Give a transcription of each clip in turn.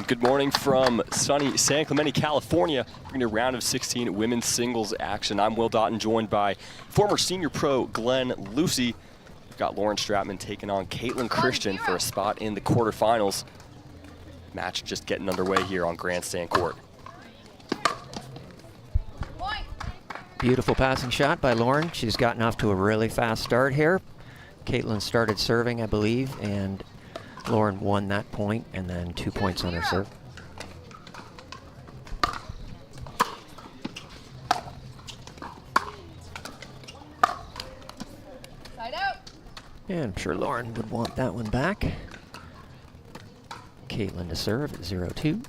Good morning from sunny San Clemente, California. Bringing you a round of 16 women's singles action. I'm Will Doughton, joined by former senior pro Glenn Lucy. We've got Lauren Stratman taking on Caitlyn Christian for a spot in the quarterfinals. Match just getting underway here on Grandstand court. Beautiful passing shot by Lauren. She's gotten off to a really fast start here. Caitlyn started serving, I believe, and Lauren won that point, and then 2 points on her serve. Side out. And I'm sure Lauren would want that one back. Caitlyn to serve at 0-2. 0-2.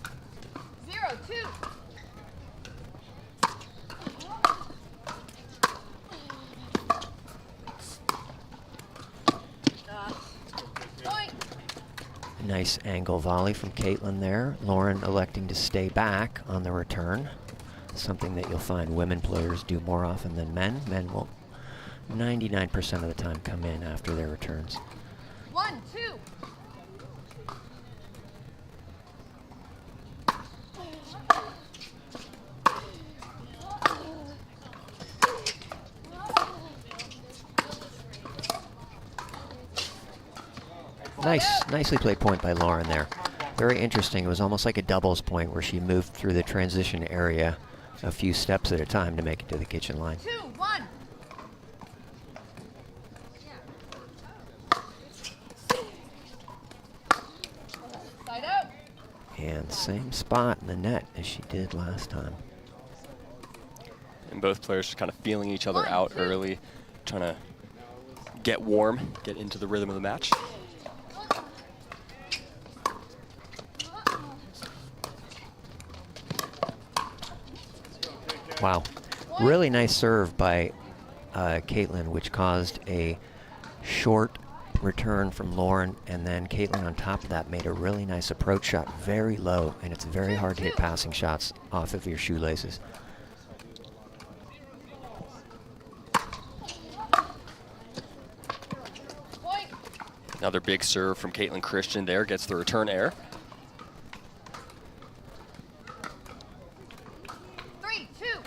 Nice angle volley from Caitlyn there. Lauren electing to stay back on the return. Something that you'll find women players do more often than men. Men will 99% of the time come in after their returns. 1-2. Nicely played point by Lauren there. Very interesting. It was almost like a doubles point where she moved through the transition area a few steps at a time to make it to the kitchen line. 2-1. Side out. And same spot in the net as she did last time. And both players just kind of feeling each other out early, trying to get warm, get into the rhythm of the match. Wow, really nice serve by Caitlyn, which caused a short return from Lauren, and then Caitlyn on top of that made a really nice approach shot, very low, and it's very hard to hit passing shots off of your shoelaces. Another big serve from Caitlyn Christian there, gets the return air. 3-2.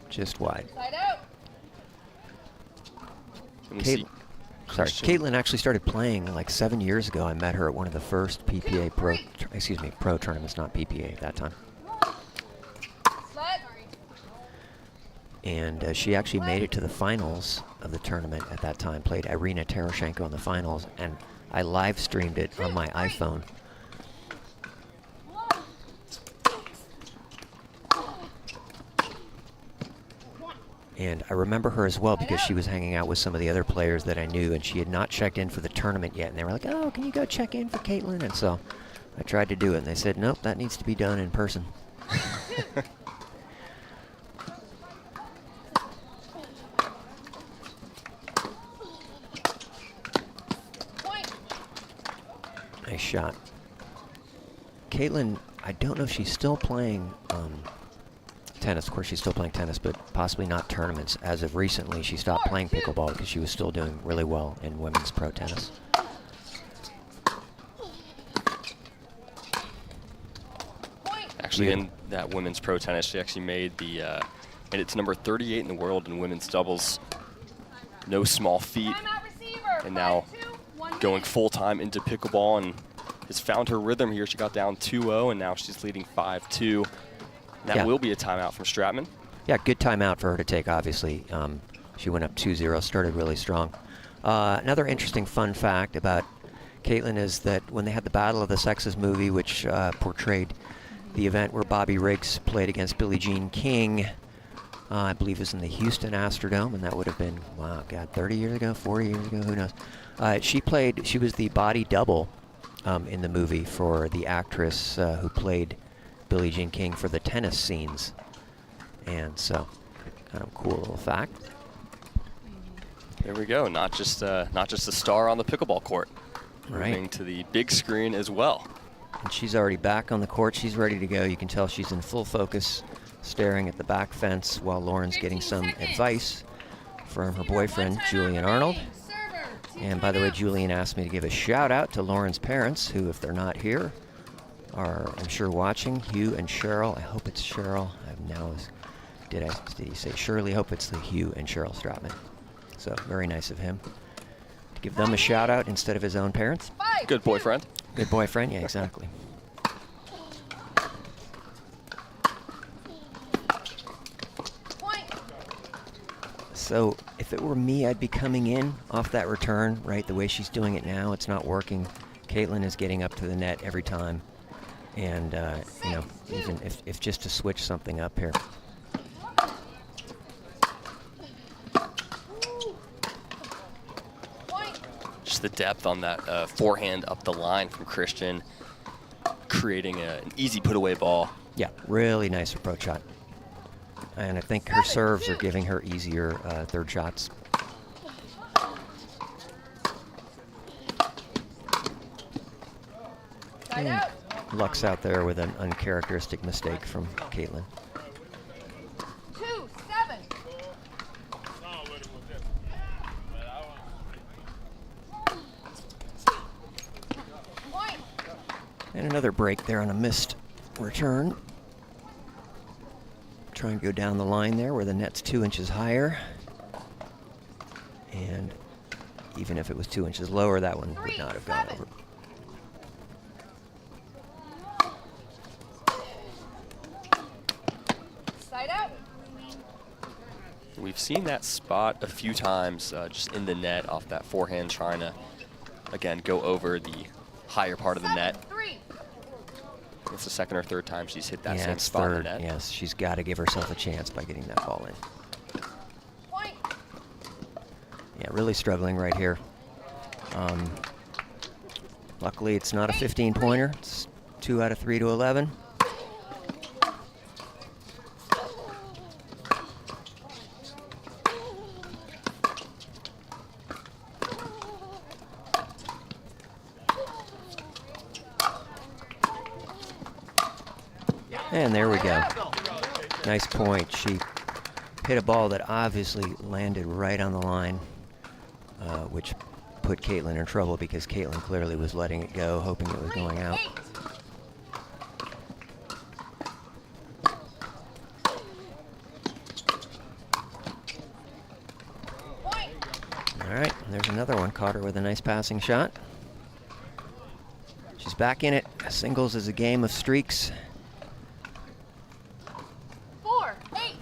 Just wide. Side out. Caitlyn actually started playing like 7 years ago. I met her at one of the first PPA pro tournaments, not PPA at that time. And she actually made it to the finals of the tournament at that time, played Irina Tarashenko in the finals, and I live streamed it on my iPhone. And I remember her as well because she was hanging out with some of the other players that I knew, and she had not checked in for the tournament yet, and they were like, oh, can you go check in for Caitlyn? And so I tried to do it, and they said, nope, that needs to be done in person. Nice shot. Caitlyn, I don't know if she's still playing tennis. Of course, she's still playing tennis, but possibly not tournaments. As of recently, she stopped playing pickleball because she was still doing really well in women's pro tennis. Actually, in that women's pro tennis, she actually made it's number 38 in the world in women's doubles. No small feat. And now going full-time into pickleball and has found her rhythm here. She got down 2-0, and now she's leading 5-2. That will be a timeout from Stratman. Yeah, good timeout for her to take, obviously. She went up 2-0, started really strong. Another interesting fun fact about Caitlyn is that when they had the Battle of the Sexes movie, which portrayed the event where Bobby Riggs played against Billie Jean King, I believe it was in the Houston Astrodome, and that would have been, wow, God, 30 years ago, 40 years ago, who knows. She was the body double in the movie for the actress who played Billie Jean King for the tennis scenes. And so, kind of cool little fact. There we go. Not just a star on the pickleball court. Right. Moving to the big screen as well. And she's already back on the court. She's ready to go. You can tell she's in full focus, staring at the back fence while Lauren's getting some advice from her boyfriend, Julian Arnold. And by the way, Julian asked me to give a shout out to Lauren's parents, who, if they're not here, are, I'm sure, watching. Hugh and Cheryl. I hope it's Cheryl. Did he say Shirley? Hope it's the Hugh and Cheryl Stratman. So very nice of him to give them a shout out instead of his own parents. Good boyfriend. Good boyfriend, yeah, exactly. So if it were me, I'd be coming in off that return, right? The way she's doing it now, it's not working. Caitlyn is getting up to the net every time. And, you know, even if just to switch something up here. Just the depth on that forehand up the line from Christian, creating an easy put-away ball. Yeah, really nice approach shot. And I think her serves are giving her easier third shots. Luck's out there with an uncharacteristic mistake from Caitlyn. 2-7. And another break there on a missed return. Try and go down the line there where the net's 2 inches higher. And even if it was 2 inches lower, that one would not have gone over. Side out. We've seen that spot a few times just in the net off that forehand, trying to, again, go over the higher part of the net. It's the second or third time she's hit that same spot in the net. Yes, she's got to give herself a chance by getting that ball in. Yeah, really struggling right here. Luckily, it's not a 15-pointer. It's 2 out of 3 to 11. And there we go. Nice point. She hit a ball that obviously landed right on the line, which put Caitlyn in trouble because Caitlyn clearly was letting it go, hoping it was going out. All right, there's another one. Caught her with a nice passing shot. She's back in it. Singles is a game of streaks. 4-8.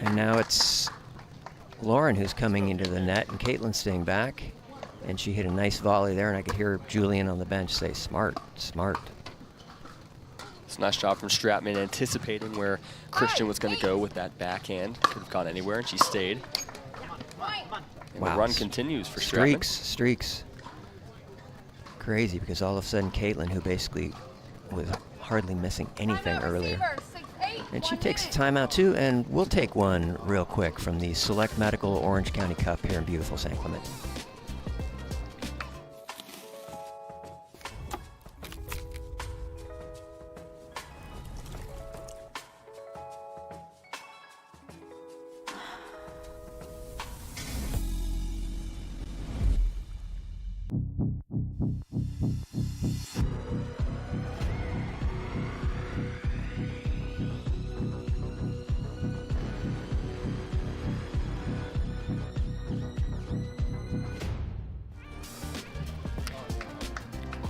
And now it's Lauren who's coming into the net, and Caitlyn staying back. And she hit a nice volley there, and I could hear Julian on the bench say, "Smart, smart." It's a nice job from Stratman, anticipating where Christian was going to go with that backhand. Could have gone anywhere, and she stayed. And wow. The run continues for Stratman. Streaks. Crazy, because all of a sudden Caitlyn, who basically was hardly missing anything earlier. And she takes a timeout too, and we'll take one real quick from the Select Medical Orange County Cup here in beautiful San Clemente.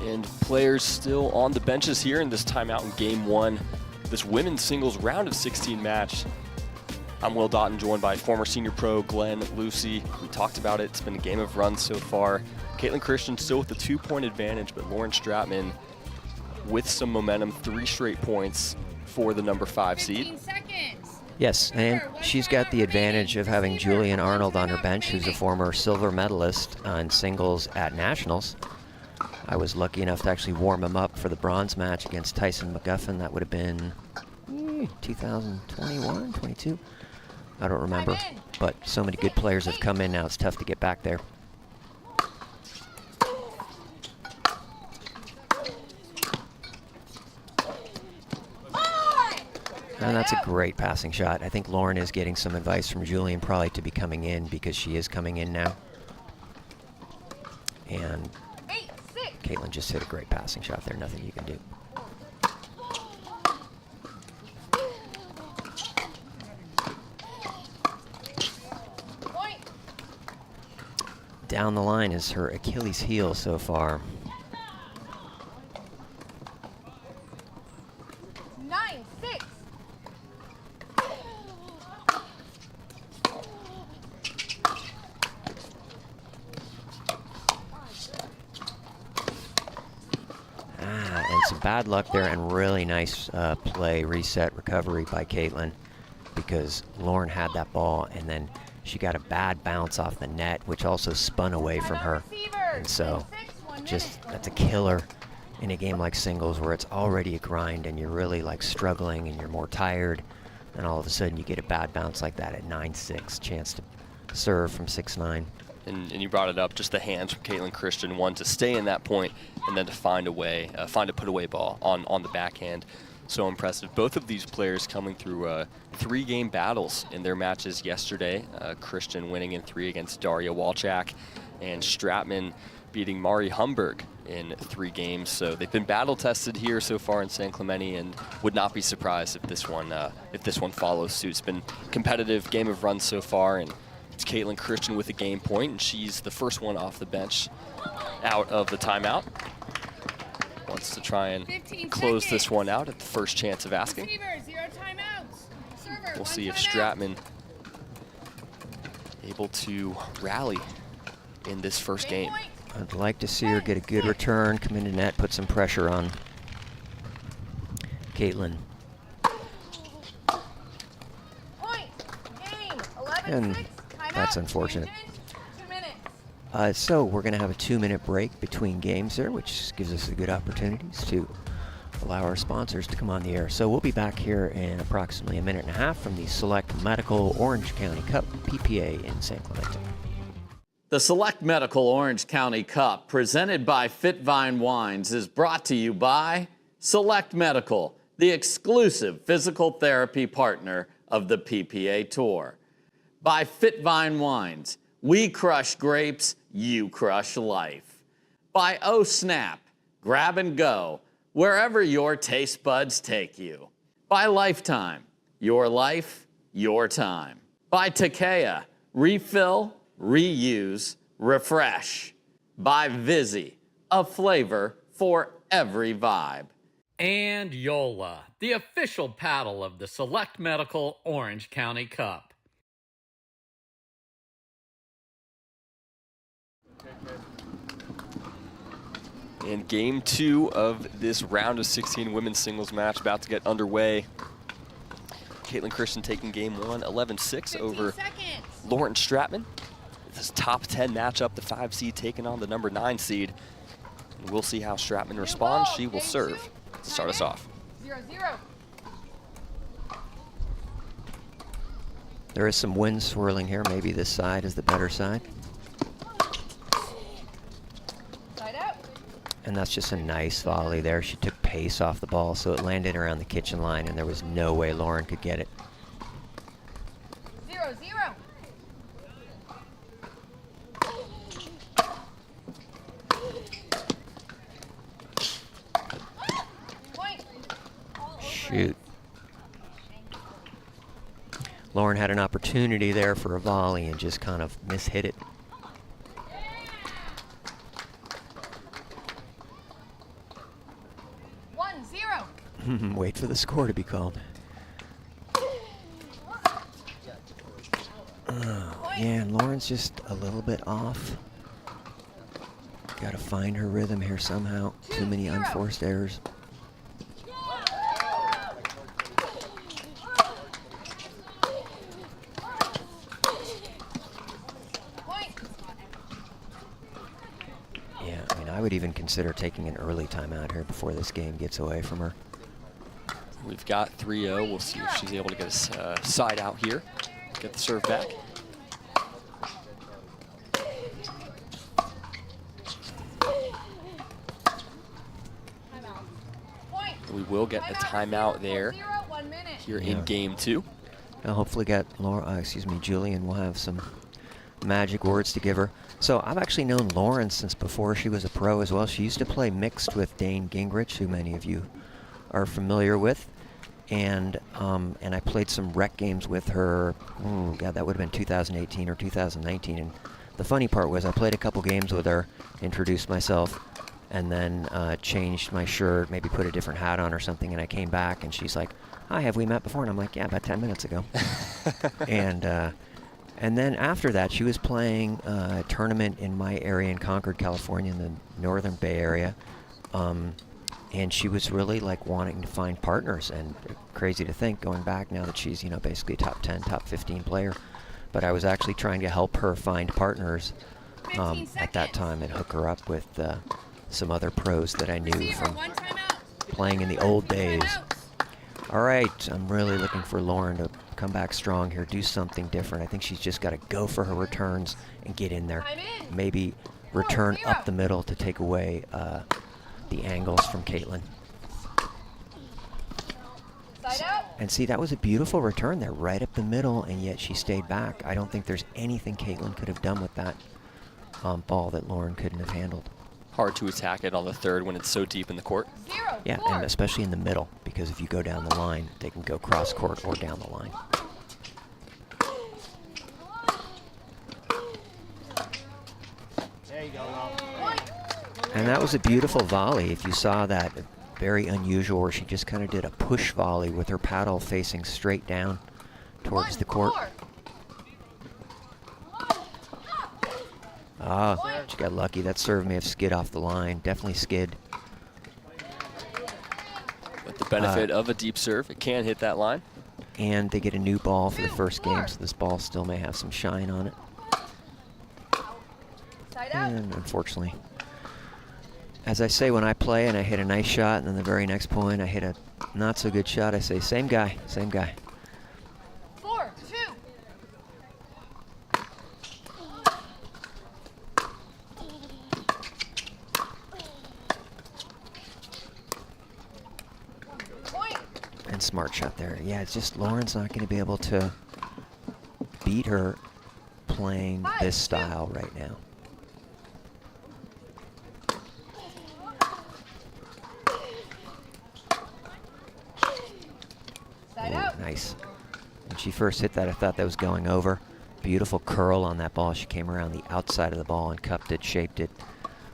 And players still on the benches here in this timeout in game one, this women's singles round of 16 match. I'm Will Doughton, joined by former senior pro Glenn Lucy. We talked about it. It's been a game of runs so far. Caitlyn Christian still with a 2-point advantage, but Lauren Stratman with some momentum, 3 straight points for the number 5 seed. Yes, and she's got the advantage of having Julian Arnold on her bench, who's a former silver medalist in singles at Nationals. I was lucky enough to actually warm him up for the bronze match against Tyson McGuffin. That would have been 2021, 22? I don't remember. But so many good players have come in now, it's tough to get back there. And that's a great passing shot. I think Lauren is getting some advice from Julian probably to be coming in because she is coming in now. And Caitlyn just hit a great passing shot there. Nothing you can do. Down the line is her Achilles heel so far. 9-6. And some bad luck there, and really nice play, reset, recovery by Caitlyn, because Lauren had that ball, and then she got a bad bounce off the net, which also spun away from her. And so just that's a killer in a game like singles where it's already a grind and you're really like struggling and you're more tired, and all of a sudden you get a bad bounce like that at 9-6, chance to serve from 6-9. And you brought it up, just the hands from Caitlyn Christian, one to stay in that point and then to find a way, find a put-away ball on the backhand. So impressive. Both of these players coming through 3-game battles in their matches yesterday. Christian winning in 3 against Daria Walchak, and Stratman beating Mari Humberg in 3 games. So they've been battle tested here so far in San Clemente, and would not be surprised if this one follows suit. It's been competitive game of runs so far, and it's Caitlyn Christian with a game point, and she's the first one off the bench out of the timeout. Wants to try and close this one out at the first chance of asking. We'll see if Stratman able to rally in this first game. I'd like to see her get a good return, come into net, put some pressure on Caitlyn. And that's unfortunate. So we're going to have a 2-minute break between games there, which gives us a good opportunities to allow our sponsors to come on the air. So we'll be back here in approximately a minute and a half from the Select Medical Orange County Cup PPA in San Clemente. The Select Medical Orange County Cup, presented by FitVine Wines, is brought to you by Select Medical, the exclusive physical therapy partner of the PPA Tour. By FitVine Wines, we crush grapes, you crush life. By Oh Snap, grab and go, wherever your taste buds take you. By Lifetime, your life, your time. By Takea, refill, reuse, refresh. By Vizzy, a flavor for every vibe. And Yola, the official paddle of the Select Medical Orange County Cup. And game 2 of this round of 16 women's singles match about to get underway. Caitlyn Christian taking game 1, 11-6 over Lauren Stratman. This top 10 matchup, the 5 seed taking on the number 9 seed. And we'll see how Stratman responds. She will serve to start us off. 0-0. There is some wind swirling here. Maybe this side is the better side. Side out. And that's just a nice volley there. She took pace off the ball, so it landed around the kitchen line, and there was no way Lauren could get it. 0-0. Point. Shoot. Lauren had an opportunity there for a volley and just kind of mishit it. Wait for the score to be called. Oh, yeah, and Lauren's just a little bit off. Got to find her rhythm here somehow. Too many unforced errors. Yeah, I mean, I would even consider taking an early timeout here before this game gets away from her. We've got 3-0. We'll see if she's able to get a side out here. Get the serve back. We will get a timeout there. here in game 2. I'll hopefully get Julian will have some magic words to give her. So I've actually known Lauren since before she was a pro as well. She used to play mixed with Dane Gingrich, who many of you are familiar with. And I played some rec games with her. Oh, God, that would have been 2018 or 2019. And the funny part was I played a couple games with her, introduced myself, and then changed my shirt, maybe put a different hat on or something, and I came back, and she's like, "Hi, have we met before?" And I'm like, "Yeah, about 10 minutes ago." And then after that, she was playing a tournament in my area in Concord, California, in the Northern Bay Area. And she was really like wanting to find partners, and crazy to think going back now that she's, basically top 10, top 15 player. But I was actually trying to help her find partners at that time and hook her up with some other pros that I knew from playing in the old days. All right, I'm really looking for Lauren to come back strong here, do something different. I think she's just got to go for her returns and get in there. Maybe return up the middle to take away the angles from Caitlyn. And see, that was a beautiful return there, right up the middle, and yet she stayed back. I don't think there's anything Caitlyn could have done with that ball that Lauren couldn't have handled. Hard to attack it on the third when it's so deep in the court. Yeah, and especially in the middle, because if you go down the line, they can go cross court or down the line. There you go, Lo. And that was a beautiful volley. If you saw that, very unusual, where she just kind of did a push volley with her paddle facing straight down towards the court. Ah, she got lucky. That serve may have skid off the line. Definitely skid. With the benefit of a deep serve, it can hit that line. And they get a new ball for the first game, so this ball still may have some shine on it. And unfortunately, as I say when I play and I hit a nice shot, and then the very next point I hit a not so good shot, I say, same guy, same guy. 4-2. And smart shot there. Yeah, it's just Lauren's not going to be able to beat her playing this style right now. Oh, nice. When she first hit that, I thought that was going over. Beautiful curl on that ball. She came around the outside of the ball and cupped it, shaped it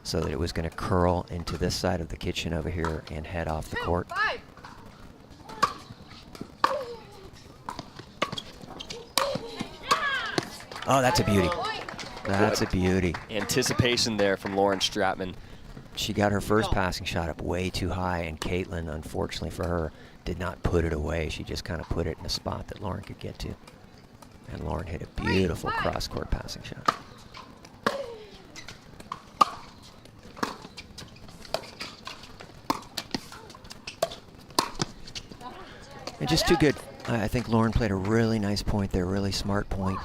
so that it was going to curl into this side of the kitchen over here and head off the court. Oh, that's a beauty. That's a beauty. Anticipation there from Lauren Stratman. She got her first passing shot up way too high, and Caitlyn, unfortunately for her, did not put it away. She just kind of put it in a spot that Lauren could get to. And Lauren hit a beautiful cross-court passing shot. And just too good. I think Lauren played a really nice point there, really smart point.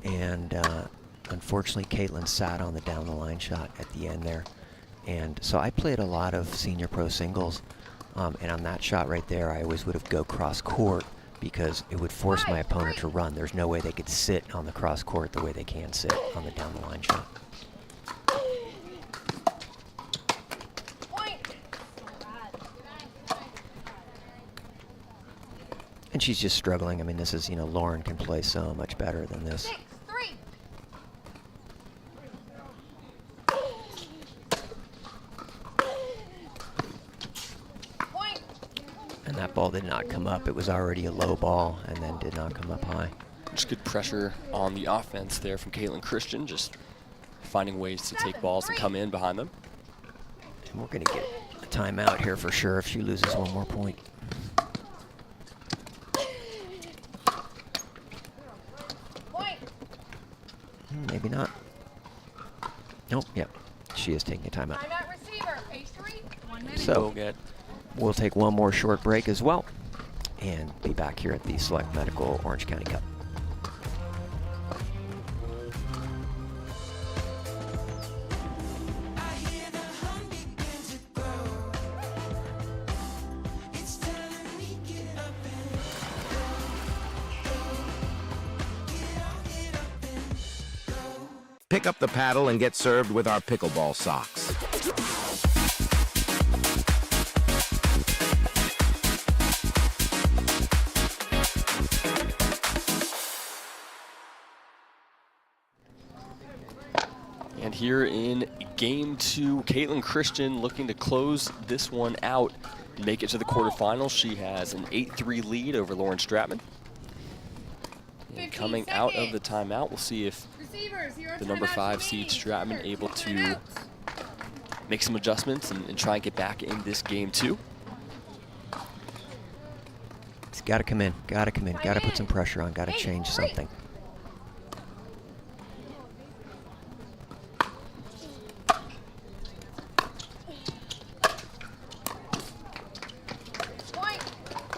And unfortunately, Caitlyn sat on the down-the-line shot at the end there. And so I played a lot of senior pro singles. And on that shot right there, I always would have go cross-court because it would force my opponent to run. There's no way they could sit on the cross-court the way they can sit on the down-the-line shot. And she's just struggling. I mean, this is, Lauren can play so much better than this. 6-3. And that ball did not come up. It was already a low ball and then did not come up high. Just good pressure on the offense there from Caitlyn Christian, just finding ways to take balls and come in behind them. And we're going to get a timeout here for sure if she loses one more point. Maybe not. Nope, yep. She is taking a timeout. Timeout receiver. H3. 1 minute. So we'll take one more short break as well and be back here at the Select Medical Orange County Cup. pick up the paddle and get served with our pickleball socks. And here in game 2, Caitlyn Christian looking to close this one out and make it to the quarterfinals. She has an 8-3 lead over Lauren Stratman. And coming out of the timeout, we'll see if the number 5 seed Stratman able to make some adjustments and try and get back in this game 2. He's got to come in, got to put some pressure on, got to change something.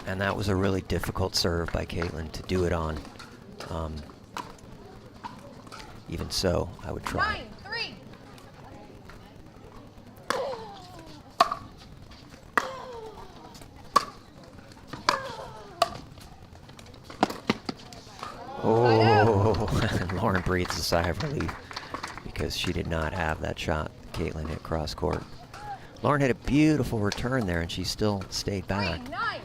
And that was a really difficult serve by Caitlyn to do it on. Even so, I would try. 9-3. Oh, and Lauren breathes a sigh of relief because she did not have that shot Caitlyn hit cross court. Lauren had a beautiful return there, and she still stayed back. 9.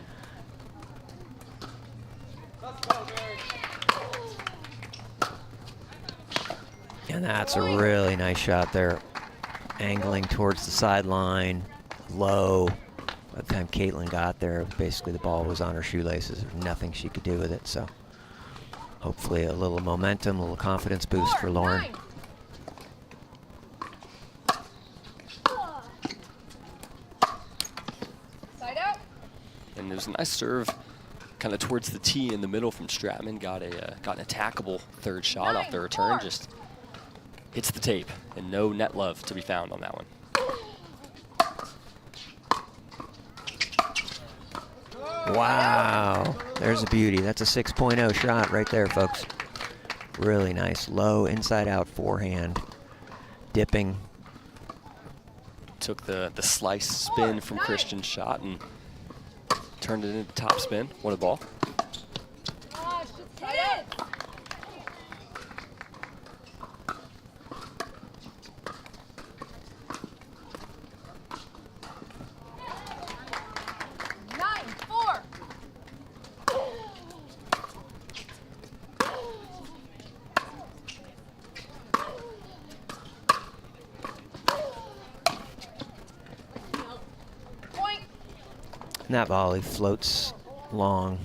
And that's a really nice shot there. Angling towards the sideline, low. By the time Caitlyn got there, basically the ball was on her shoelaces. There's nothing she could do with it, so hopefully a little momentum, a little confidence boost for Lauren. 9. Side out. And there's a nice serve kind of towards the tee in the middle from Stratman. Got an attackable third shot off the return. 9-4. Just hits the tape, and no net love to be found on that one. Wow, there's a beauty. That's a 6.0 shot right there, folks. Really nice, low, inside-out forehand, dipping. Took the slice spin from Christian's shot and turned it into top spin. What a ball. Side out. And that volley floats long.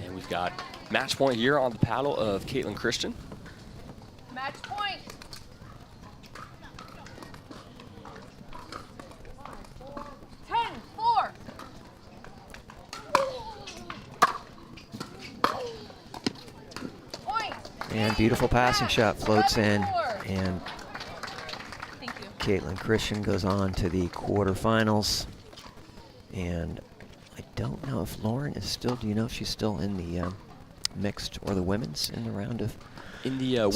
And we've got match point here on the paddle of Caitlyn Christian. Match point. And beautiful passing shot floats in, and Caitlyn Christian goes on to the quarterfinals. And I don't know if Lauren is still, do you know if she's still in the mixed or the women's in the round of in the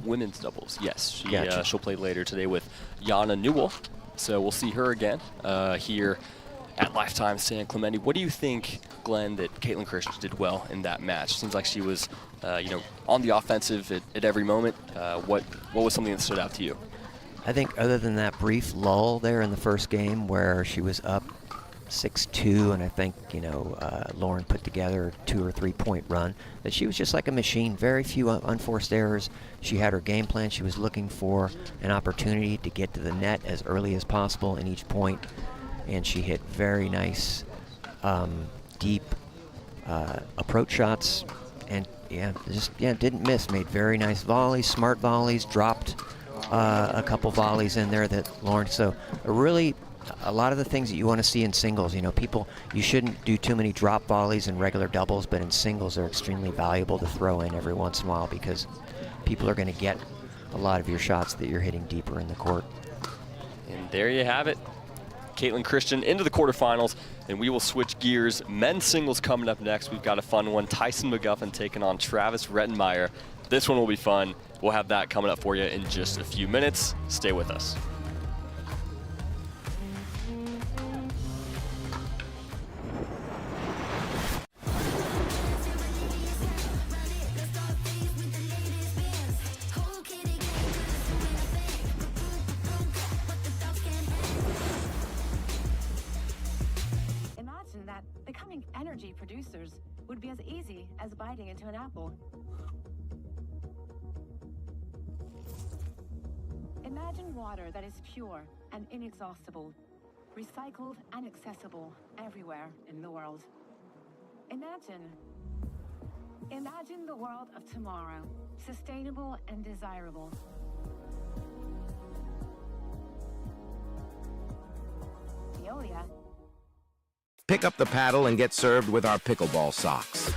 women's doubles? Yes, she'll play later today with Jana Newell. So we'll see her again here at Lifetime San Clemente. What do you think, Glenn, that Caitlyn Christian did well in that match? Seems like she was, on the offensive at every moment. What was something that stood out to you? I think other than that brief lull there in the first game where she was up 6-2, and I think, Lauren put together a 2 or 3 point run, that she was just like a machine. Very few unforced errors. She had her game plan. She was looking for an opportunity to get to the net as early as possible in each point, and she hit very nice, deep approach shots, and didn't miss. Made very nice volleys, smart volleys, dropped a couple volleys in there that Lauren, so a lot of the things that you want to see in singles, you shouldn't do too many drop volleys in regular doubles, but in singles they're extremely valuable to throw in every once in a while because people are going to get a lot of your shots that you're hitting deeper in the court. And there you have it. Caitlyn Christian into the quarterfinals, and we will switch gears. Men's singles coming up next. We've got a fun one. Tyson McGuffin taking on Travis Rettenmeyer. This one will be fun. We'll have that coming up for you in just a few minutes. Stay with us. would be as easy as biting into an apple. Imagine water that is pure and inexhaustible, recycled and accessible everywhere in the world. Imagine the world of tomorrow, sustainable and desirable. Veolia. Pick up the paddle and get served with our pickleball socks.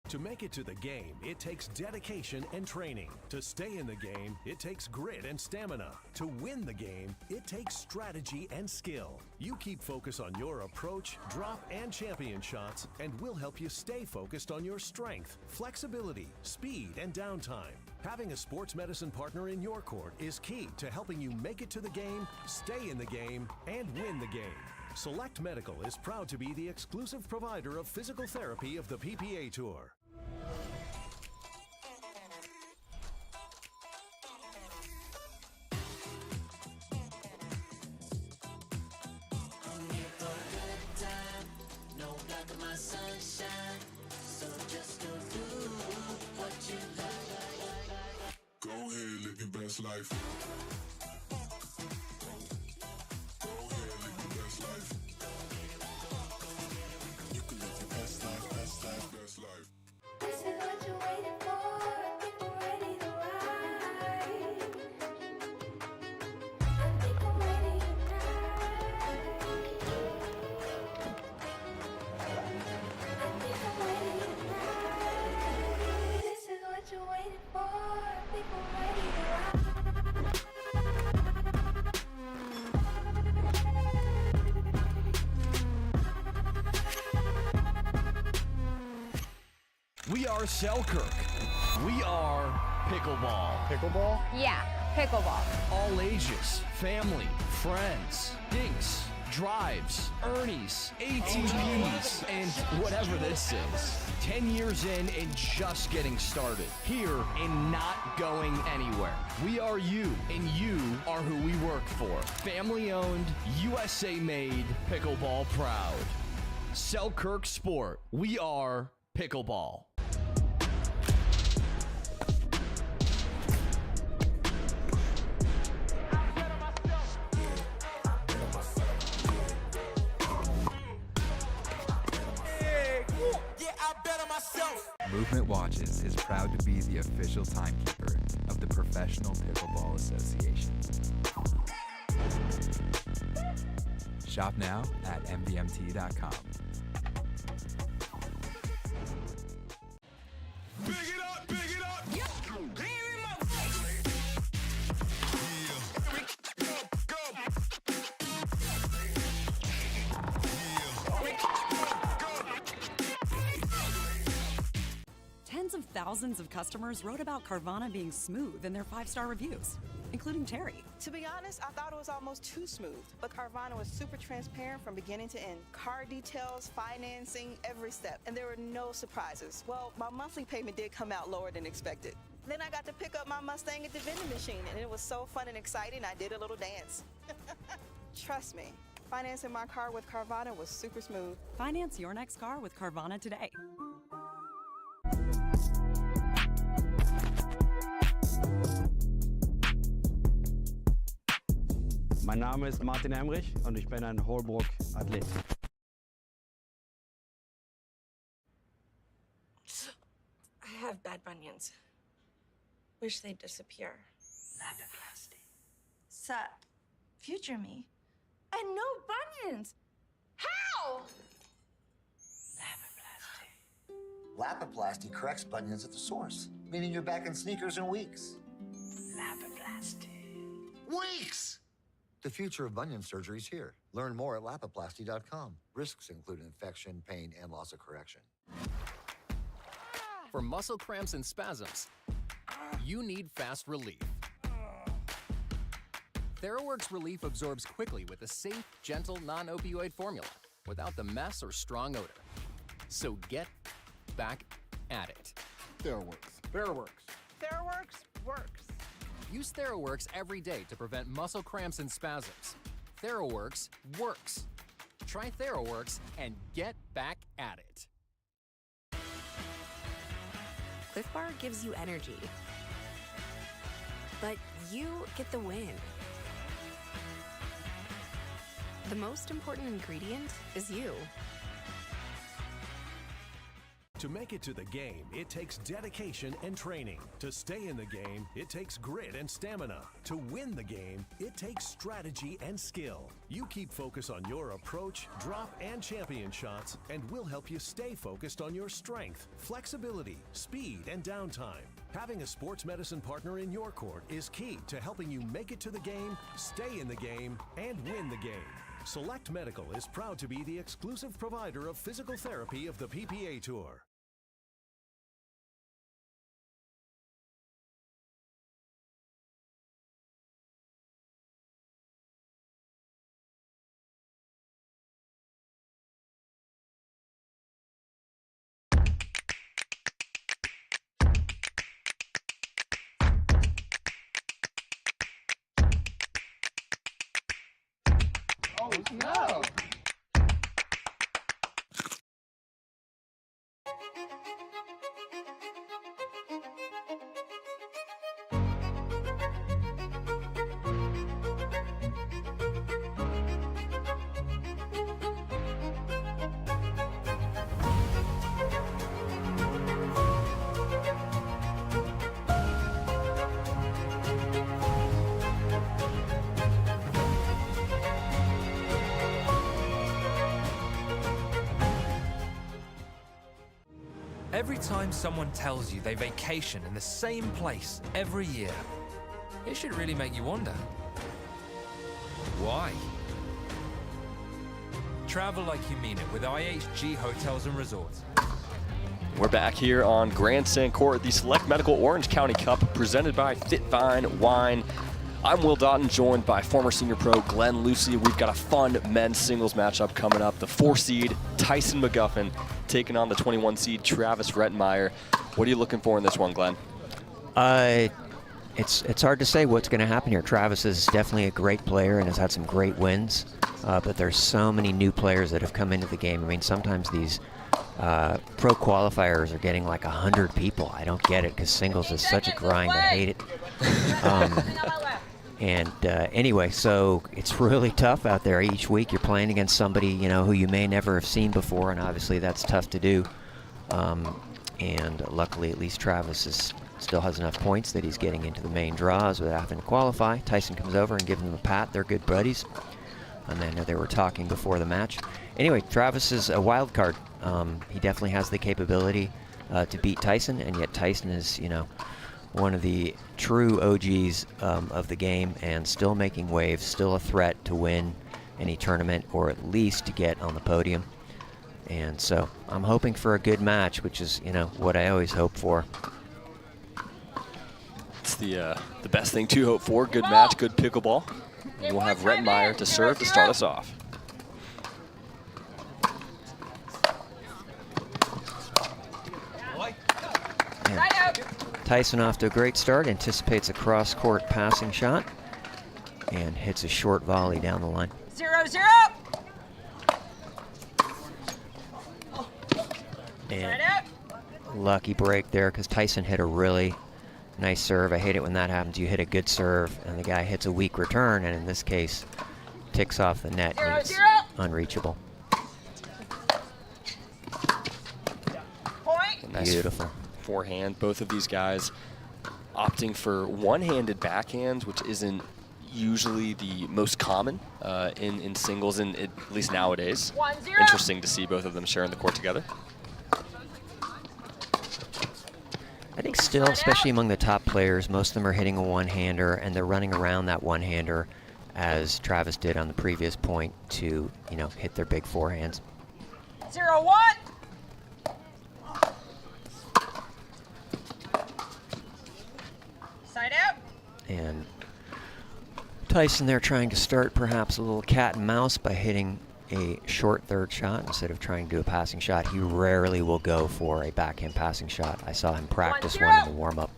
To make it to the game, it takes dedication and training. To stay in the game, it takes grit and stamina. To win the game, it takes strategy and skill. You keep focus on your approach, drop, and champion shots, and we'll help you stay focused on your strength, flexibility, speed, and downtime. Having a sports medicine partner in your court is key to helping you make it to the game, stay in the game, and win the game. Select Medical is proud to be the exclusive provider of physical therapy of the PPA Tour. Go ahead, live your best life. Go ahead, live your best life. You can live your best life, best life, best life. This is what you're waiting for. I think I'm ready to ride. I think I'm ready to ride. I think I'm ready to ride. This is what you're waiting for. I think I'm ready to ride. We are Selkirk. We are pickleball. Pickleball? Yeah, pickleball. All ages, family, friends, dinks, drives, Ernies, ATVs, and whatever this is. 10 years in and just getting started. Here and not going anywhere. We are you, and you are who we work for. Family owned, USA made, pickleball proud. Selkirk Sport. We are pickleball. Movement Watches is proud to be the official timekeeper of the Professional Pickleball Association. Shop now at mvmt.com. Big it up, big it up. Yeah. Tens of thousands of customers wrote about Carvana being smooth in their 5-star reviews, including Terry. To be honest, I thought it was almost too smooth, but Carvana was super transparent from beginning to end. Car details, financing, every step, and there were no surprises. Well, my monthly payment did come out lower than expected. Then I got to pick up my Mustang at the vending machine, and it was so fun and exciting, I did a little dance. Trust me, financing my car with Carvana was super smooth. Finance your next car with Carvana today. Mein Name ist Martin Emrich und ich bin ein Holbrook-Athlet. I have bad bunions. Wish they'd disappear. Lapiplasty. Sup, future me. And no bunions. How? Lapiplasty corrects bunions at the source. meaning you're back in sneakers in weeks. Weeks! The future of bunion surgery is here. Learn more at lapiplasty.com. Risks include infection, pain, and loss of correction. For muscle cramps and spasms, you need fast relief. TheraWorks Relief absorbs quickly with a safe, gentle, non-opioid formula without the mess or strong odor. So get back at it. TheraWorks. TheraWorks. TheraWorks works. Use TheraWorks every day to prevent muscle cramps and spasms. TheraWorks works. Try TheraWorks and get back at it. Cliff Bar gives you energy, but you get the win. The most important ingredient is you. To make it to the game, it takes dedication and training. To stay in the game, it takes grit and stamina. To win the game, it takes strategy and skill. You keep focus on your approach, drop, and champion shots, and we'll help you stay focused on your strength, flexibility, speed, and downtime. Having a sports medicine partner in your court is key to helping you make it to the game, stay in the game, and win the game. Select Medical is proud to be the exclusive provider of physical therapy of the PPA Tour. Oh, no. Every time someone tells you they vacation in the same place every year, it should really make you wonder, why? Travel like you mean it with IHG Hotels and Resorts. We're back here on Grandstand Court, the Select Medical Orange County Cup presented by FitVine Wine. I'm Will Doughton, joined by former senior pro Glenn Lucy. We've got a fun men's singles matchup coming up. The 4-seed Tyson McGuffin taking on the 21-seed Travis Rettenmeyer. What are you looking for in this one, Glenn? It's hard to say what's going to happen here. Travis is definitely a great player and has had some great wins, but there's so many new players that have come into the game. I mean, sometimes these pro qualifiers are getting like 100 people. I don't get it because singles is such a grind. I hate it. Anyway, so it's really tough out there. Each week you're playing against somebody, you know, who you may never have seen before, and obviously that's tough to do. And luckily, at least Travis still has enough points that he's getting into the main draws without having to qualify. Tyson comes over and gives him a pat. They're good buddies. And then they were talking before the match. Anyway, Travis is a wild card. He definitely has the capability to beat Tyson, and yet Tyson is, you know, one of the true OGs of the game and still making waves, still a threat to win any tournament or at least to get on the podium. And so I'm hoping for a good match, which is, you know, what I always hope for. It's the best thing to hope for. Good match, good pickleball. And we'll have Rettenmeyer to serve to start us off. Tyson off to a great start, anticipates a cross-court passing shot, and hits a short volley down the line. 0-0. And lucky break there because Tyson hit a really nice serve. I hate it when that happens. You hit a good serve, and the guy hits a weak return, and in this case, ticks off the net. And it's unreachable. Nice. Beautiful. Forehand. Both of these guys opting for one-handed backhands, which isn't usually the most common in singles, and at least nowadays. 1-0. Interesting to see both of them sharing the court together. I think still, especially among the top players, most of them are hitting a one-hander, and they're running around that one-hander as Travis did on the previous point to, you know, hit their big forehands. 0-1. Side out. And Tyson there trying to start perhaps a little cat and mouse by hitting a short third shot instead of trying to do a passing shot. He rarely will go for a backhand passing shot. I saw him practice one in the warm-up.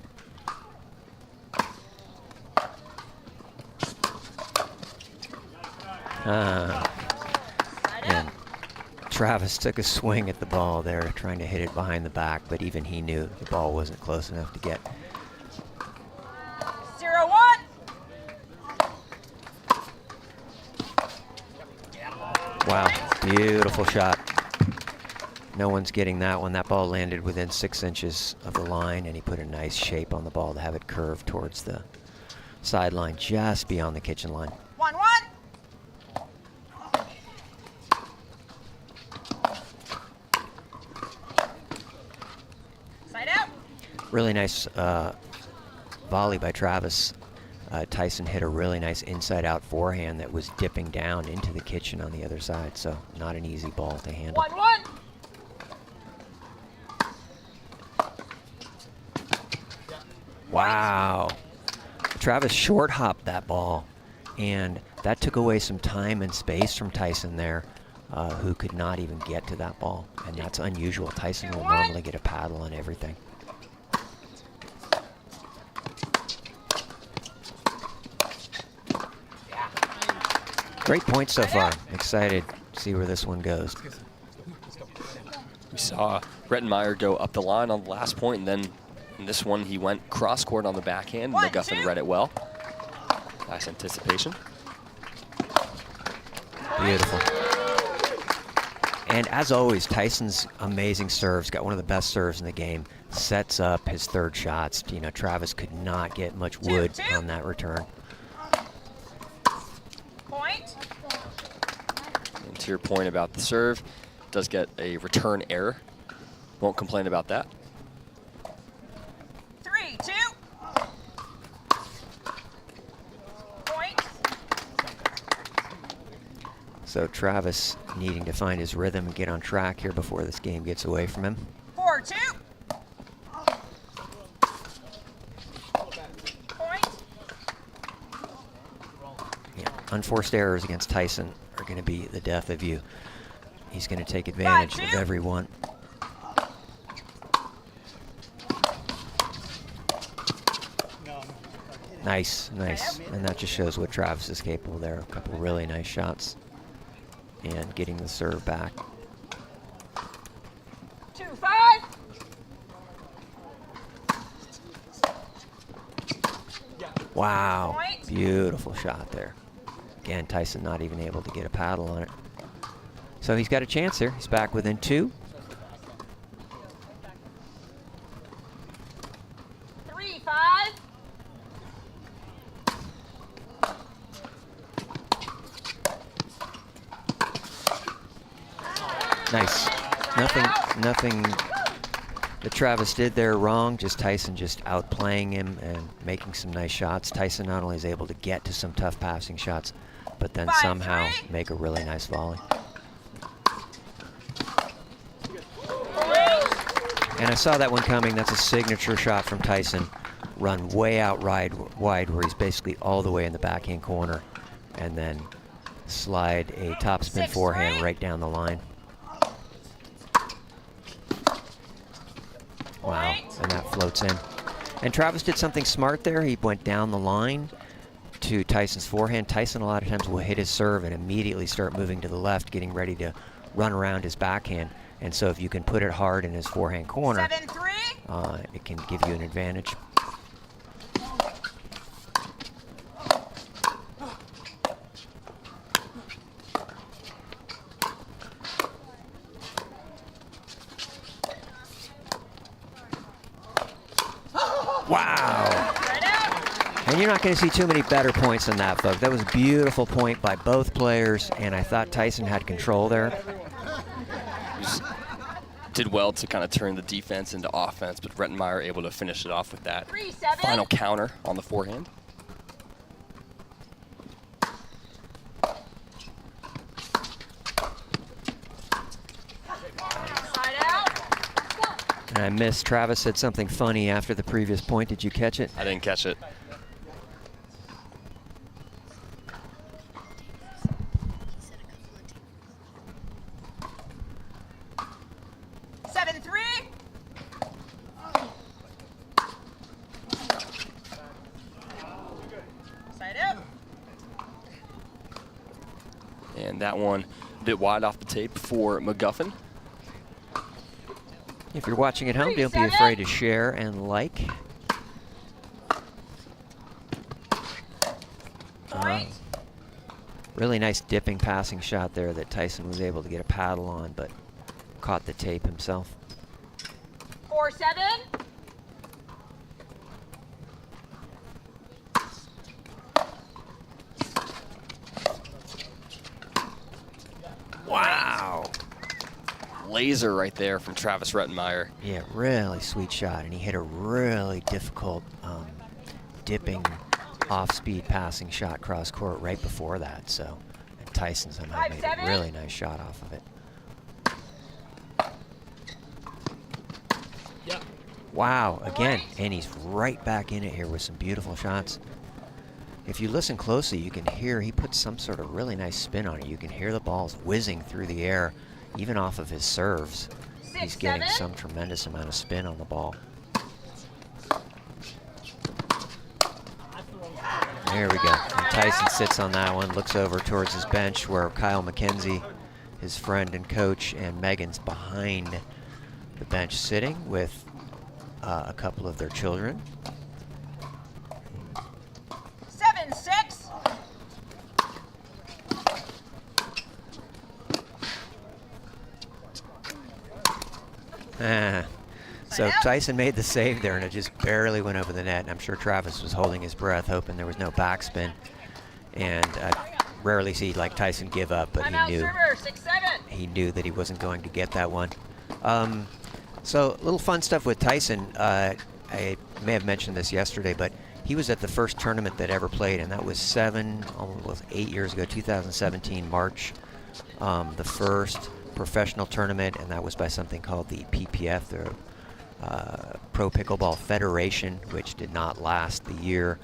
And Travis took a swing at the ball there, trying to hit it behind the back, but even he knew the ball wasn't close enough to get. 0-1. Wow, beautiful shot. No one's getting that one. That ball landed within 6 inches of the line, and he put a nice shape on the ball to have it curve towards the sideline just beyond the kitchen line. 1-1. Side out. Really nice volley by Travis. Tyson hit a really nice inside-out forehand that was dipping down into the kitchen on the other side, so not an easy ball to handle. 1-1. Wow. Travis short hopped that ball, and that took away some time and space from Tyson there, who could not even get to that ball, and that's unusual. Tyson will normally get a paddle on everything. Great point so far. Excited to see where this one goes. We saw Rettenmeier go up the line on the last point, and then in this one he went cross court on the backhand. McGuffin read it well. Nice anticipation. Beautiful. And as always, Tyson's amazing serves, got one of the best serves in the game, sets up his third shots. You know, Travis could not get much wood on that return. Point. And to your point about the serve, does get a return error. Won't complain about that. 3-2. Point. So Travis needing to find his rhythm and get on track here before this game gets away from him. 4-2. Point. Yeah, unforced errors against Tyson are going to be the death of you. He's going to take advantage of every one. Nice, nice. And that just shows what Travis is capable there. A couple really nice shots. And getting the serve back. 2-5. Wow, beautiful shot there. Again, Tyson not even able to get a paddle on it. So he's got a chance here. He's back within 2. 3-5. Nice. Nothing that Travis did there wrong. Just Tyson just outplaying him and making some nice shots. Tyson not only is able to get to some tough passing shots, but then somehow make a really nice volley. And I saw that one coming. That's a signature shot from Tyson. Run way out wide where he's basically all the way in the backhand corner, and then slide a topspin forehand right down the line. Wow, and that floats in. And Travis did something smart there. He went down the line to Tyson's forehand. Tyson a lot of times will hit his serve and immediately start moving to the left, getting ready to run around his backhand. And so if you can put it hard in his forehand corner, it can give you an advantage. Wow. And you're not going to see too many better points than that, folks. That was a beautiful point by both players, and I thought Tyson had control there. did well to kind of turn the defense into offense, but Rettenmeier able to finish it off with that 3-7. final counter on the forehand. Side out. And I missed, Travis said something funny after the previous point. Did you catch it? I didn't catch it. 7-3. Side out. And that one a bit wide off the tape for McGuffin. If you're watching at home, don't be 3-7. afraid to share and like. Really nice dipping passing shot there that Tyson was able to get a paddle on, but caught the tape himself. 4-7. Wow. Laser right there from Travis Rettenmeier. Yeah, really sweet shot, and he hit a really difficult dipping off-speed passing shot cross court right before that. So, and Tyson somehow made a really nice shot off of it. Wow, again, and he's right back in it here with some beautiful shots. If you listen closely, you can hear he put some sort of really nice spin on it. You can hear the balls whizzing through the air, even off of his serves. He's getting some tremendous amount of spin on the ball. There we go. And Tyson sits on that one, looks over towards his bench where Kyle McKenzie, his friend and coach, and Megan's behind the bench sitting with a couple of their children. 7-6. So Tyson made the save there, and it just barely went over the net. And I'm sure Travis was holding his breath, hoping there was no backspin. And I rarely see like Tyson give up, but he knew that he wasn't going to get that one. So little fun stuff with Tyson. I may have mentioned this yesterday, but he was at the first tournament that ever played, and that was 8 years ago, 2017 March. The first professional tournament, and that was by something called the PPF, the Pro Pickleball Federation, which did not last the year.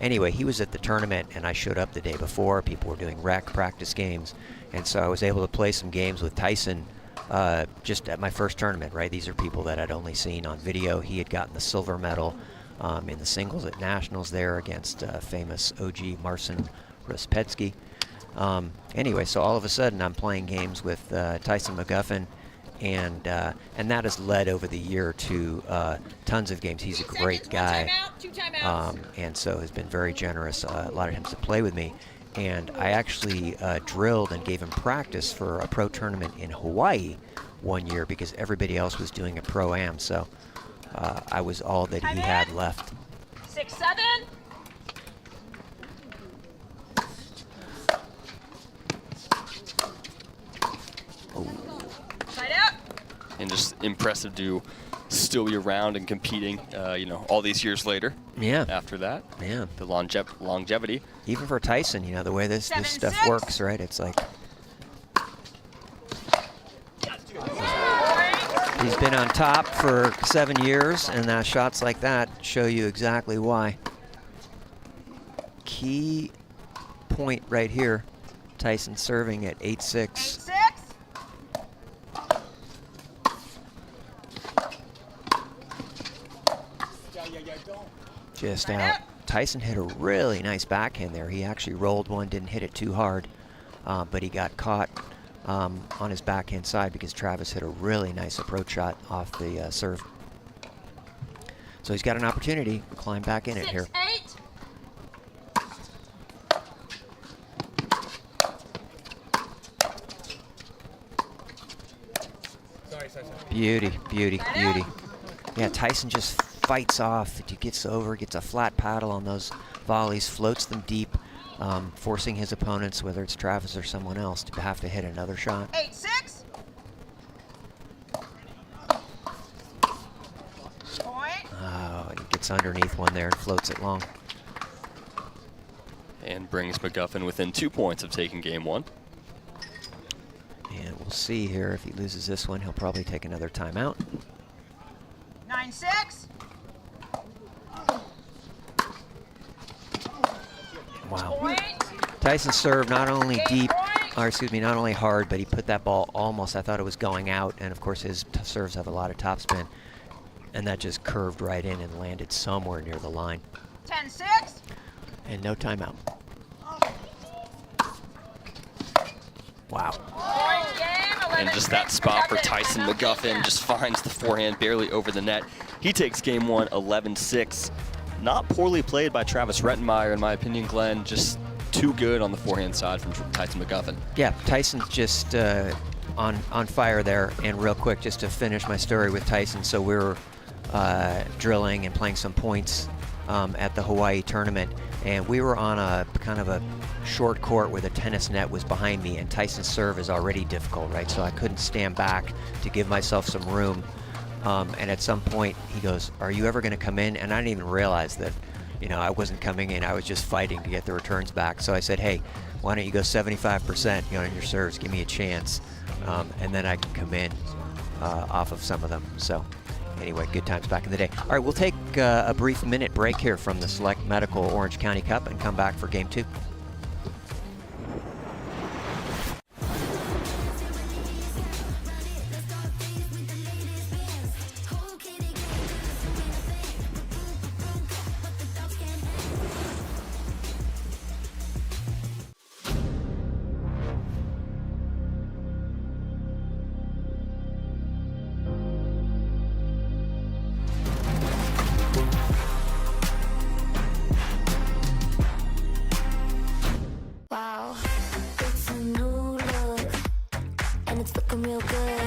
Anyway, he was at the tournament, and I showed up the day before. People were doing rec practice games, and so I was able to play some games with Tyson just at my first tournament, right? These are people that I'd only seen on video. He had gotten the silver medal in the singles at Nationals there against famous OG Marcin Rozpetsky. Anyway, so all of a sudden I'm playing games with Tyson McGuffin, and that has led over the year to tons of games. He's a great guy, and so has been very generous a lot of times to play with me. And I actually drilled and gave him practice for a pro tournament in Hawaii one year because everybody else was doing a pro-am, so I was all that he had left. 6-7. Side out. And just impressive to still be around and competing, you know, all these years later. Yeah. After that. Yeah. The longevity. Even for Tyson, you know, the way this stuff works, right? It's like he's been on top for 7 years, and shots like that show you exactly why. Key point right here. Tyson serving at 8-6. 8-6. Just out. Tyson hit a really nice backhand there. He actually rolled one, didn't hit it too hard, but he got caught on his backhand side because Travis hit a really nice approach shot off the serve. So he's got an opportunity to climb back in it here. 6-8. Beauty, beauty, beauty. Yeah, Tyson just fights off. He gets over, gets a flat paddle on those volleys, floats them deep, forcing his opponents, whether it's Travis or someone else, to have to hit another shot. 8-6. nice underneath one there and floats it long. And brings McGuffin within 2 points of taking game 1. And we'll see here if he loses this one, he'll probably take another timeout. 9-6. Wow. Point. Tyson served not only deep, or excuse me, not only hard, but he put that ball almost, I thought it was going out, and of course his serves have a lot of topspin, and that just curved right in and landed somewhere near the line. 10-6. And no timeout. Wow. Point game. And just that spot for Tyson McGuffin just finds the forehand barely over the net. He takes game 1, 11-6. Not poorly played by Travis Rettenmeyer, in my opinion, Glenn. Just too good on the forehand side from Tyson McGuffin. Yeah, Tyson's just on fire there. And real quick, just to finish my story with Tyson, so we were drilling and playing some points at the Hawaii tournament, and we were on a kind of a short court where the tennis net was behind me, and Tyson's serve is already difficult, right? So I couldn't stand back to give myself some room. And at some point he goes, "Are you ever going to come in?" And I didn't even realize that, you know, I wasn't coming in. I was just fighting to get the returns back. So I said, "Hey, why don't you go 75%, you know, on your serves? Give me a chance, and then I can come in off of some of them." So anyway, good times back in the day. All right, we'll take a brief minute break here from the Select Medical Orange County Cup and come back for game 2. Wow, it's a new look, and it's looking real good.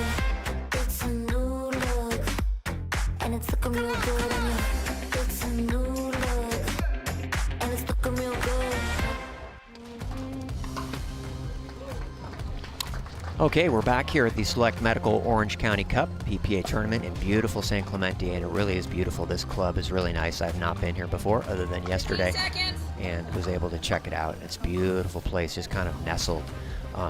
It's a new look, and it's looking real good. And it's a new look, and it's looking real good. Okay, we're back here at the Select Medical Orange County Cup PPA tournament in beautiful San Clemente, and it really is beautiful. This club is really nice. I've not been here before other than yesterday, and was able to check it out. It's a beautiful place, just kind of nestled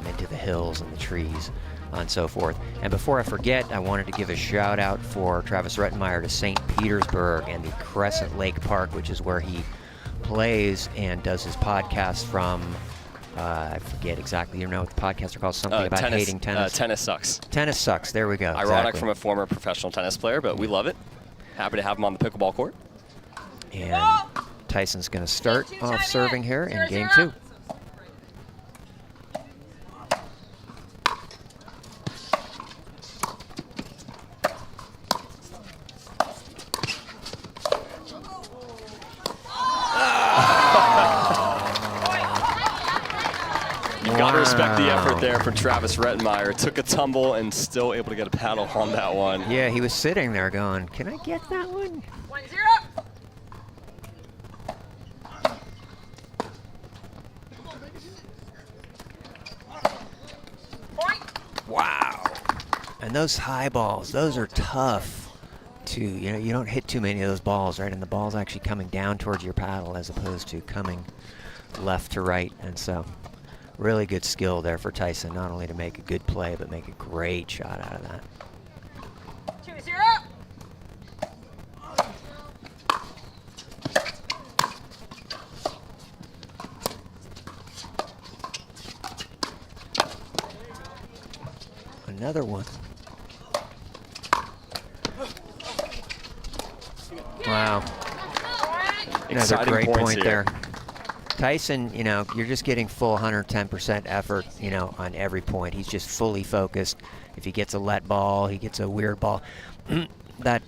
into the hills and the trees and so forth. And before I forget, I wanted to give a shout out for Travis Rettenmeyer to St. Petersburg and the Crescent Lake Park, which is where he plays and does his podcast from. I forget exactly, you know what the podcasts are called, something about tennis, hating tennis. Tennis sucks. Tennis sucks, there we go. Ironic exactly. from a former professional tennis player, but we love it. Happy to have him on the pickleball court. And Tyson's going to start off serving here in game 2. You've got to respect the effort there for Travis Rettenmeyer. Took a tumble and still able to get a paddle on that one. Yeah, he was sitting there going, "Can I get that one?" 1-0. Wow. And those high balls, those are tough to, you know, you don't hit too many of those balls, right? And the ball's actually coming down towards your paddle as opposed to coming left to right. And so really good skill there for Tyson, not only to make a good play, but make a great shot out of that. 2-0. Another one. Wow. Another Exciting great points point here. there. Tyson, you know, you're just getting full 110% effort, you know, on every point. He's just fully focused. If he gets a let ball, he gets a weird ball. That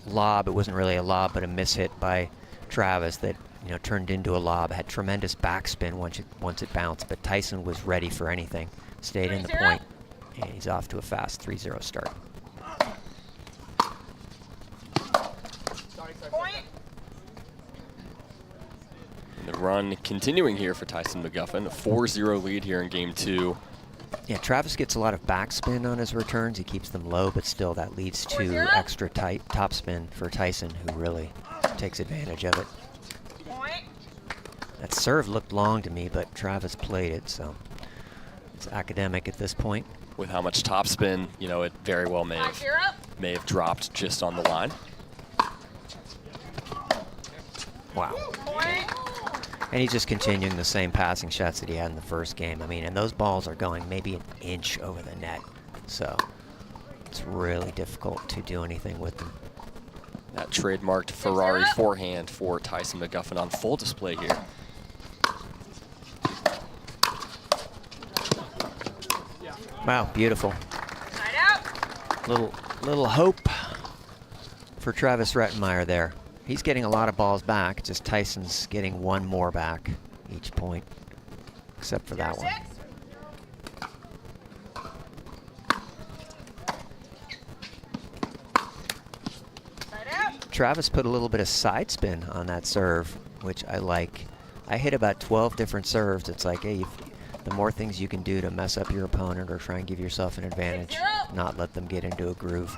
lob, it wasn't really a lob, but a mishit by Travis that, you know, turned into a lob, had tremendous backspin once it bounced, but Tyson was ready for anything. Stayed in the point, and he's off to a fast 3-0 start. The run continuing here for Tyson McGuffin. A 4-0 lead here in game 2. Yeah, Travis gets a lot of backspin on his returns. He keeps them low, but still that leads to extra tight topspin for Tyson, who really takes advantage of it. Point. That serve looked long to me, but Travis played it, so it's academic at this point. With how much topspin, you know, it very well may have dropped just on the line. Wow. And he's just continuing the same passing shots that he had in the first game. I mean, and those balls are going maybe an inch over the net. So it's really difficult to do anything with them. That trademarked Ferrari forehand for Tyson McGuffin on full display here. Wow, beautiful. Little hope for Travis Rettenmeier there. He's getting a lot of balls back, just Tyson's getting one more back each point, except for that one. Travis put a little bit of side spin on that serve, which I like. I hit about 12 different serves. It's like, hey, the more things you can do to mess up your opponent or try and give yourself an advantage, not let them get into a groove.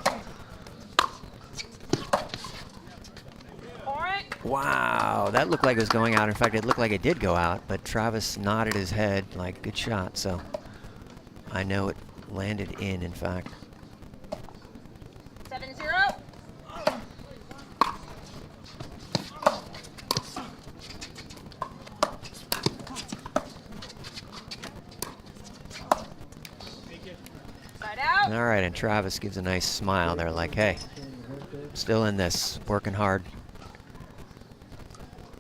Wow, that looked like it was going out. In fact, it looked like it did go out, but Travis nodded his head like, good shot. So I know it landed in fact. 7-0. All right, and Travis gives a nice smile there, like, hey, still in this, working hard.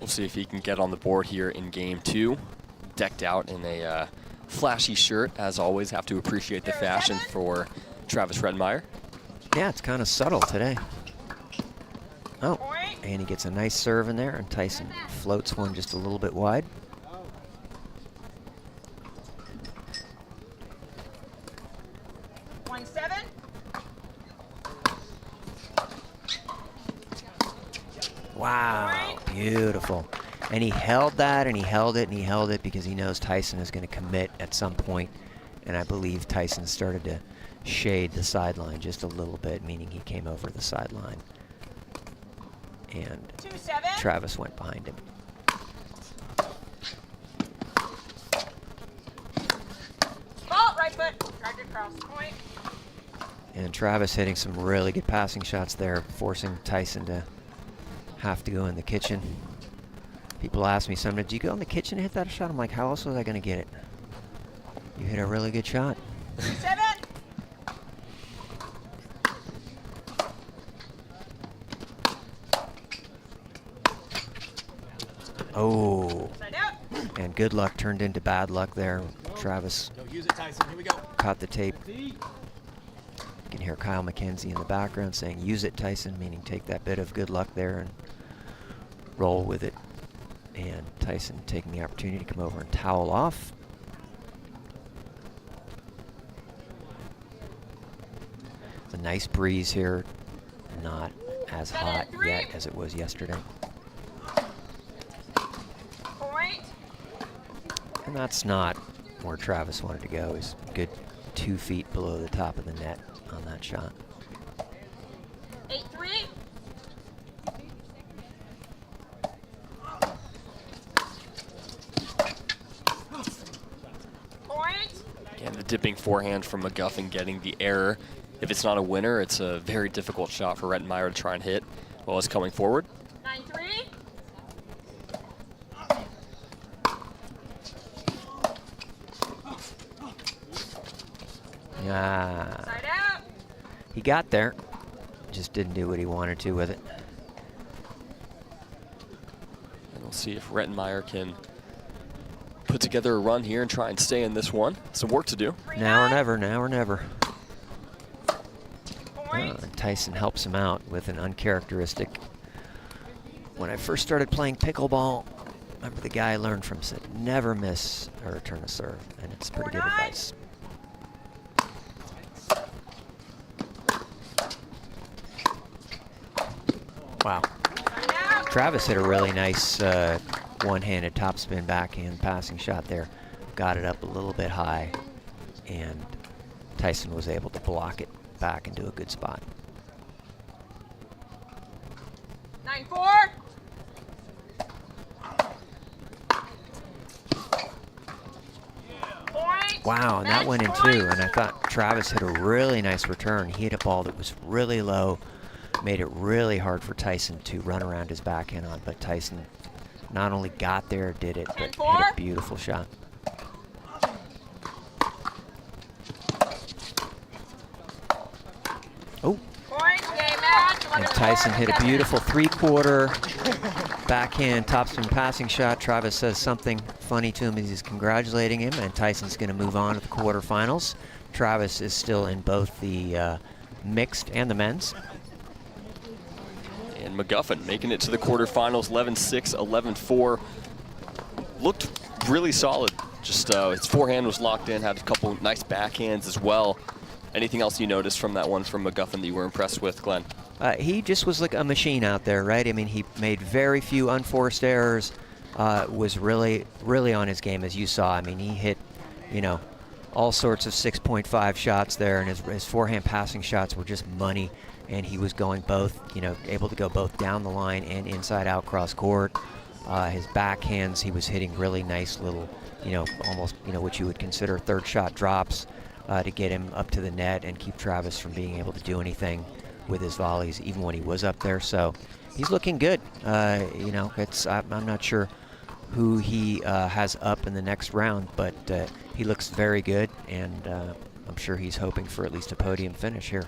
We'll see if he can get on the board here in game 2. Decked out in a flashy shirt, as always. Have to appreciate the fashion for Travis Rettenmeier. Yeah, it's kind of subtle today. Oh, and he gets a nice serve in there, and Tyson floats one just a little bit wide. Wow, beautiful. And he held that, and he held it, and he held it because he knows Tyson is going to commit at some point. And I believe Tyson started to shade the sideline just a little bit, meaning he came over the sideline. And Travis went behind him. Ball, right foot, dragged across point. And Travis hitting some really good passing shots there, forcing Tyson to have to go in the kitchen. People ask me sometimes, do you go in the kitchen and hit that shot? I'm like, how else was I going to get it? You hit a really good shot. 7. Oh. And good luck turned into bad luck there. Travis use it, Tyson. Here we go. caught the tape. You can hear Kyle McKenzie in the background saying, use it, Tyson, meaning take that bit of good luck there and roll with it. And Tyson taking the opportunity to come over and towel off. It's a nice breeze here. Not as hot yet as it was yesterday. Point. And that's not where Travis wanted to go. He's a good 2 feet below the top of the net on that shot. 8-3. Point. Again, the dipping forehand from McGuffin getting the error. If it's not a winner, it's a very difficult shot for Rettenmeier to try and hit while it's coming forward. 9-3. Ah. Side out. He got there, just didn't do what he wanted to with it. And we'll see if Rettenmeier can put together a run here and try and stay in this one. Some work to do. Now or never, now or never. And Tyson helps him out with an uncharacteristic. When I first started playing pickleball, remember the guy I learned from said, never miss a return to serve, and it's pretty good advice. Wow. Travis hit a really nice one-handed topspin backhand passing shot there. Got it up a little bit high, and Tyson was able to block it back into a good spot. 9-4. Wow, and that went in too. And I thought Travis hit a really nice return. He hit a ball that was really low, made it really hard for Tyson to run around his backhand on. But Tyson not only got there, did it, but hit a beautiful shot. Oh. And Tyson hit a beautiful 3/4 backhand topspin passing shot. Travis says something funny to him as he's congratulating him, and Tyson's going to move on to the quarterfinals. Travis is still in both the mixed and the men's. And McGuffin making it to the quarterfinals, 11-6, 11-4. Looked really solid. Just his forehand was locked in, had a couple nice backhands as well. Anything else you noticed from that one from McGuffin that you were impressed with, Glenn? He just was like a machine out there, right? I mean, he made very few unforced errors, was really, really on his game, as you saw. I mean, he hit, you know, all sorts of 6.5 shots there, and his forehand passing shots were just money, and he was going both, you know, able to go both down the line and inside out cross court. His backhands, he was hitting really nice little, you know, almost, you know, what you would consider third shot drops to get him up to the net and keep Travis from being able to do anything with his volleys, even when he was up there. So he's looking good. You know, I'm not sure who he has up in the next round, but he looks very good, and I'm sure he's hoping for at least a podium finish here.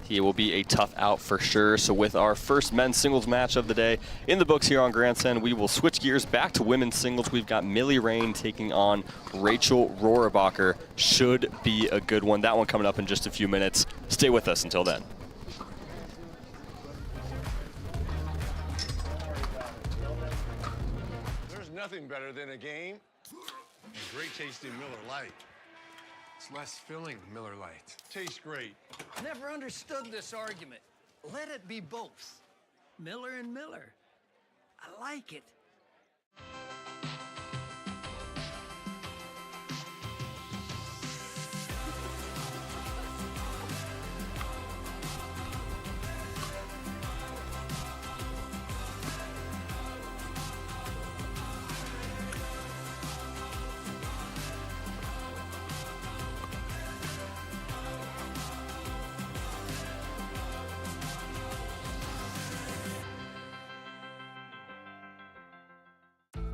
He will be a tough out for sure. So with our first men's singles match of the day in the books here on Grandstand, we will switch gears back to women's singles. We've got Millie Rain taking on Rachel Rohrabacher. Should be a good one. That one coming up in just a few minutes. Stay with us until then. There's nothing better than a game. A great tasting Miller Lite. It's less filling, Miller Lite. Tastes great. Never understood this argument. Let it be both. Miller and Miller. I like it.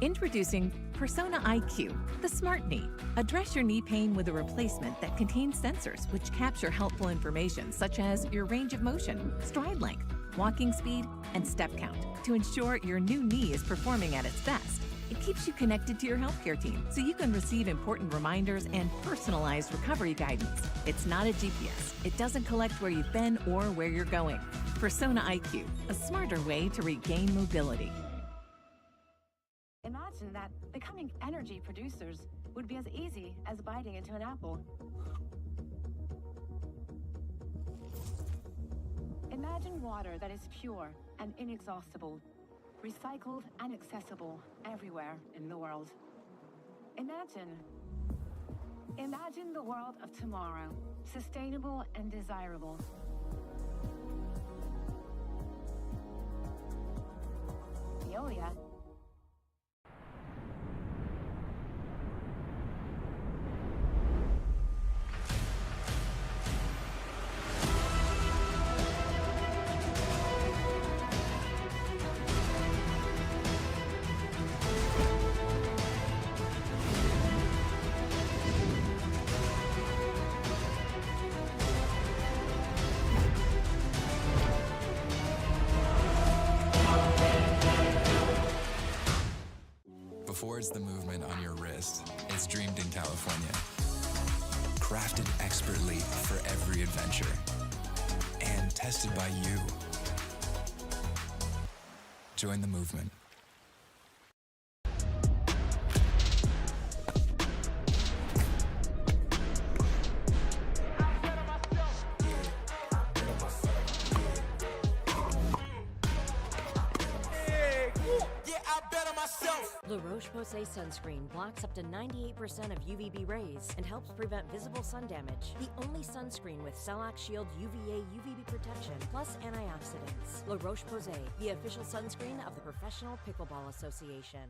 Introducing Persona IQ, the smart knee. Address your knee pain with a replacement that contains sensors which capture helpful information such as your range of motion, stride length, walking speed, and step count to ensure your new knee is performing at its best. It keeps you connected to your healthcare team so you can receive important reminders and personalized recovery guidance. It's not a GPS. It doesn't collect where you've been or where you're going. Persona IQ, a smarter way to regain mobility. Imagine that becoming energy producers would be as easy as biting into an apple. Imagine water that is pure and inexhaustible, recycled and accessible everywhere in the world. Imagine the world of tomorrow, sustainable and desirable. Veolia. Forwards the movement on your wrist. It's dreamed in California. Crafted expertly for every adventure. And tested by you. Join the movement. La Roche-Posay sunscreen blocks up to 98% of UVB rays and helps prevent visible sun damage. The only sunscreen with Cell-Lock Shield UVA UVB protection plus antioxidants. La Roche-Posay, the official sunscreen of the Professional Pickleball Association.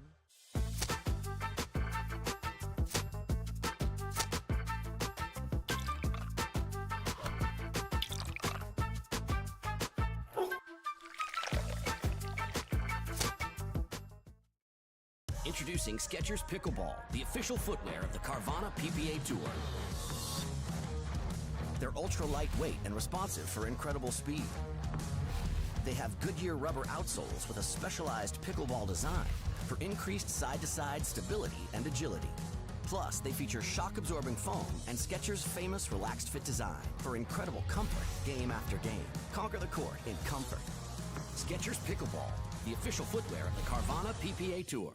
Introducing Skechers Pickleball, the official footwear of the Carvana PPA Tour. They're ultra lightweight and responsive for incredible speed. They have Goodyear rubber outsoles with a specialized pickleball design for increased side-to-side stability and agility. Plus, they feature shock-absorbing foam and Skechers' famous Relaxed Fit design for incredible comfort game after game. Conquer the court in comfort. Skechers Pickleball, the official footwear of the Carvana PPA Tour.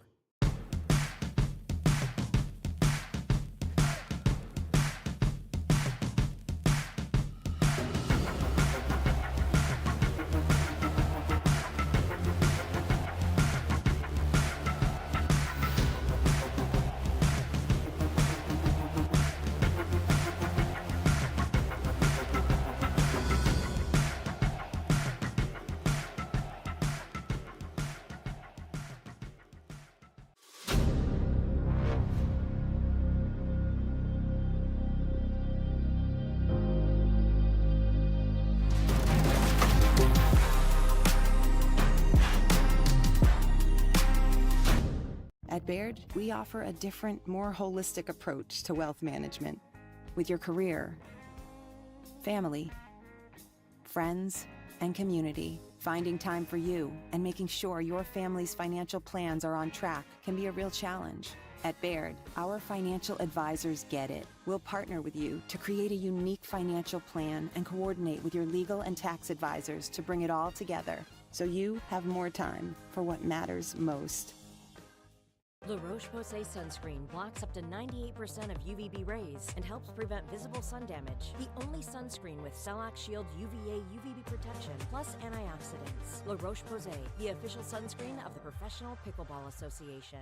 At Baird, we offer a different, more holistic approach to wealth management. With your career, family, friends, and community, finding time for you and making sure your family's financial plans are on track can be a real challenge. At Baird, our financial advisors get it. We'll partner with you to create a unique financial plan and coordinate with your legal and tax advisors to bring it all together so you have more time for what matters most. La Roche-Posay sunscreen blocks up to 98% of UVB rays and helps prevent visible sun damage. The only sunscreen with Celac Shield UVA UVB protection plus antioxidants. La Roche-Posay, the official sunscreen of the Professional Pickleball Association.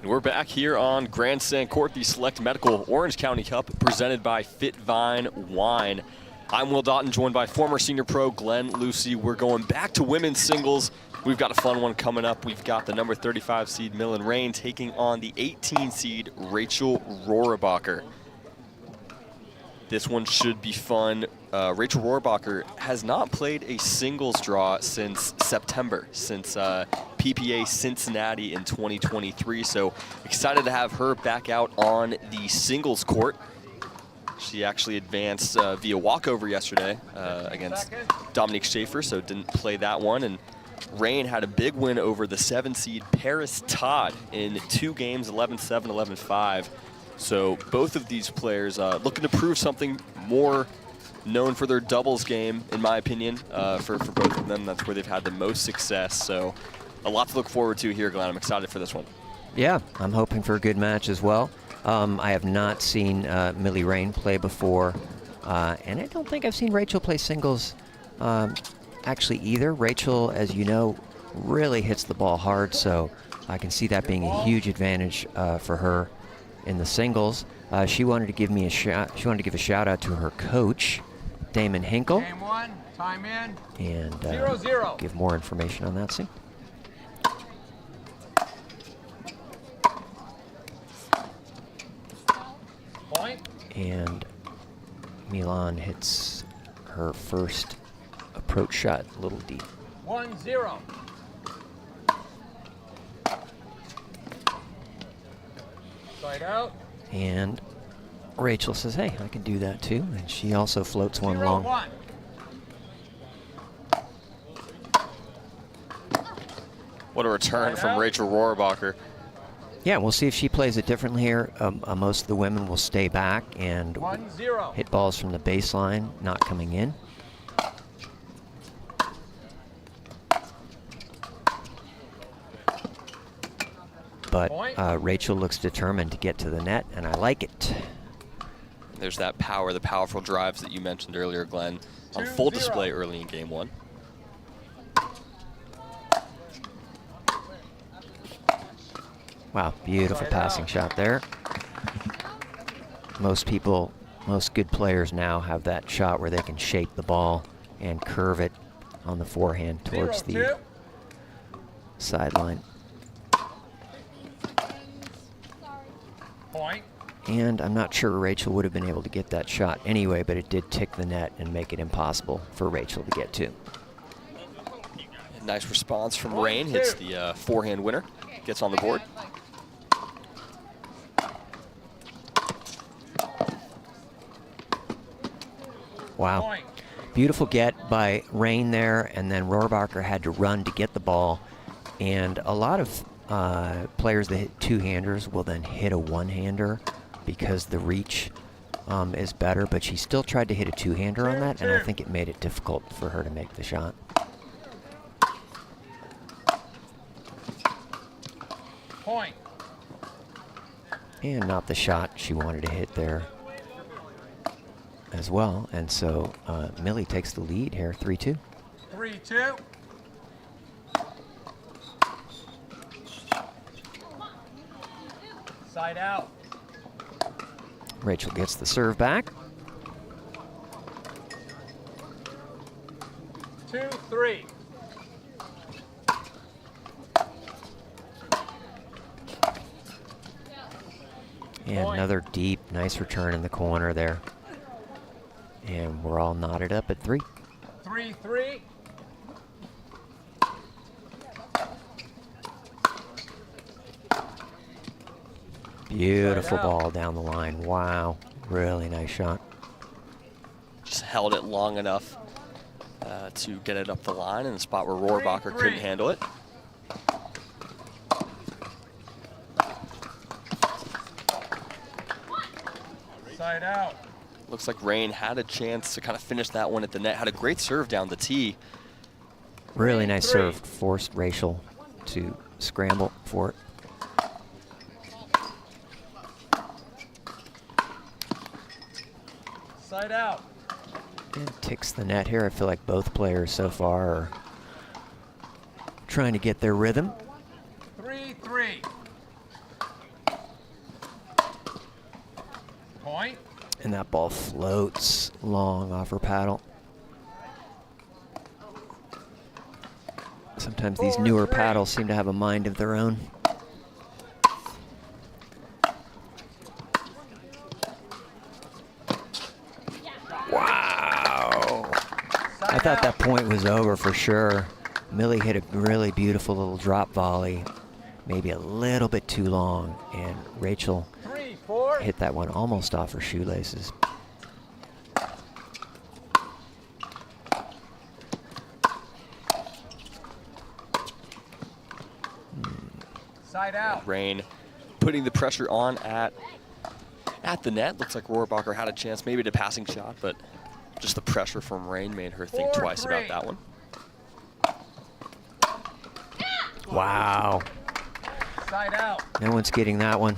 And we're back here on Grandstand Court, the Select Medical Orange County Cup presented by FitVine Wine. I'm Will Doughton, joined by former senior pro Glenn Lucy. We're going back to women's singles. We've got a fun one coming up. We've got the number 35 seed Millie Rain taking on the 18 seed Rachel Rohrabacher. This one should be fun. Rachel Rohrabacher has not played a singles draw since September, since PPA Cincinnati in 2023. So excited to have her back out on the singles court. She actually advanced via walkover yesterday against Dominique Schaefer, so didn't play that one. And Rain had a big win over the 7 seed Paris Todd in 2 games, 11-7, 11-5. So both of these players looking to prove something more, known for their doubles game, in my opinion, for both of them. That's where they've had the most success. So a lot to look forward to here, Glenn. I'm excited for this one. Yeah, I'm hoping for a good match as well. I have not seen Millie Rain play before, and I don't think I've seen Rachel play singles actually either. Rachel, as you know, really hits the ball hard, so I can see that being a huge advantage for her in the singles. She wanted to give me a shout. She wanted to give a shout out to her coach, Damon Hinkle. Game 1, time in. And 0-0. give more information on that soon. Point. And Milan hits her first approach shot, a little deep. 1-0. Side out. And Rachel says, hey, I can do that too. And she also floats one long. 0-1. What a return from Rachel Rohrabacher. Yeah, we'll see if she plays it differently here. Most of the women will stay back and 1-0. hit balls from the baseline, not coming in. But Rachel looks determined to get to the net, and I like it. There's that power, the powerful drives that you mentioned earlier, Glenn, on full display early in game one. Wow, beautiful passing shot there. Most good players now have that shot where they can shape the ball and curve it on the forehand towards the sideline. Point. And I'm not sure Rachel would have been able to get that shot anyway, but it did tick the net and make it impossible for Rachel to get to. Nice response from Rain, hits the forehand winner, gets on the board. Wow. Beautiful get by Rain there, and then Rohrabacher had to run to get the ball. And a lot of players that hit two-handers will then hit a one-hander because the reach is better, but she still tried to hit a two-hander on that, and I think it made it difficult for her to make the shot. Point. And not the shot she wanted to hit there as well, and so Millie takes the lead here, 3-2. 3-2. Side out. Rachel gets the serve back. 2-3. And another deep, nice return in the corner there. And we're all knotted up at 3. 3-3. Beautiful ball down the line. Wow, really nice shot. Just held it long enough to get it up the line in the spot where Rohrabacher couldn't handle it. Side out. Looks like Rain had a chance to kind of finish that one at the net. Had a great serve down the tee. Really nice serve. Forced Rachel to scramble for it. Side out. And ticks the net here. I feel like both players so far are trying to get their rhythm. 3-3. Point. And that ball floats long off her paddle. Sometimes these newer paddles seem to have a mind of their own. Wow. I thought that point was over for sure. Millie hit a really beautiful little drop volley, maybe a little bit too long, and Rachel hit that one almost off her shoelaces. Side out. Rain putting the pressure on at the net. Looks like Rohrabacher had a chance, maybe at a passing shot, but just the pressure from Rain made her think twice about that one. Wow. Side out. No one's getting that one.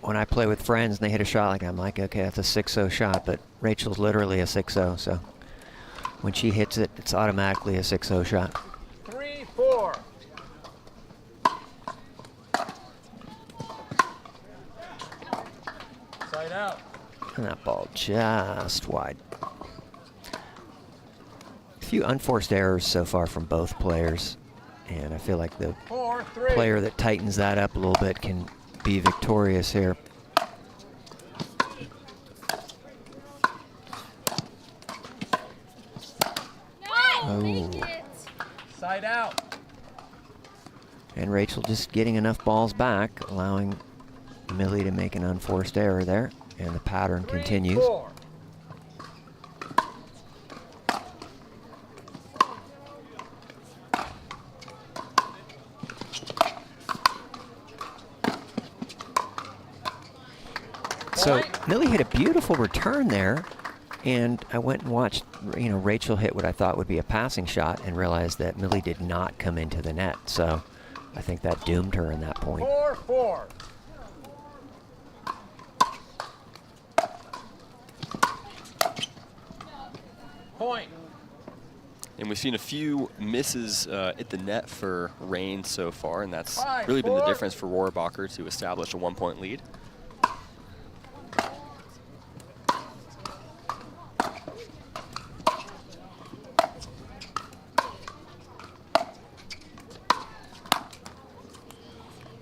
When I play with friends and they hit a shot like that, I'm like, okay, that's a 6-0 shot, but Rachel's literally a 6-0, so when she hits it, it's automatically a 6-0 shot. 3-4. Side out. And that ball just wide. A few unforced errors so far from both players, and I feel like the 4-3. player that tightens that up a little bit can be victorious here. Oh. Side out. And Rachel just getting enough balls back, allowing Millie to make an unforced error there, and the pattern continues. 3-4. So Millie hit a beautiful return there, and I went and watched, Rachel hit what I thought would be a passing shot and realized that Millie did not come into the net. So I think that doomed her in that point. 4-4. Point. And we've seen a few misses at the net for Rain so far, and that's really been the difference for Rohrabacher to establish a 1-point lead.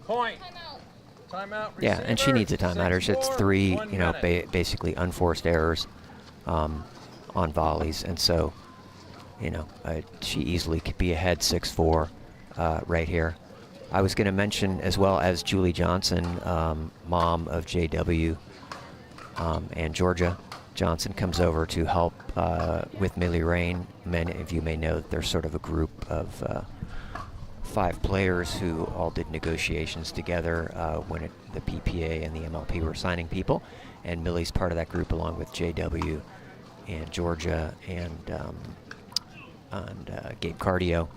Point. Timeout. Yeah, and she needs a timeout. It's 3, basically unforced errors on volleys, and so, she easily could be ahead 6-4 right here. I was going to mention as well as Julie Johnson, mom of JW and Georgia Johnson, comes over to help with Millie Rain. Many of you may know that they're sort of a group of 5 players who all did negotiations together when the PPA and the MLP were signing people, and Millie's part of that group along with JW and Georgia and Gabe Cardio,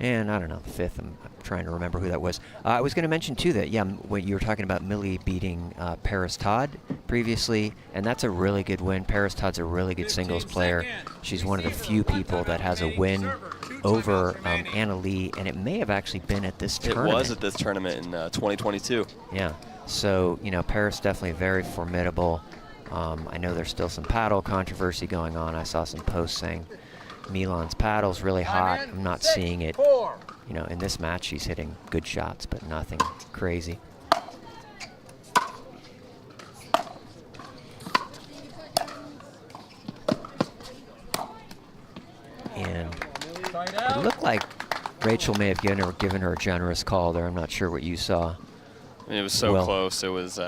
and I don't know, the 5th, I'm trying to remember who that was. I was going to mention too that, when you were talking about Millie beating Paris Todd previously, and that's a really good win. Paris Todd's a really good singles player. She's one of the few people that has a win over Anna Leigh, and it may have actually been at this tournament. It was at this tournament in 2022. Yeah, so, Paris definitely very formidable. I know there's still some paddle controversy going on. I saw some posts saying Milan's paddle's really hot. I'm not seeing it. In this match, she's hitting good shots, but nothing crazy. And it looked like Rachel may have given her a generous call there. I'm not sure what you saw. It was so close. It was.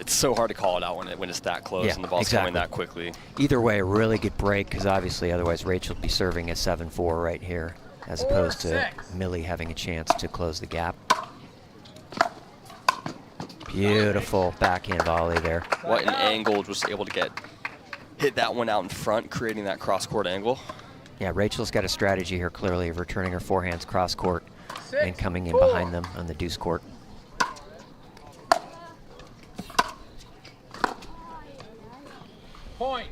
It's so hard to call it out when it's that close and the ball's coming that quickly. Either way, a really good break, because obviously otherwise Rachel would be serving a 7-4 right here, as opposed to Millie having a chance to close the gap. Beautiful backhand volley there. What an angle, just able to hit that one out in front, creating that cross-court angle. Yeah, Rachel's got a strategy here clearly of returning her forehands cross-court and coming in behind them on the deuce court. Point.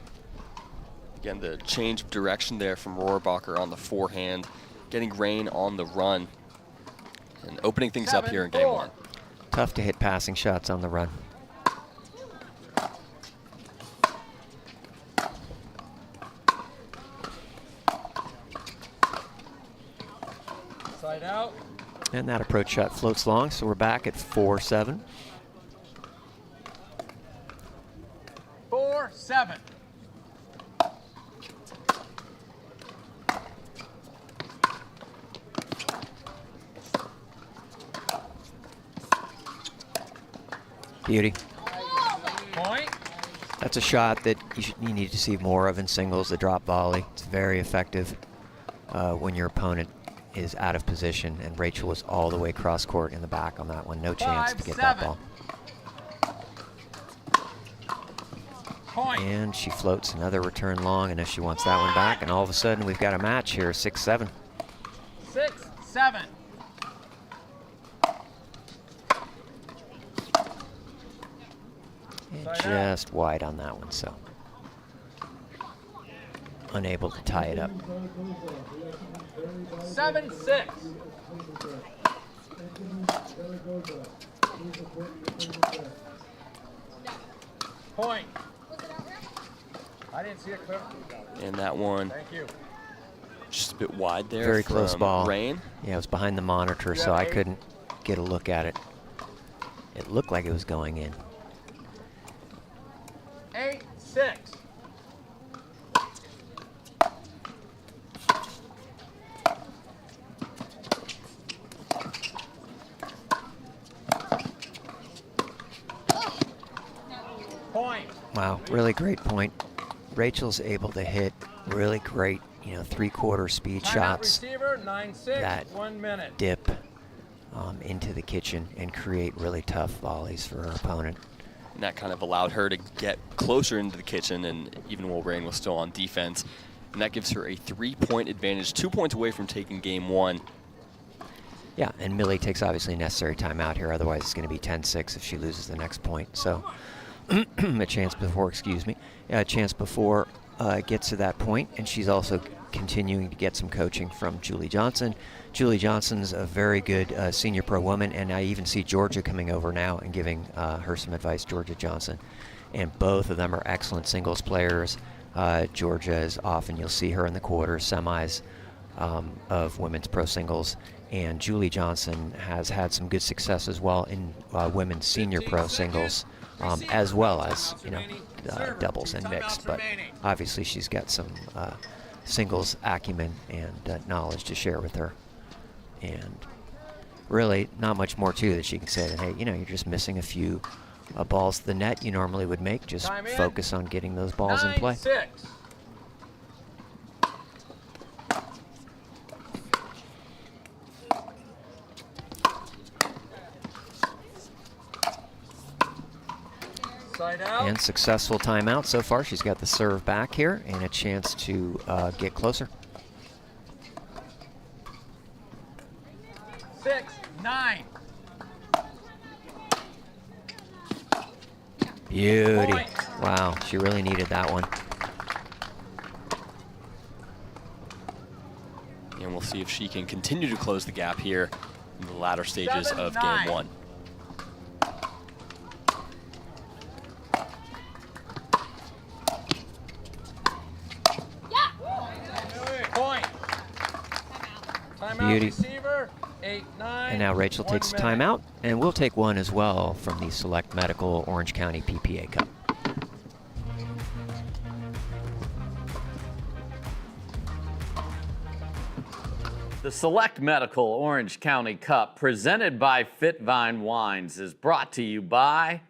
Again, the change of direction there from Rohrabacher on the forehand, getting Rain on the run, and opening things up here in game 1. Tough to hit passing shots on the run. Side out. And that approach shot floats long, so we're back at 4-7. 4-7. Beauty. Point. That's a shot that you need to see more of in singles, the drop volley. It's very effective when your opponent is out of position, and Rachel was all the way cross court in the back on that one. No chance to get that ball. Point. And she floats another return long, and if she wants that one back, and all of a sudden we've got a match here, 6-7. 6-7. And just wide on that one, so unable to tie it up. 7-6. Point. I didn't see it clear. And that one, thank you, just a bit wide there. Very close ball. Rain. Yeah, it was behind the monitor, so I couldn't get a look at it. It looked like it was going in. 8-6. Point. Wow, really great point. Rachel's able to hit really great, three-quarter speed shots. Receiver, 9-6, that 1 minute. dip into the kitchen and create really tough volleys for her opponent. And that kind of allowed her to get closer into the kitchen, and even while Rain was still on defense. And that gives her a 3-point advantage, 2 points away from taking game 1. Yeah, and Millie takes obviously a necessary timeout here. Otherwise, it's going to be 10-6 if she loses the next point. So a chance before it gets to that point. And she's also continuing to get some coaching from Julie Johnson. Julie Johnson's a very good senior pro woman, and I even see Georgia coming over now and giving her some advice, Georgia Johnson. And both of them are excellent singles players. Georgia is often, you'll see her in the quarters, semis of women's pro singles. And Julie Johnson has had some good success as well in women's senior pro singles, as well as, doubles and mixed. But obviously she's got some singles acumen and knowledge to share with her. And really not much more to that she can say that, hey, you're just missing a few balls to the net you normally would make. Just focus on getting those balls in play. 9-6. Side out. And successful timeout so far. She's got the serve back here and a chance to get closer. 6-9. Beauty. Wow, she really needed that one. And we'll see if she can continue to close the gap here in the latter stages of game 1. Point. Timeout Beauty. receiver. 8-9. And now Rachel takes a timeout, and we'll take one as well from the Select Medical Orange County PPA Cup. The Select Medical Orange County Cup, presented by FitVine Wines, is brought to you by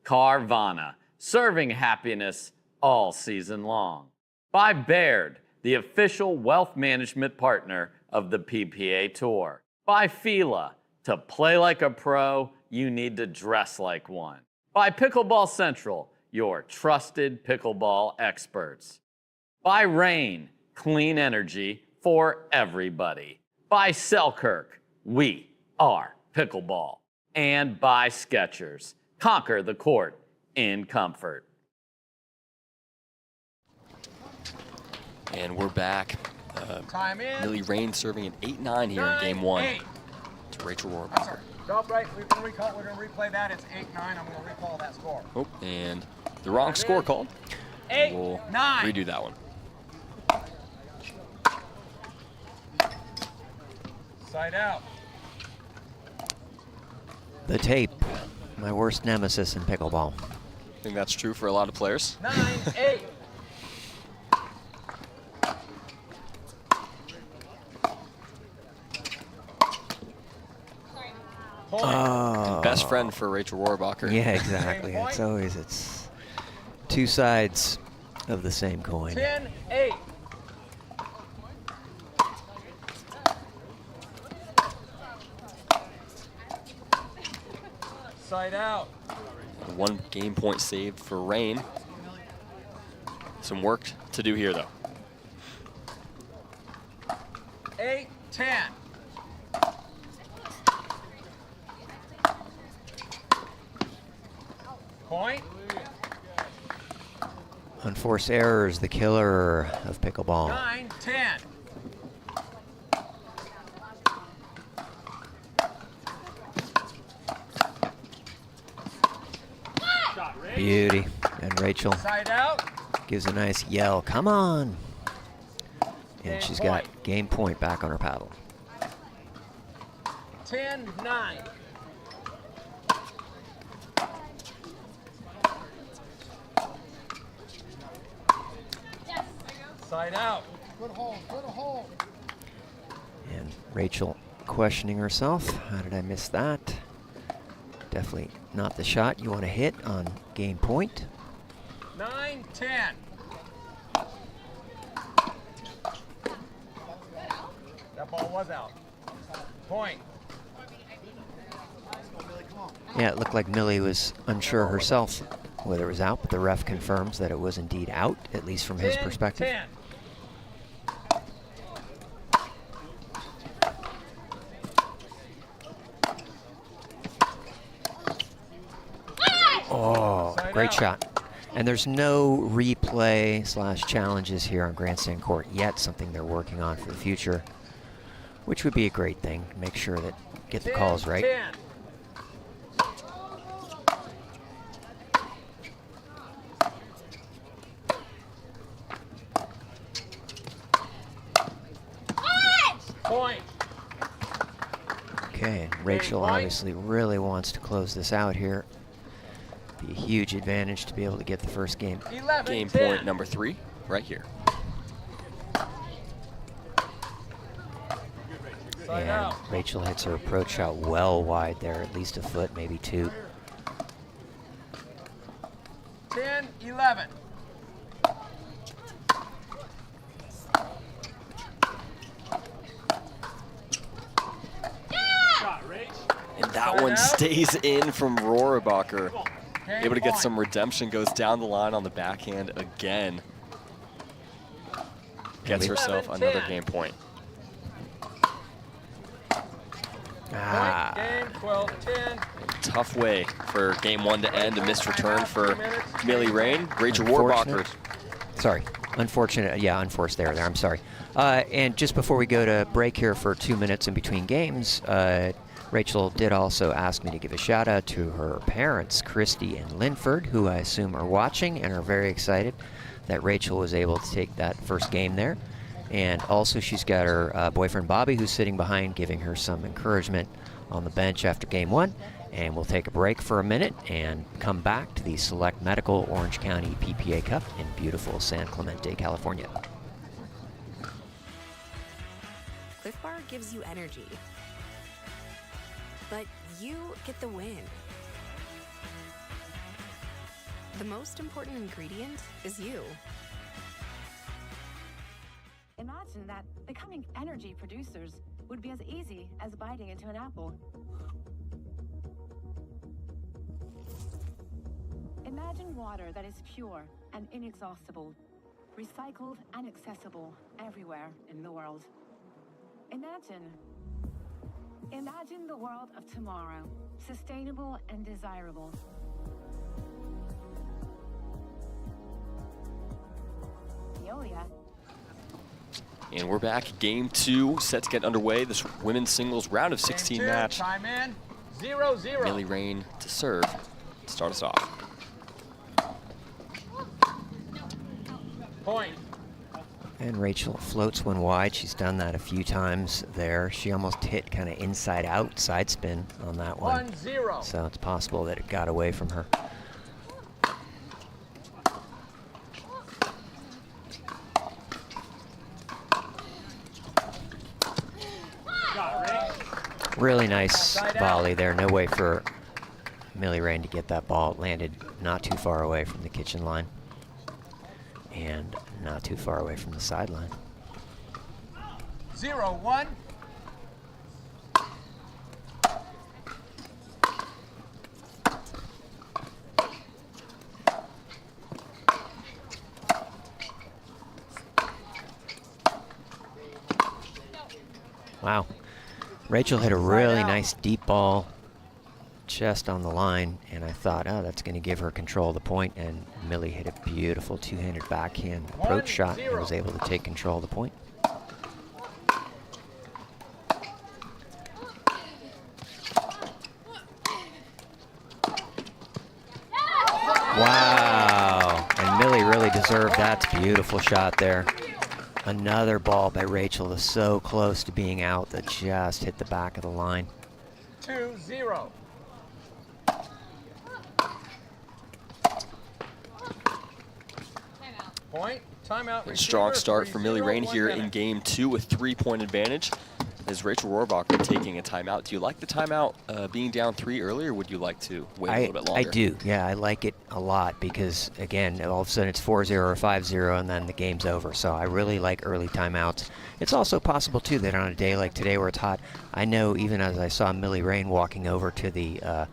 Carvana, serving happiness all season long. By Baird, the official wealth management partner of the PPA Tour. By Fila, to play like a pro, you need to dress like one. By Pickleball Central, your trusted pickleball experts. By Rain, clean energy for everybody. By Selkirk, we are pickleball. And by Skechers, conquer the court in comfort. And we're back. Time in. Millie Rain serving an 8-9 here in game 1 to Rachel Rohrbacher. Stop right. We're going to replay that. It's 8-9. I'm going to recall that score. Oh, and the wrong score called. 8-9. We'll redo that one. Side out. The tape, my worst nemesis in pickleball. I think that's true for a lot of players. 9-8. Oh. Best friend for Rachel Rohrbacher. Yeah, exactly. It's two sides of the same coin. 10-8. Side out. One game point saved for Rain. Some work to do here, though. 8-10. Point. Unforced errors, the killer of pickleball. 9-10. Beauty. And Rachel Side out. gives a nice yell, come on. And she's got game point back on her paddle. 10-9. Side out. Good hold, good hold. And Rachel questioning herself. How did I miss that? Definitely not the shot you want to hit on game point. 9-10. That ball was out. Point. Yeah, it looked like Millie was unsure herself whether it was out, but the ref confirms that it was indeed out, at least from his perspective. 10. Oh, great shot. And there's no replay / challenges here on Grandstand Court yet, something they're working on for the future, which would be a great thing. Make sure that get the calls right. 10. Point. Okay, and Rachel obviously really wants to close this out here. Be a huge advantage to be able to get the first game. 11, Game 10. point number 3, right here. And Rachel hits her approach shot well wide there, at least a foot, maybe 2. 10, 11. And that one stays in from Rohrabacher. Able to get some redemption, goes down the line on the backhand again. Gets herself another game point. Ah. Game 12, 10. Tough way for game 1 to end. A missed return for Millie Rain. Rachel Unfortunate. Rohrabacher. Sorry, unfortunate. Yeah, unforced there. I'm sorry. And just before we go to break here for 2 minutes in between games, Rachel did also ask me to give a shout out to her parents, Christy and Linford, who I assume are watching and are very excited that Rachel was able to take that first game there. And also she's got her boyfriend Bobby, who's sitting behind, giving her some encouragement on the bench after game 1. And we'll take a break for a minute and come back to the Select Medical Orange County PPA Cup in beautiful San Clemente, California. Cliff Bar gives you energy, but you get the win. The most important ingredient is you. Imagine that becoming energy producers would be as easy as biting into an apple. Imagine water that is pure and inexhaustible, recycled and accessible everywhere in the world. Imagine the world of tomorrow, sustainable and desirable. Veolia. And we're back. Game 2 set to get underway. This women's singles round of 16 Game 2, match. time in. 0-0. Millie Rain to serve to start us off. Point. And Rachel floats one wide. She's done that a few times there. She almost hit kind of inside out side spin on that one. 1-0. So it's possible that it got away from her. Really nice volley there. No way for Millie Rain to get that ball. It landed not too far away from the kitchen line and not too far away from the sideline. 0-1. Wow. Rachel hit a really nice deep ball just on the line, and I thought, oh, that's going to give her control of the point, and Millie hit a beautiful two-handed backhand approach shot and was able to take control of the point. Wow, and Millie really deserved that beautiful shot there. Another ball by Rachel that's so close to being out that just hit the back of the line. 2-0. Point. Timeout. Strong start for Millie Rain here in game 2 with 3-point advantage. is Rachel Rohrbacher taking a timeout. Do you like the timeout being down 3 early, or would you like to wait a little bit longer? I do. Yeah, I like it a lot because, again, all of a sudden it's 4-0 or 5-0 and then the game's over. So I really like early timeouts. It's also possible, too, that on a day like today where it's hot, I know even as I saw Millie Rain walking over to the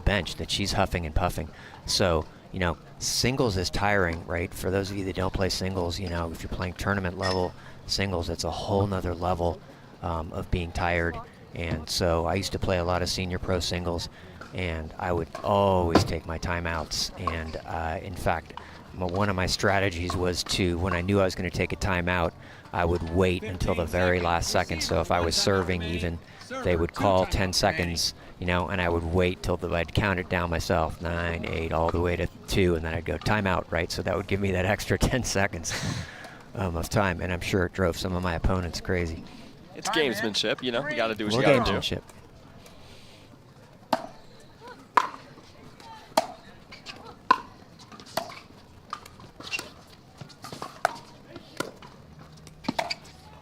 bench that she's huffing and puffing. So, you know, singles is tiring, right? For those of you that don't play singles, you know, if you're playing tournament level singles, it's a whole nother level of being tired. And so I used to play a lot of senior pro singles, and I would always take my timeouts. And in fact, one of my strategies was to, when I knew I was going to take a timeout, I would wait until the very last second. So if I was serving even, they would call 10 seconds, you know, and I would wait till I'd count it down myself, 9, 8, all the way to 2, and then I'd go timeout, right? So that would give me that extra 10 seconds of time, and I'm sure it drove some of my opponents crazy. It's gamesmanship, you know. You got to do what you Well, got to do. gamesmanship.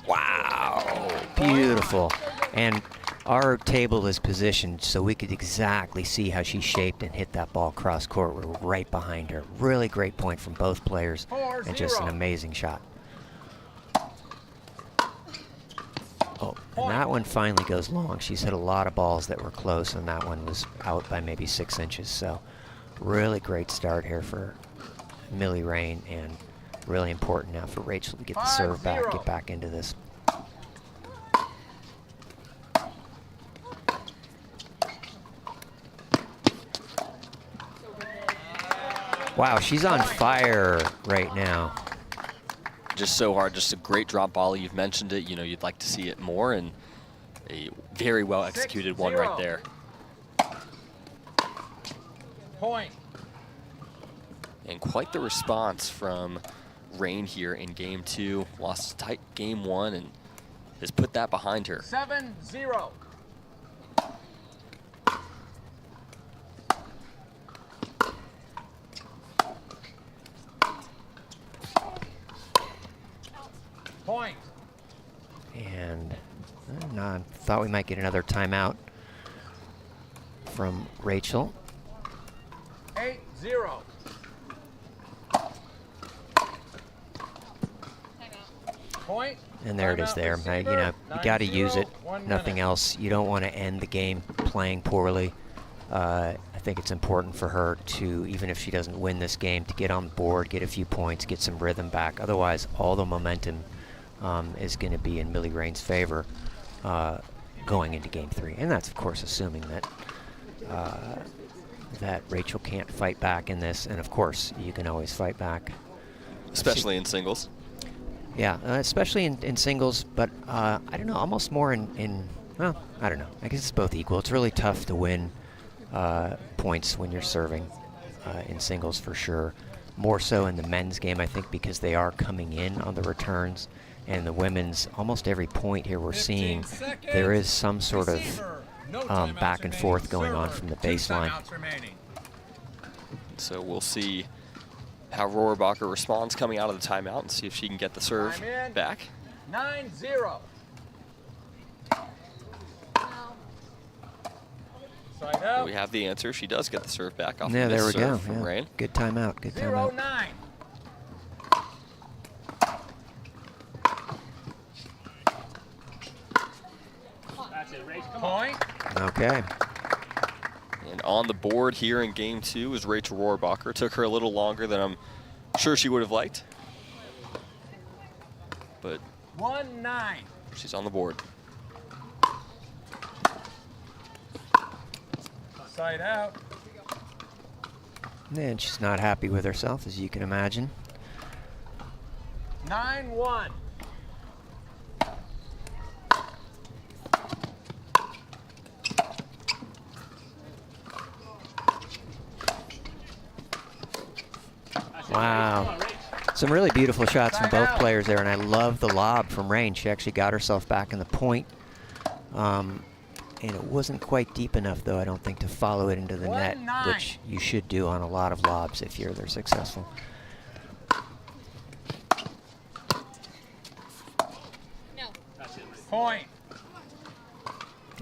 Wow, beautiful. And our table is positioned so we could exactly see how she shaped and hit that ball cross court. We're right behind her. Really great point from both players, and just an amazing shot. Oh, and that one finally goes long. She's hit a lot of balls that were close, and that one was out by maybe 6 inches. So really great start here for Millie Rain, and really important now for Rachel to get the serve back, get back into this. Wow, she's on fire right now. Just so hard, just a great drop volley. You've mentioned it, you know, you'd like to see it more, and a very well executed one right there. Point. And quite the response from Rain here in game 2. Lost a tight game 1 and has put that behind her. 7-0. Point. And I thought we might get another timeout from Rachel. 8-0. Point. And there it is there. You know, you got to use it. Nothing else. You don't want to end the game playing poorly. I think it's important for her to, even if she doesn't win this game, to get on the board, get a few points, get some rhythm back. Otherwise, all the momentum is going to be in Millie Rain's favor going into game 3. And that's, of course, assuming that Rachel can't fight back in this. And, of course, you can always fight back. Especially in singles. Yeah, especially in singles, but I don't know, almost more well, I don't know. I guess it's both equal. It's really tough to win points when you're serving in singles for sure. More so in the men's game, I think, because they are coming in on the returns. And the women's, almost every point here we're seeing, there is some sort of back and forth going on from the baseline. So we'll see how Rohrbacher responds coming out of the timeout and see if she can get the serve back. 9-0. Side out. We have the answer. She does get the serve back off Yeah, of there this we go. serve from Rain. Good timeout. Good timeout. 0-9. Point. Okay. And on the board here in game 2 is Rachel Rohrbacher. Took her a little longer than I'm sure she would have liked, but 1-9. she's on the board. Side out. And she's not happy with herself, as you can imagine. 9-1. Wow. Some really beautiful shots from both players there, and I love the lob from Rain. She actually got herself back in the point. And it wasn't quite deep enough, though, I don't think, to follow it into the net, which you should do on a lot of lobs if they're successful. Point.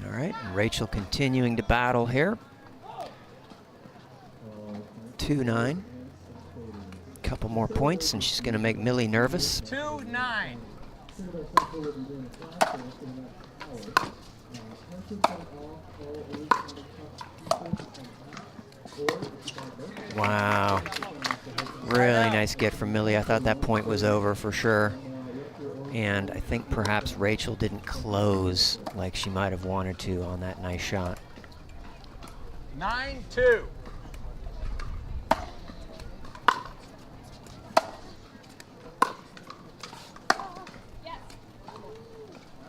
All right, Rachel continuing to battle here. 2-9. Couple more points, and she's going to make Millie nervous. 2-9. Wow. Really nice get from Millie. I thought that point was over for sure. And I think perhaps Rachel didn't close like she might have wanted to on that nice shot. 9-2.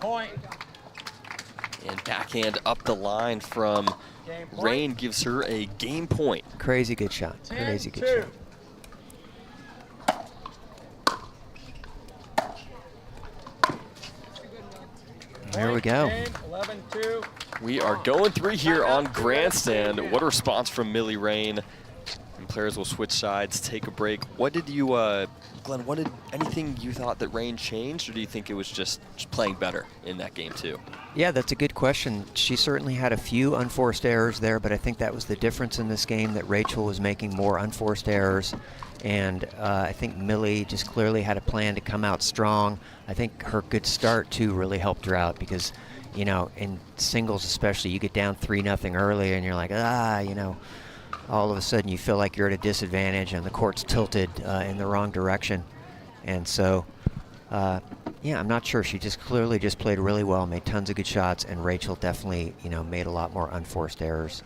Point. And backhand up the line from Rain gives her a game point. Crazy good shot. Crazy good shot. There we go. 11-2. We are going 3 here on Grandstand. What a response from Millie Rain. And players will switch sides, take a break. What did you, Glenn, anything you thought that Rain changed, or do you think it was just playing better in that game too? Yeah, that's a good question. She certainly had a few unforced errors there, but I think that was the difference in this game, that Rachel was making more unforced errors. And I think Millie just clearly had a plan to come out strong. I think her good start, too, really helped her out because, you know, in singles especially, you get down 3-0 early and you're like, you know, all of a sudden you feel like you're at a disadvantage and the court's tilted in the wrong direction. And so, yeah, I'm not sure. She just clearly just played really well, made tons of good shots, and Rachel definitely, you know, made a lot more unforced errors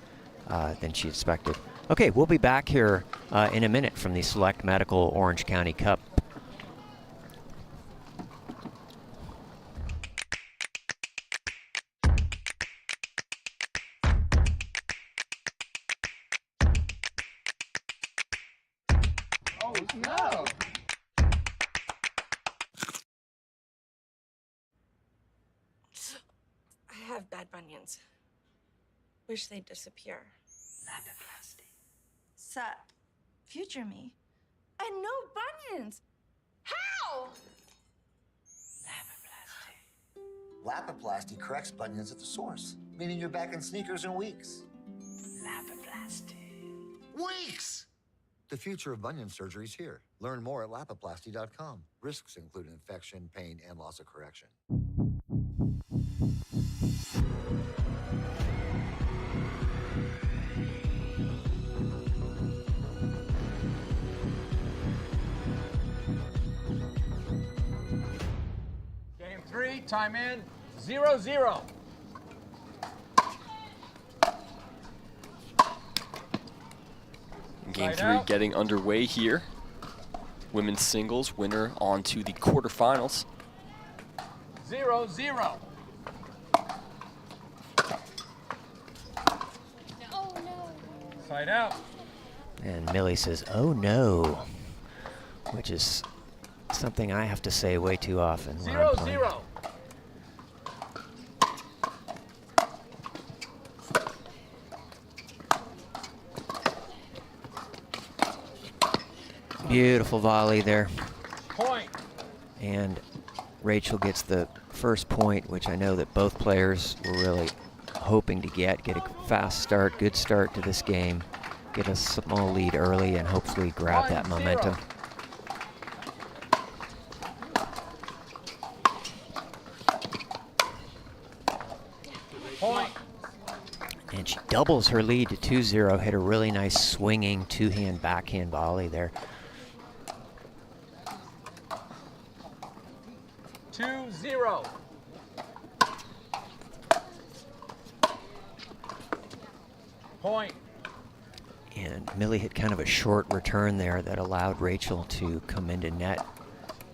than she expected. Okay, we'll be back here in a minute from the Select Medical Orange County Cup. Oh, no. I have bad bunions. Wish they'd disappear. Sup, future me. And no bunions. How? Lapiplasty corrects bunions at the source, meaning you're back in sneakers in weeks. Weeks! The future of bunion surgery is here. Learn more at lapiplasty.com. Risks include infection, pain, and loss of correction. Game 3, time in, 0-0. Game 3 getting underway here. Women's singles winner on to the quarterfinals. 0-0. Oh no. Side out. And Millie says, "Oh no," which is something I have to say way too often when I'm playing. 0-0. Beautiful volley there. Point. And Rachel gets the first point, which I know that both players were really hoping to get a fast start, good start to this game, get a small lead early, and hopefully grab that momentum. Point. And she doubles her lead to 2-0, hit a really nice swinging two-hand backhand volley there. 2-0. Point. And Millie hit kind of a short return there that allowed Rachel to come into net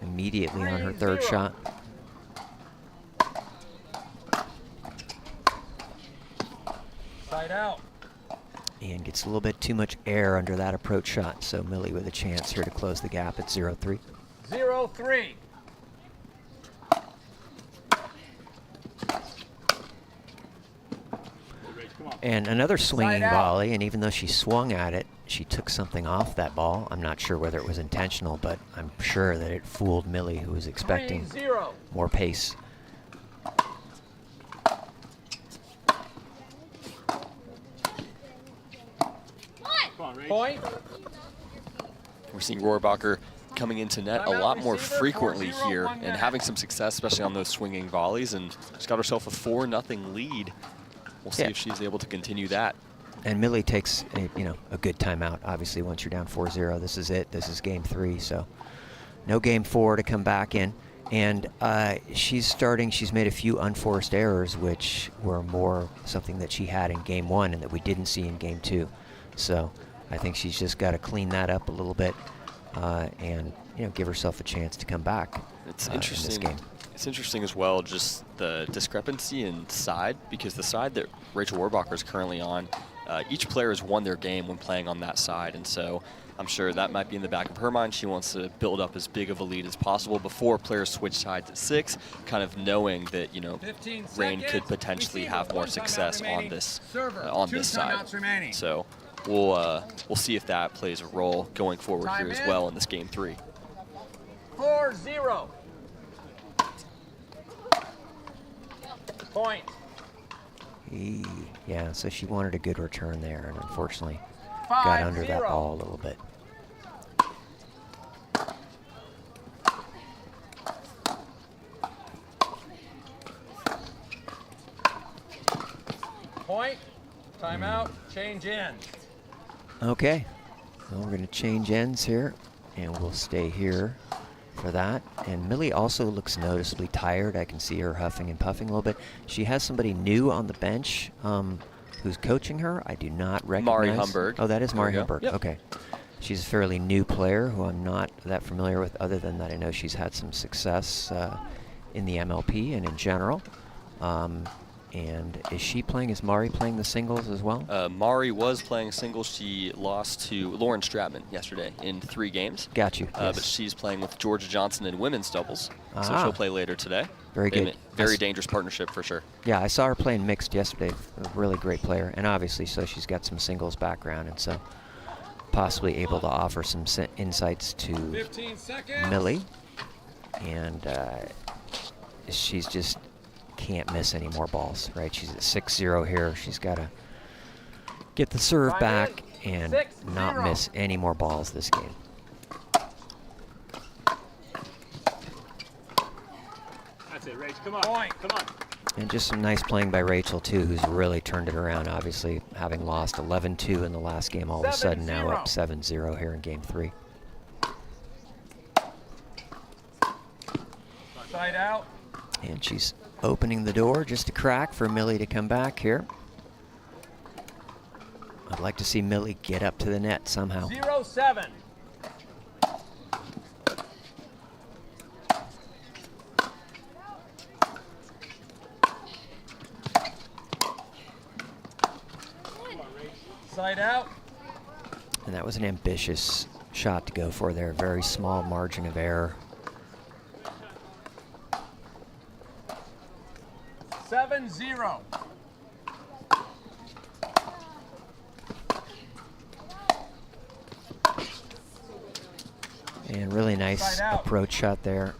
immediately on her third shot. Side out. And gets a little bit too much air under that approach shot, so Millie with a chance here to close the gap at 0-3. 0-3. And another swinging volley, and even though she swung at it, she took something off that ball. I'm not sure whether it was intentional, but I'm sure that it fooled Millie, who was expecting 3-0. more pace. Point. We're seeing Rohrabacher coming into net a lot more frequently here and having some success, especially on those swinging volleys. And she's got herself a 4-0 lead. We'll see if she's able to continue that. And Millie takes a good timeout. Obviously, once you're down 4-0, this is it. This is game 3. So no game 4 to come back in. And she's made a few unforced errors, which were more something that she had in game 1 and that we didn't see in game 2. So I think she's just got to clean that up a little bit and give herself a chance to come back. It's interesting. In this game. It's interesting as well, just the discrepancy in side, because the side that Rachel Rohrabacher is currently on, each player has won their game when playing on that side, and so I'm sure that might be in the back of her mind. She wants to build up as big of a lead as possible before players switch sides at 6, kind of knowing that Rain could potentially have more success on this side. So we'll see if that plays a role going forward here as well in this game 3. 4-0. Point. Yeah, so she wanted a good return there, and unfortunately got under that ball a little bit. Point. Timeout. Change ends. Okay, well, we're going to change ends here, and we'll stay here for that. And Millie also looks noticeably tired. I can see her huffing and puffing a little bit. She has somebody new on the bench who's coaching her. I do not recognize. Mari Humberg. Oh, that is Mari There you go. Humberg. Yep. Okay. She's a fairly new player who I'm not that familiar with, other than that I know she's had some success in the MLP and in general. And is she playing? Is Mari playing the singles as well? Mari was playing singles. She lost to Lauren Stratman yesterday in 3 games. Got you. Yes. But she's playing with Georgia Johnson in women's doubles. So Ah. she'll play later today. Very good. Very dangerous partnership for sure. Yeah, I saw her playing mixed yesterday. A really great player. And obviously, so she's got some singles background, and so possibly able to offer some insights to 15 seconds. Millie. And she's just can't miss any more balls, right? She's at 6-0 here. She's got to get the serve back and not miss any more balls this game. That's it, Rach. Come on. Point. Come on. And just some nice playing by Rachel, too, who's really turned it around, obviously, having lost 11-2 in the last game, all of a sudden now up 7-0 here in game 3. Side out. And she's opening the door just a crack for Millie to come back here. I'd like to see Millie get up to the net somehow. 0-7. Side out. And that was an ambitious shot to go for there. Very small margin of error. 7-0. And really nice approach shot there.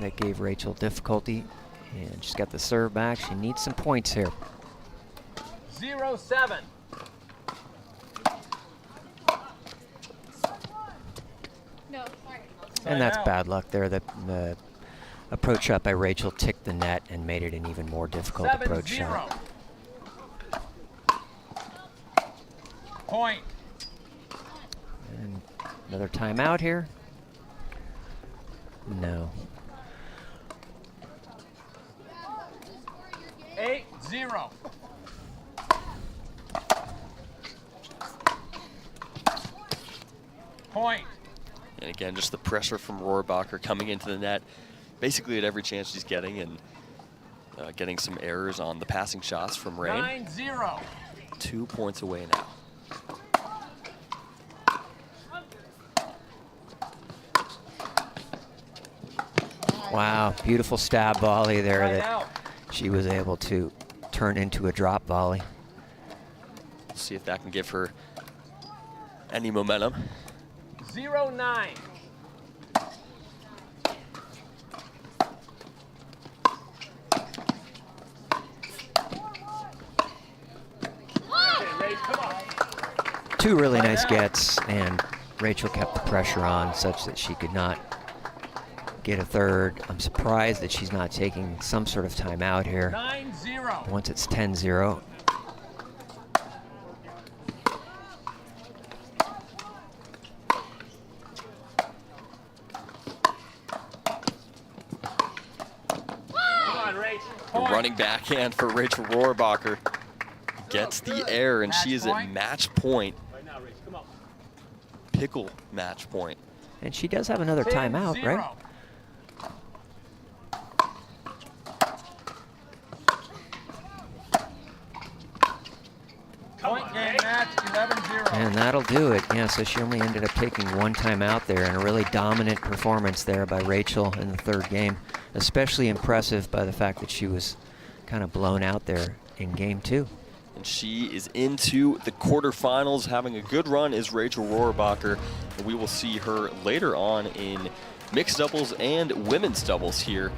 That gave Rachel difficulty. And she's got the serve back. She needs some points here. 0-7. And that's bad luck there. The approach shot by Rachel ticked the net and made it an even more difficult approach shot. Point. And another timeout here. No. 8-0. Point. And again, just the pressure from Rohrabacher coming into the net basically at every chance she's getting, and getting some errors on the passing shots from Rain. 9-0. 2 points away now. Wow, beautiful stab volley there that she was able to turn into a drop volley. We'll see if that can give her any momentum. 0-9. 2 really nice gets, and Rachel kept the pressure on such that she could not get a third. I'm surprised that she's not taking some sort of timeout here. 9-0. Once it's 10-0. The running backhand for Rachel Rohrbacher gets the air, and she is at match point. Pickle match point. And she does have another timeout, right? Point game match, 11-0. And that'll do it. Yeah, so she only ended up taking 1 timeout there, and a really dominant performance there by Rachel in the 3rd game. Especially impressive by the fact that she was kind of blown out there in game 2. And she is into the quarterfinals. Having a good run is Rachel Rohrbacher. And we will see her later on in mixed doubles and women's doubles here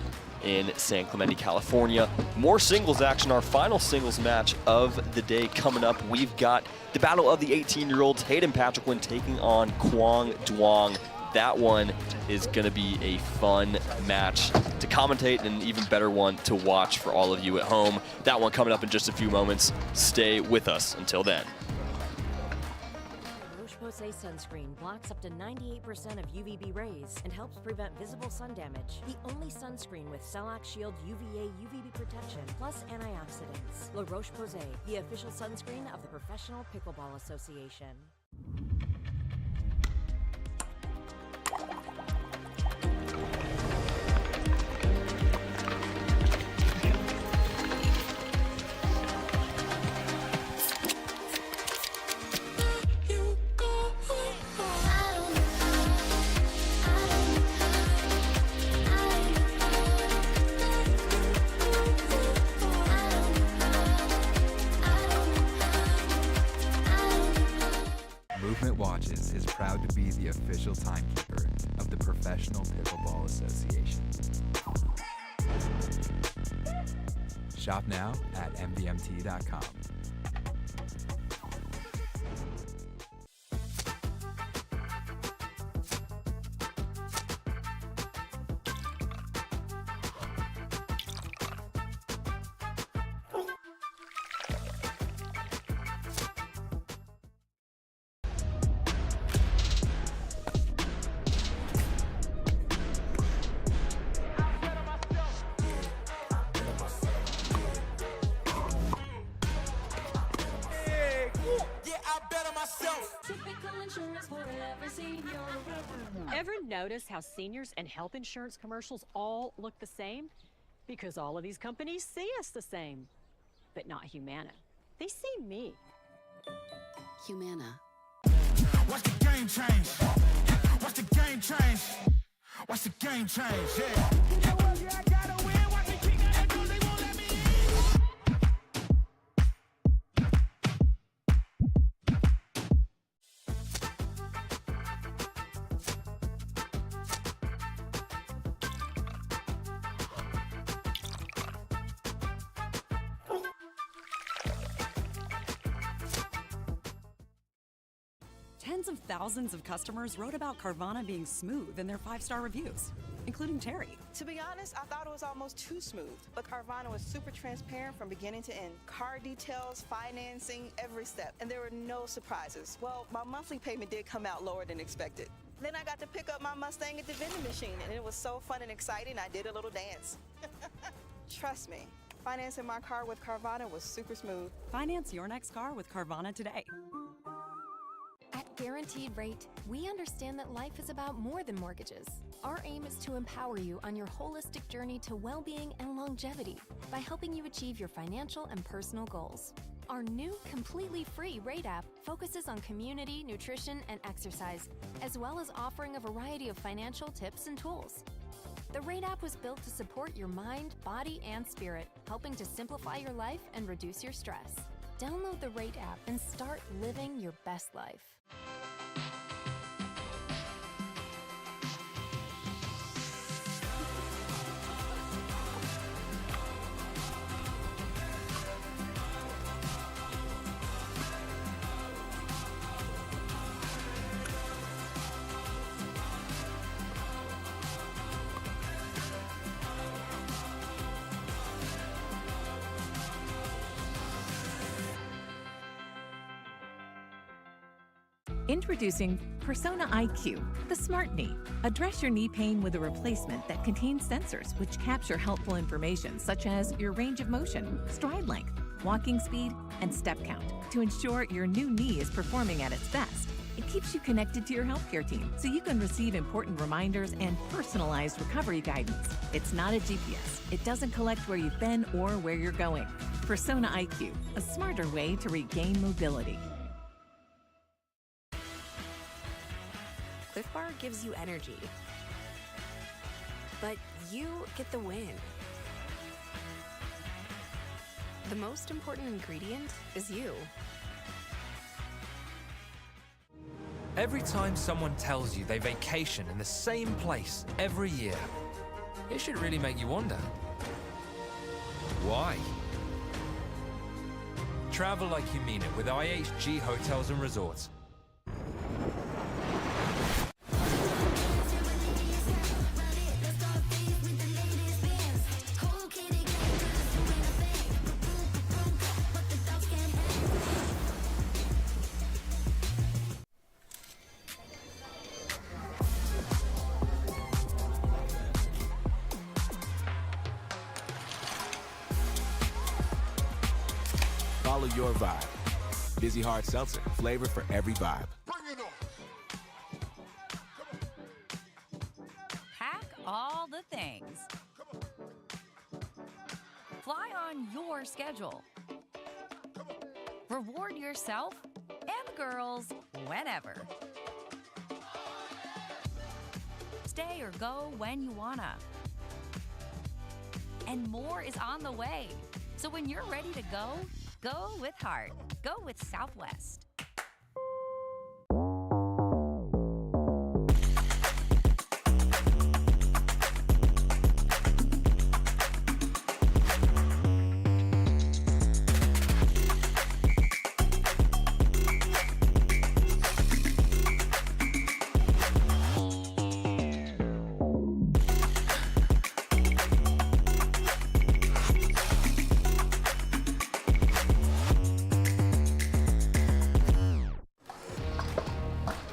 in San Clemente, California. More singles action. Our final singles match of the day coming up. We've got the battle of the 18-year-olds. Hayden Patrick taking on Quang Duong. That one is going to be a fun match to commentate, and an even better one to watch for all of you at home. That one coming up in just a few moments. Stay with us until then. Roche-Posay sunscreen blocks up to 98% of UVB rays and helps prevent visible sun damage. The only sunscreen with Cell-Lock Shield UVA UVB protection plus antioxidants. La Roche-Posay, the official sunscreen of the Professional Pickleball Association. Watches is proud to be the official timekeeper of the Professional Pickleball Association. Shop now at mvmt.com. Ever notice how seniors and health insurance commercials all look the same? Because all of these companies see us the same. But not Humana. They see me. Humana. Watch the game change. Watch the game change. Watch the game change, yeah. I gotta win. Watch me kick that door, they won't let me in. Tens of thousands of customers wrote about Carvana being smooth in their 5-star reviews, including Terry. To be honest, I thought it was almost too smooth, but Carvana was super transparent from beginning to end. Car details, financing, every step, and there were no surprises. Well, my monthly payment did come out lower than expected. Then I got to pick up my Mustang at the vending machine, and it was so fun and exciting, I did a little dance. Trust me, financing my car with Carvana was super smooth. Finance your next car with Carvana today. At Guaranteed Rate, we understand that life is about more than mortgages. Our aim is to empower you on your holistic journey to well-being and longevity by helping you achieve your financial and personal goals. Our new completely free Rate app focuses on community, nutrition, and exercise, as well as offering a variety of financial tips and tools. The Rate app was built to support your mind, body, and spirit, helping to simplify your life and reduce your stress. Download the Rate app and start living your best life. Introducing Persona IQ, the smart knee. Address your knee pain with a replacement that contains sensors which capture helpful information such as your range of motion, stride length, walking speed, and step count to ensure your new knee is performing at its best. It keeps you connected to your healthcare team so you can receive important reminders and personalized recovery guidance. It's not a GPS. It doesn't collect where you've been or where you're going. Persona IQ, a smarter way to regain mobility. Cliff Bar gives you energy, but you get the win. The most important ingredient is you. Every time someone tells you they vacation in the same place every year, it should really make you wonder, why? Travel like you mean it with IHG Hotels and Resorts. Follow your vibe. Busy Hard Seltzer, flavor for every vibe. Pack all the things. Fly on your schedule. Reward yourself and the girls whenever. Stay or go when you wanna. And more is on the way. So when you're ready to go, go with heart. Go with Southwest.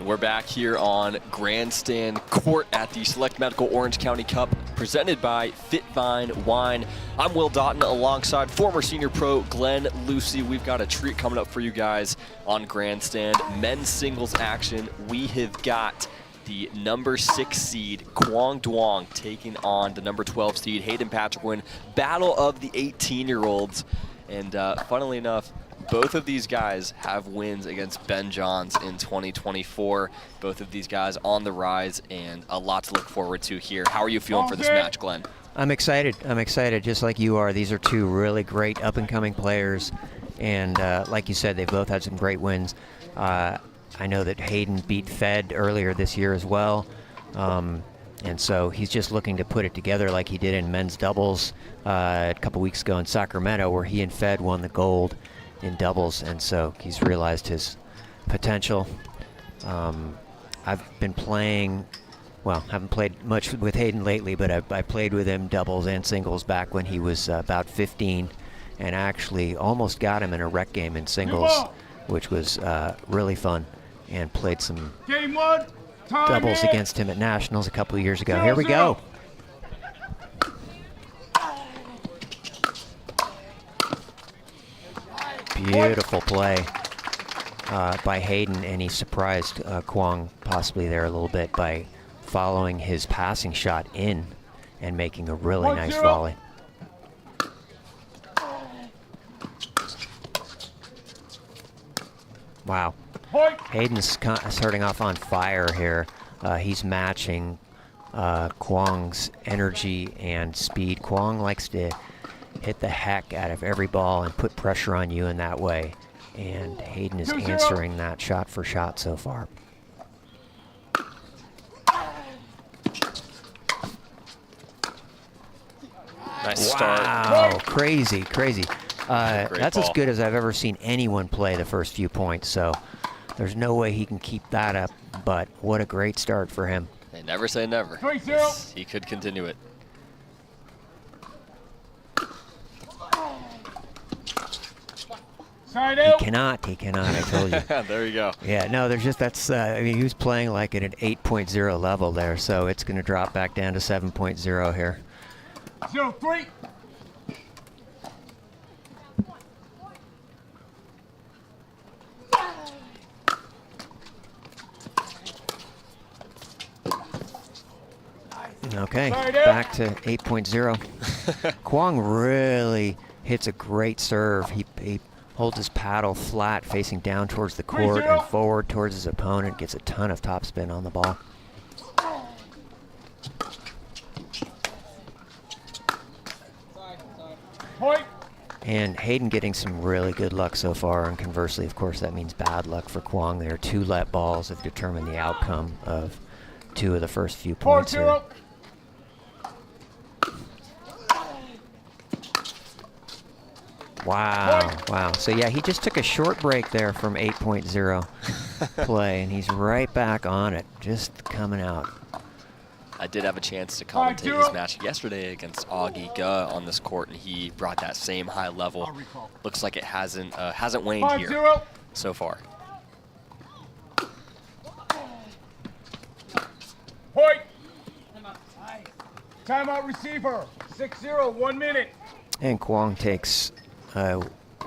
We're back here on Grandstand Court at the Select Medical Orange County Cup presented by FitVine Wine. I'm Will Doughton alongside former senior pro Glenn Lucy. We've got a treat coming up for you guys on Grandstand. Men's singles action. We have got the number 6 seed Quang taking on the number 12 seed Hayden Patrick. Battle of the 18-year-olds. And funnily enough, both of these guys have wins against Ben Johns in 2024. Both of these guys on the rise and a lot to look forward to here. How are you feeling for this match, Glenn? I'm excited. I'm excited, just like you are. These are two really great up-and-coming players. And like you said, they both had some great wins. I know that Hayden beat Fed earlier this year as well. And so he's just looking to put it together like he did in men's doubles a couple weeks ago in Sacramento, where he and Fed won the gold in doubles, and so he's realized his potential. I've been playing, well, haven't played much with Hayden lately, but I played with him doubles and singles back when he was about 15, and actually almost got him in a rec game in singles, which was really fun, and played some doubles against him at Nationals a couple of years ago. Here we go. Beautiful play by Hayden, and he surprised Quang possibly there a little bit by following his passing shot in and making a really nice volley. Wow. Hayden's starting off on fire here. He's matching Quang's energy and speed. Quang likes to hit the heck out of every ball and put pressure on you in that way. And Hayden is answering that shot for shot so far. Nice start. Wow, crazy, crazy. That's as good as I've ever seen anyone play the first few points, so there's no way he can keep that up, but what a great start for him. They never say never. He could continue it. Side He cannot, I told you. There you go. Yeah, no, there's just, I mean, he was playing like at an 8.0 level there, so it's going to drop back down to 7.0 here. 0-3. Okay, back to 8.0. Quang really hits a great serve. He holds his paddle flat, facing down towards the court and forward towards his opponent. Gets a ton of topspin on the ball. And Hayden getting some really good luck so far, and conversely, of course, that means bad luck for Quang. There are 2 let balls have determined the outcome of 2 of the first few points here. Wow. So yeah, he just took a short break there from 8.0 play, and he's right back on it, just coming out. I did have a chance to commentate his match yesterday against Augie Guh on this court, and he brought that same high level. Looks like it hasn't waned here so far. Point. Timeout receiver. 6-0, 1 minute. And Quang takes,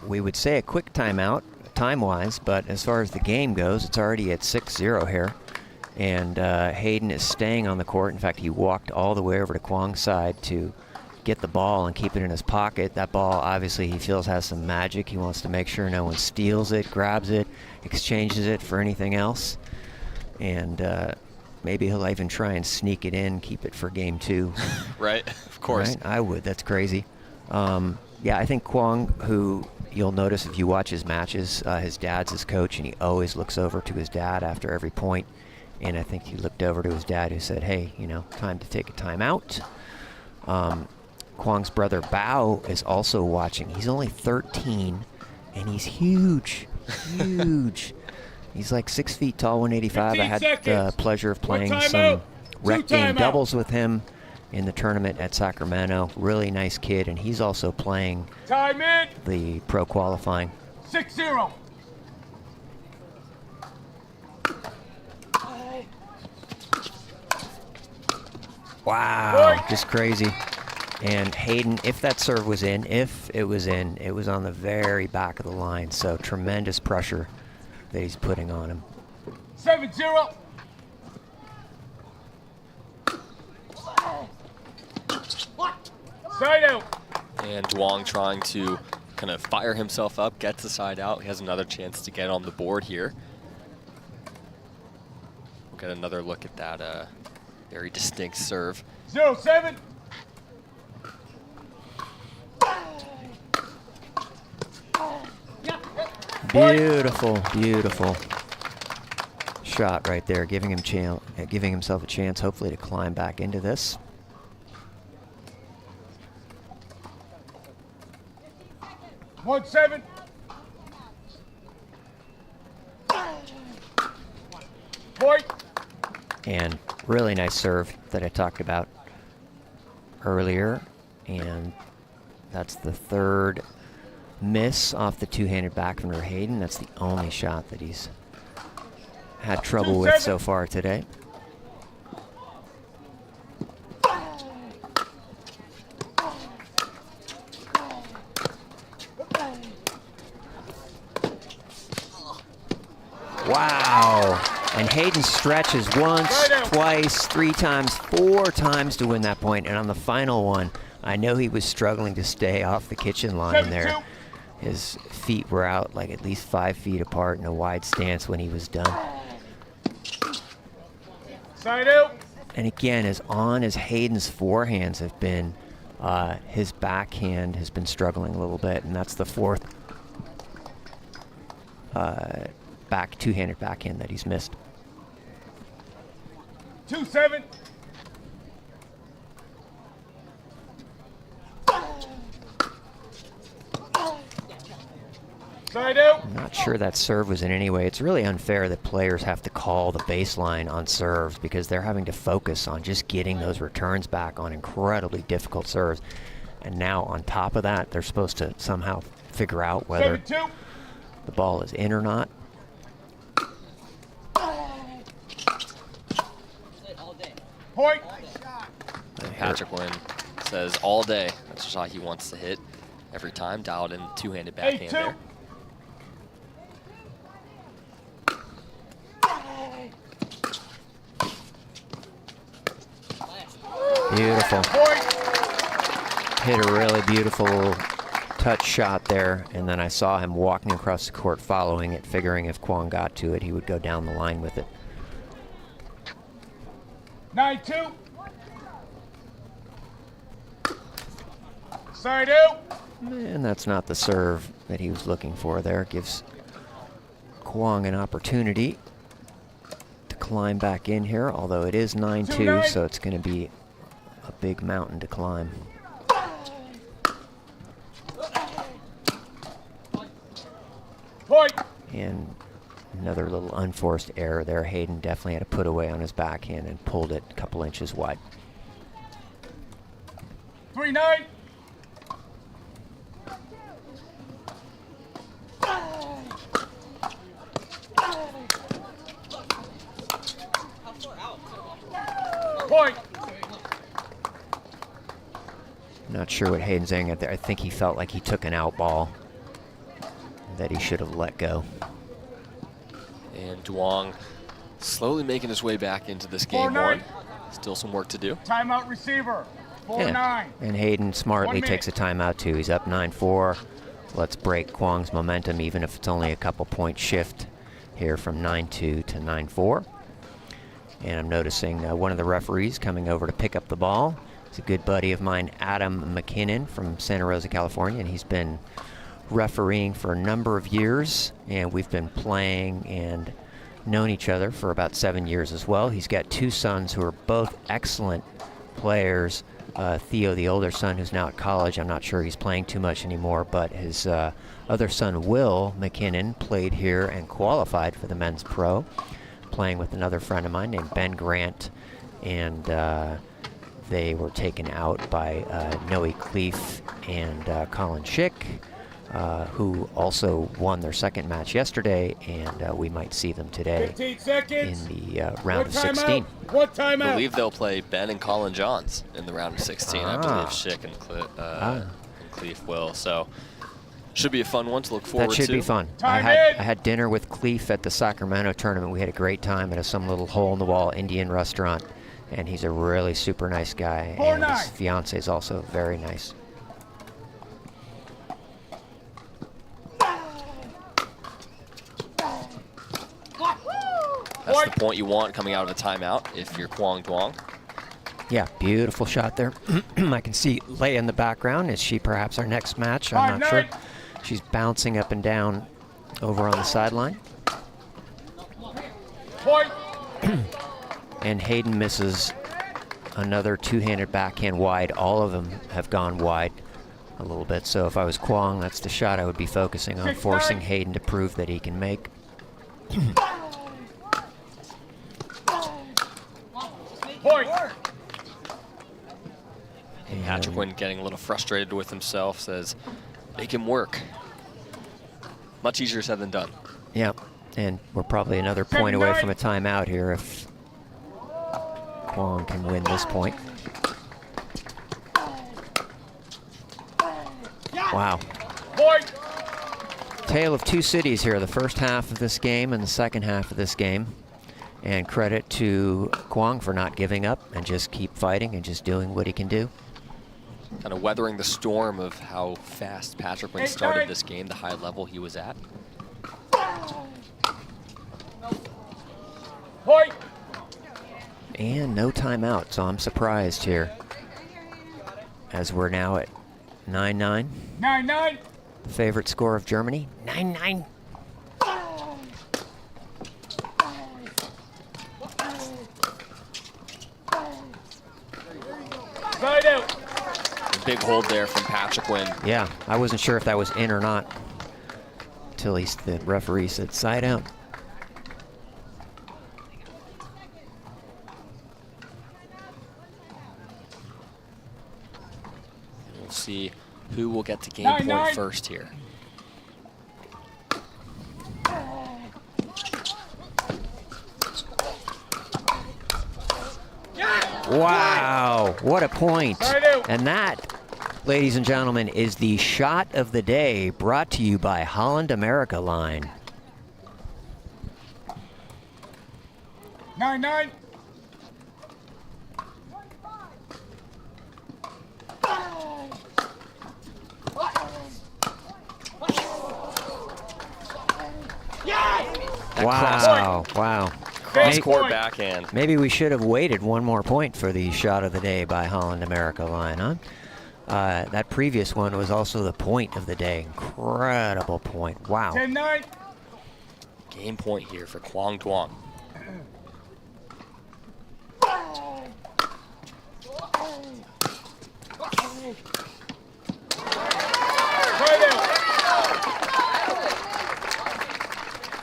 we would say, a quick timeout, time-wise, but as far as the game goes, it's already at 6-0 here. And Hayden is staying on the court. In fact, he walked all the way over to Quang's side to get the ball and keep it in his pocket. That ball, obviously, he feels has some magic. He wants to make sure no one steals it, grabs it, exchanges it for anything else. And maybe he'll even try and sneak it in, keep it for game 2. Right, of course. Right? I would. That's crazy. Yeah, I think Quang, who you'll notice if you watch his matches, his dad's his coach, and he always looks over to his dad after every point. And I think he looked over to his dad, who said, hey, you know, time to take a timeout. Quang's brother Bao is also watching. He's only 13, and he's huge, huge. He's like 6 feet tall, 185. I had the pleasure of playing some rec game doubles with him in the tournament at Sacramento. Really nice kid, and he's also playing the pro qualifying. 6-0. Wow, just crazy. And Hayden, if that serve was in, it was on the very back of the line. So tremendous pressure that he's putting on him. 7-0. Side out. And Quang trying to kind of fire himself up, gets the side out. He has another chance to get on the board here. We'll get another look at that very distinct serve. 0-7. Beautiful, beautiful shot right there, giving himself a chance, hopefully, to climb back into this. One 7. Point. And really nice serve that I talked about earlier, and that's the third miss off the two-handed backhand for Hayden. That's the only shot that he's had trouble with so far today. Wow. And Hayden stretches once, twice, 3 times, 4 times to win that point. And on the final one, I know he was struggling to stay off the kitchen line there. His feet were out like at least 5 feet apart in a wide stance when he was done. Side out. And again, as Hayden's forehands have been, his backhand has been struggling a little bit, and that's the fourth two-handed backhand that he's missed. 2-7. Side out. I'm not sure that serve was in any way. It's really unfair that players have to call the baseline on serves because they're having to focus on just getting those returns back on incredibly difficult serves. And now on top of that, they're supposed to somehow figure out whether the ball is in or not. Point. Patrick Quinn says all day. That's a shot he wants to hit every time. Dialed in two-handed backhand there. Beautiful. Hit a really beautiful touch shot there, and then I saw him walking across the court following it, figuring if Quang got to it, he would go down the line with it. 9-2. Side out. And that's not the serve that he was looking for there. Gives Quang an opportunity to climb back in here, although it is 9-2, so it's going to be a big mountain to climb. Point. And another little unforced error there. Hayden definitely had to put away on his backhand and pulled it a couple inches wide. 3-9. Point. Not sure what Hayden's saying at there. I think he felt like he took an out ball that he should have let go. And Quang slowly making his way back into this game one. Still some work to do. Timeout receiver. 4-9. And Hayden smartly takes a timeout too. He's up 9-4. Let's break Quang's momentum, even if it's only a couple point shift here from 9-2 to 9-4. And I'm noticing one of the referees coming over to pick up the ball. It's a good buddy of mine, Adam McKinnon from Santa Rosa, California, and he's been refereeing for a number of years, and we've been playing and known each other for about 7 years as well. He's got two sons who are both excellent players. Theo, the older son, who's now at college, I'm not sure he's playing too much anymore, but his other son, Will McKinnon, played here and qualified for the men's pro, playing with another friend of mine named Ben Grant, and they were taken out by Noe Cleef and Colin Schick, who also won their second match yesterday, and we might see them today 15 seconds. in the round of 16. What time I out? believe they'll play Ben and Colin Johns in the round of 16. I believe Schick and Cleef will. So should be a fun one to look forward to. That should be fun. I had dinner with Cleef at the Sacramento tournament. We had a great time at some little hole-in-the-wall Indian restaurant, and he's a really super nice guy. And his fiance is also very nice. That's the point you want coming out of a timeout if you're Quang Duong. Yeah, beautiful shot there. I can see Leigh in the background. Is she perhaps our next match? I'm not sure. She's bouncing up and down over on the sideline. Point. And Hayden misses another two-handed backhand wide. All of them have gone wide a little bit. So if I was Quang, that's the shot I would be focusing on, forcing Hayden to prove that he can make. Point. And Patrick Quinn getting a little frustrated with himself, says, make him work. Much easier said than done. Yeah, and we're probably another point away from a timeout here if Quang can win this point. Wow. Point. Tale of two cities here, the first half of this game and the second half of this game. And credit to Quang for not giving up and just keep fighting and just doing what he can do. Kind of weathering the storm of how fast Patrick Quinn started this game, the high level he was at. Point. And no timeout, so I'm surprised here. As we're now at 9-9. 9-9. The favorite score of Germany, 9-9. Side out. Big hold there from Patrick Quinn. Yeah, I wasn't sure if that was in or not until the referee said side out. We'll see who will get to game point first here. Wow, what a point. And that, ladies and gentlemen, is the shot of the day brought to you by Holland America Line. 9-9. Wow, wow. Cross-court backhand. Maybe we should have waited one more point for the shot of the day by Holland America Line, huh? That previous one was also the point of the day. Incredible point. Wow. 10-9. Game point here for Quang.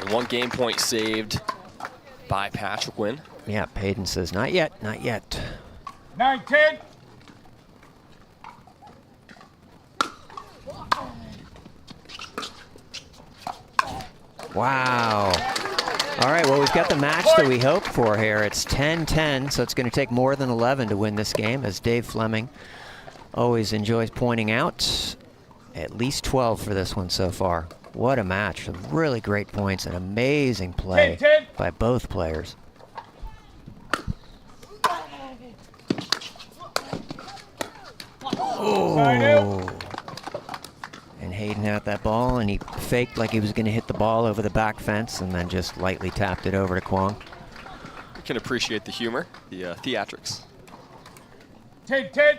And one game point saved by Patrick Quinn. Yeah, Hayden says, not yet, not yet. 9-10. Wow. All right, well, we've got the match that we hoped for here. It's 10-10, so it's going to take more than 11 to win this game, as Dave Fleming always enjoys pointing out. At least 12 for this one so far. What a match. Some really great points and amazing play by both players. Oh. And Hayden had that ball, and he faked like he was going to hit the ball over the back fence and then just lightly tapped it over to Quang. You can appreciate the humor, the theatrics. 10-10.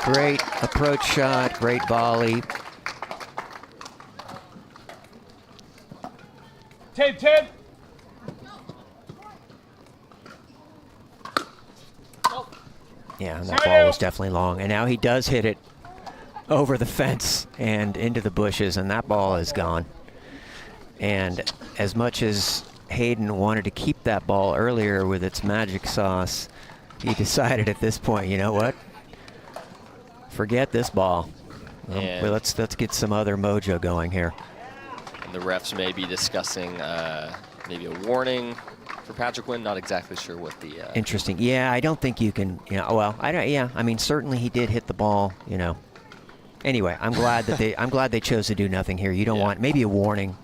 Great approach shot, great volley. 10-10. Yeah, and that ball was definitely long. And now he does hit it over the fence and into the bushes, and that ball is gone. And as much as Hayden wanted to keep that ball earlier with its magic sauce, he decided at this point, you know what? Forget this ball. Well, let's get some other mojo going here. And the refs may be discussing maybe a warning for Patrick Quinn. Not exactly sure what the. Interesting. Yeah, I don't think you can. Well, I don't. Yeah, I mean, certainly he did hit the ball. Anyway, I'm glad that they chose to do nothing here. You don't want maybe a warning.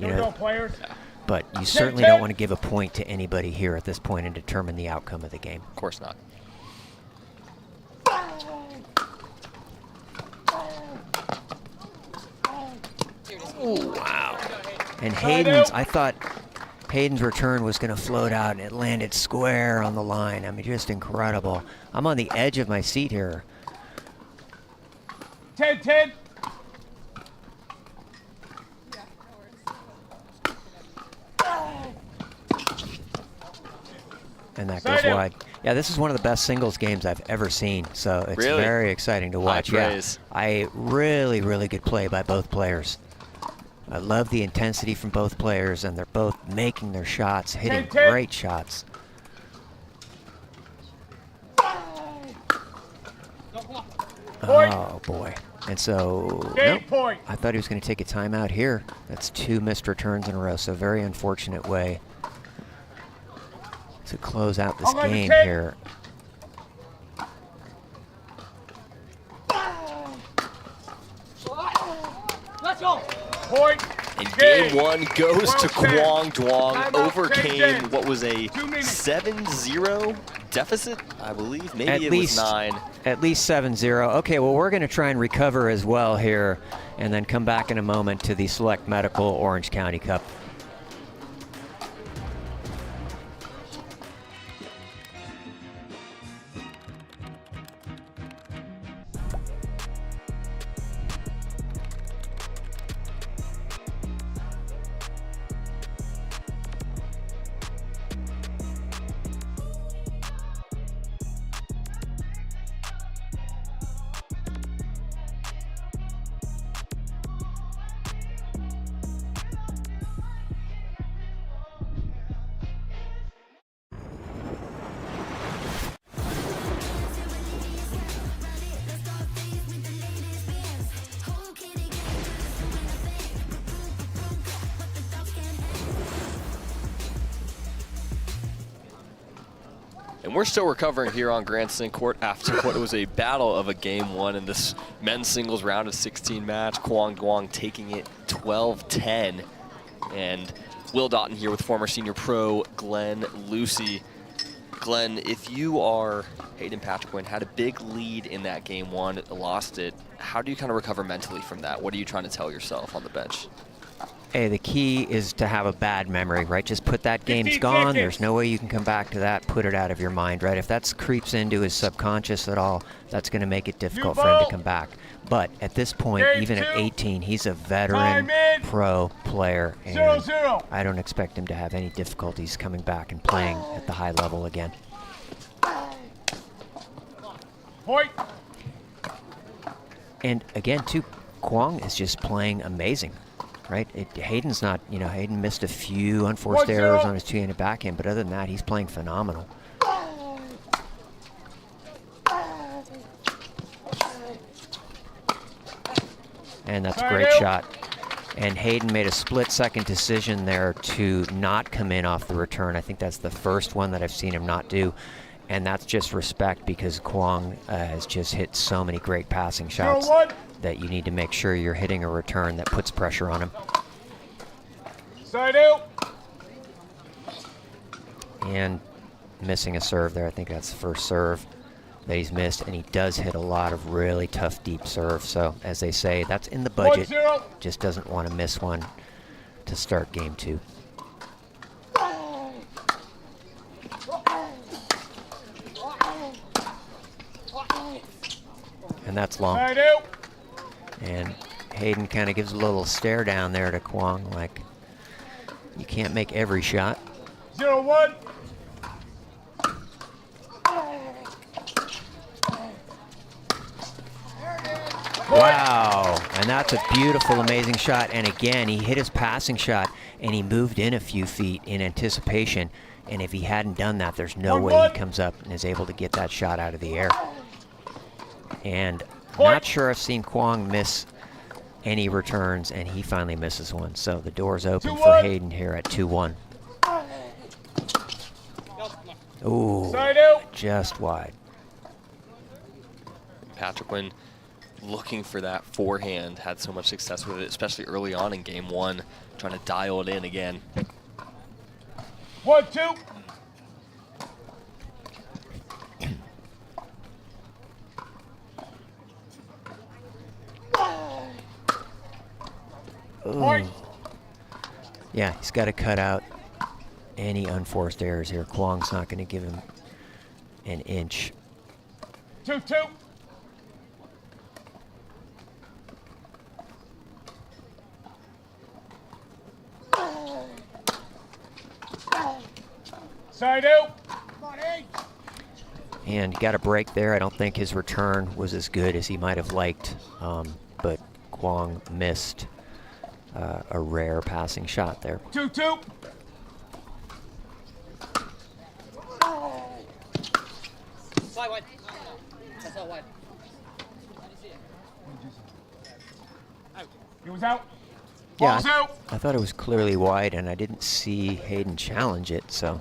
But you certainly don't want to give a point to anybody here at this point and determine the outcome of the game. Of course not. Ooh, wow. And I thought Hayden's return was going to float out, and it landed square on the line. I mean, just incredible. I'm on the edge of my seat here. 10-10. And that goes wide. Yeah, this is one of the best singles games I've ever seen, so it's very exciting to watch. High praise. Really, really good play by both players. I love the intensity from both players, and they're both making their shots, hitting great shots. Oh, boy. And so, nope, I thought he was going to take a timeout here. That's 2 missed returns in a row, so very unfortunate way to close out this game here. Let's go. Point. And game 1 goes to Quang. Overcame what was a 7-0 deficit, I believe. Maybe it was 9. At least 7-0. Okay, well, we're going to try and recover as well here and then come back in a moment to the Select Medical Orange County Cup. And we're still recovering here on Grandstand Court after what was a battle of a game one in this men's singles round of 16 match. Quang taking it 12-10. And Will Doughton here with former senior pro Glenn Lucy. Glenn, if you are Hayden Patriquin, had a big lead in that game one, lost it, how do you kind of recover mentally from that? What are you trying to tell yourself on the bench? Hey, the key is to have a bad memory, right? Just put that game's gone. There's no way you can come back to that. Put it out of your mind, right? If that creeps into his subconscious at all, that's going to make it difficult for him to come back. But at this point, even at 18, he's a veteran pro player, and I don't expect him to have any difficulties coming back and playing at the high level again. Point. And again, too, Quang is just playing amazing. Right? Hayden's not, Hayden missed a few unforced errors on his two-handed backhand, but other than that, he's playing phenomenal. And that's a great shot. And Hayden made a split-second decision there to not come in off the return. I think that's the first one that I've seen him not do. And that's just respect, because Quang has just hit so many great passing shots that you need to make sure you're hitting a return that puts pressure on him. Side out. And missing a serve there. I think that's the first serve that he's missed, and he does hit a lot of really tough deep serves. So as they say, that's in the budget. Just doesn't want to miss one to start game two. And that's long. And Hayden kind of gives a little stare down there to Quang, like, you can't make every shot. 0-1. Wow, and that's a beautiful, amazing shot. And again, he hit his passing shot, and he moved in a few feet in anticipation. And if he hadn't done that, there's no way he comes up and is able to get that shot out of the air. And not sure I've seen Quang miss any returns, and he finally misses one. So the door's open for Hayden here at 2-1. Ooh, just wide. Patriquin looking for that forehand, had so much success with it, especially early on in game one, trying to dial it in again. 1-2. Ooh. Yeah, he's got to cut out any unforced errors here. Quang's not going to give him an inch. 2-2. Side out. And he got a break there. I don't think his return was as good as he might have liked, but Quang missed a rare passing shot there. 2-2. Slide wide. That's all wide. He was out. Yeah, Ball's out. I thought it was clearly wide, and I didn't see Hayden challenge it, so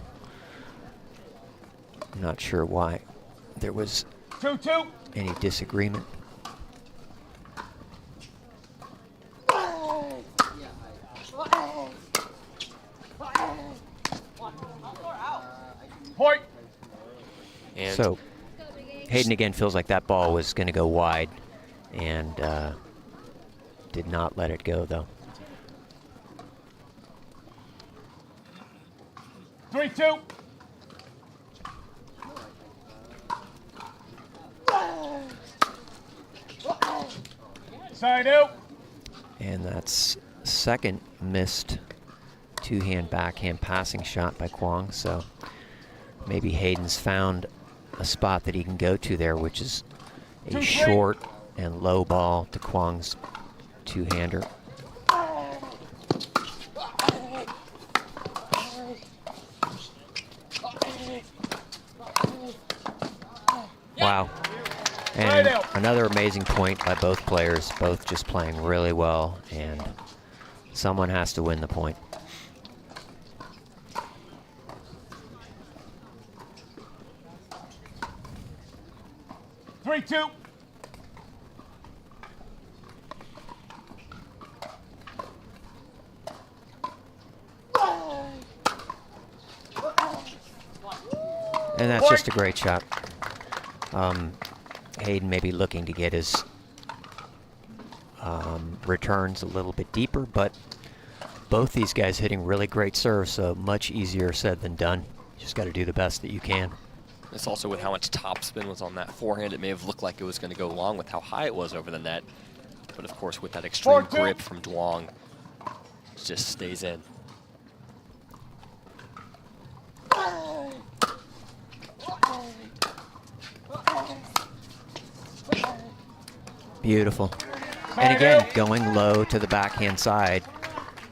I'm not sure why there was 2-2. any disagreement. Point. And So Hayden again feels like that ball was going to go wide, and did not let it go, though. 3-2. Side out. And that's second missed two-hand backhand passing shot by Quang, so maybe Hayden's found a spot that he can go to there, which is a short and low ball to Quang's two-hander. Wow. And another amazing point by both players, both just playing really well, and someone has to win the point. 3-2. And that's just a great shot. Hayden may be looking to get his returns a little bit deeper, but both these guys hitting really great serves, so much easier said than done. You just got to do the best that you can. It's also with how much topspin was on that forehand, it may have looked like it was going to go long with how high it was over the net. But of course, with that extreme grip from Quang, it just stays in. Beautiful. And again, going low to the backhand side,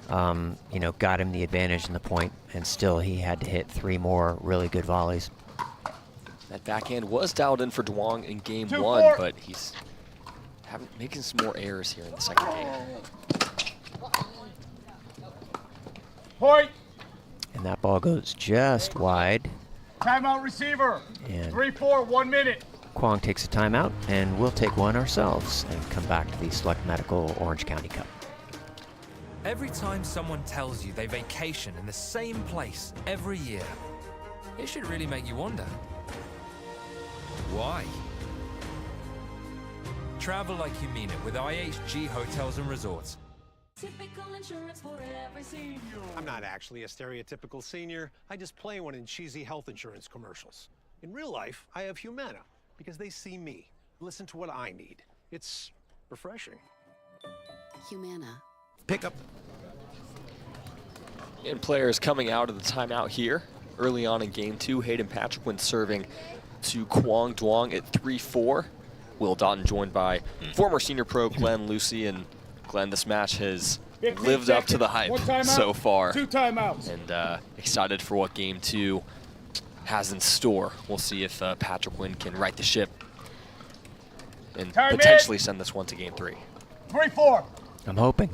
you know, got him the advantage in the point, and still he had to hit 3 more really good volleys. That backhand was dialed in for Quang in game 1, but he's making some more errors here in the second game. Point. And that ball goes just wide. Timeout receiver. And 3-4, 1 minute. Quang takes a timeout, and we'll take one ourselves and come back to the Select Medical Orange County Cup. Every time someone tells you they vacation in the same place every year, it should really make you wonder, why? Travel like you mean it with IHG Hotels and Resorts. Typical insurance for every senior. I'm not actually a stereotypical senior. I just play one in cheesy health insurance commercials. In real life, I have Humana because they see me, listen to what I need. It's refreshing. Humana. Pick up. And players coming out of the timeout here. Early on in game 2, Hayden Patrick serving to Quang Duong at 3-4. Will Doughton joined by former senior pro Glenn Lucy, and Glenn, this match has lived up to the hype so far. 2 timeouts. And excited for what game 2 has in store. We'll see if Patrick Wynn can right the ship and potentially send this one to game 3. 3-4. I'm hoping.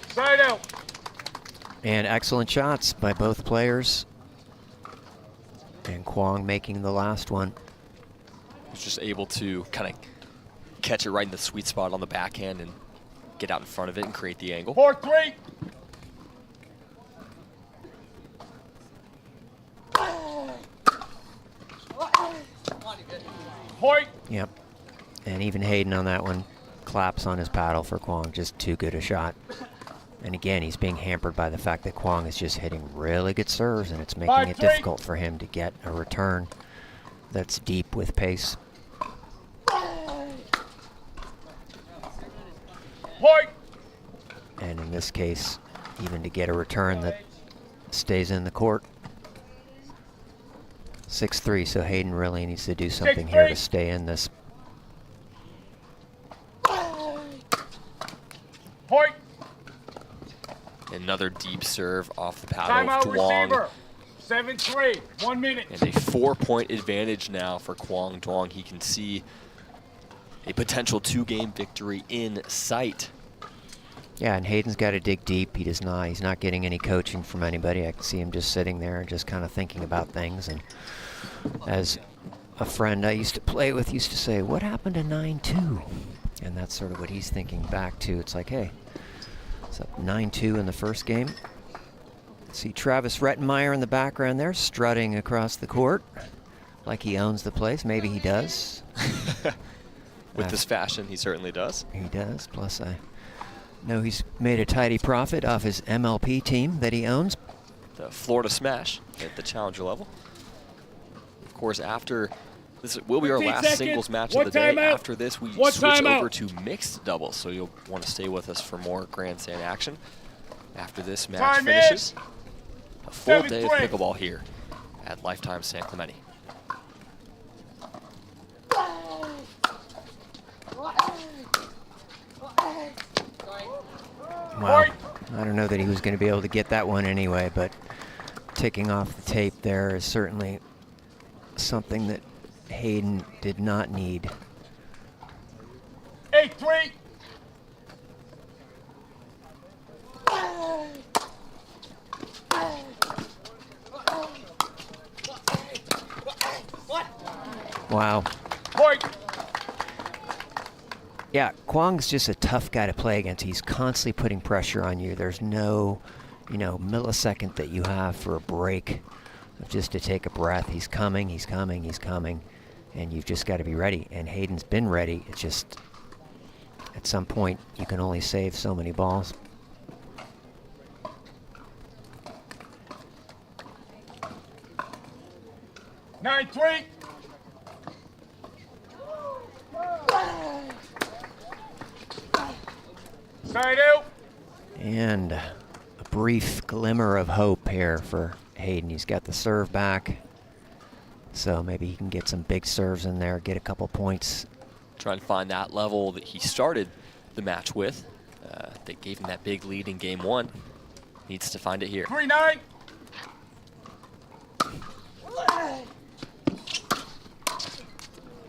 Side out. And excellent shots by both players. And Quang making the last one. He's just able to kind of catch it right in the sweet spot on the backhand and get out in front of it and create the angle. 4-3. Point. Yep. And even Hayden on that one claps on his paddle for Quang. Just too good a shot. And again, he's being hampered by the fact that Quang is just hitting really good serves, and it's making it difficult for him to get a return that's deep with pace. Point. And in this case, even to get a return that stays in the court. 6-3, so Hayden really needs to do something here to stay in this. Point. Another deep serve off the paddle Timeout of Duong. receiver. 7-3, 1 minute. And a 4-point advantage now for Quang Duong. He can see a potential 2-game victory in sight. Yeah, and Hayden's got to dig deep. He's not getting any coaching from anybody. I can see him just sitting there and just kind of thinking about things. And as a friend I used to play with used to say, what happened to 9-2? And that's sort of what he's thinking back to. It's like, hey, it's up 9-2 in the first game. See Travis Rettenmeyer in the background there, strutting across the court like he owns the place. Maybe he does. With this fashion, he certainly does. He does. Plus, I know he's made a tidy profit off his MLP team that he owns. The Florida Smash at the challenger level. Of course, after this will be our last singles match of the day. After this, we switch over to mixed doubles, so you'll want to stay with us for more Grandstand action. After this match finishes, a full day of pickleball here at Lifetime San Clemente. Wow, I don't know that he was going to be able to get that one anyway, but ticking off the tape there is certainly something that Hayden did not need. 8-3. Wow. Point. Yeah, Quang's just a tough guy to play against. He's constantly putting pressure on you. There's no, millisecond that you have for a break, just to take a breath. He's coming, he's coming, he's coming, and you've just got to be ready. And Hayden's been ready. It's just, at some point, you can only save so many balls. Nine, 3. Side out. And a brief glimmer of hope here for Hayden. He's got the serve back, so maybe he can get some big serves in there, get a couple points. Trying to find that level that he started the match with. That gave him that big lead in game 1. Needs to find it here. 3-9.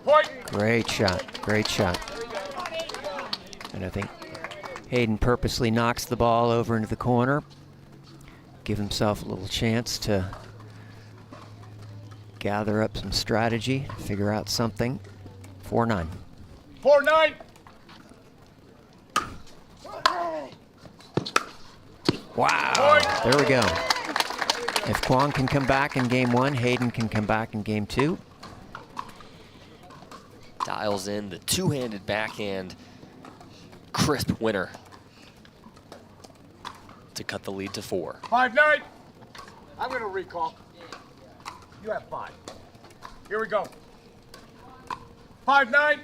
Point. Great shot, great shot. And I think Hayden purposely knocks the ball over into the corner. Give himself a little chance to gather up some strategy, figure out something. 4-9. 4-9. Wow, there we go. If Quang can come back in game 1, Hayden can come back in game 2. Dials in the two-handed backhand crisp winner to cut the lead to 4. 5-9. I'm going to recall. You have 5. Here we go. 5-9.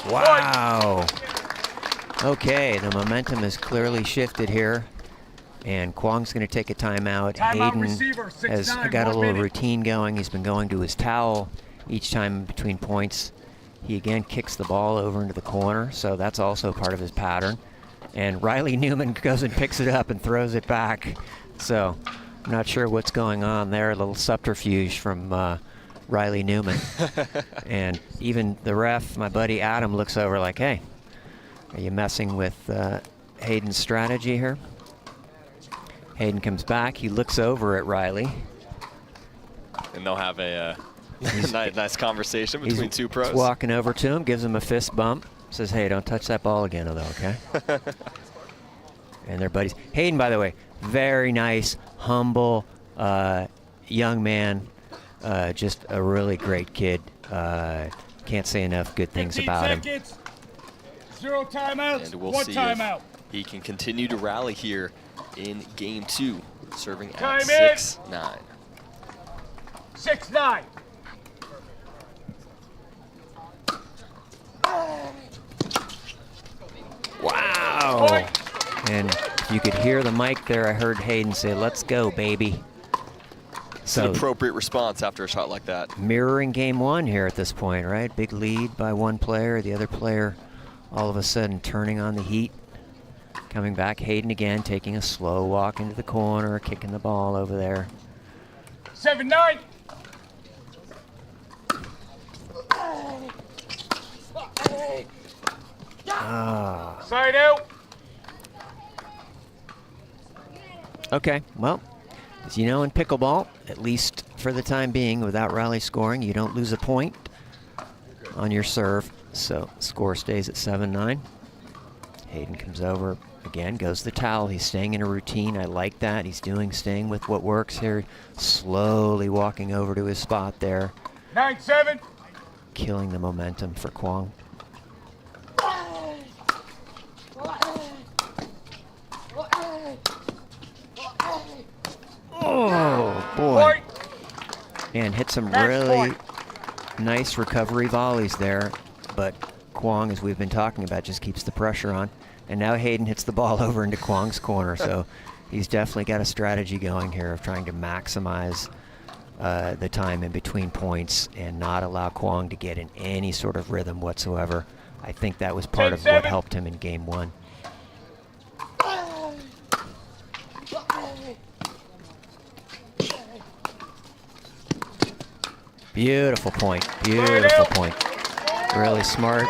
Wow. Okay, the momentum has clearly shifted here. And Quang's going to take a timeout. Hayden receiver, 6-9, has got a 1 little minute. routine going. He's been going to his towel each time between points. He again kicks the ball over into the corner, so that's also part of his pattern. And Riley Newman goes and picks it up and throws it back. So I'm not sure what's going on there. A little subterfuge from Riley Newman. And even the ref, my buddy Adam, looks over like, hey, are you messing with Hayden's strategy here? Hayden comes back, he looks over at Riley. And they'll have a nice conversation between two pros. He's walking over to him, gives him a fist bump, says, hey, don't touch that ball again, though, okay? And they're buddies. Hayden, by the way, very nice, humble, young man, just a really great kid. Can't say enough good things about him. 0 timeouts, And we'll 1 see timeout. if he can continue to rally here in game 2, serving at Time in. 6-9. 6-9. Wow. And you could hear the mic there. I heard Hayden say, let's go, baby. It's an appropriate response after a shot like that. Mirroring game 1 here at this point, right? Big lead by one player. The other player all of a sudden turning on the heat. Coming back, Hayden again, taking a slow walk into the corner, kicking the ball over there. 7-9. Ah. Side out. Okay, well, as you know, in pickleball, at least for the time being, without rally scoring, you don't lose a point on your serve. So score stays at 7-9. Hayden comes over again, goes the towel. He's staying in a routine. I like that. He's staying with what works here. Slowly walking over to his spot there. 9-7. Killing the momentum for Quang. Oh, boy. And hit some really nice recovery volleys there. But Quang, as we've been talking about, just keeps the pressure on. And now Hayden hits the ball over into Quang's corner. So he's definitely got a strategy going here of trying to maximize the time in between points and not allow Quang to get in any sort of rhythm whatsoever. I think that was part of what helped him in game 1. Beautiful point. Beautiful point. Really smart.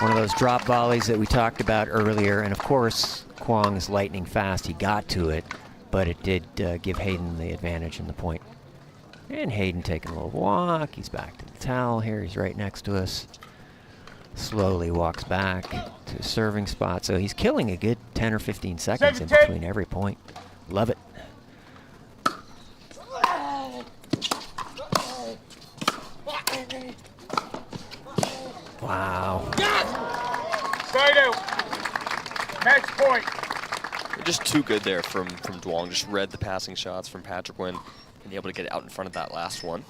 One of those drop volleys that we talked about earlier. And of course, Quang is lightning fast. He got to it, but it did give Hayden the advantage in the point. And Hayden taking a little walk. He's back to the towel here. He's right next to us. Slowly walks back to his serving spot. So he's killing a good 10 or 15 seconds in between every point. Love it. Wow. Side out. Match point. Just too good there from Duong. Just read the passing shots from Patrick Nguyen and able to get out in front of that last one.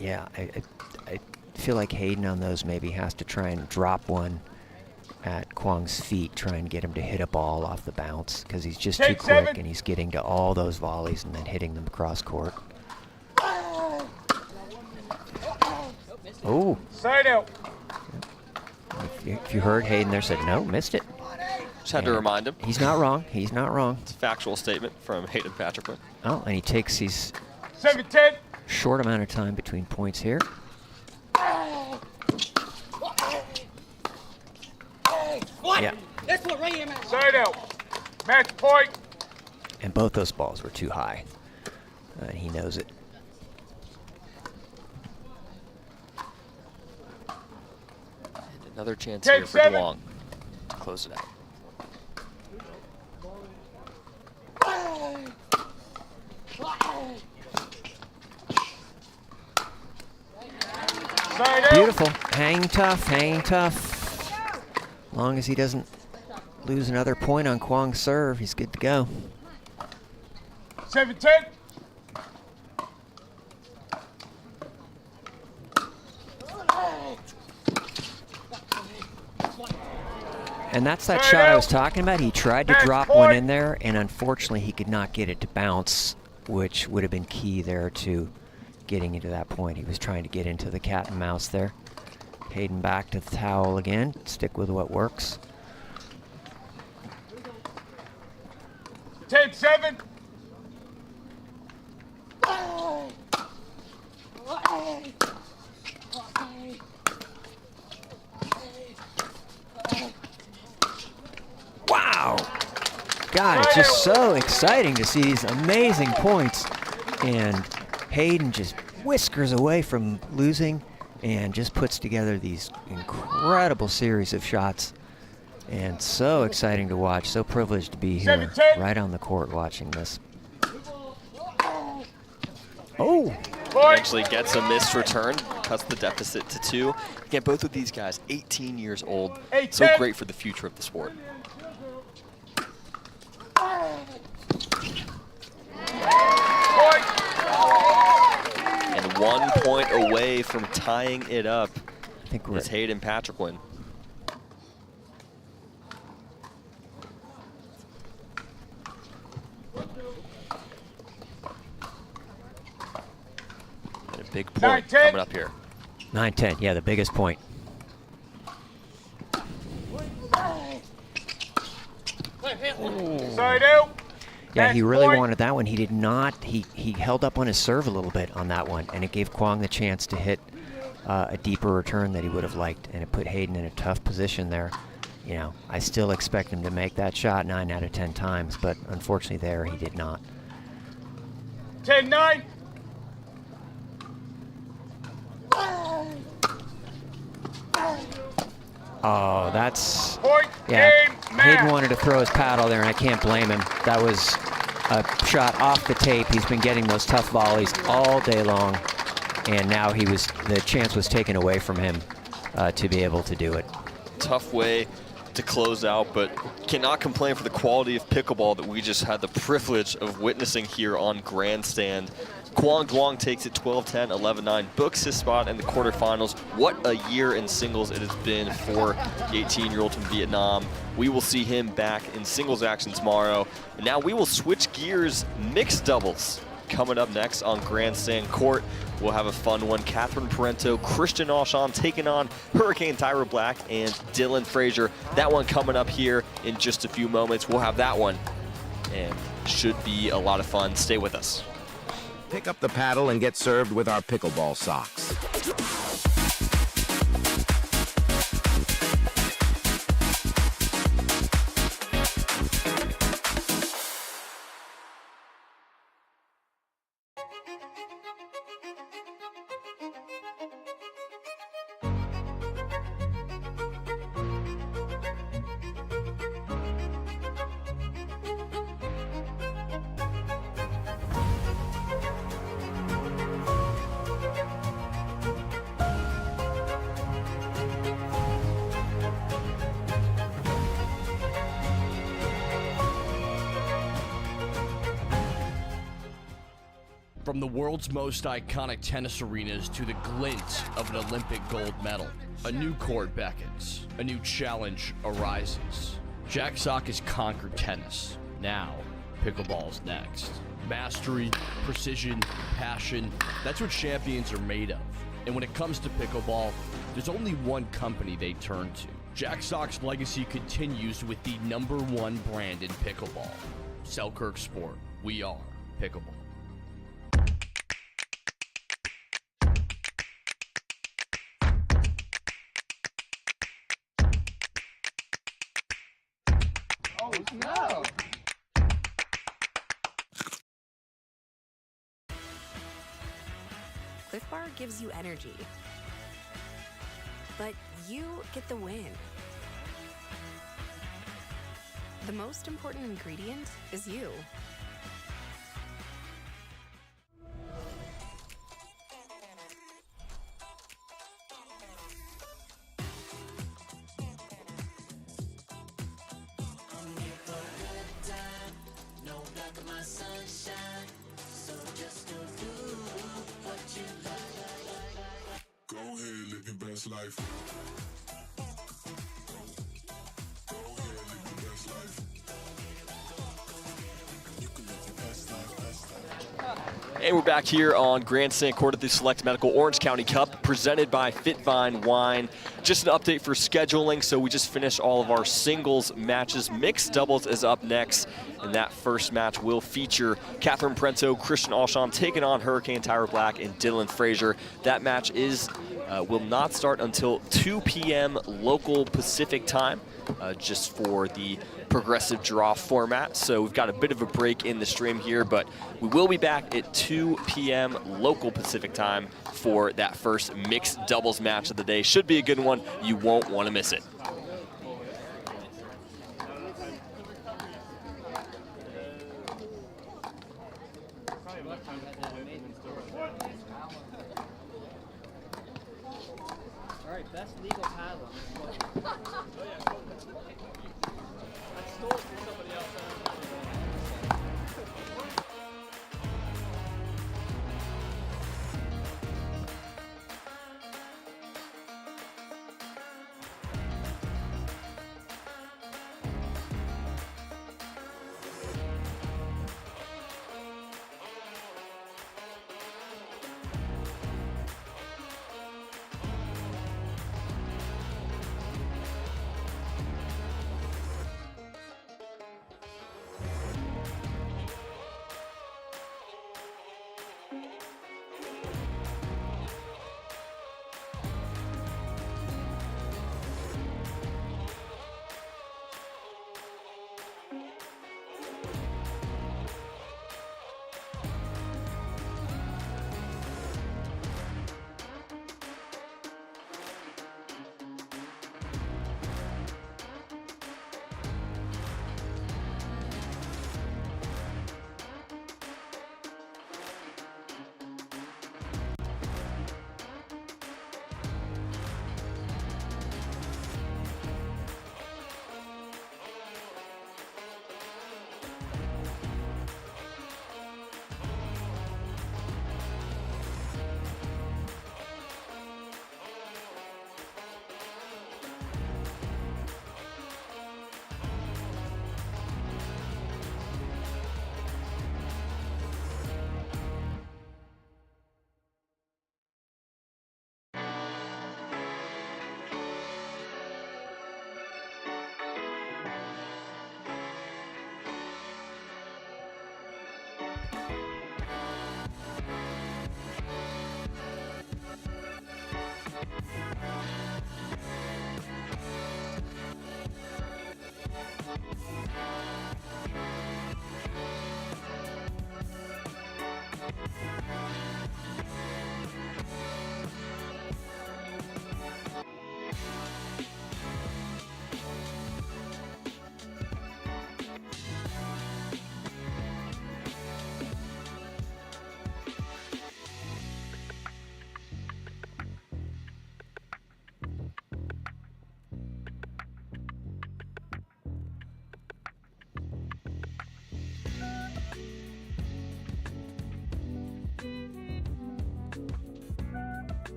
Yeah, I feel like Hayden on those maybe has to try and drop one at Quang's feet, try and get him to hit a ball off the bounce, because he's just too quick and he's getting to all those volleys and then hitting them cross court. Oh. Side out. If you heard Hayden there said, no, missed it. Just had to remind him. He's not wrong. He's not wrong. It's a factual statement from Hayden Patrick Nguyen. Oh, and he takes his 7-10. Short amount of time between points here. Yeah. That's what right here, man. Side out. Match point. And both those balls were too high. And he knows it. And another chance here for Duong to close it out. Beautiful. Hanging tough, hanging tough. As long as he doesn't lose another point on Quang's serve, he's good to go. 7-10. And that's that shot I was talking about. He tried to drop one in there, and unfortunately he could not get it to bounce, which would have been key there to getting into that point. He was trying to get into the cat and mouse there. Hayden back to the towel again. Stick with what works. 10-7. Wow! God, it's just so exciting to see these amazing points. And Hayden just whiskers away from losing and just puts together these incredible series of shots. And so exciting to watch. So privileged to be here right on the court watching this. Oh! Eventually gets a missed return, cuts the deficit to 2. Again, both of these guys, 18 years old. So great for the future of the sport. And 1 point away from tying it up. I think we're is Hayden Patrick Nguyen. And a big point coming up here. 9-10, yeah, the biggest point. Side out. Yeah, he really wanted that one. He did not. He held up on his serve a little bit on that one, and it gave Quang the chance to hit a deeper return that he would have liked, and it put Hayden in a tough position there. You know, I still expect him to make that shot 9 out of 10 times, but unfortunately there he did not. 10-9. Oh, that's... Point, yeah, game, Hayden match. wanted to throw his paddle there, and I can't blame him. That was a shot off the tape. He's been getting those tough volleys all day long, and now the chance was taken away from him to be able to do it. Tough way to close out, but cannot complain for the quality of pickleball that we just had the privilege of witnessing here on Grandstand. Quang Duong takes it 12-10, 11-9, books his spot in the quarterfinals. What a year in singles it has been for the 18-year-old from Vietnam. We will see him back in singles action tomorrow. And now we will switch gears, mixed doubles. Coming up next on Grandstand Court, we'll have a fun one. Catherine Parento, Christian Auchan taking on Hurricane Tyra Black and Dylan Frazier. That one coming up here in just a few moments. We'll have that one, and should be a lot of fun. Stay with us. Pick up the paddle and get served with our pickleball socks. From the world's most iconic tennis arenas to the glint of an Olympic gold medal, a new court beckons, a new challenge arises. Jack Sock has conquered tennis. Now, pickleball's next. Mastery, precision, passion, that's what champions are made of. And when it comes to pickleball, there's only one company they turn to. Jack Sock's legacy continues with the #1 brand in pickleball. Selkirk Sport. We are pickleball. Oh, no. Cliff Bar gives you energy, but you get the win. The most important ingredient is you. Go ahead, live your best life. Go ahead, live your best life. You can live your best life, best life. And we're back here on Grandstand Court at the Select Medical Orange County Cup, presented by FitVine Wine. Just an update for scheduling. So we just finished all of our singles matches. Mixed doubles is up next, and that first match will feature Catherine Prento, Christian Alshon taking on Hurricane Tyra Black and Dylan Frazier. That match will not start until 2 p.m. local Pacific time, just for the progressive draw format. So we've got a bit of a break in the stream here, but we will be back at 2 p.m. local Pacific time for that first mixed doubles match of the day. Should be a good one. You won't want to miss it. All right, best legal paddle.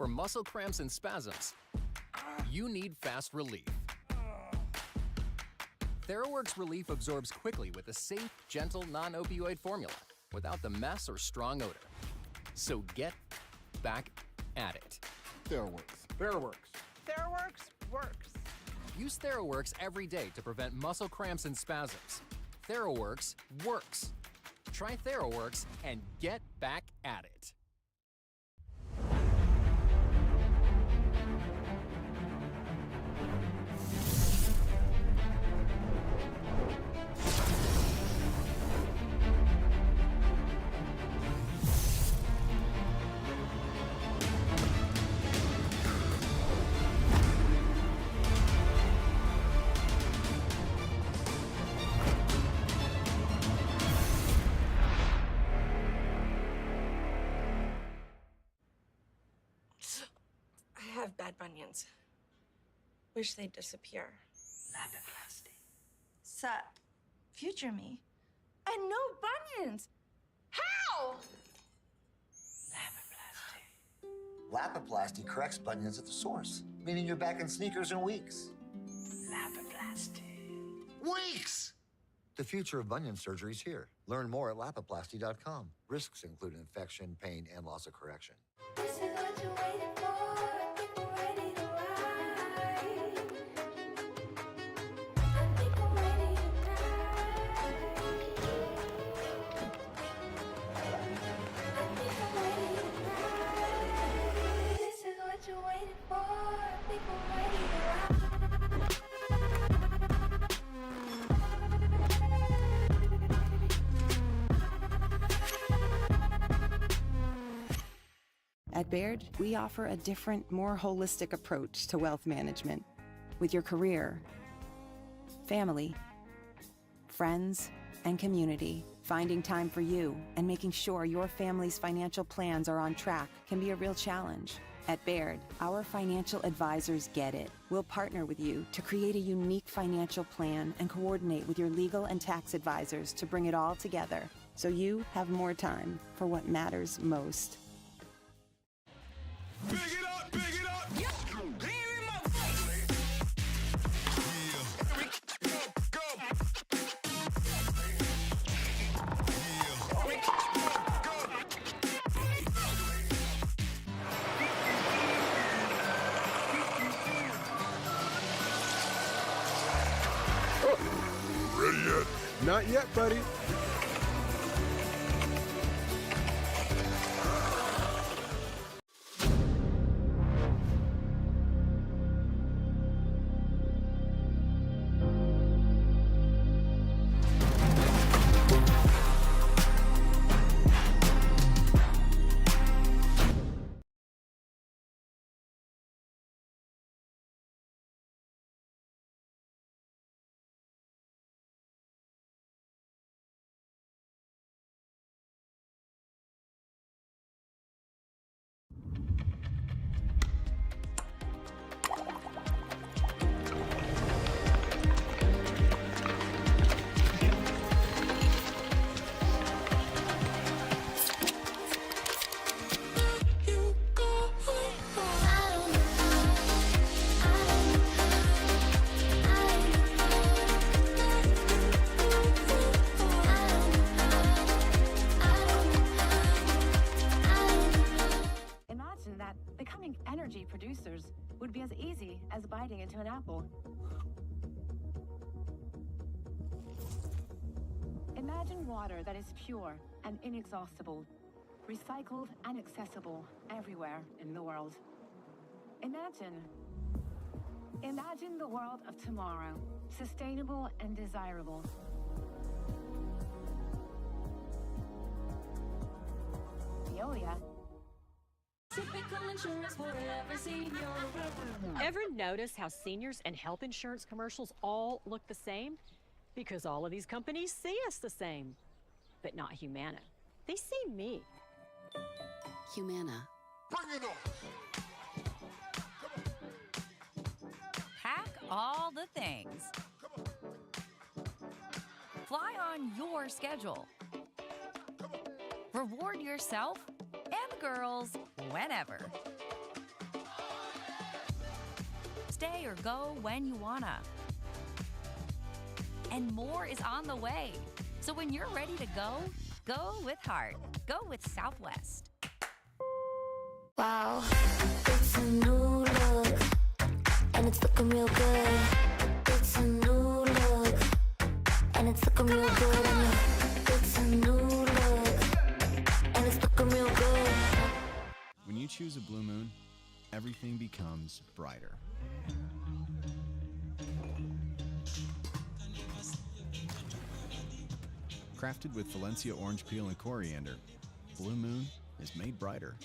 For muscle cramps and spasms, you need fast relief. TheraWorks Relief absorbs quickly with a safe, gentle, non-opioid formula without the mess or strong odor. So get back at it. TheraWorks. TheraWorks. TheraWorks works. Use TheraWorks every day to prevent muscle cramps and spasms. TheraWorks works. Try TheraWorks and get back at it. I have bad bunions. Wish they'd disappear. Lapoplasty. Sup, future me. And no bunions. How? Lapoplasty corrects bunions at the source, meaning you're back in sneakers in weeks. Lapoplasty. Weeks! The future of bunion surgery is here. Learn more at lapoplasty.com. Risks include infection, pain, and loss of correction. This is what you're waiting for. I think we're ready to ride. I think we're ready tonight. This is what you're waiting for. I think we're ready to ride. At Baird, we offer a different, more holistic approach to wealth management with your career, family, friends, and community Finding time for you and making sure your family's financial plans are on track can be a real challenge. At Baird, our financial advisors get it. We'll partner with you to create a unique financial plan and coordinate with your legal and tax advisors to bring it all together so you have more time for what matters most. Big it up, big it up. Yeah. Hear him up. Ready yet? Not yet, buddy. Producers would be as easy as biting into an apple. Imagine water that is pure and inexhaustible, recycled and accessible everywhere in the world. Imagine the world of tomorrow, sustainable and desirable. Veolia. Typical insurance for every senior. Ever notice how seniors and health insurance commercials all look the same? Because all of these companies see us the same. But not Humana. They see me. Humana. Bring it on. Pack all the things. Fly on your schedule. Reward yourself and the girls whenever. Stay or go when you wanna. And more is on the way. So when you're ready to go, go with heart. Go with Southwest. Wow, it's a new look, and it's looking real good. It's a new look, and it's looking real good. It's a new look, and it's looking real good. When you choose a Blue Moon, everything becomes brighter. Crafted with Valencia orange peel and coriander, Blue Moon is made brighter.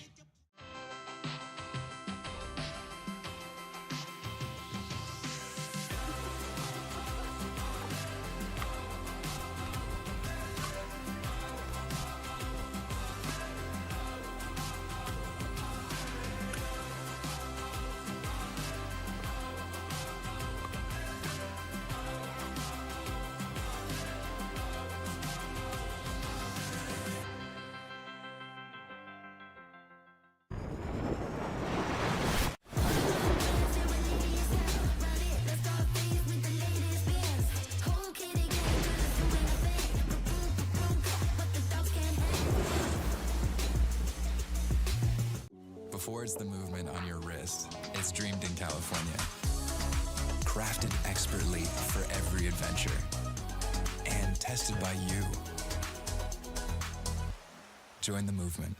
Before it's the movement on your wrist, it's dreamed in California. Crafted expertly for every adventure. And tested by you. Join the movement.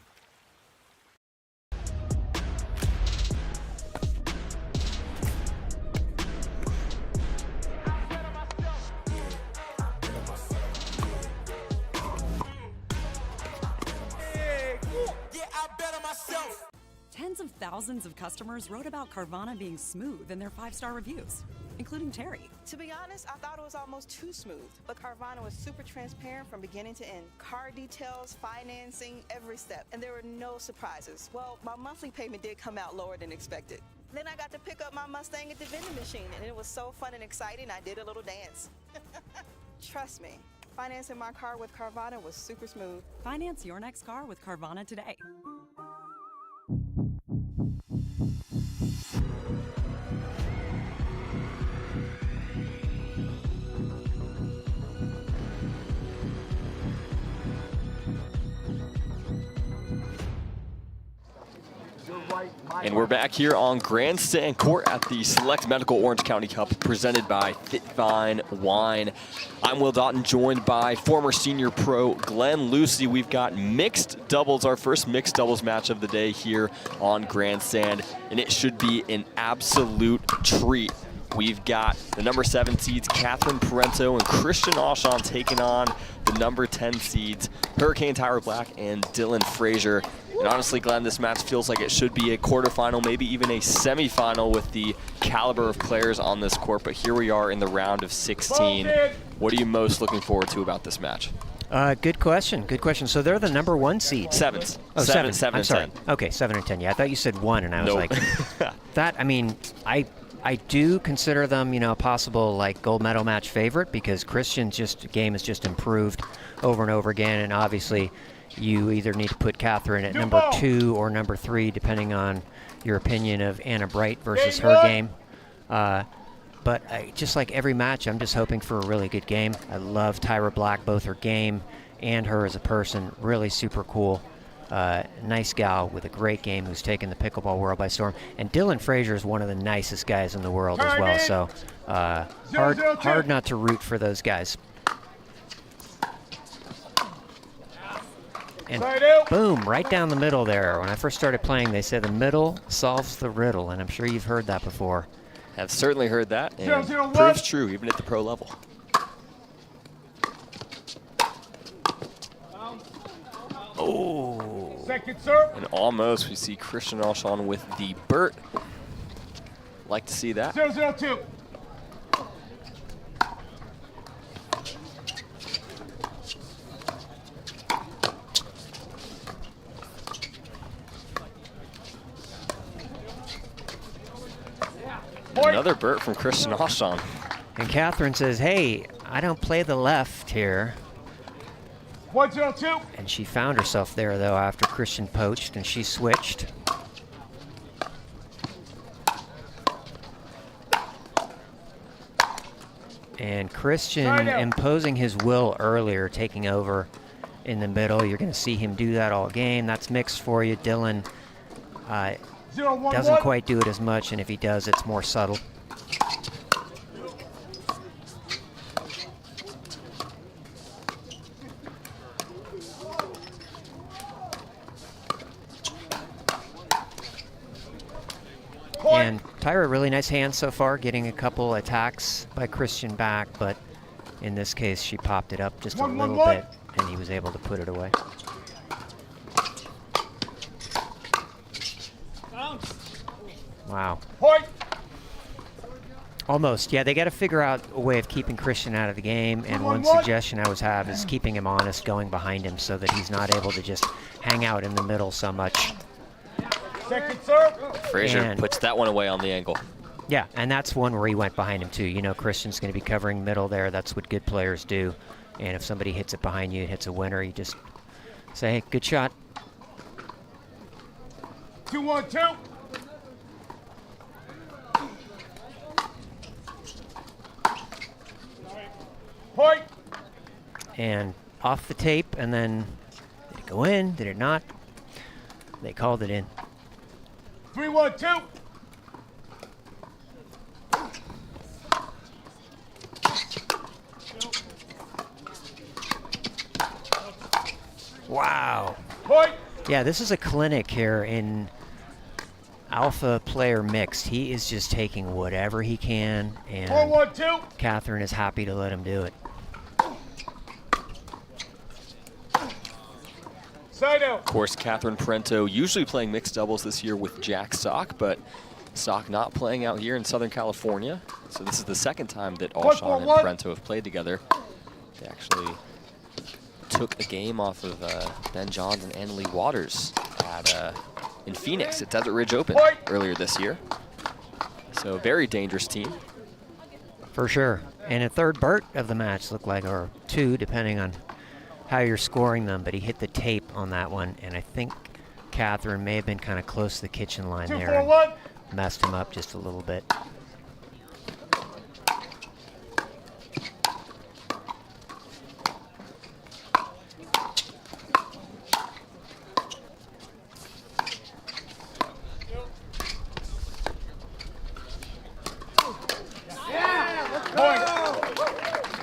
Tens of thousands of customers wrote about Carvana being smooth in their 5-star reviews, including Terry. To be honest, I thought it was almost too smooth, but Carvana was super transparent from beginning to end. Car details, financing, every step, and there were no surprises. Well, my monthly payment did come out lower than expected. Then I got to pick up my Mustang at the vending machine, and it was so fun and exciting, I did a little dance. Trust me, financing my car with Carvana was super smooth. Finance your next car with Carvana today. And we're back here on Grandstand Court at the Select Medical Orange County Cup presented by FitVine Wine. I'm Will Doughton, joined by former senior pro Glenn Lucy. We've got mixed doubles, our first mixed doubles match of the day here on Grandstand, and it should be an absolute treat. We've got the number 7 seeds, Caitlyn Parento and Christian Auchon, taking on the number 10 seeds, Hurricane Tyra Black and Dylan Frazier. And honestly, Glenn, this match feels like it should be a quarterfinal, maybe even a semifinal with the caliber of players on this court. But here we are in the round of 16. What are you most looking forward to about this match? Good question. Good question. So they're the number 1 seed. Sevens. Oh, seven I'm and sorry. 10. Okay, 7 and 10. Yeah, I thought you said 1, and I was Nope. like, that. I mean, I do consider them, you know, a possible like gold medal match favorite because Christian's game has just improved over and over again, and obviously you either need to put Caitlyn at number 2 or number 3, depending on your opinion of Anna Bright versus her game. But just like every match, I'm just hoping for a really good game. I love Tyra Black, both her game and her as a person. Really super cool. Nice gal with a great game who's taken the pickleball world by storm. And Dylan Frazier is one of the nicest guys in the world as well. So hard not to root for those guys. And boom, right down the middle there. When I first started playing, they said the middle solves the riddle, and I'm sure you've heard that before. Have certainly heard that, and proves true even at the pro level. Oh. Second serve. And almost we see Christian Auchon with the Burt. Like to see that. 0-0-2. Another Burt from Christian Auchon. And Caitlyn says, hey, I don't play the left here. 1-0-2. And she found herself there, though, after Christian poached, and she switched. And Christian imposing his will earlier, taking over in the middle. You're going to see him do that all game. That's mixed for you. Dylan doesn't quite do it as much, and if he does, it's more subtle. And Tyra, really nice hand so far, getting a couple attacks by Christian back, but in this case, she popped it up just a little bit, and he was able to put it away. Wow. Almost, yeah, they got to figure out a way of keeping Christian out of the game, and one suggestion I always have is keeping him honest, going behind him so that he's not able to just hang out in the middle so much. Second serve. Frazier puts that one away on the angle. Yeah, and that's one where he went behind him too. You know, Christian's going to be covering middle there. That's what good players do. And if somebody hits it behind you, hits a winner, you just say, hey, good shot. 2-1-2. Point. And off the tape, and then did it go in? Did it not? They called it in. 3-1-2. Wow. Point. Yeah, this is a clinic here in alpha player mixed. He is just taking whatever he can, and 4-1-2. Caitlyn is happy to let him do it. Side out. Of course, Caitlyn Parento usually playing mixed doubles this year with Jack Sock, but Stok not playing out here in Southern California. So this is the second time that Alshon and Parento have played together. They actually took a game off of Ben Johns and Leigh Waters in Phoenix at Desert Ridge Open earlier this year. So very dangerous team. For sure. And a third Burt of the match looked like, or two, depending on how you're scoring them, but he hit the tape on that one, and I think Catherine may have been kind of close to the kitchen line there and messed him up just a little bit.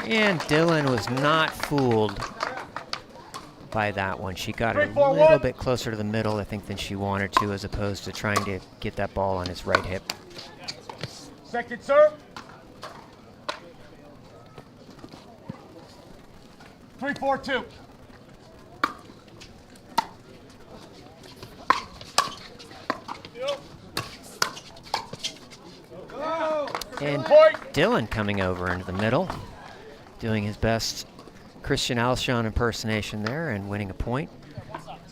And Dylan was not fooled by that one. She got it a little bit closer to the middle, I think, than she wanted to, as opposed to trying to get that ball on his right hip. Second serve. 3-4-2. And Dylan coming over into the middle, doing his best Christian Alshon impersonation there and winning a point.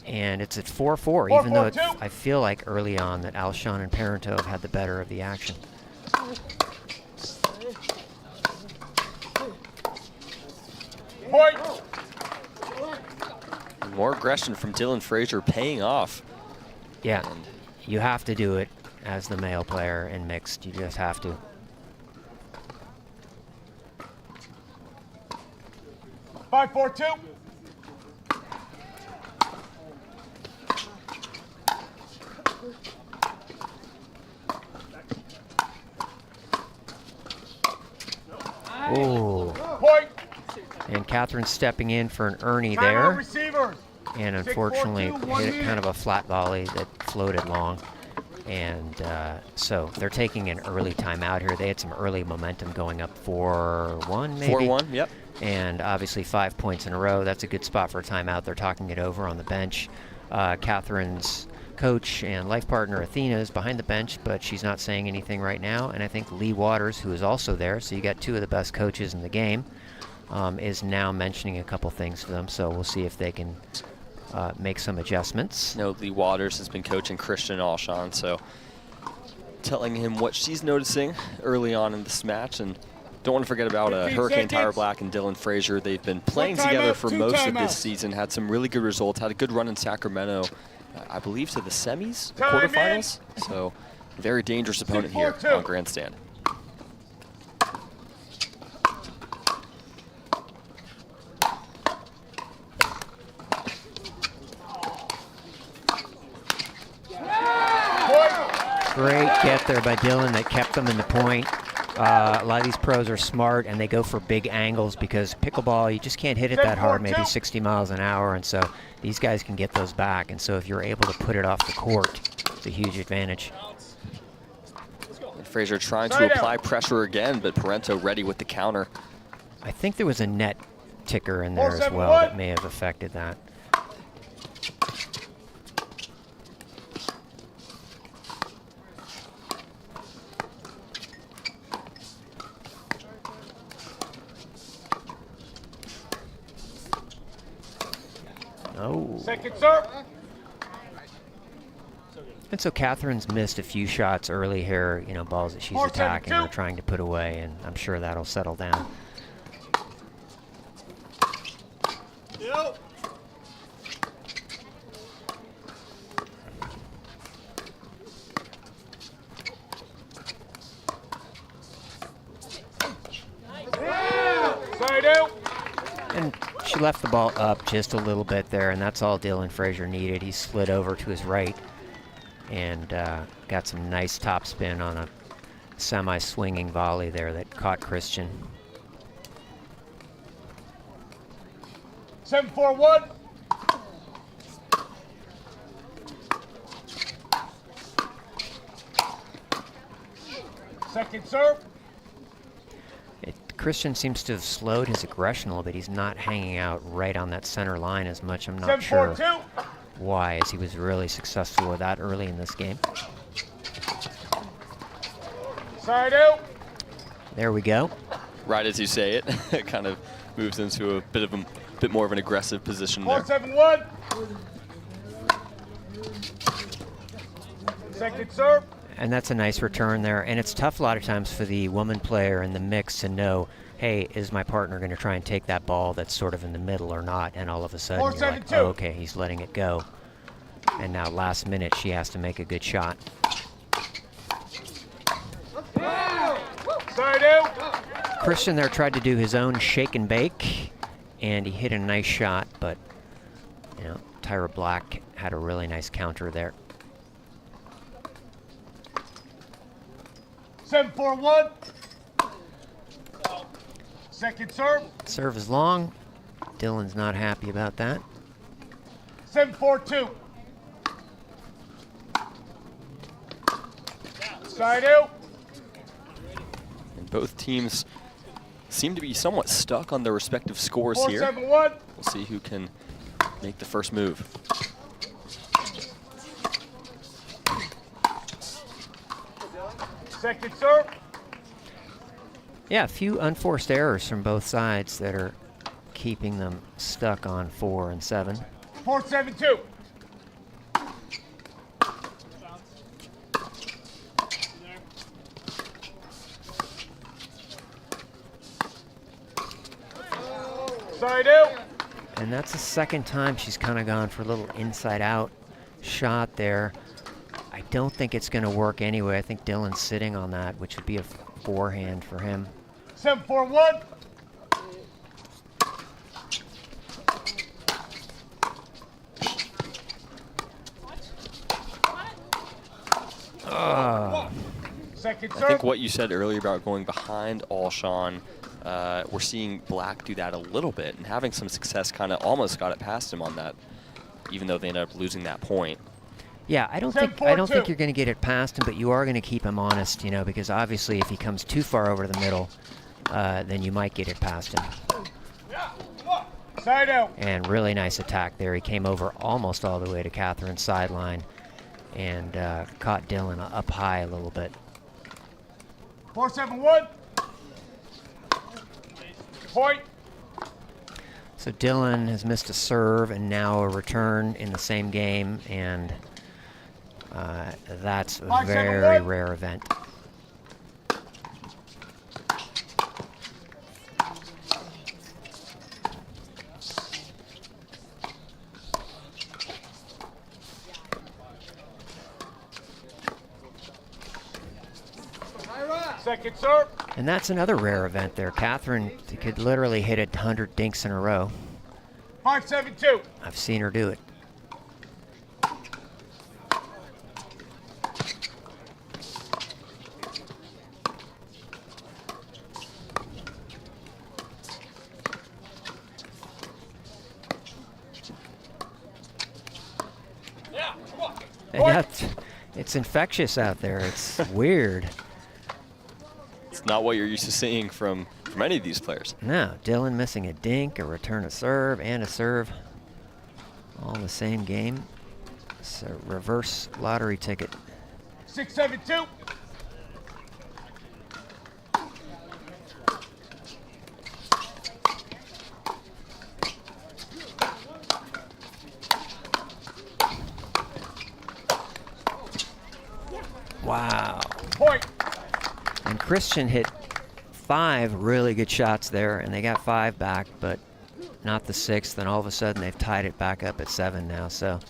And it's at 4-4, even though I feel like early on that Alshon and Parento have had the better of the action. Point. More aggression from Dylan Frazier paying off. Yeah, you have to do it as the male player in mixed. You just have to. 5-4-2. Ooh. Point. And Catherine stepping in for an Ernie Timeout there. receivers. And unfortunately hit it kind of a flat volley that floated long. And so they're taking an early timeout here. They had some early momentum going up 4-1 maybe. 4-1, yep. And obviously 5 points in a row. That's a good spot for a timeout. They're talking it over on the bench. Catherine's coach and life partner Athena is behind the bench, but she's not saying anything right now. And I think Leigh Waters, who is also there, so you got two of the best coaches in the game, is now mentioning a couple things to them. So we'll see if they can make some adjustments. No, Leigh Waters has been coaching Christian Alshon, so telling him what she's noticing early on in this match. And don't want to forget about Hurricane Tyra Black and Dylan Frazier. They've been playing together for most of this season, had some really good results, had a good run in Sacramento, I believe to the semis, quarterfinals. So very dangerous opponent here on Grandstand. Great get there by Dylan that kept them in the point. A lot of these pros are smart and they go for big angles because pickleball, you just can't hit it that hard, maybe 60 miles an hour, and so these guys can get those back. And so if you're able to put it off the court, it's a huge advantage. And Frazier trying to apply pressure again, but Parento ready with the counter. I think there was a net ticker in there as well that may have affected that. Oh. Second serve. And so Catherine's missed a few shots early here, you know, balls that she's attacking or trying to put away, and I'm sure that'll settle down. Yep. Side out. And she left the ball up just a little bit there, and that's all Dylan Frazier needed. He slid over to his right and got some nice top spin on a semi-swinging volley there that caught Christian. 7-4-1. Second serve. Christian seems to have slowed his aggression a little bit. He's not hanging out right on that center line as much. I'm not sure why, as he was really successful with that early in this game. Side out. There we go. Right as you say it, it kind of moves into a bit more of an aggressive position there. 4-7-1. Second serve. And that's a nice return there. And it's tough a lot of times for the woman player in the mix to know, hey, is my partner going to try and take that ball that's sort of in the middle or not? And all of a sudden, you're like, oh, okay, he's letting it go. And now last minute, she has to make a good shot. Side out. Christian there tried to do his own shake and bake, and he hit a nice shot, but you know, Tyra Black had a really nice counter there. 7-4-1. Second serve. Serve is long. Dylan's not happy about that. 7-4-2. Side out. And both teams seem to be somewhat stuck on their respective scores 4-7-1. here. We'll see who can make the first move. Second serve. Yeah, a few unforced errors from both sides that are keeping them stuck on 4 and 7. 4-7-2. Side out. And that's the second time she's kind of gone for a little inside-out shot there. I don't think it's going to work anyway. I think Dylan's sitting on that, which would be a forehand for him. 7-4-1. Second serve. I think what you said earlier about going behind Alshon, we're seeing Black do that a little bit, and having some success kind of almost got it past him on that, even though they ended up losing that point. Yeah, I don't think you're going to get it past him, but you are going to keep him honest, you know, because obviously if he comes too far over the middle, then you might get it past him. Side out. And really nice attack there. He came over almost all the way to Catherine's sideline and caught Dylan up high a little bit. 4-7-1. Point. So Dylan has missed a serve and now a return in the same game, and that's a very rare event. Second serve. And that's another rare event there. Catherine could literally hit 100 dinks in a row. 5-7-2. I've seen her do it. And it's infectious out there. It's weird. It's not what you're used to seeing from any of these players. No, Dylan missing a dink, a return a serve, and a serve. All in the same game. It's a reverse lottery ticket. 6-7-2. Wow. Point. And Christian hit 5 really good shots there, and they got 5 back, but not the 6th, and all of a sudden they've tied it back up at 7 now. So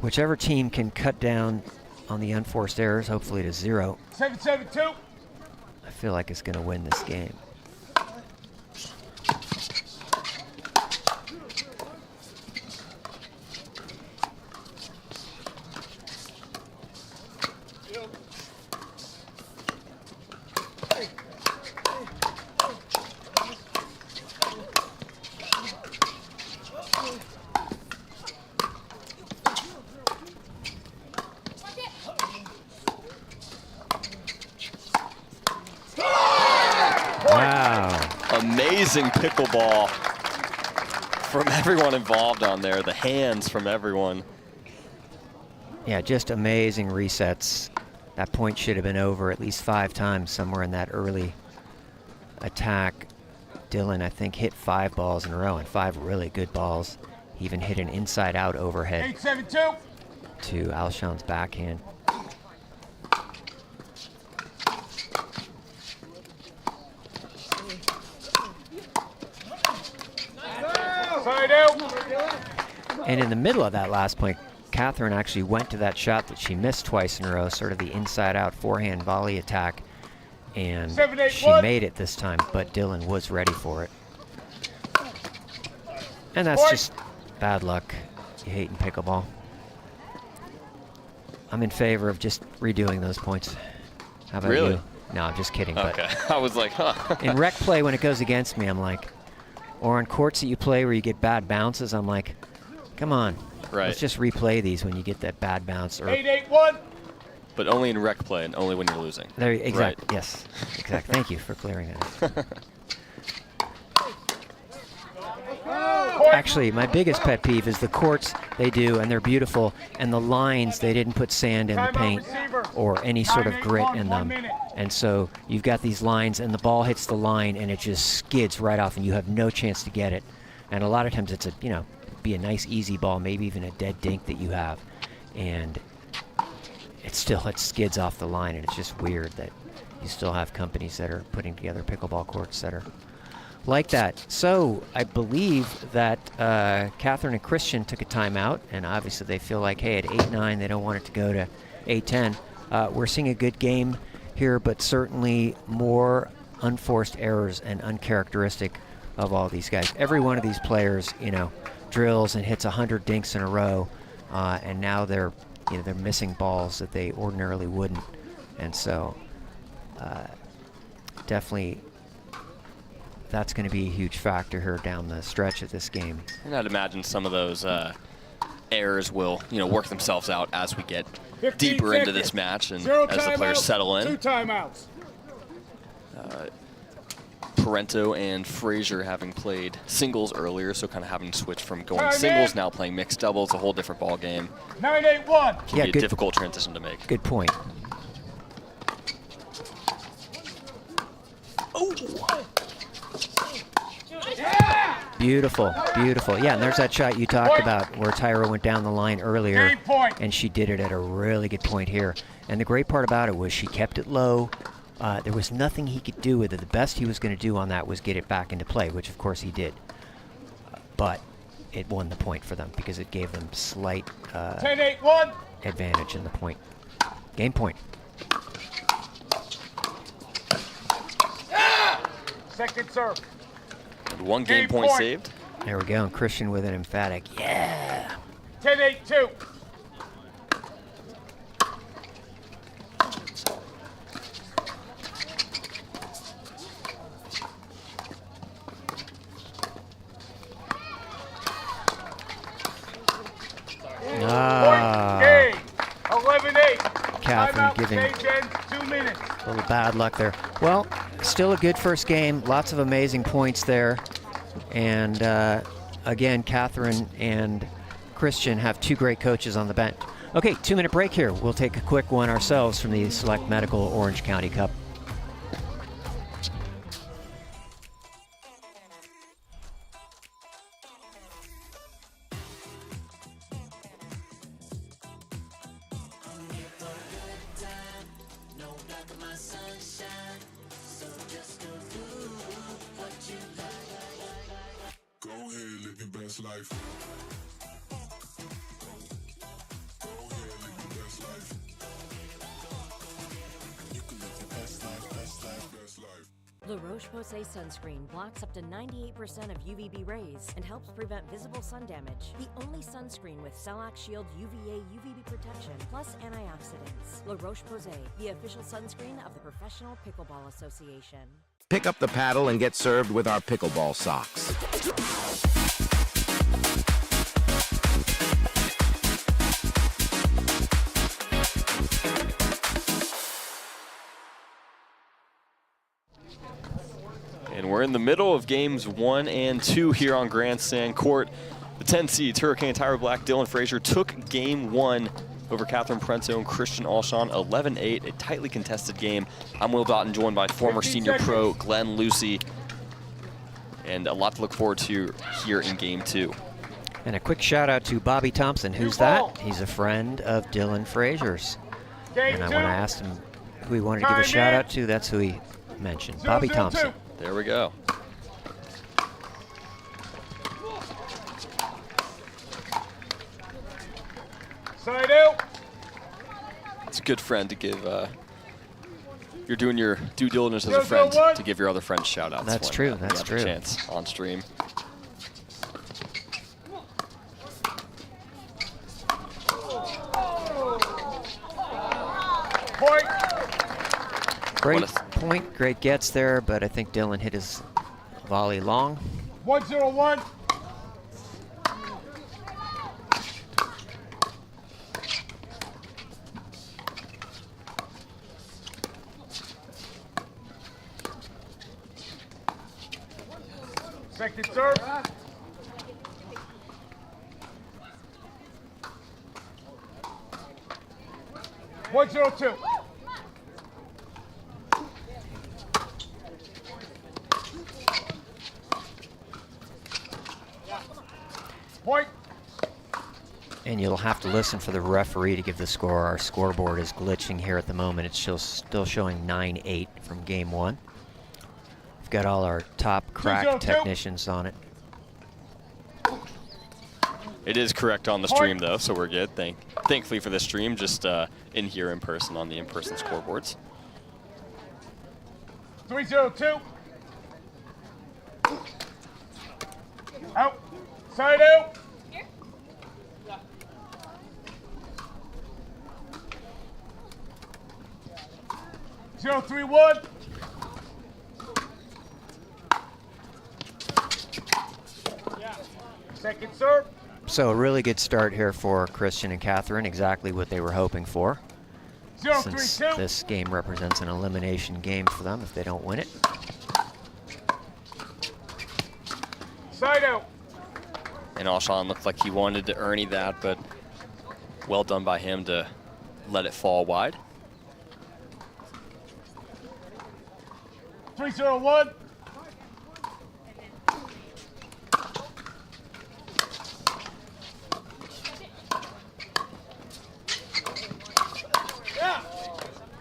whichever team can cut down on the unforced errors, hopefully to 0, 7-7-2. I feel like it's going to win this game. Amazing pickleball from everyone involved on there. The hands from everyone. Yeah, just amazing resets. That point should have been over at least 5 times somewhere in that early attack. Dylan, I think, hit 5 balls in a row, and 5 really good balls. He even hit an inside-out overhead 8-7-2 to Alshon's backhand. And in the middle of that last point, Catherine actually went to that shot that she missed twice in a row, sort of the inside-out forehand volley attack, and she made it this time, but Dylan was ready for it. And that's just bad luck. You hate in pickleball. I'm in favor of just redoing those points. How about Really? you? No, I'm just kidding. Okay, But I was like, huh. in rec play, when it goes against me, I'm like, or on courts that you play where you get bad bounces, I'm like, come on. Right. Let's just replay these when you get that bad bounce. Or 8-8-1 But only in rec play and only when you're losing. there, exactly. Right. Yes, exactly. Thank you for clearing that up. Actually, my biggest pet peeve is the courts they do, and they're beautiful, and the lines, they didn't put sand in the paint or any sort of grit in them. And so you've got these lines, and the ball hits the line, and it just skids right off, and you have no chance to get it. And a lot of times it's be a nice easy ball, maybe even a dead dink that you have, and it skids off the line, and it's just weird that you still have companies that are putting together pickleball courts that are like that. So I believe that Catherine and Christian took a timeout, and obviously they feel like, hey, at 8-9, they don't want it to go to 8-10. We're seeing a good game here, but certainly more unforced errors and uncharacteristic of all these guys. Every one of these players, drills and hits 100 dinks in a row, and now they're missing balls that they ordinarily wouldn't, and so definitely that's going to be a huge factor here down the stretch of this game. And I'd imagine some of those errors will, work themselves out as we get deeper into this match and as the players settle in. 2 timeouts. Parento and Frazier having played singles earlier, so kind of having switched from going Time singles, in. now playing mixed doubles, a whole different ball game. 9-8-1. Can be a difficult transition to make. Good point. Beautiful, beautiful. Yeah, and there's that shot you talked about where Tyra went down the line earlier, and she did it at a really good point here. And the great part about it was she kept it low. There was nothing he could do with it. The best he was going to do on that was get it back into play, which of course he did. But it won the point for them because it gave them slight 10-8-1 advantage in the point. Game point. Second serve. And 1 game point saved. There we go. And Christian with an emphatic, yeah. 10-8-2. Ah. 11-8. Catherine Timeout, giving stage ends, 2 minutes. a little bad luck there. Well, still a good first game. Lots of amazing points there. And again, Catherine and Christian have 2 great coaches on the bench. Okay, 2-minute break here. We'll take a quick one ourselves from the Select Medical Orange County Cup. La Roche-Posay sunscreen blocks up to 98% of UVB rays and helps prevent visible sun damage. The only sunscreen with Celac Shield UVA UVB protection plus antioxidants. La Roche-Posay, the official sunscreen of the Professional Pickleball Association. Pick up the paddle and get served with our pickleball socks. And we're in the middle of games 1 and 2 here on Grandstand Court. The 10 seeds, Hurricane Tyra Black, Dylan Frazier, took game 1 over Catherine Parenteau and Christian Alshon, 11-8, a tightly contested game. I'm Will Doughton, joined by former senior pro Glenn Lucy, and a lot to look forward to here in game 2. And a quick shout out to Bobby Thompson. Who's that? He's a friend of Dylan Frazier's. And when I asked him who he wanted to give a shout out to, that's who he mentioned, Bobby Thompson. There we go. Side out. It's a good friend to give. You're doing your due diligence as a friend to give your other friends shout outs. That's true. That's true. Chance on stream. Point. Great point, great gets there, but I think Dylan hit his volley long. 1-0-1. Second serve. One, 0-2. Point. And you'll have to listen for the referee to give the score. Our scoreboard is glitching here at the moment. It's still showing 9-8 from game 1. We've got all our top crack technicians on it. It is correct on the stream, though, so we're good. Thankfully for the stream, just in here in person on the in-person scoreboards. 3-0-2. Out. Side out. Zero, 3-1. Second serve. So a really good start here for Christian and Catherine, exactly what they were hoping for. 0-3-2. Since this game represents an elimination game for them if they don't win it. Side out. And Alshon looked like he wanted to Ernie that, but well done by him to let it fall wide. 3-0-1.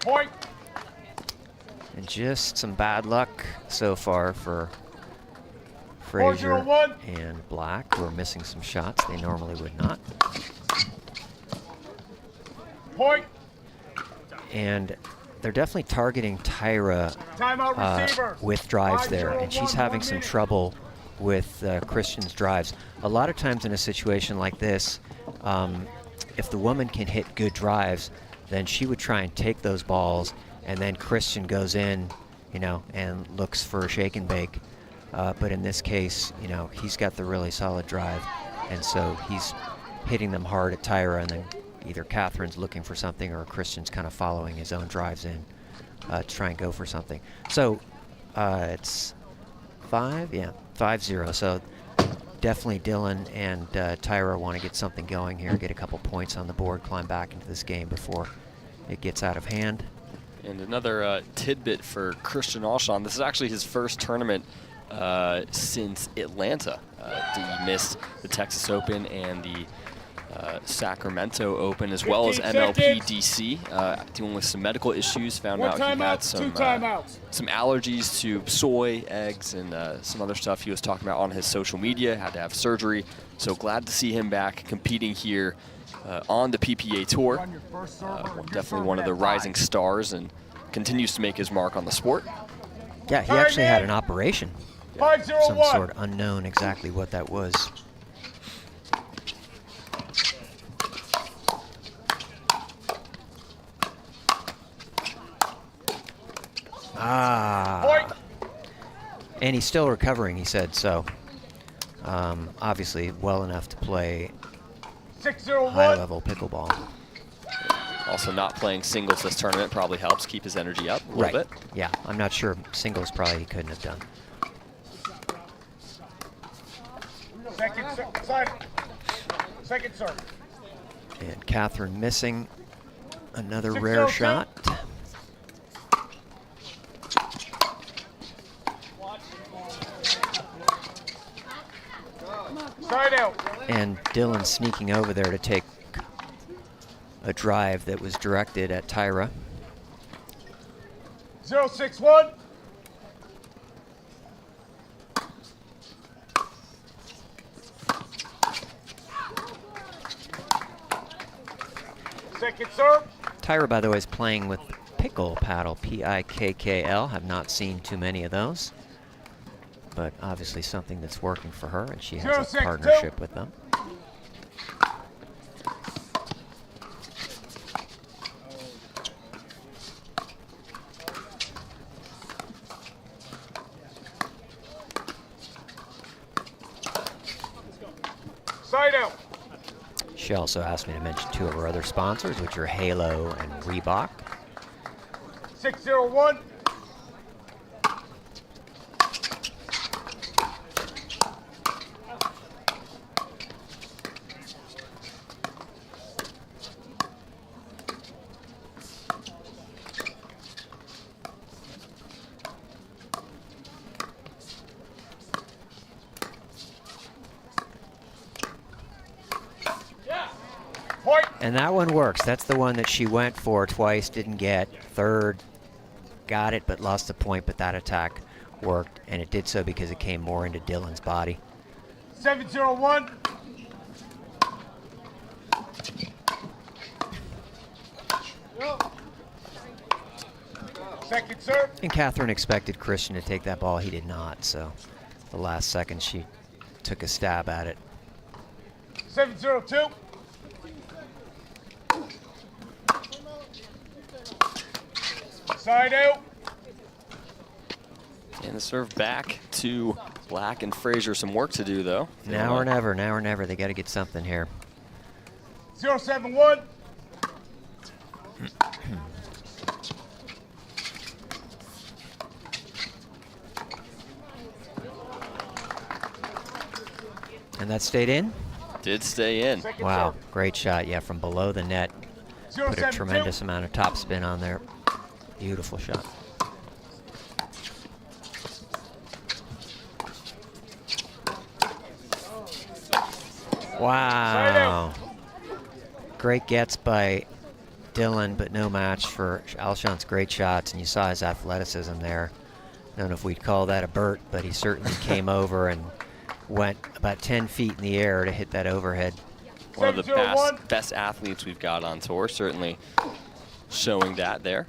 Point. And just some bad luck so far for Frazier and Black, who are missing some shots they normally would not. Point. And they're definitely targeting Tyra with drives there, and she's having some trouble with Christian's drives. A lot of times in a situation like this, if the woman can hit good drives, then she would try and take those balls, and then Christian goes in, and looks for a shake and bake. But in this case, he's got the really solid drive, and so he's hitting them hard at Tyra, and then either Catherine's looking for something or Christian's kind of following his own drives in to try and go for something. So it's 5-0. So definitely Dylan and Tyra want to get something going here, get a couple points on the board, climb back into this game before it gets out of hand. And another tidbit for Christian Alshon. This is actually his first tournament since Atlanta. He missed the Texas Open and the Sacramento Open, as well as MLP DC, dealing with some medical issues. Found out he had some allergies to soy, eggs, and some other stuff he was talking about on his social media. Had to have surgery. So glad to see him back competing here on the PPA Tour. Definitely one of the rising stars and continues to make his mark on the sport. Yeah, he actually had an operation. Some 5-0-1. sort unknown exactly what that was. And he's still recovering, he said, so obviously well enough to play high-level pickleball. Also not playing singles this tournament probably helps keep his energy up a little bit. Yeah, I'm not sure. Singles probably he couldn't have done. Second serve. And Catherine missing another rare shot. And Dylan sneaking over there to take a drive that was directed at Tyra. 061. Second serve. Tyra, by the way, is playing with pickle paddle, P-I-K-K-L. Have not seen too many of those, but obviously something that's working for her, and she has a partnership with them. Side out. She also asked me to mention two of her other sponsors, which are Halo and Reebok. 601. And that one works. That's the one that she went for twice, didn't get. Third, got it, but lost the point, but that attack worked, and it did so because it came more into Dylan's body. 701. Second serve. And Catherine expected Christian to take that ball. He did not, so the last second she took a stab at it. 702. Side out. And the serve back to Black and Fraser. Some work to do, though. Now or never, now or never. They got to get something here. 071. And that stayed in? Did stay in. Wow, great shot. Yeah, from below the net. Put a tremendous amount of top spin on there. Beautiful shot. Wow. Great gets by Dylan, but no match for Alshon's great shots, and you saw his athleticism there. I don't know if we'd call that a Burt, but he certainly came over and went about 10 feet in the air to hit that overhead. One of the best athletes we've got on tour, certainly showing that there.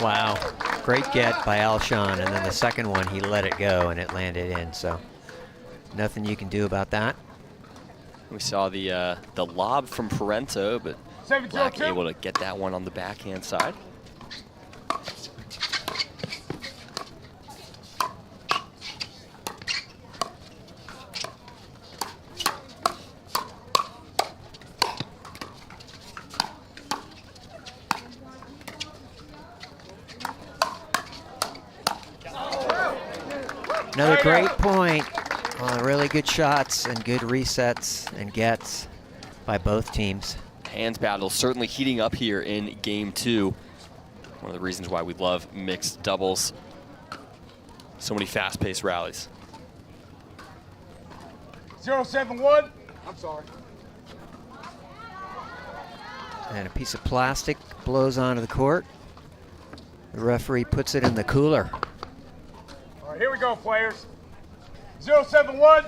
Wow, great get by Alshon, and then the second one he let it go and it landed in, so nothing you can do about that. We saw the lob from Parento, but Black able to get that one on the backhand side. Another great point. Really good shots and good resets and gets by both teams. Hands battle certainly heating up here in game two. One of the reasons why we love mixed doubles. So many fast-paced rallies. 071. I'm sorry. And a piece of plastic blows onto the court. The referee puts it in the cooler. All right, here we go, players. 071.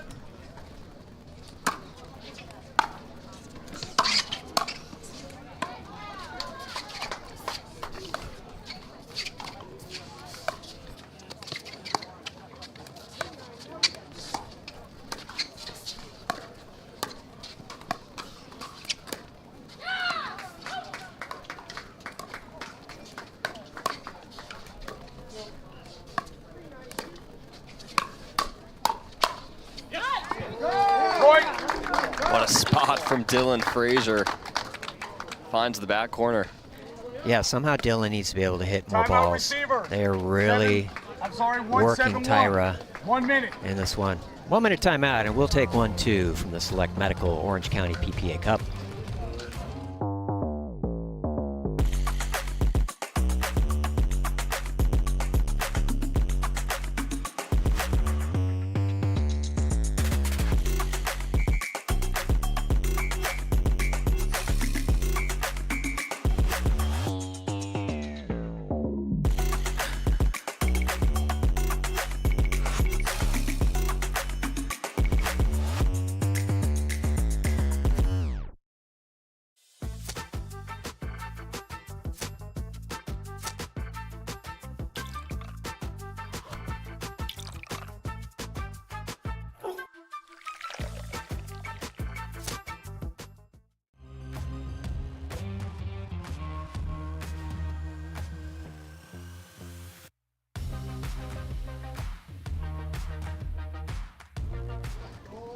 from Dylan Frazier. Finds the back corner. Yeah, somehow Dylan needs to be able to hit more balls. They are really working Tyra 1 minute. in this one. 1 minute timeout, and we'll take 1-2 from the Select Medical Orange County PPA Cup.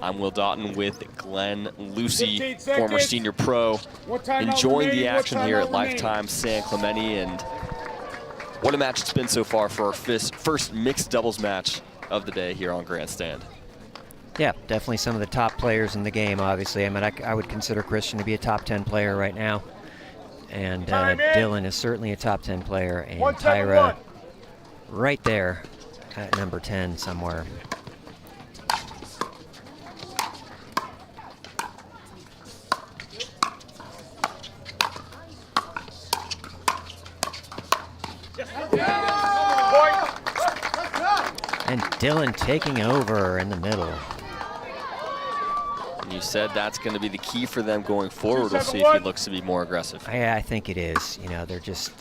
I'm Will Doughton with Glenn Lucy, 15 former seconds. senior pro, What timeout enjoying remaining? the What action here at timeout remaining? Lifetime San Clemente, and what a match it's been so far for our first mixed doubles match of the day here on Grandstand. Yeah, definitely some of the top players in the game, obviously. I mean, I would consider Christian to be a top 10 player right now. And Dylan is certainly a top 10 player. And Tyra right there at number 10 somewhere. And Dylan taking over in the middle. And you said that's going to be the key for them going forward. We'll see if he looks to be more aggressive. Yeah, I think it is. You know, they're just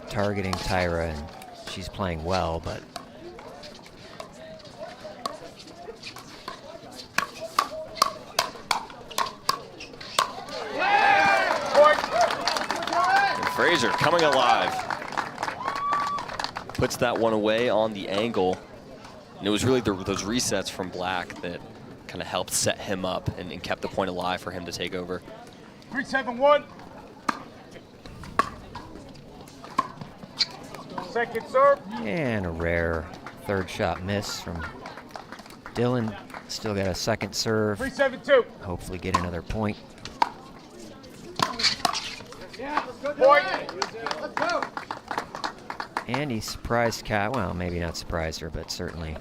targeting Tyra, and she's playing well, but And Frazier coming alive. Puts that one away on the angle. And it was really those resets from Black that kind of helped set him up and kept the point alive for him to take over. 3-7-1. Second serve. and a rare third shot miss from Dylan. Still got a second serve. 3-7-2. Hopefully get another point. Point. Let's go. And he surprised Kat. Well, maybe not surprised her, but certainly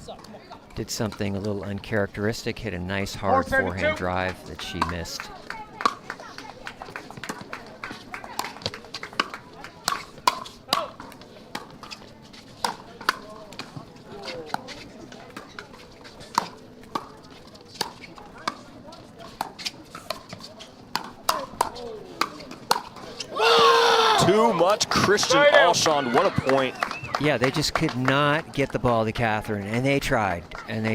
did something a little uncharacteristic. Hit a nice hard 4-7-2. forehand drive that she missed. Too much Christian Alshon. What a point. Yeah, they just could not get the ball to Catherine, and they tried, and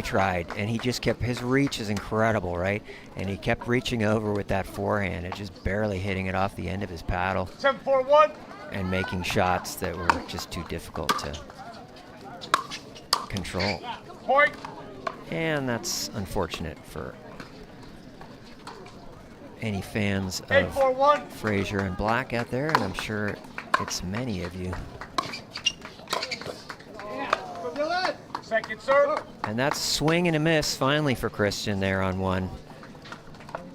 he just kept, his reach is incredible, right? And he kept reaching over with that forehand, and just barely hitting it off the end of his paddle. 7-4-1. And making shots that were just too difficult to control. Point. And that's unfortunate for any fans of 8-4-1. Frazier and Black out there, and I'm sure it's many of you. Second serve. And that's swing and a miss finally for Christian there on one.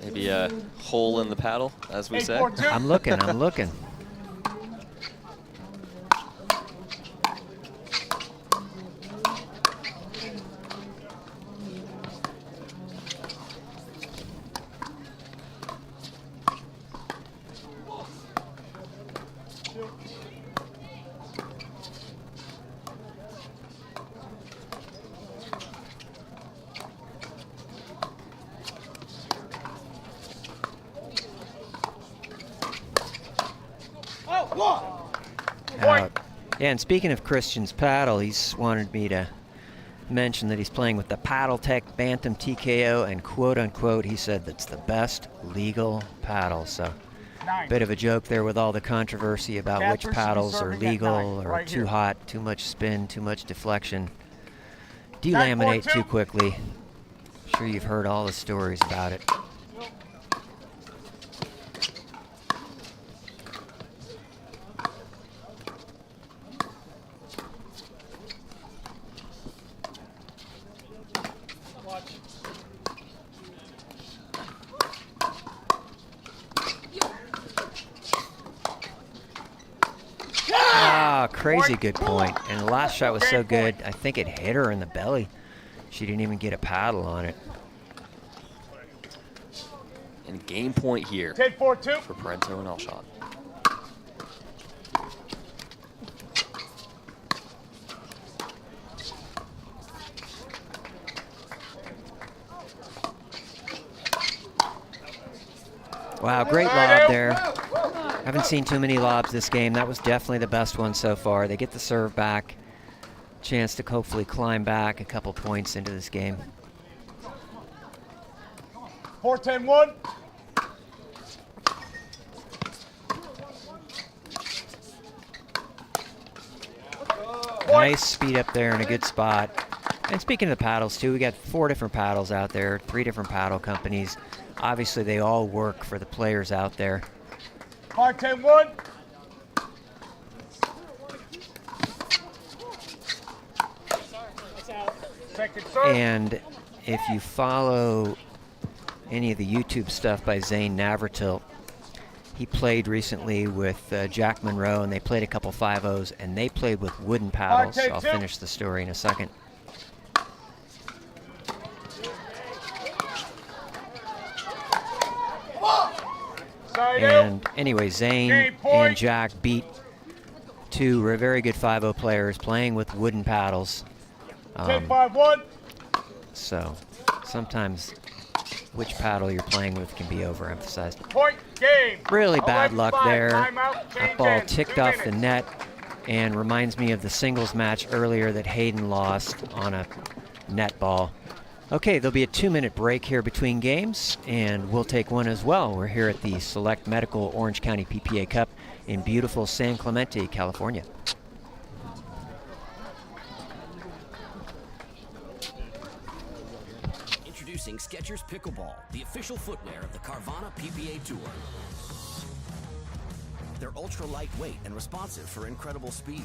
Maybe a hole in the paddle, as we say. I'm looking. 1. Yeah, and speaking of Christian's paddle, he's wanted me to mention that he's playing with the Paddle Tech Bantam TKO, and quote unquote, he said that's the best legal paddle. So, bit of a joke there with all the controversy about which paddles are legal or too hot, too much spin, too much deflection. Delaminate too quickly. I'm sure you've heard all the stories about it. crazy good point. And the last shot was so good, I think it hit her in the belly. She didn't even get a paddle on it. And game point here 10-4-2 for Parento and Alshon. Wow, great lob there. Haven't seen too many lobs this game. That was definitely the best one so far. They get the serve back. Chance to hopefully climb back a couple points into this game. 4-10-1. Nice speed up there in a good spot. And speaking of the paddles too, we got 4 different paddles out there, 3 different paddle companies. Obviously they all work for the players out there. 5-10-1. And if you follow any of the YouTube stuff by Zane Navratil, he played recently with Jack Monroe, and they played a couple 5-0s, and they played with wooden paddles. So I'll finish the story in a second. And anyway, Zane and Jack beat 2 very good 5-0 players playing with wooden paddles. 10-5-1. So sometimes which paddle you're playing with can be overemphasized. Point game. Really bad luck there. Timeout, That ball ticked off the net and reminds me of the singles match earlier that Hayden lost on a net ball. Okay, there'll be a 2-minute break here between games, and we'll take one as well. We're here at the Select Medical Orange County PPA Cup in beautiful San Clemente, California. Introducing Skechers Pickleball, the official footwear of the Carvana PPA Tour. They're ultra lightweight and responsive for incredible speed.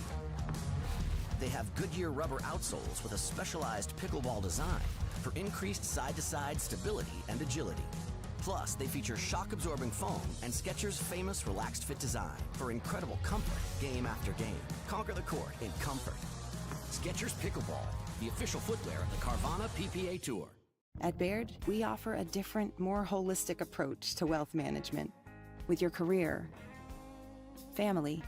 They have Goodyear rubber outsoles with a specialized pickleball design for increased side-to-side stability and agility. Plus, they feature shock-absorbing foam and Skechers' famous relaxed fit design for incredible comfort game after game. Conquer the court in comfort. Skechers Pickleball, the official footwear of the Carvana PPA Tour. At Baird, we offer a different, more holistic approach to wealth management. With your career, family,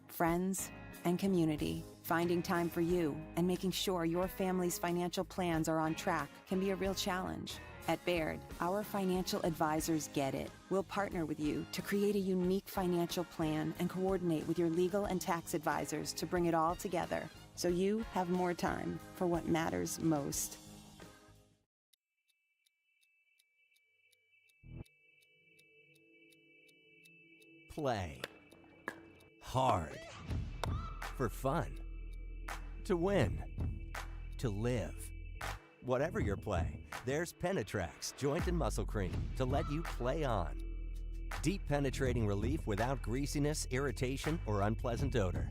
friends, and community, finding time for you and making sure your family's financial plans are on track can be a real challenge. At Baird, our financial advisors get it. We'll partner with you to create a unique financial plan and coordinate with your legal and tax advisors to bring it all together so you have more time for what matters most. Play hard for fun, to win, to live. Whatever your play, there's Penetrax Joint and Muscle Cream to let you play on. Deep penetrating relief without greasiness, irritation, or unpleasant odor.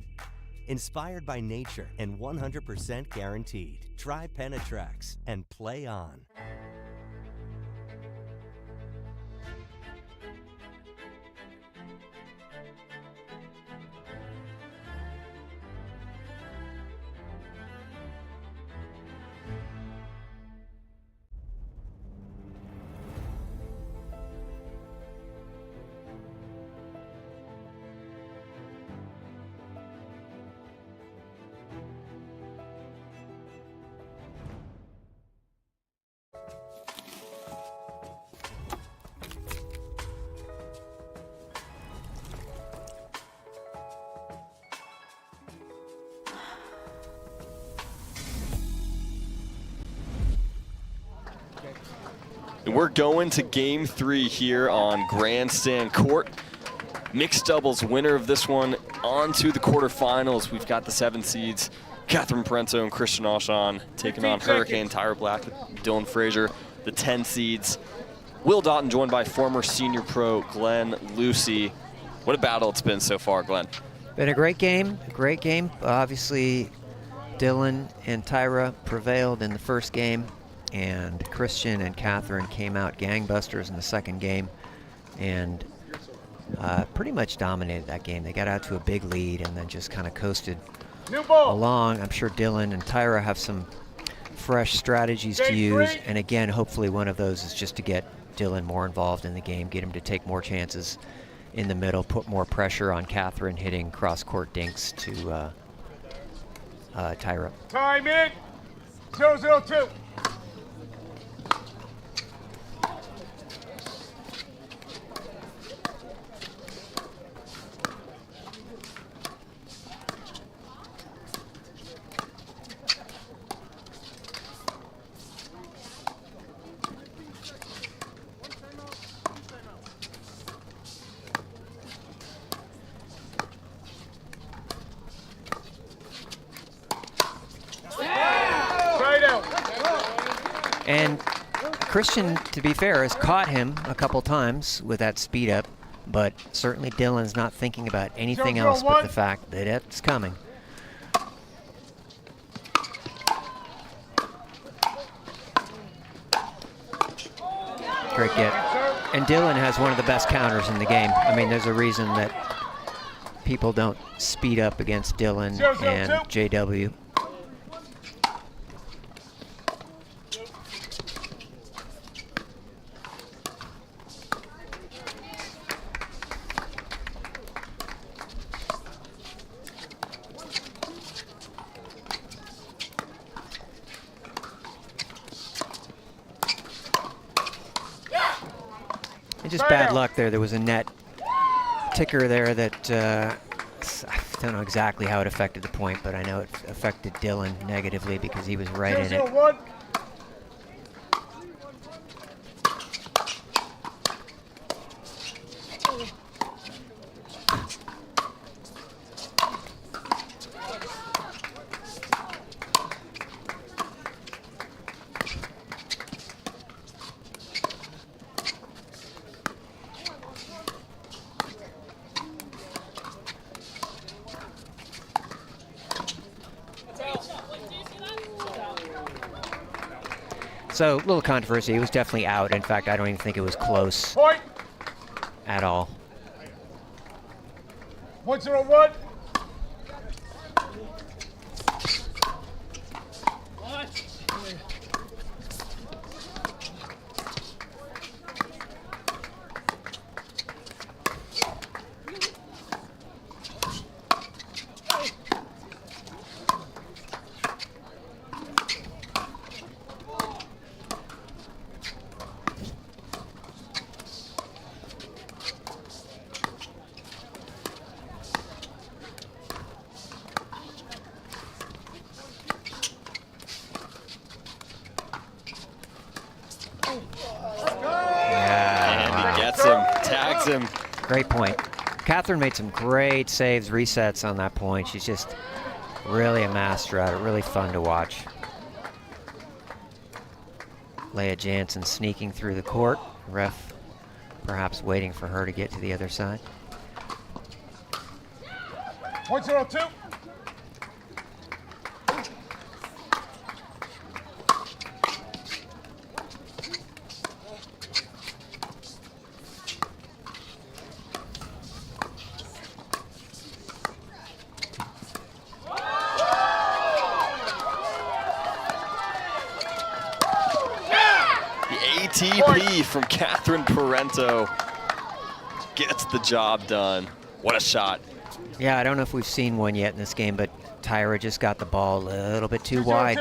Inspired by nature and 100% guaranteed. Try Penetrax and play on. And we're going to game 3 here on Grandstand Court. Mixed doubles winner of this one on to the quarterfinals. We've got the 7 seeds, Catherine Parento and Christian Alshon, taking on Hurricane Tyra Black, Dylan Frazier, the 10 seeds. Will Doughton joined by former senior pro Glenn Lucy. What a battle it's been so far, Glenn. Been a great game, Obviously, Dylan and Tyra prevailed in the first game, and Christian and Catherine came out gangbusters in the second game. And pretty much dominated that game. They got out to a big lead and then just kind of coasted along. I'm sure Dylan and Tyra have some fresh strategies to use, and again, hopefully one of those is just to get Dylan more involved in the game, get him to take more chances in the middle, put more pressure on Catherine hitting cross-court dinks to Tyra. Time in. 0-0-2. And Christian, to be fair, has caught him a couple times with that speed up, but certainly Dylan's not thinking about anything else but the fact that it's coming. Great get. And Dylan has one of the best counters in the game. I mean, there's a reason that people don't speed up against Dylan and JW. And just bad luck there. There was a net ticker there that I don't know exactly how it affected the point, but I know it affected Dylan negatively because he was right in it. So, a little controversy. It was definitely out. In fact, I don't even think it was close at all. 1-0-1. Great point. Catherine made some great saves, resets on that point. She's just really a master at it, really fun to watch. Leigh Jansen sneaking through the court. Ref perhaps waiting for her to get to the other side. 1-0-2. ATP from Catherine Parento gets the job done. What a shot. Yeah, I don't know if we've seen one yet in this game, but Tyra just got the ball a little bit too wide.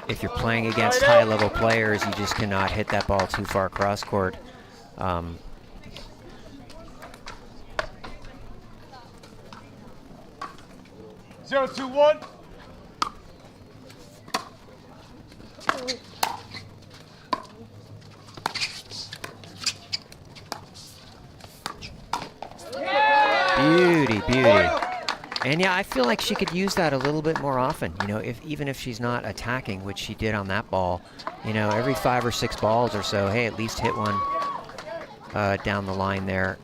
If you're playing against high-level players, you just cannot hit that ball too far cross court. 0-2-1. Beauty, beauty. And yeah, I feel like she could use that a little bit more often. You know, even if she's not attacking, which she did on that ball, you know, every 5 or 6 balls or so, hey, at least hit one down the line there.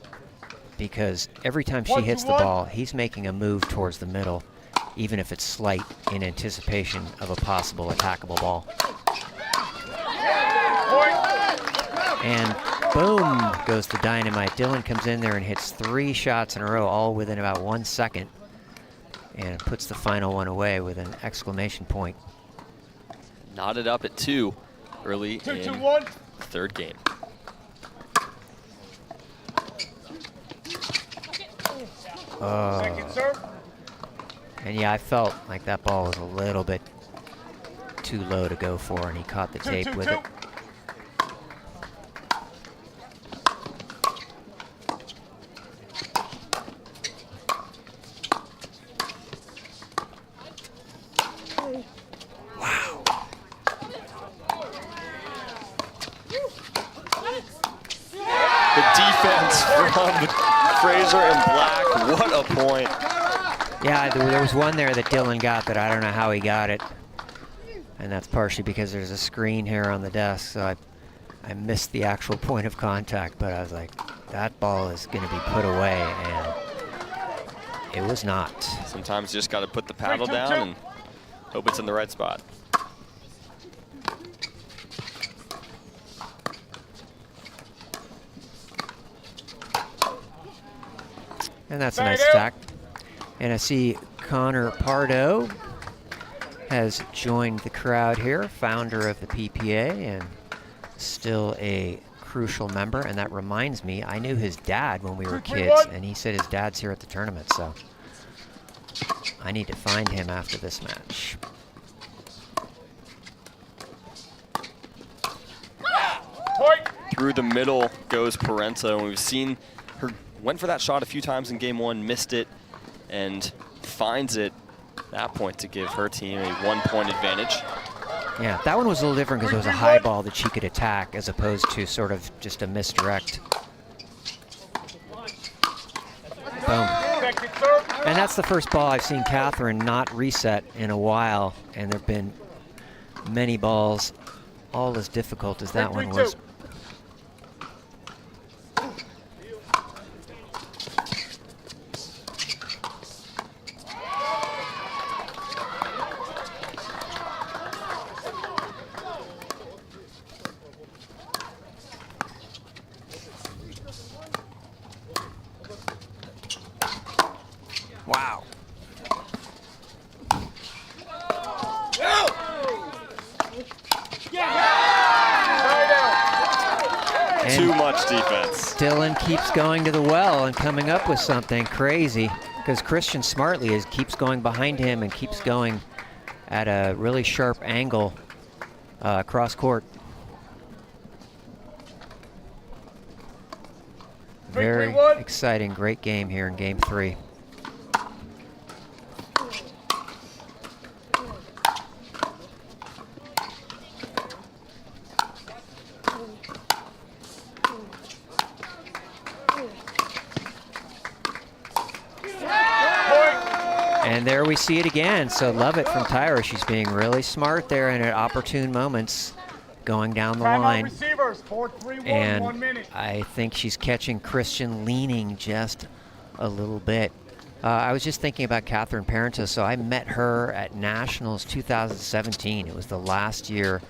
Because every time she hits the ball, he's making a move towards the middle, even if it's slight, in anticipation of a possible attackable ball. And boom goes the dynamite. Dylan comes in there and hits 3 shots in a row, all within about 1 second, and puts the final one away with an exclamation point. Knotted up at 2 early in the third game. Oh. And yeah, I felt like that ball was a little bit too low to go for, and he caught the tape with it. Wow. The defense from Fraser and Black, what a point. Yeah, there was one there that Dylan got that I don't know how he got it. And that's partially because there's a screen here on the desk, so I missed the actual point of contact, but I was like, that ball is going to be put away, and it was not. Sometimes you just got to put the paddle down and hope it's in the right spot. And that's a nice attack. And I see Connor Pardo has joined the crowd here, founder of the PPA and still a crucial member. And that reminds me, I knew his dad when we were kids, and he said his dad's here at the tournament, so I need to find him after this match. Through the middle goes Parenta, and we've seen her went for that shot a few times in game 1, missed it, and finds it at that point to give her team a 1-point advantage. Yeah, that one was a little different because it was a high ball that she could attack as opposed to sort of just a misdirect. Boom. And that's the first ball I've seen Catherine not reset in a while, and there have been many balls all as difficult as that one was. Wow. Too much defense. Dylan keeps going to the well and coming up with something crazy because Christian smartly keeps going behind him and keeps going at a really sharp angle cross court. Very exciting, great game here in game 3. And there we see it again. So love it from Tyra. She's being really smart there and at opportune moments going down the line. And I think she's catching Christian leaning just a little bit. I was just thinking about Catherine Parenta. So I met her at Nationals 2017. It was the last year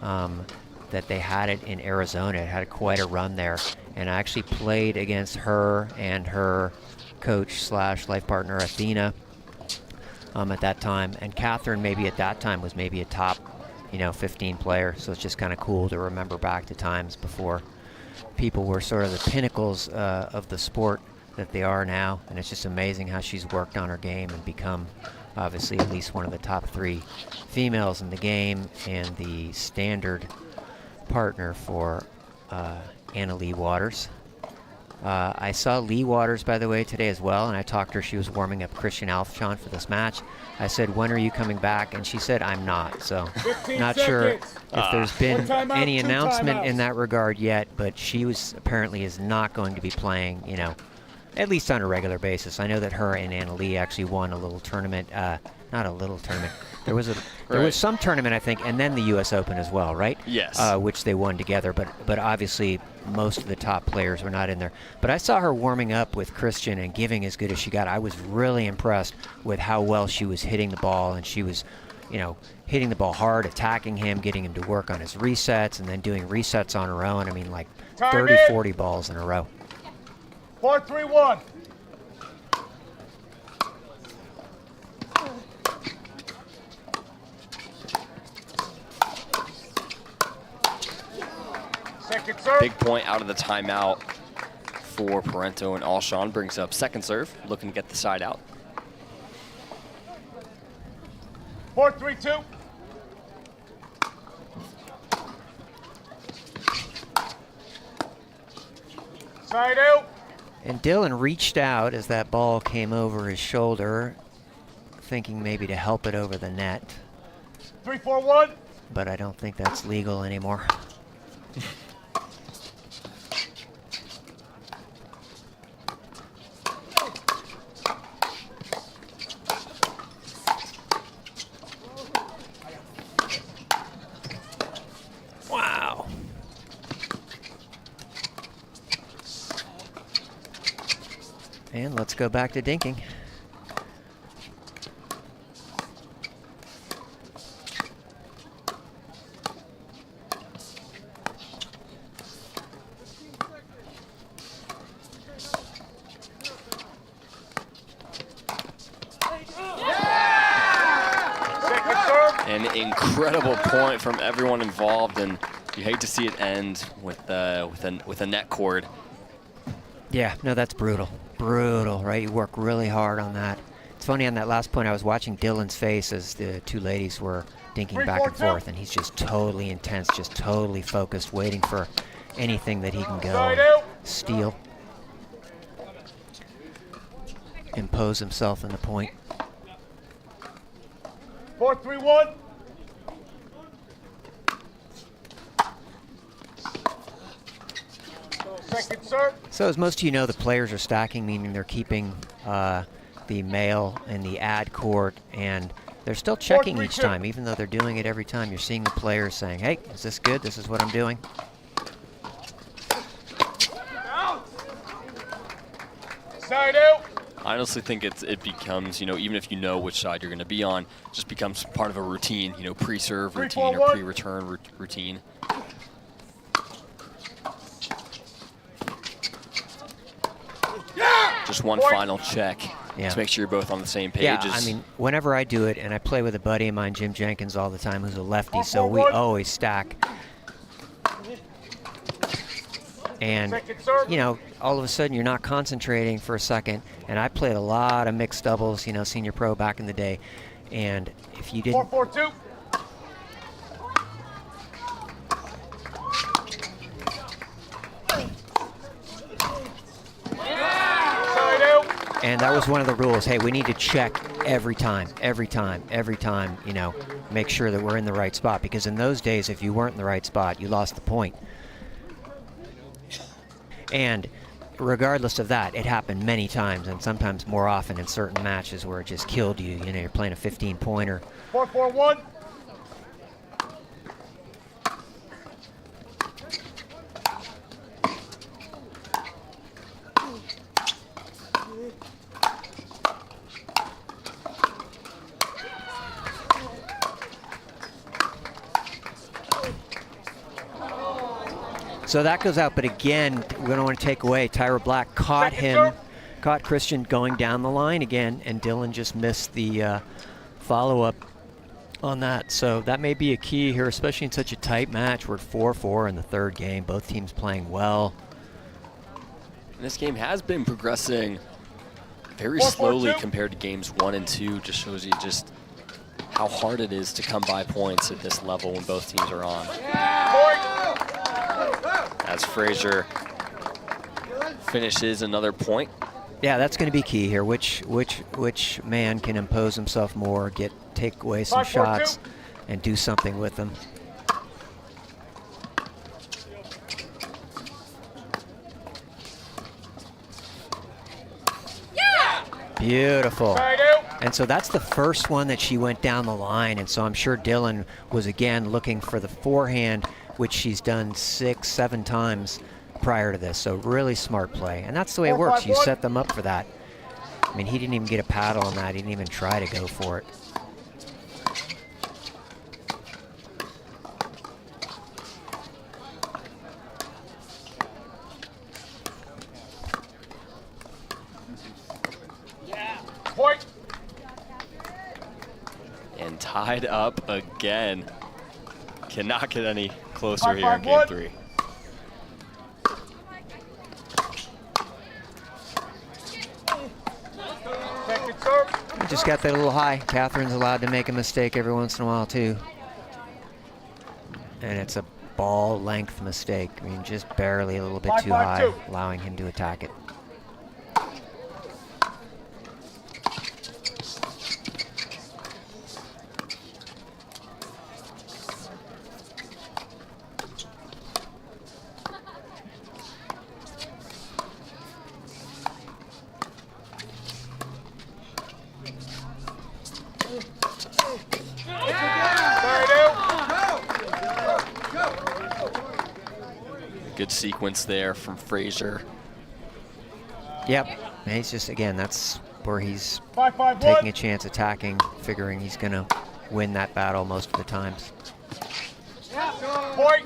that they had it in Arizona. It had quite a run there. And I actually played against her and her coach / life partner, Athena, at that time. And Catherine maybe at that time was maybe a top 15 player. So it's just kind of cool to remember back to times before people were sort of the pinnacles of the sport that they are now. And it's just amazing how she's worked on her game and become obviously at least one of the top 3 females in the game and the standard partner for Leigh Waters. I saw Leigh Waters, by the way, today as well, and I talked to her. She was warming up Christian Alfshon for this match. I said, when are you coming back? And she said, I'm not. So not sure if there's been any announcement in that regard yet, but she apparently is not going to be playing, at least on a regular basis. I know that her and Leigh actually won a little tournament, not a little tournament. There was some tournament, I think, and then the U.S. Open as well, right? Yes. Which they won together, but obviously most of the top players were not in there. But I saw her warming up with Christian and giving as good as she got. I was really impressed with how well she was hitting the ball, and she was you know, hitting the ball hard, attacking him, getting him to work on his resets, and then doing resets on her own. I mean, like 30, 40 balls in a row. 4-3-1. Second serve. Big point out of the timeout for Parento, and Alshon brings up second serve, looking to get the side out. 4-3-2. Side out. And Dylan reached out as that ball came over his shoulder, thinking maybe to help it over the net. 3-4-1. But I don't think that's legal anymore. Wow. And let's go back to dinking. An incredible point from everyone involved, and you hate to see it end with a net cord. Yeah, no, that's brutal. Brutal, right? You work really hard on that. It's funny, on that last point, I was watching Dylan's face as the two ladies were dinking back and forth, and he's just totally intense, just totally focused, waiting for anything that he can go and steal. Impose himself in the point. 4-3-1. Second serve. So as most of you know, the players are stacking, meaning they're keeping the male in the ad court, and they're still checking each time, even though they're doing it every time. You're seeing the players saying, hey, is this good? This is what I'm doing. Side out. I honestly think it becomes, you know, even if you know which side you're going to be on, it just becomes part of a routine, you know, pre-serve routine or pre-return routine. Just one final check to make sure you're both on the same page. Yeah, I mean, whenever I do it, and I play with a buddy of mine, Jim Jenkins, all the time, who's a lefty, so we always stack. And, you know, all of a sudden you're not concentrating for a second. And I played a lot of mixed doubles, you know, senior pro back in the day. And if you didn't... 4-4-2. And that was one of the rules. Hey, we need to check every time, you know, make sure that we're in the right spot. Because in those days, if you weren't in the right spot, you lost the point. And regardless of that, it happened many times, and sometimes more often in certain matches where it just killed you. You know, you're playing a 15-pointer. 4-4-1. So that goes out, but again, we're going to want to take away. Tyra Black caught Christian going down the line again, and Dylan just missed the follow-up on that. So that may be a key here, especially in such a tight match. We're at 4-4 in the third game. Both teams playing well. And this game has been progressing very slowly compared to games 1 and 2. Just shows you just how hard it is to come by points at this level when both teams are on. As Frazier finishes another point. Yeah, that's going to be key here. Which man can impose himself more, take away some shots, and do something with them. Beautiful. And so that's the first one that she went down the line, and so I'm sure Dylan was again looking for the forehand, which she's done 6-7 times prior to this. So really smart play, and that's the way it works. You set them up for that. I mean, he didn't even get a paddle on that. He didn't even try to go for it. Point. And tied up again. Cannot get any closer here in game 3. Just got that a little high. Catherine's allowed to make a mistake every once in a while too. And it's a ball length mistake. I mean, just barely a little bit too high, allowing him to attack it. Good sequence there from Frazier. Yep, and he's just, again, that's where he's 5-5-1. taking a chance attacking, figuring he's going to win that battle most of the times. Point.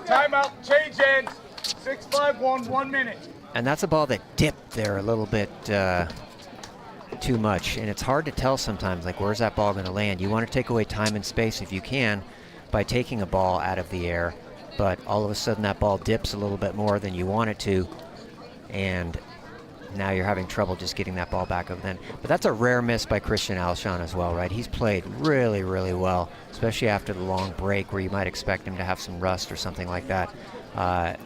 Timeout. Change ends. 6-5-1. 1 minute. And that's a ball that dipped there a little bit too much, and it's hard to tell sometimes, like, where's that ball going to land? You want to take away time and space if you can by taking a ball out of the air, but all of a sudden that ball dips a little bit more than you want it to, and now you're having trouble just getting that ball back over then. But that's a rare miss by Christian Alshon as well, right? He's played really, really well, especially after the long break where you might expect him to have some rust or something like that.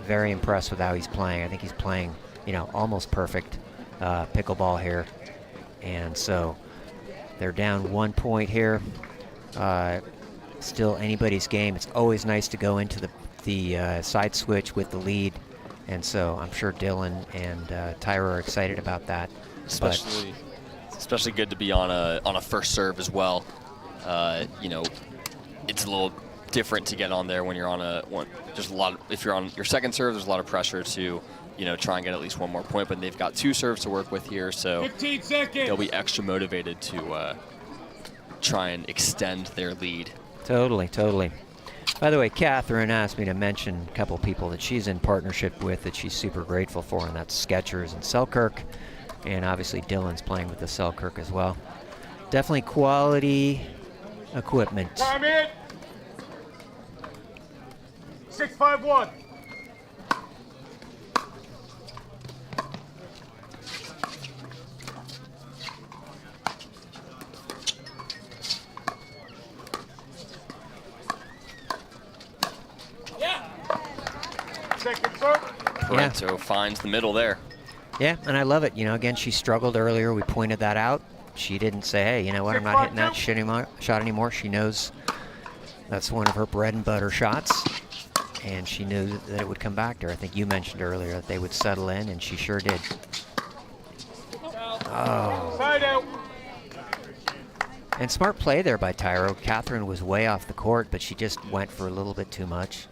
Very impressed with how he's playing. I think he's playing, you know, almost perfect pickleball here. And so they're down 1 point here. Still anybody's game. It's always nice to go into the side switch with the lead. And so I'm sure Dylan and Tyra are excited about that. Especially good to be on a first serve as well. You know, it's a little different to get on there when you're on if you're on your second serve, there's a lot of pressure to, you know, try and get at least one more point, but they've got 2 serves to work with here, so 15 seconds. They'll be extra motivated to try and extend their lead. Totally, totally. By the way, Catherine asked me to mention a couple people that she's in partnership with that she's super grateful for, and that's Skechers and Selkirk, and obviously Dylan's playing with the Selkirk as well. Definitely quality equipment. Time in. 6-5-1. Rancho finds the middle there. Yeah, and I love it. You know, again, she struggled earlier. We pointed that out. She didn't say, hey, you know what, I'm not hitting that shot anymore. She knows that's one of her bread and butter shots, and she knew that it would come back to her. I think you mentioned earlier that they would settle in, and she sure did. Oh. Side out. And smart play there by Tyro. Catherine was way off the court, but she just went for a little bit too much.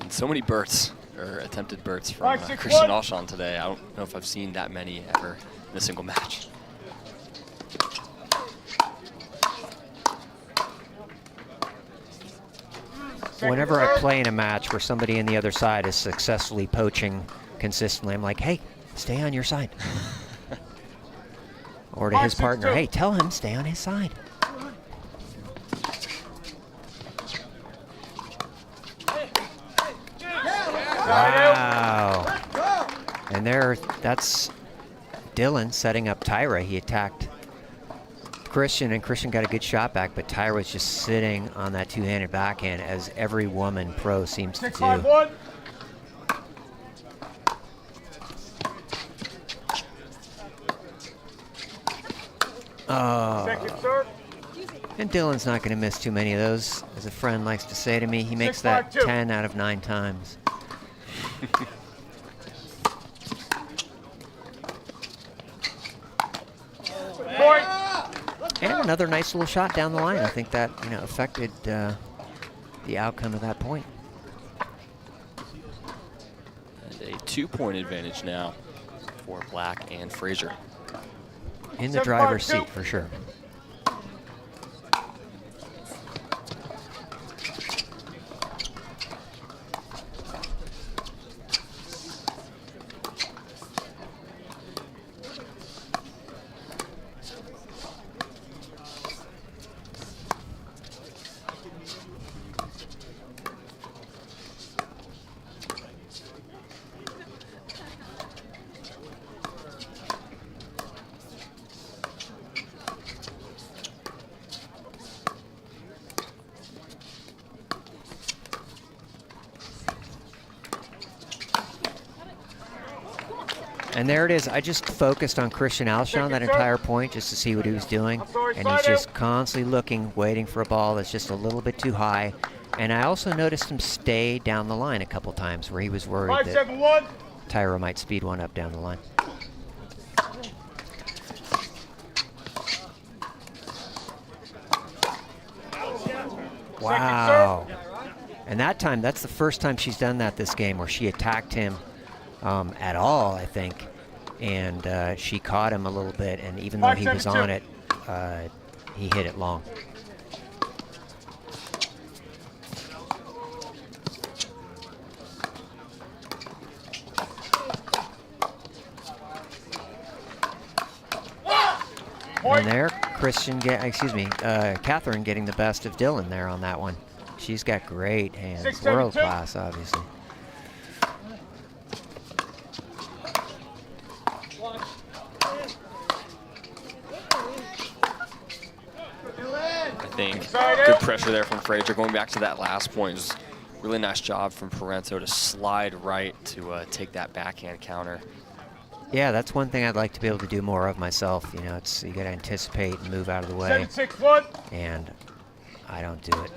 And so many bursts, or attempted bursts from Christian Alshon today. I don't know if I've seen that many ever in a single match. Whenever I play in a match where somebody on the other side is successfully poaching consistently, I'm like, hey, stay on your side. Or to his partner, hey, tell him stay on his side. Wow. And that's Dylan setting up Tyra. He attacked Christian, and Christian got a good shot back, but Tyra was just sitting on that two-handed backhand, as every woman pro seems to do. 6-5-1. Second serve. And Dylan's not going to miss too many of those. As a friend likes to say to me, he makes that 10 out of 9 times. And another nice little shot down the line. I think that, you know, affected the outcome of that point. And a 2-point advantage now for Black and Frazier. In the driver's seat for sure. And there it is. I just focused on Christian Alshon that entire point just to see what he was doing. And he's just constantly looking, waiting for a ball that's just a little bit too high. And I also noticed him stay down the line a couple times where he was worried that Tyra might speed one up down the line. Wow. And that time, that's the first time she's done that this game, where she attacked him at all, I think. And she caught him a little bit, and even though he was on it, he hit it long. And there, Catherine getting the best of Dylan there on that one. She's got great hands, world class, obviously. I think good pressure there from Frazier. Going back to that last point, was really nice job from Parenzo to slide right to take that backhand counter. Yeah, that's one thing I'd like to be able to do more of myself. You know, you got to anticipate and move out of the way. And I don't do it.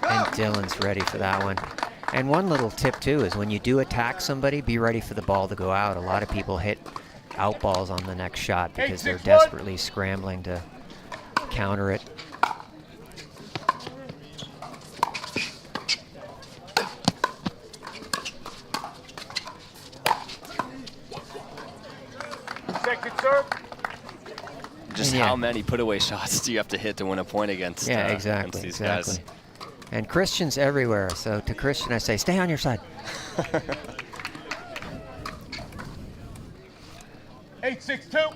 And Dylan's ready for that one. And one little tip too is when you do attack somebody, be ready for the ball to go out. A lot of people hit out balls on the next shot because they're desperately scrambling to counter it. Just how many put-away shots do you have to hit to win a point against, against these guys? And Christian's everywhere, so to Christian I say, stay on your side. 8-6-2.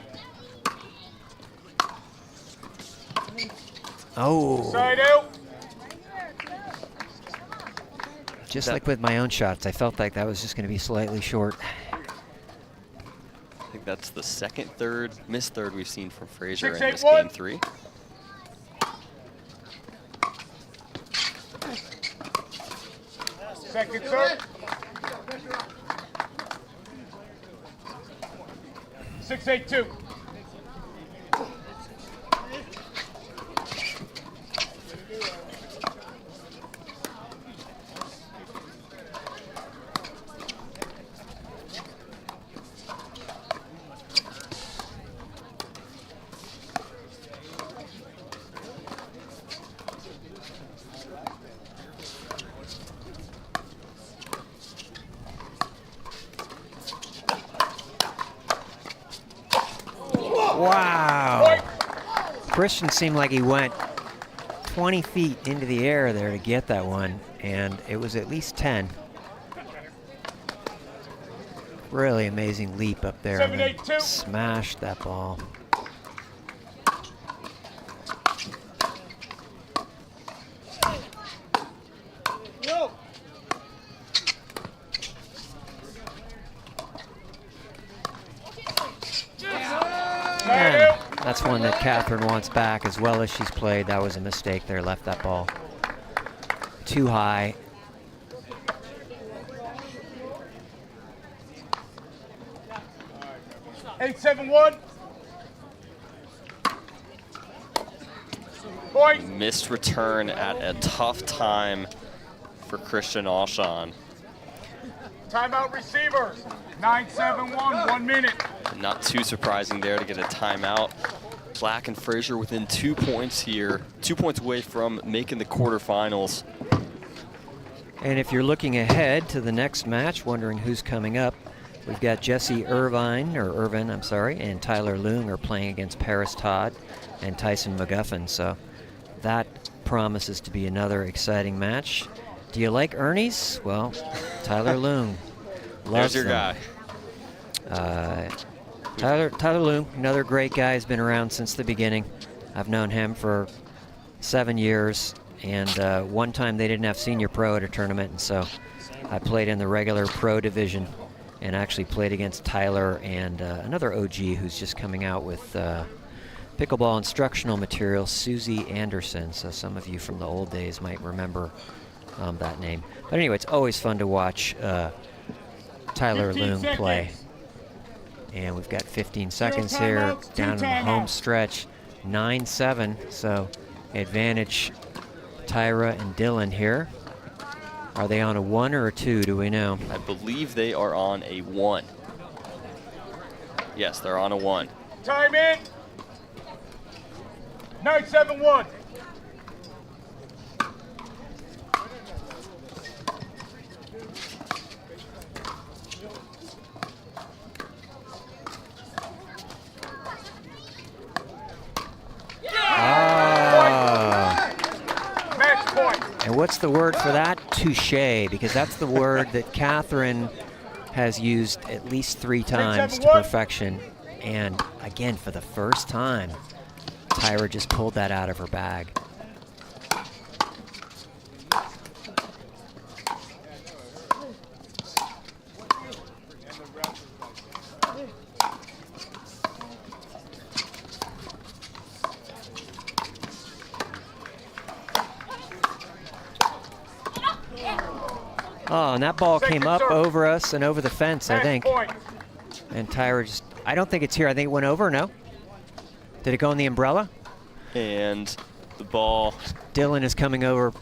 Oh. Side out. Just like with my own shots, I felt like that was just going to be slightly short. I think that's the second missed third we've seen from Frazier in 6-8-1. this game 3. Second serve. 6-8-2. Wow. Christian seemed like he went 20 feet into the air there to get that one, and it was at least 10. Really amazing leap up there. 7-8-2. Smashed that ball. And that's one that Catherine wants back as well as she's played. That was a mistake there, left that ball too high. Eight, 7-1. Point. Missed return at a tough time for Christian Alshon. Timeout receivers. 9-7-1, 1 minute. Not too surprising there to get a timeout. Black and Frazier within 2 points here, 2 points away from making the quarterfinals. And if you're looking ahead to the next match, wondering who's coming up, we've got Jesse Irvine, and Tyler Leung are playing against Paris Todd and Tyson McGuffin. So that promises to be another exciting match. Do you like Ernie's? Well, Tyler Leung loves There's your them. guy. Tyler Leung, another great guy, has been around since the beginning. I've known him for 7 years, and one time they didn't have senior pro at a tournament, and so I played in the regular pro division and actually played against Tyler and another OG who's just coming out with pickleball instructional material, Susie Anderson. So some of you from the old days might remember that name. But anyway, it's always fun to watch Tyler Loong play. And we've got 15 seconds here down in the home stretch. 9-7, so advantage Tyra and Dylan here. Are they on a 1 or a 2, do we know? I believe they are on a 1. Yes, they're on a 1. Time in. 9-7-1. And what's the word for that? Touché, because that's the word that Catherine has used at least 3 times to perfection. And again, for the first time, Tyra just pulled that out of her bag. Oh, and that ball came up over us and over the fence, I think. And Tyra just, I don't think it's here. I think it went over, no? Did it go in the umbrella? And the ball. Dylan is coming over.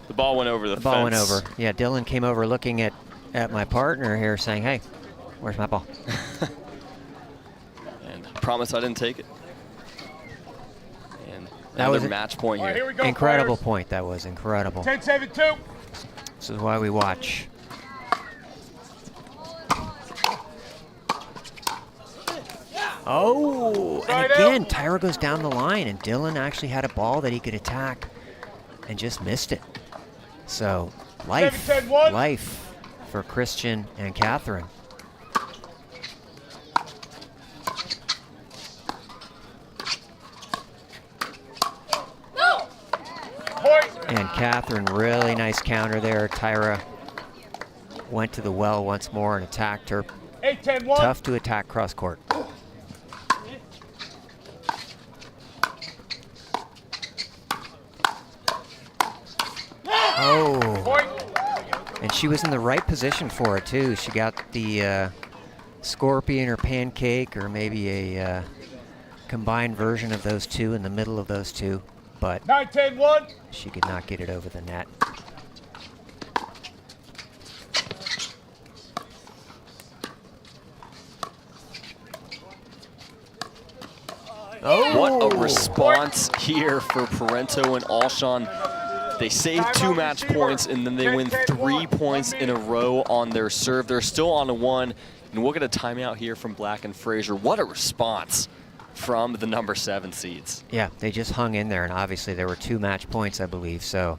The ball went over the fence. The ball went over. Yeah, Dylan came over looking at my partner here saying, hey, where's my ball? And I promise I didn't take it. And that was a match point here. Here we go, incredible players. Point. That was incredible. 10-7-2. This is why we watch. Oh, and again, Tyra goes down the line, and Dylan actually had a ball that he could attack and just missed it. So, life for Christian and Catherine. And Catherine, really nice counter there. Tyra went to the well once more and attacked her. 8-10-1. Tough to attack cross court. Oh. And she was in the right position for it, too. She got the scorpion or pancake, or maybe a combined version of those two in the middle of those two. But 9-10-1. She could not get it over the net. Oh. What a response here for Parento and Alshon. They saved 2 match points, and then they win 3 points in a row on their serve. They're still on a 1, and we'll get a timeout here from Black and Fraser. What a response from the number 7 seeds. Yeah, they just hung in there, and obviously there were 2 match points, I believe, so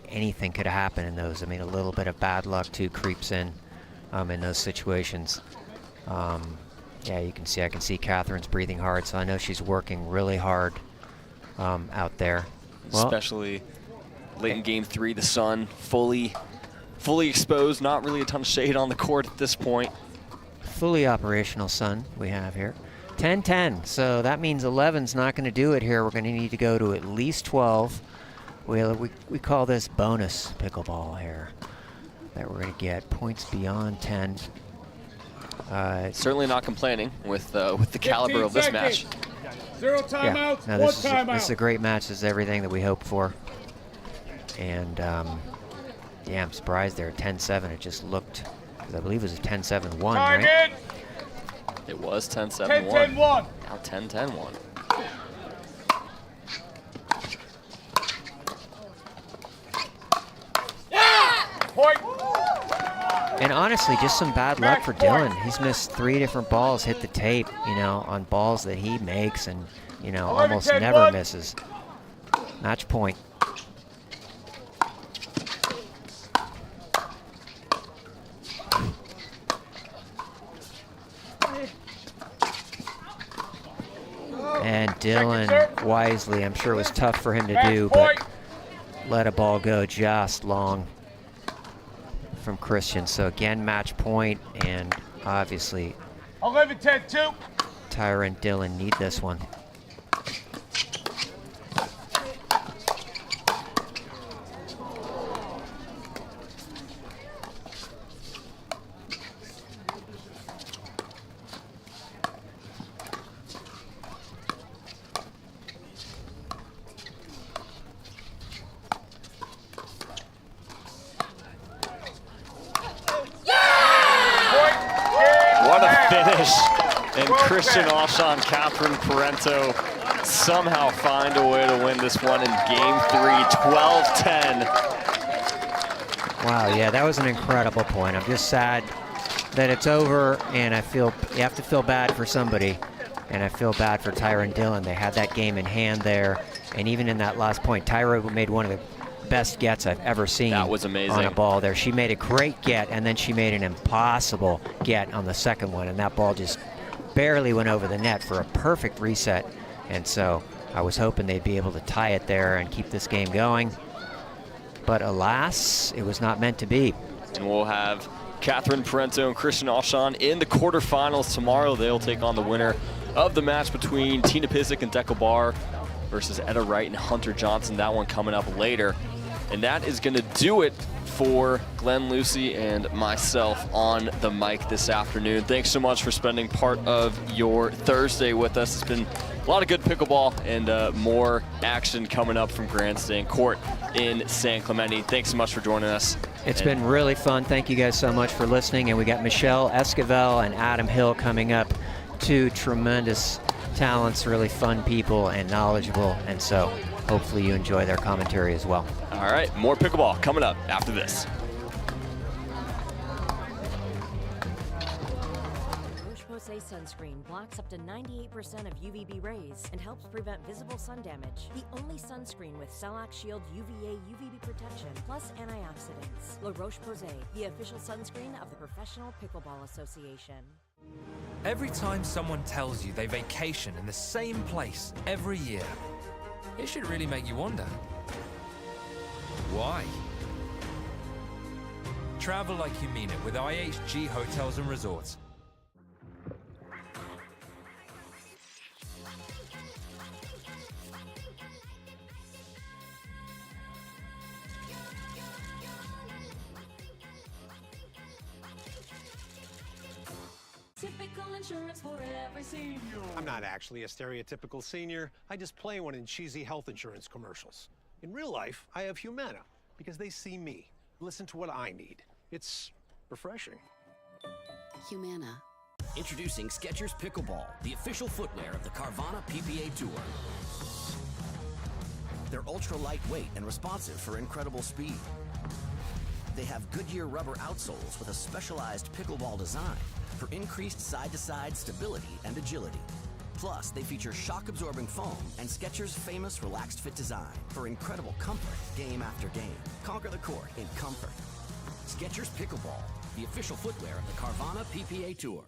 anything could happen in those. I mean, a little bit of bad luck, too, creeps in those situations. Yeah, you can see, I can see Catherine's breathing hard, so I know she's working really hard out there. Well, especially late in game 3, the sun fully exposed, not really a ton of shade on the court at this point. Fully operational sun we have here. 10-10, so that means 11's not going to do it here. We're going to need to go to at least 12. We call this bonus pickleball here, that we're going to get points beyond 10. Certainly not complaining with the caliber of this match. 0 timeouts, yeah. No, this is a great match. This is everything that we hoped for. And yeah, I'm surprised they're at 10-7. It just looked, because I believe it was a 10-7-1, right? It was 10-7-1. 10-10-1. Now 10-10-1. Point. And honestly, just some bad luck for Dylan. He's missed 3 different balls, hit the tape, on balls that he makes and, almost never misses. Match point. And Dylan, wisely, I'm sure it was tough for him to do, but let a ball go just long from Christian. So again, match point, and obviously 11-10-2. Tyra and Dylan need this one. finish. And Christian Alshon, Catherine Parento somehow find a way to win this one in game 3, 12-10. Wow, yeah, that was an incredible point. I'm just sad that it's over, and you have to feel bad for somebody, and I feel bad for Tyra and Dylan. They had that game in hand there, and even in that last point, Tyra made one of the best gets I've ever seen. That was amazing. On a ball there. She made a great get, and then she made an impossible get on the second one, and that ball just barely went over the net for a perfect reset. And so I was hoping they'd be able to tie it there and keep this game going. But alas, it was not meant to be. And we'll have Catherine Parento and Christian Alshon in the quarterfinals tomorrow. They'll take on the winner of the match between Tina Pizik and Dekel Bar versus Etta Wright and Hunter Johnson. That one coming up later. And that is going to do it for Glenn, Lucy, and myself on the mic this afternoon. Thanks so much for spending part of your Thursday with us. It's been a lot of good pickleball and more action coming up from Grandstand Court in San Clemente. Thanks so much for joining us. It's been really fun. Thank you guys so much for listening. And we got Michelle Esquivel and Adam Hill coming up. Two tremendous talents, really fun people and knowledgeable. And so hopefully you enjoy their commentary as well. All right, more pickleball coming up after this. Roche-Posay sunscreen blocks up to 98% of UVB rays and helps prevent visible sun damage. The only sunscreen with Cell-Lock Shield UVA UVB protection plus antioxidants. La Roche-Posay, the official sunscreen of the Professional Pickleball Association. Every time someone tells you they vacation in the same place every year, it should really make you wonder, why? Travel like you mean it with IHG Hotels and Resorts. Typical insurance for every senior. I'm not actually a stereotypical senior. I just play one in cheesy health insurance commercials. In real life, I have Humana because they see me, listen to what I need. It's refreshing. Humana. Introducing Skechers Pickleball, the official footwear of the Carvana PPA Tour. They're ultra lightweight and responsive for incredible speed. They have Goodyear rubber outsoles with a specialized pickleball design for increased side-to-side stability and agility. Plus, they feature shock-absorbing foam and Skechers' famous relaxed fit design for incredible comfort game after game. Conquer the court in comfort. Skechers Pickleball, the official footwear of the Carvana PPA Tour.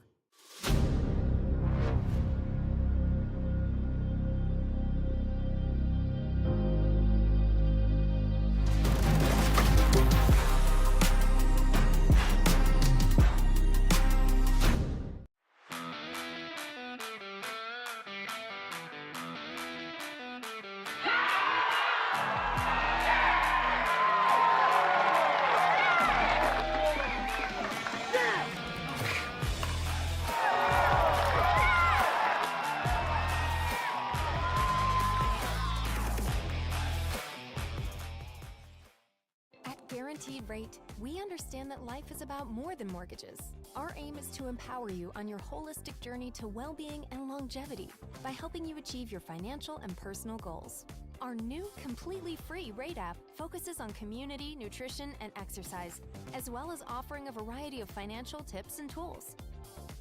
Rate, we understand that life is about more than mortgages. Our aim is to empower you on your holistic journey to well-being and longevity by helping you achieve your financial and personal goals. Our new completely free Rate app focuses on community, nutrition, and exercise, as well as offering a variety of financial tips and tools.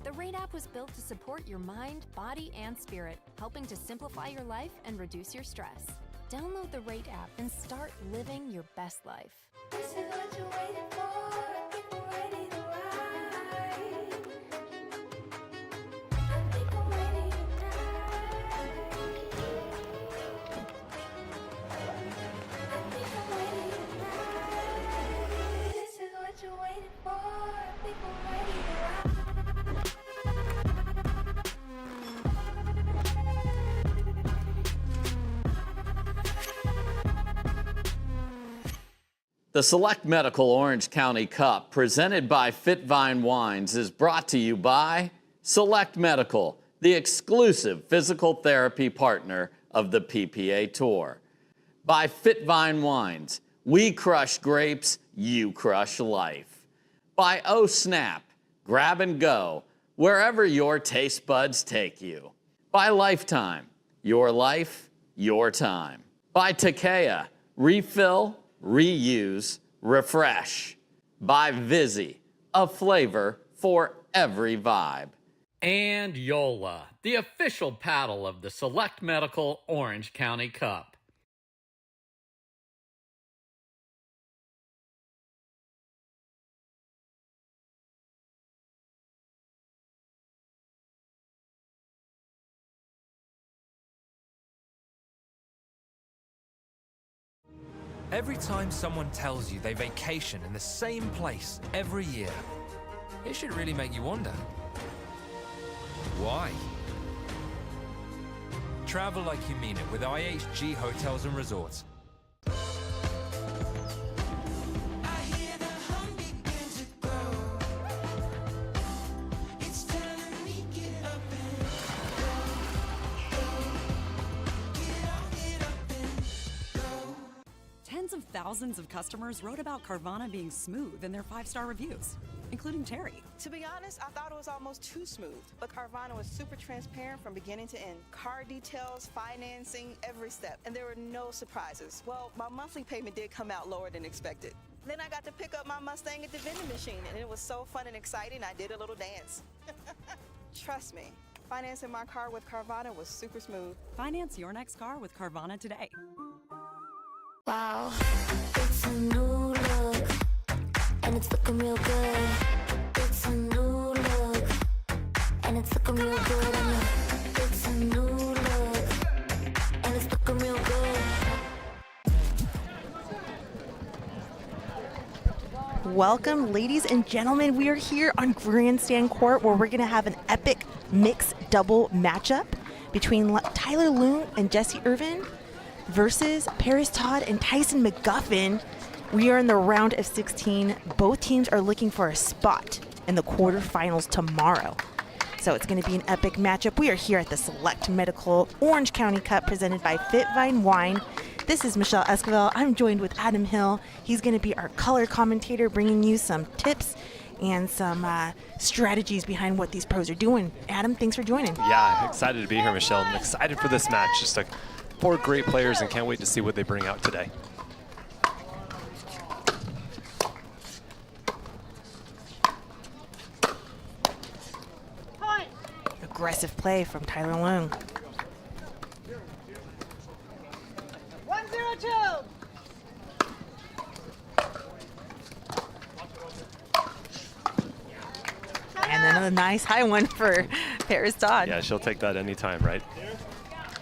The Rate app was built to support your mind, body, and spirit, helping to simplify your life and reduce your stress. Download the Rate app and start living your best life. This is what you're waiting for. People ready to ride. I think I'm ready tonight. I think I'm ready tonight. This is what you're waiting for. People ready to ride. The Select Medical Orange County Cup, presented by FitVine Wines, is brought to you by Select Medical, the exclusive physical therapy partner of the PPA Tour. By FitVine Wines, we crush grapes, you crush life. By Oh Snap, grab and go, wherever your taste buds take you. By Lifetime, your life, your time. By Takea, refill, reuse, refresh. By Vizzy, a flavor for every vibe. And Yola, the official paddle of the Select Medical Orange County Cup. Every time someone tells you they vacation in the same place every year, it should really make you wonder, why? Travel like you mean it with IHG Hotels and Resorts. Tens of thousands of customers wrote about Carvana being smooth in their 5-star reviews, including Terry. To be honest, I thought it was almost too smooth, but Carvana was super transparent from beginning to end. Car details, financing, every step, and there were no surprises. Well, my monthly payment did come out lower than expected. Then I got to pick up my Mustang at the vending machine, and it was so fun and exciting, I did a little dance. Trust me, financing my car with Carvana was super smooth. Finance your next car with Carvana today. Wow, it's a new look, and it's looking real good. It's a new look, and it's looking real good. And it's a new look, and it's looking real good. Welcome, ladies and gentlemen. We are here on Grandstand Court where we're going to have an epic mixed double matchup between Tyler Loon and Jesse Irvin versus Paris Todd and Tyson McGuffin. We are in the round of 16. Both teams are looking for a spot in the quarterfinals tomorrow. So it's going to be an epic matchup. We are here at the Select Medical Orange County Cup presented by FitVine Wine. This is Michelle Esquivel. I'm joined with Adam Hill. He's going to be our color commentator, bringing you some tips and some strategies behind what these pros are doing. Adam, thanks for joining. Yeah, excited to be here, Michelle. I'm excited for this match. Just 4 great players and can't wait to see what they bring out today. Aggressive play from Tyler Loon. 1-0-2. And then a nice high one for Paris Todd. Yeah, she'll take that anytime, right?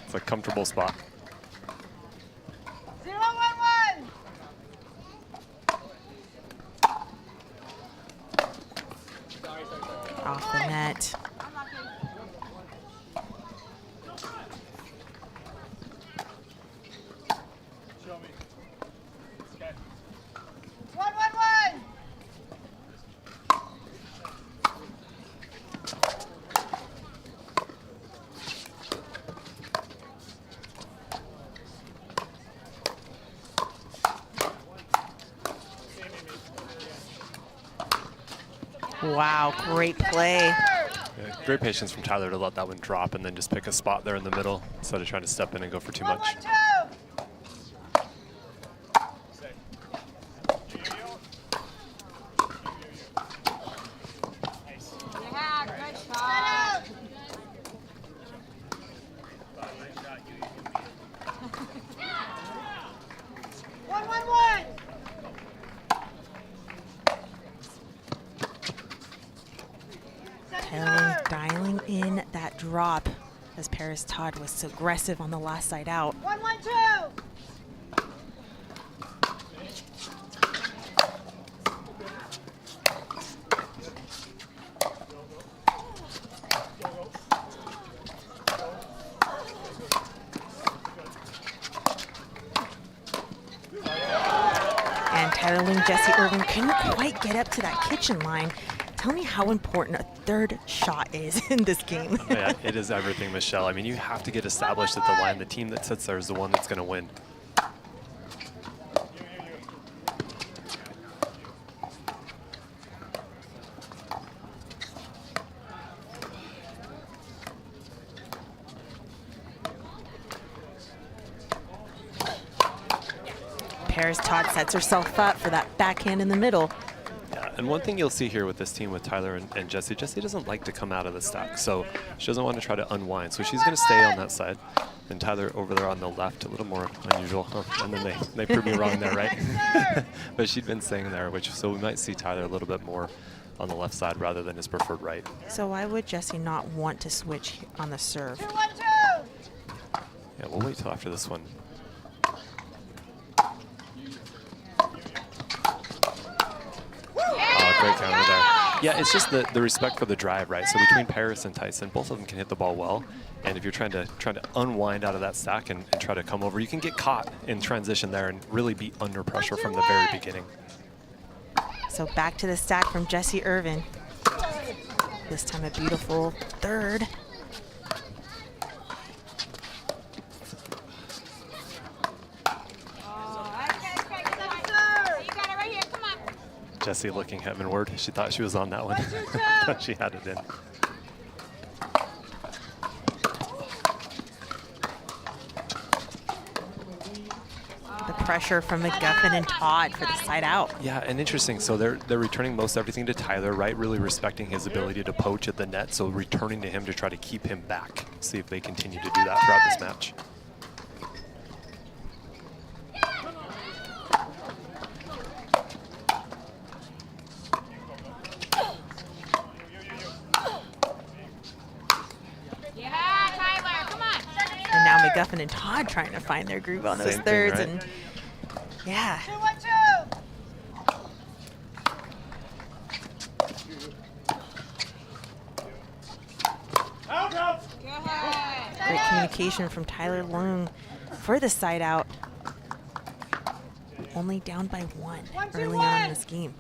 It's a comfortable spot. 0-1-1. Off the net. Wow, great play. Yeah, great patience from Tyler to let that one drop and then just pick a spot there in the middle instead of trying to step in and go for too much. 1-1-2. Dialing in that drop as Paris Todd was so aggressive on the last side out. 1-1-2. And Tyler Loon, Jesse Irvin couldn't quite get up to that kitchen line. Tell me how important a third shot is in this game. Yeah, it is everything, Michelle. I mean, you have to get established at the line. The team that sits there is the one that's going to win. Waters. Todd sets herself up for that backhand in the middle. Yeah, and one thing you'll see here with this team with Tyler and Jessie doesn't like to come out of the stack, so she doesn't want to try to unwind. So she's going to stay on that side. And Tyler over there on the left, a little more unusual. Oh, and then they proved me wrong there, right? But she'd been staying there, so we might see Tyler a little bit more on the left side rather than his preferred right. So why would Jessie not want to switch on the serve? Yeah, we'll wait till after this one. Oh, great counter there. Yeah, it's just the respect for the drive, right? So between Paris and Tyson, both of them can hit the ball well. And if you're trying to unwind out of that stack and try to come over, you can get caught in transition there and really be under pressure from the very beginning. So back to the stack from Jessie Irvin. This time a beautiful third. Jessie looking heavenward. She thought she was on that one, but she had it in. The pressure from McGuffin and Todd for the side out. Yeah, and interesting. So they're returning most everything to Tyler, right? Really respecting his ability to poach at the net. So returning to him to try to keep him back. See if they continue to do that throughout this match. And now McGuffin and Todd trying to find their groove on those thirds. Right? And yeah. Great communication from Tyler Loong for the side out. Only down by one early on in this game.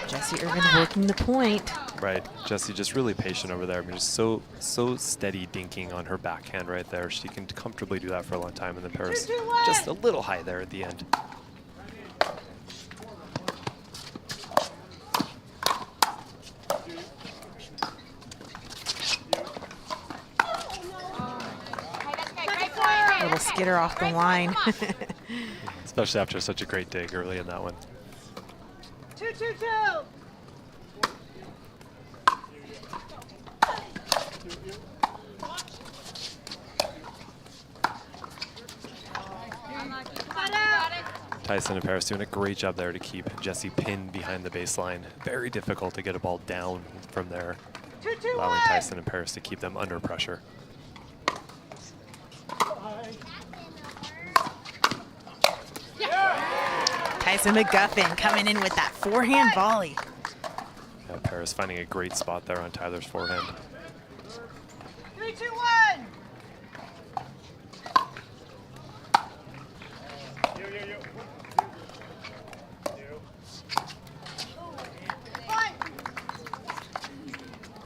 Jessie Irvin working the point. Right, Jessie just really patient over there. I mean, just so steady dinking on her backhand right there. She can comfortably do that for a long time, and then Paris just a little high there at the end. Little skitter off the line. Especially after such a great dig early in that one. 2-2-2. Tyson and Paris doing a great job there to keep Jessie pinned behind the baseline. Very difficult to get a ball down from there, allowing Tyson and Paris to keep them under pressure. Tyson McGuffin coming in with that forehand volley. Yeah, Paris finding a great spot there on Tyler's forehand. 3, 2, 1.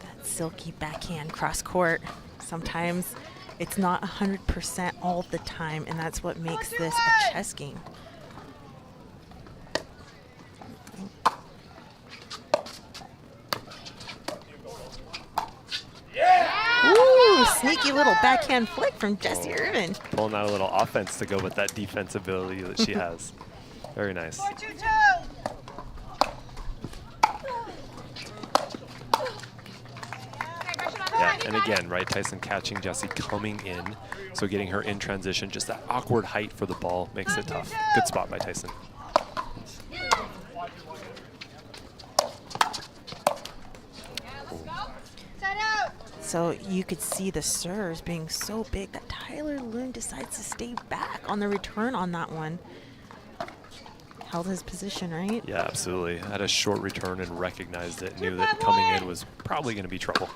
That silky backhand cross court. Sometimes it's not 100% all the time, and that's what makes this a chess game. Ooh, sneaky little backhand flick from Jessie Irvin. Pulling out a little offense to go with that defensive ability that she has. Very nice. 4, 2, 2. Yeah, and again, right, Tyson catching Jessie coming in, so getting her in transition, just that awkward height for the ball makes it tough. Good spot by Tyson. So you could see the serves being so big that Tyler Loong decides to stay back on the return on that one. Held his position, right? Yeah, absolutely. Had a short return and recognized it, knew that coming in was probably going to be trouble.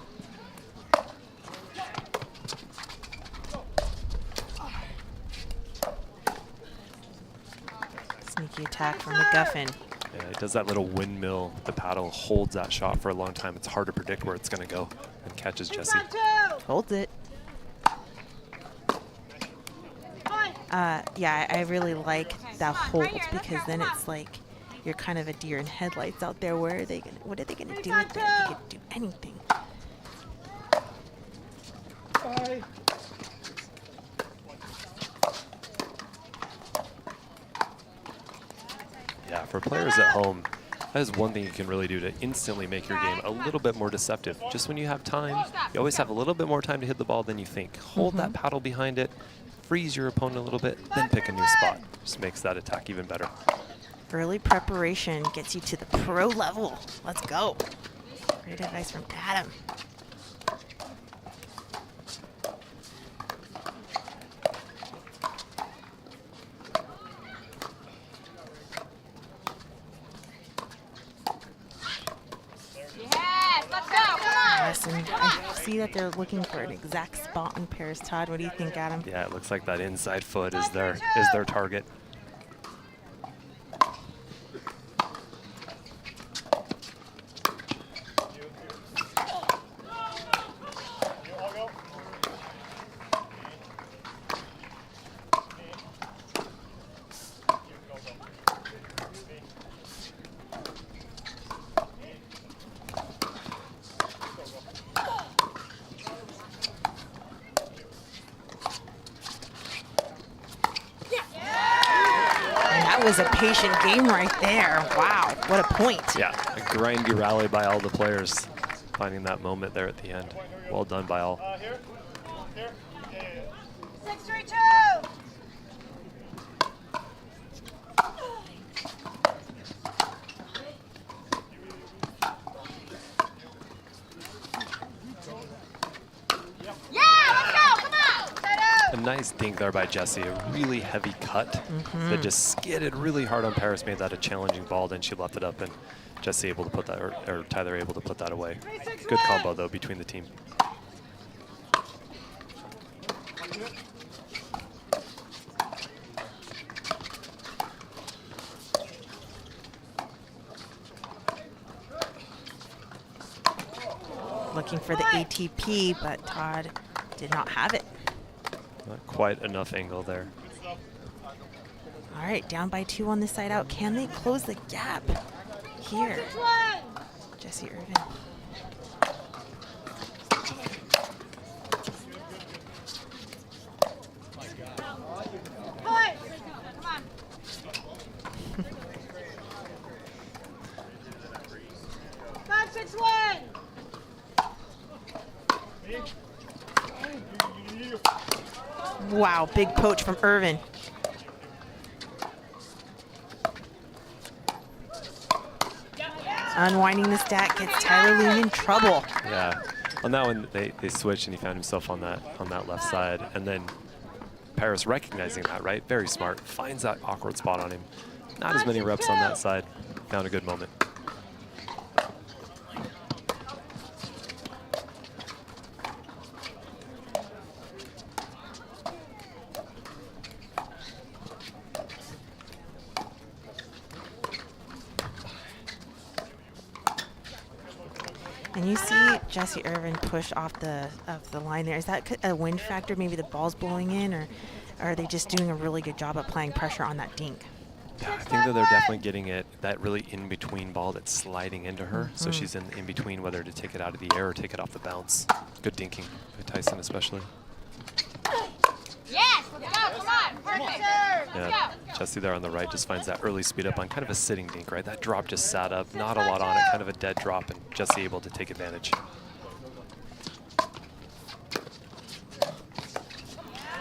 Sneaky attack from McGuffin. Yeah, he does that little windmill. The paddle holds that shot for a long time. It's hard to predict where it's going to go, and catches Jessie. Holds it. Yeah, I really like that hold because then it's like you're kind of a deer in headlights out there. What are they gonna do with it? They can do anything. Yeah, for players at home, that is one thing you can really do to instantly make your game a little bit more deceptive. Just when you have time, you always have a little bit more time to hit the ball than you think. Hold that paddle behind it, freeze your opponent a little bit, then pick a new spot. Just makes that attack even better. Early preparation gets you to the pro level. Let's go. Great advice from Adam. Yes, and I see that they're looking for an exact spot on pairs. Todd, what do you think, Adam? Yeah, it looks like that inside foot is their target. Was a patient game right there. Wow, what a point. Yeah, a grindy rally by all the players, finding that moment there at the end. Well done by all. 6-3-2. A nice dink there by Jessie, a really heavy cut that just skidded really hard on Paris, made that a challenging ball, then she left it up, and Jessie able to put that, or Tyler able to put that away. Good combo though between the team. Looking for the ATP, but Todd did not have it. Not quite enough angle there. All right, down by 2 on this side out. Can they close the gap here? Jessie Irvin. Wow, big poach from Irvin. Unwinding the stack gets Tyler Loon in trouble. Yeah, on that one they switched and he found himself on that left side, and then Paris recognizing that, right, very smart, finds that awkward spot on him. Not as many reps on that side. Found a good moment. And you see Jessie Irvin push off the line there. Is that a wind factor? Maybe the ball's blowing in, or are they just doing a really good job of applying pressure on that dink? Yeah, I think that they're definitely getting it, that really in-between ball that's sliding into her. So she's in between whether to take it out of the air or take it off the bounce. Good dinking by Tyson especially. Yes, let's go, come on, perfect. Yeah, Jessie there on the right just finds that early speed up on kind of a sitting dink, right? That drop just sat up, not a lot on it, kind of a dead drop, and Jessie able to take advantage.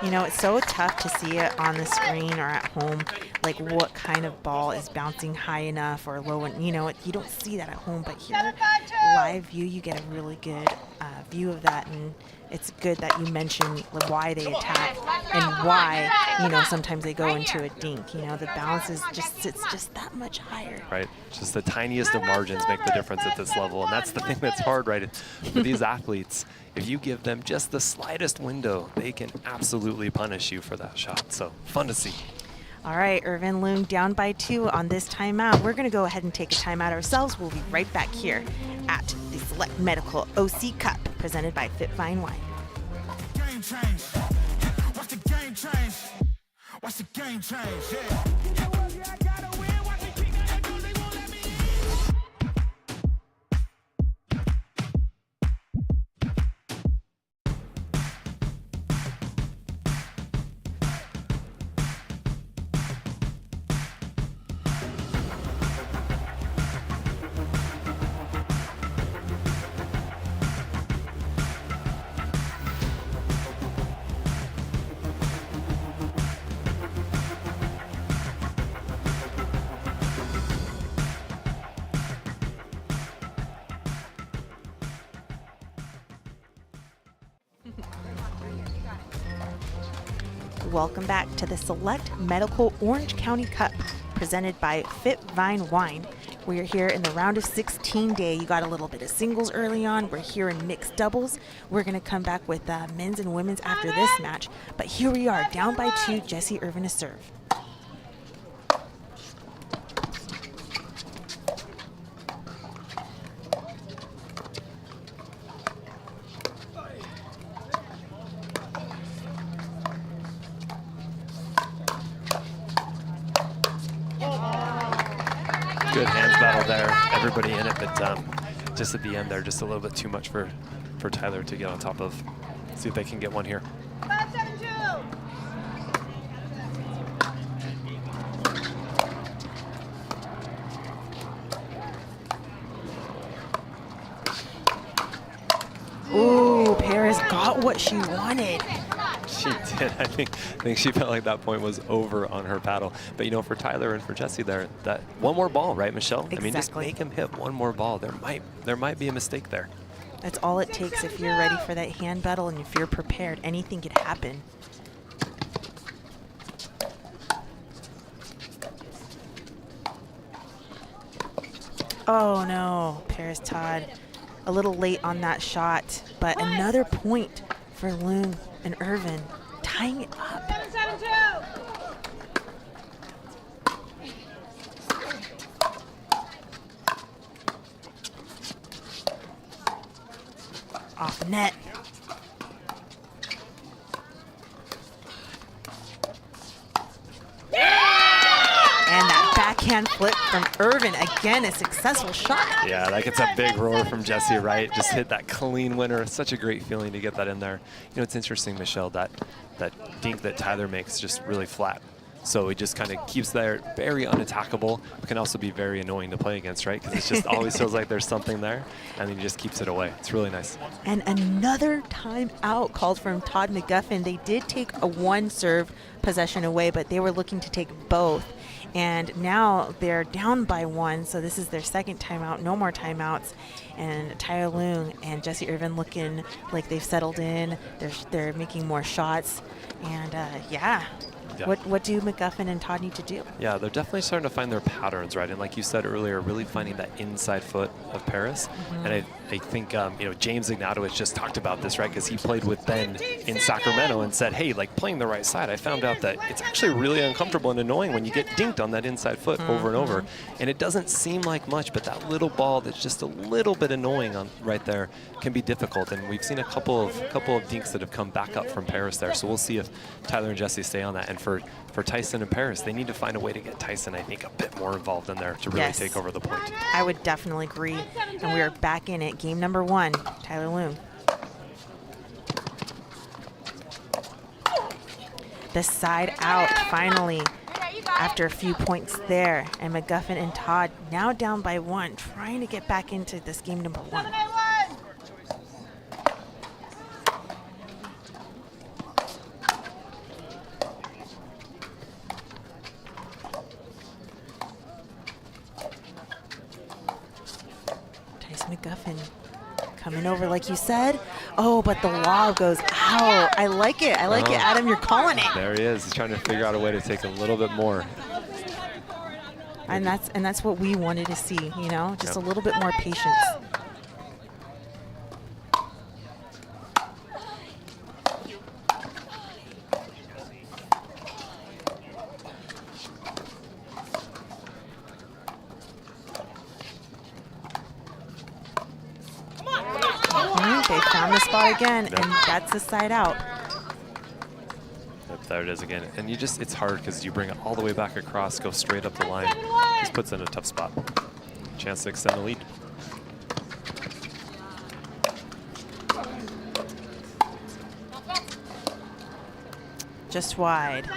You know, it's so tough to see it on the screen or at home, like what kind of ball is bouncing high enough or low. And you know, you don't see that at home, but here, live view, you get a really good view of that. And it's good that you mention why they attack and why, you know, sometimes they go into a dink. You know, the balance is sits just that much higher. Right, just the tiniest of margins make the difference at this level, and that's the thing that's hard, right? For these athletes, if you give them just the slightest window, they can absolutely punish you for that shot. So fun to see. All right, Irvin Loong down by 2 on this timeout. We're going to go ahead and take a timeout ourselves. We'll be right back here at the Select Medical OC Cup presented by FitVine Wine. Game change. Watch the game change. Watch the game change. Yeah. Welcome back to the Select Medical Orange County Cup presented by FitVine Wine. We are here in the round of 16 day. You got a little bit of singles early on. We're here in mixed doubles. We're going to come back with men's and women's after this match. But here we are, down by 2, Jessie Irvin to serve. Good hands battle there, everybody in it, but just at the end there, just a little bit too much for Tyler to get on top of. See if they can get one here. 5-7-2. Ooh, Paris got what she wanted. She did. I think she felt like that point was over on her paddle. But, you know, for Tyler and for Jessie there, that one more ball, right, Michelle? Exactly. I mean, just make him hit one more ball. There might be a mistake there. That's all it takes if you're ready for that hand battle and if you're prepared. Anything could happen. Oh, no. Paris Todd a little late on that shot, but another point for Loong and Irvin, tying it up. 7-7-2. Off net. And that backhand flip from Irvin. Again, a successful shot. Yeah, that gets a big roar from Jessie, right? Just hit that clean winner. Such a great feeling to get that in there. You know, it's interesting, Michelle, that dink that Tyler makes just really flat. So it just kind of keeps there, very unattackable, but can also be very annoying to play against, right? Because it just always feels like there's something there, and then he just keeps it away. It's really nice. And another timeout called from Todd McGuffin. They did take a one serve possession away, but they were looking to take both. And now they're down by 1, so this is their second timeout. No more timeouts. And Tyler Loong and Jessie Irvin looking like they've settled in. They're making more shots. And yeah. What do McGuffin and Todd need to do? Yeah, they're definitely starting to find their patterns, right? And like you said earlier, really finding that inside foot of Paris. And I think, you know, James Ignatowicz just talked about this, right? Because he played with Ben in Sacramento and said, hey, like playing the right side, I found out that it's actually really uncomfortable and annoying when you get dinked on that inside foot over and over. And it doesn't seem like much, but that little ball that's just a little bit annoying on right there can be difficult. And we've seen a couple of dinks that have come back up from Paris there. So we'll see if Tyler and Jessie stay on that. And for Tyson and Paris, they need to find a way to get Tyson, I think, a bit more involved in there to really take over the point. I would definitely agree. And we are back in it. Game number 1, Tyler Loong. The side out, finally, after a few points there. And McGuffin and Todd now down by 1, trying to get back into this game number 1. McGuffin coming over like you said. Oh, but the lob goes out. I like it. I like it, Adam. You're calling it. There he is. He's trying to figure out a way to take a little bit more. And that's what we wanted to see, you know, just a little bit more patience. They found the spot again, and that's the side out. Yep, there it is again. And you just, it's hard because you bring it all the way back across, go straight up the line. Just puts it in a tough spot. Chance to extend the lead. Just wide.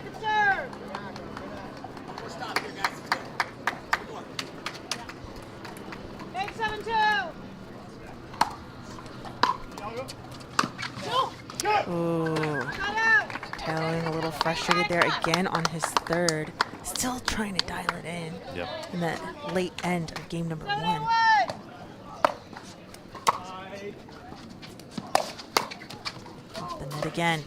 8-7-2. Ooh. Tyler a little frustrated there again on his third. Still trying to dial it in. Yep. In the late end of game number 1. Off the net again.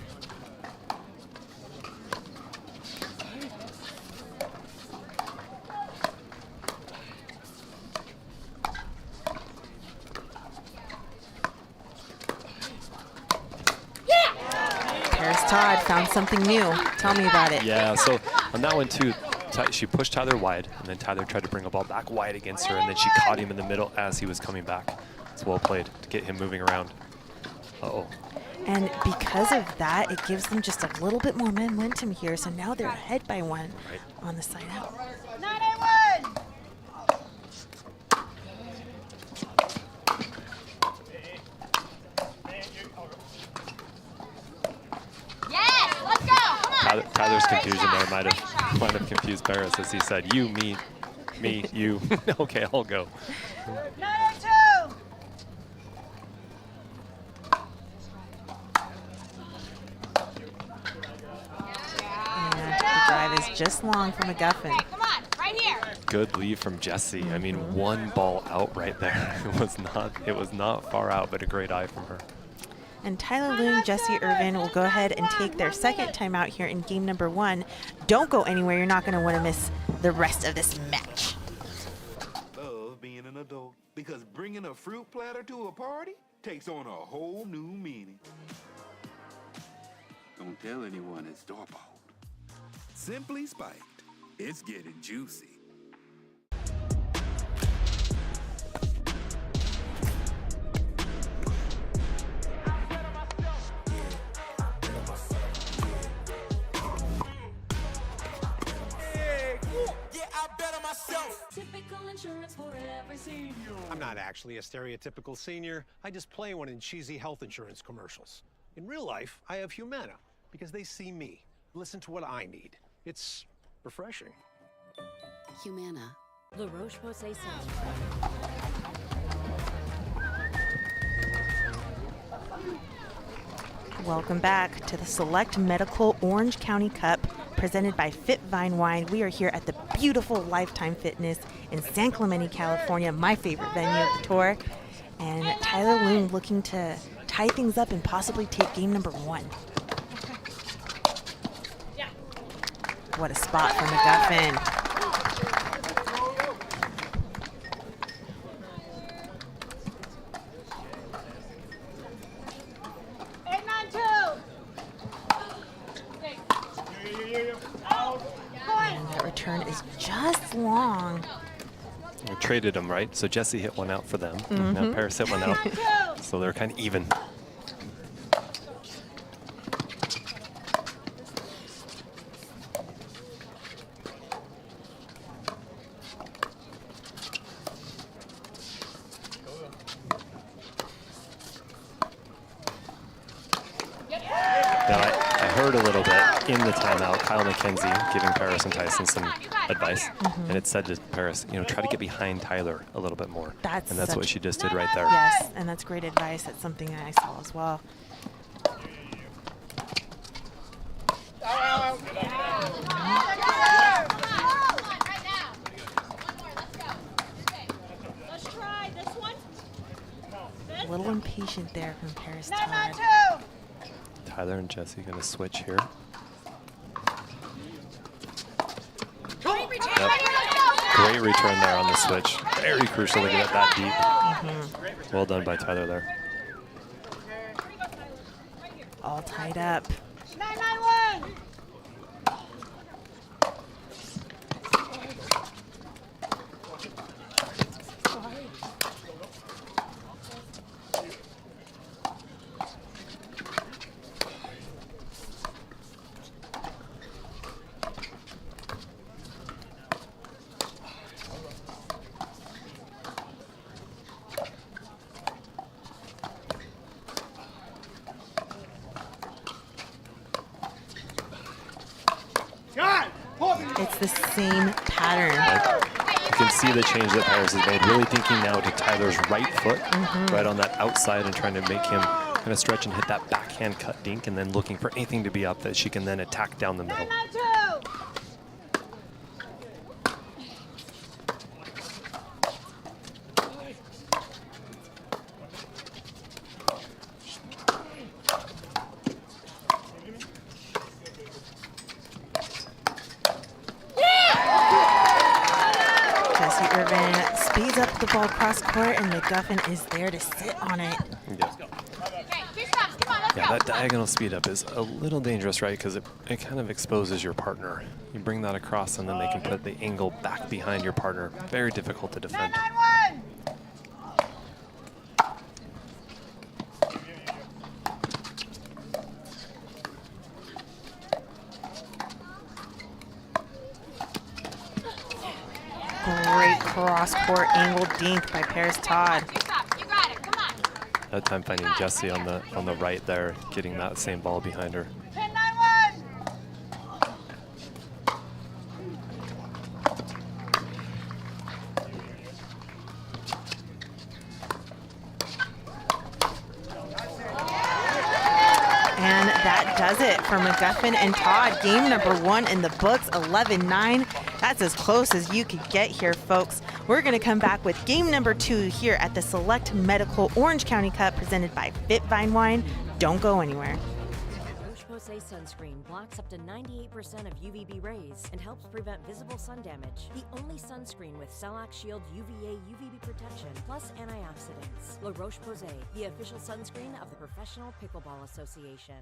Todd found something new. Tell me about it. Yeah, so on that one too, she pushed Tyler wide, and then Tyler tried to bring a ball back wide against her, and then she caught him in the middle as he was coming back. It's well played to get him moving around. Uh-oh. And because of that, it gives them just a little bit more momentum here, so now they're ahead by 1 on the side out. 9-8-1. Tyler's confusion there might have confused Paris as he said, you, me, you. Okay, I'll go. 9-8-2. And the drive is just long for McGuffin. Come on, right here. Good lead from Jessie. I mean, one ball out right there. It was not far out, but a great eye from her. And Tyler Loon, Jessie Irvin will go ahead and take their second timeout here in game number 1. Don't go anywhere. You're not going to want to miss the rest of this match. Love being an adult because bringing a fruit platter to a party takes on a whole new meaning. Don't tell anyone it's store-bought. Simply spiked. It's getting juicy. I'm not actually a stereotypical senior. I just play one in cheesy health insurance commercials. In real life, I have Humana because they see me, listen to what I need. It's refreshing. Humana. La Roche-Posay Welcome back to the Select Medical Orange County Cup presented by FitVine Wine. We are here at the beautiful Lifetime Fitness in San Clemente, California, my favorite venue of the tour. And Tyler Loon looking to tie things up and possibly take game number 1. What a spot for McGuffin. And that return is just long. We traded them, right? So Jessie hit one out for them. Now Paris hit one out. So they're kind of even. A little bit in the timeout, Kyle McKenzie giving Paris and Tyson some advice, and it said to Paris, try to get behind Tyler a little bit more. And that's what she just did right there. Yes, and that's great advice. That's something that I saw as well. A little impatient there from Paris Todd. Tyler and Jessie going to switch here. Yep. Great return there on the switch. Very crucial to get it that deep. Well done by Tyler there. All tied up. 9-9-1. the same pattern. You can see the change that Paris has made, really dinking now to Tyler's right foot, right on that outside, and trying to make him kind of stretch and hit that backhand cut dink, and then looking for anything to be up that she can then attack down the middle. Up the ball cross court, and McGuffin is there to sit on it. Yeah, that diagonal speed up is a little dangerous, right? Because it kind of exposes your partner. You bring that across, and then they can put the angle back behind your partner. Very difficult to defend. Great cross-court angle dink by Paris Todd. That time finding Jessie on the right there, getting that same ball behind her. And that does it for McGuffin and Todd. Game number 1 in the books, 11-9. That's as close as you could get here, folks. We're going to come back with game number 2 here at the Select Medical Orange County Cup presented by FitVine Wine. Don't go anywhere. Roche-Posay sunscreen blocks up to 98% of UVB rays and helps prevent visible sun damage. The only sunscreen with Celac Shield UVA UVB protection plus antioxidants. La Roche-Posay, the official sunscreen of the Professional Pickleball Association.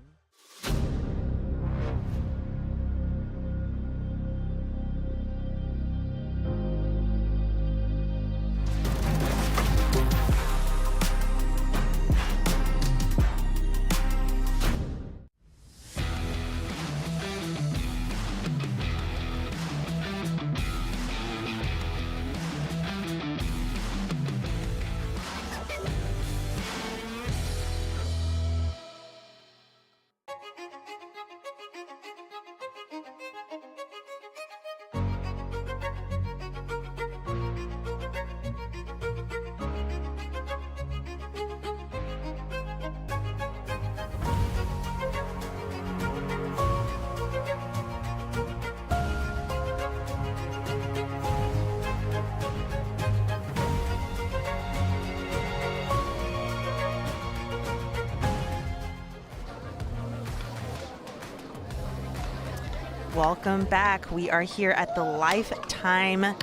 Welcome back. We are here at the Lifetime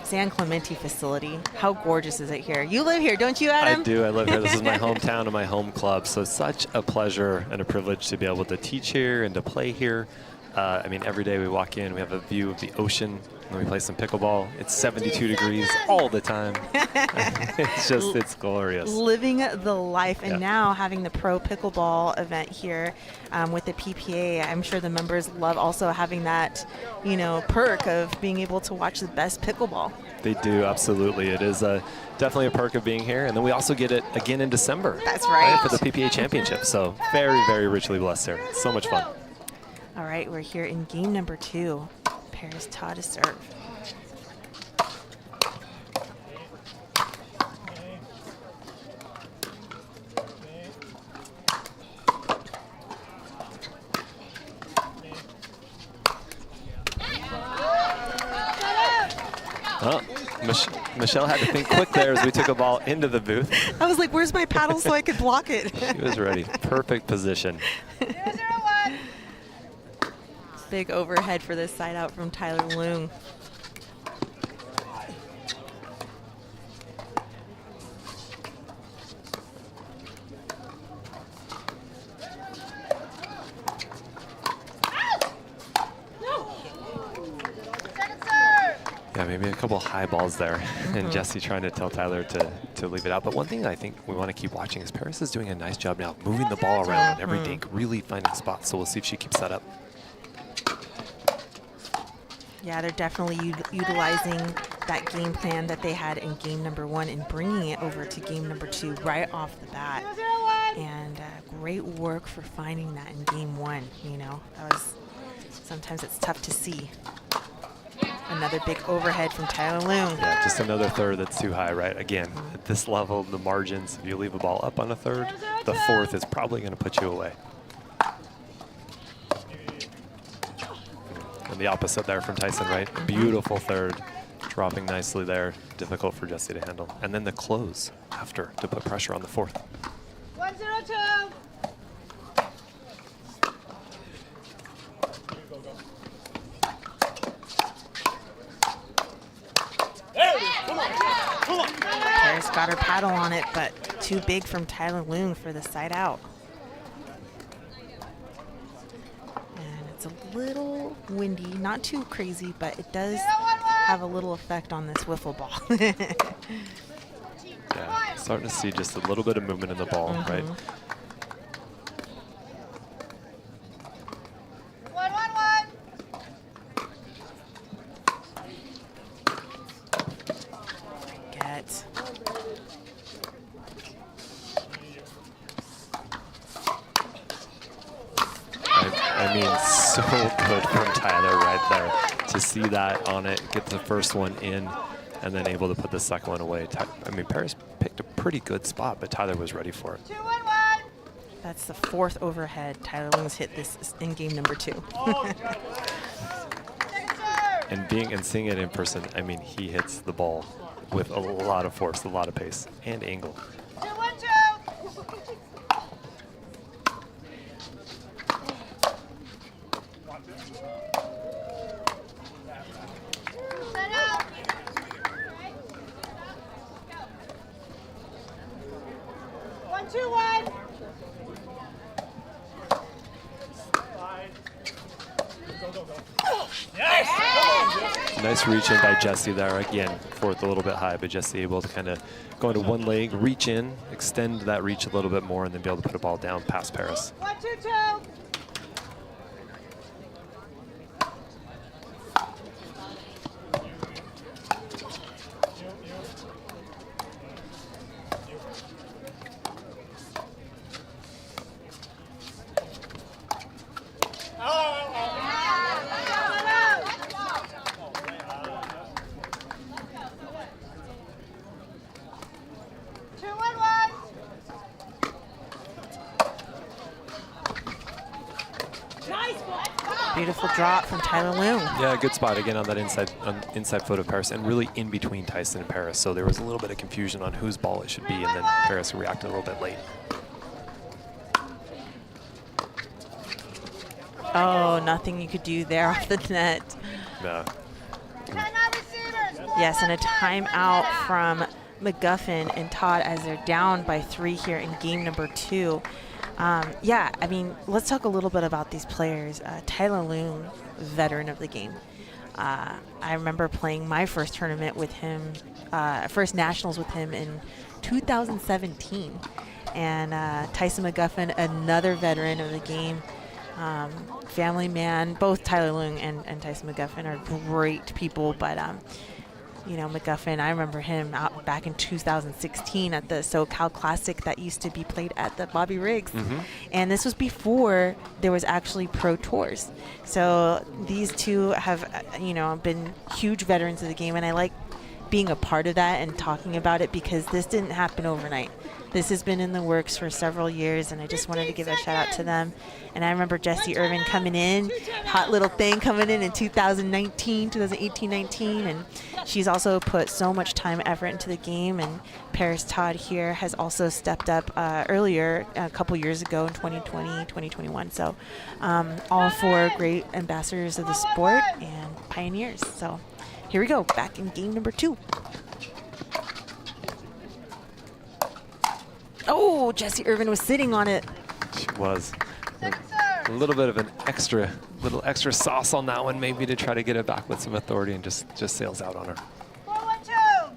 San Clemente facility. How gorgeous is it here? You live here, don't you, Adam? I do. I live here. This is my hometown and my home club. So such a pleasure and a privilege to be able to teach here and to play here. I mean, every day we walk in, we have a view of the ocean, and we play some pickleball. It's 72 degrees all the time. It's glorious. Living the life, and Yeah. now having the pro pickleball event here with the PPA. I'm sure the members love also having that, perk of being able to watch the best pickleball. They do, absolutely. It is definitely a perk of being here. And then we also get it again in December. That's right. For the PPA championship. So very, very richly blessed here. So much fun. All right, we're here in game number 2. Paris Todd to serve. Well, Michelle had to think quick there as we took a ball into the booth. I was like, where's my paddle so I could block it? She was ready. Perfect position. Big overhead for this side out from Tyler Loong. Yeah, maybe a couple high balls there. And Jessie trying to tell Tyler to leave it out. But one thing I think we want to keep watching is Paris is doing a nice job now moving the ball around on every dink, really finding spots. So we'll see if she keeps that up. Yeah, they're definitely utilizing that game plan that they had in game number 1 and bringing it over to game number 2 right off the bat. And great work for finding that in game 1. That was, sometimes it's tough to see. Another big overhead from Tyler Loon. Yeah, just another third that's too high, right? Again, at this level, the margins, if you leave a ball up on a third, the fourth is probably going to put you away. And the opposite there from Tyson, right? Beautiful third, dropping nicely there. Difficult for Jessie to handle. And then the close after to put pressure on the fourth. 102. Paris got her paddle on it, but too big from Tyler Loon for the side out. And it's a little windy, not too crazy, but it does have a little effect on this wiffle ball. Yeah, starting to see just a little bit of movement in the ball, right? 111. Get. I mean, so good from Tyler right there. To see that on it, get the first one in, and then able to put the second one away. I mean, Paris picked a pretty good spot, but Tyler was ready for it. 211. That's the fourth overhead. Tyler Loon's hit this in game number 2. And seeing it in person, I mean, he hits the ball with a lot of force, a lot of pace, and angle. 212. Set up. One, two, one. Nice reach in by Jessie there. Again, fourth a little bit high, but Jessie able to kind of go into one leg, reach in, extend that reach a little bit more, and then be able to put a ball down past Paris. 1, 2, 2. Beautiful drop from Tyler Loon. Yeah, good spot again on that inside foot of Paris, and really in between Tyson and Paris. So there was a little bit of confusion on whose ball it should be, and then Paris reacted a little bit late. Oh, nothing you could do there off the net. Yeah. Yes, and a timeout from McGuffin and Todd as they're down by 3 here in game number 2. Yeah, I mean, let's talk a little bit about these players. Tyler Loon, veteran of the game. I remember playing my first tournament with him, first nationals with him in 2017. And Tyson McGuffin, another veteran of the game, family man. Both Tyler Loon and Tyson McGuffin are great people, but you know, McGuffin, I remember him out back in 2016 at the SoCal Classic that used to be played at the Bobby Riggs. And this was before there was actually pro tours. So these two have, you know, been huge veterans of the game, and I like being a part of that and talking about it because this didn't happen overnight. This has been in the works for several years, and I just wanted to give a shout out to them. And I remember Jessie Irvin coming in, hot little thing coming in 2018-19, and she's also put so much time, effort into the game. And Paris Todd here has also stepped up earlier, a couple years ago in 2020, 2021. So all four great ambassadors of the sport and pioneers. So here we go, back in game number 2. Oh, Jessie Irvin was sitting on it. She was. A little bit of an extra sauce on that one, maybe to try to get it back with some authority, and just sails out on her. 4-1-2.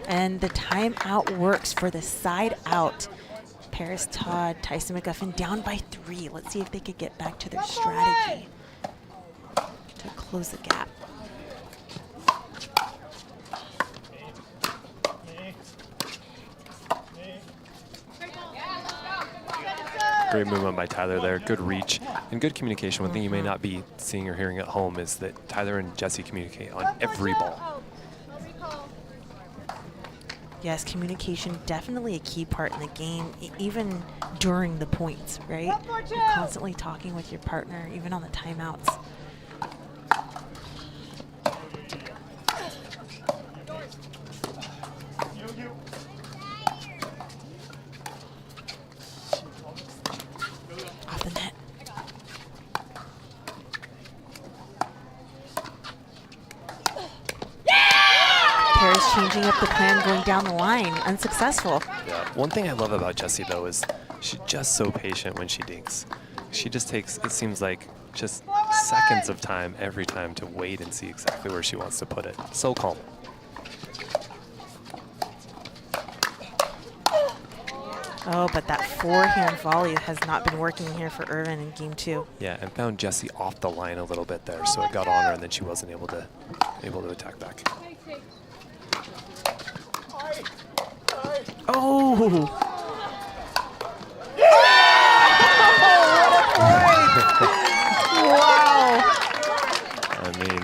And the timeout works for the side out. Paris Todd, Tyson McGuffin down by 3. Let's see if they could get back to their strategy to close the gap. Great movement by Tyler there. Good reach and good communication. One thing you may not be seeing or hearing at home is that Tyler and Jessie communicate on every ball. Yes, communication definitely a key part in the game, even during the points, right? You're constantly talking with your partner, even on the timeouts. Off the net. Paris changing up the plan, going down the line, unsuccessful. Yeah. One thing I love about Jessie, though, is she's just so patient when she dinks. She just takes, it seems like, just seconds of time every time to wait and see exactly where she wants to put it. So calm. Oh, but that forehand volley has not been working here for Irvin in game 2. Yeah, and found Jessie off the line a little bit there, so it got on her, and then she wasn't able to attack back. Oh! Wow! I mean,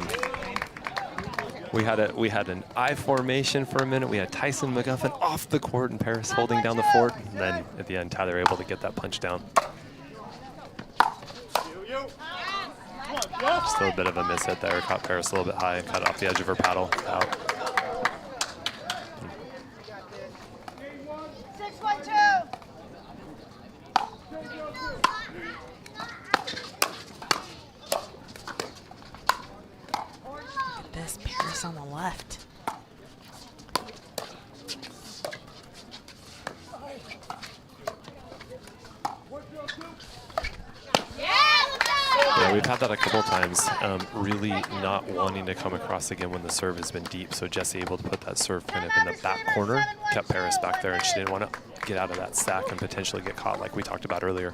we had an I formation for a minute. We had Tyson McGuffin off the court and Paris holding down the fort. And then at the end, Tyler able to get that punch down. Still a bit of a miss hit there. Caught Paris a little bit high and cut off the edge of her paddle out. This Paris on the left. Yeah, we've had that a couple times, really not wanting to come across again when the serve has been deep. So Jessie able to put that serve kind of in the back corner, kept Paris back there, and she didn't want to get out of that stack and potentially get caught like we talked about earlier.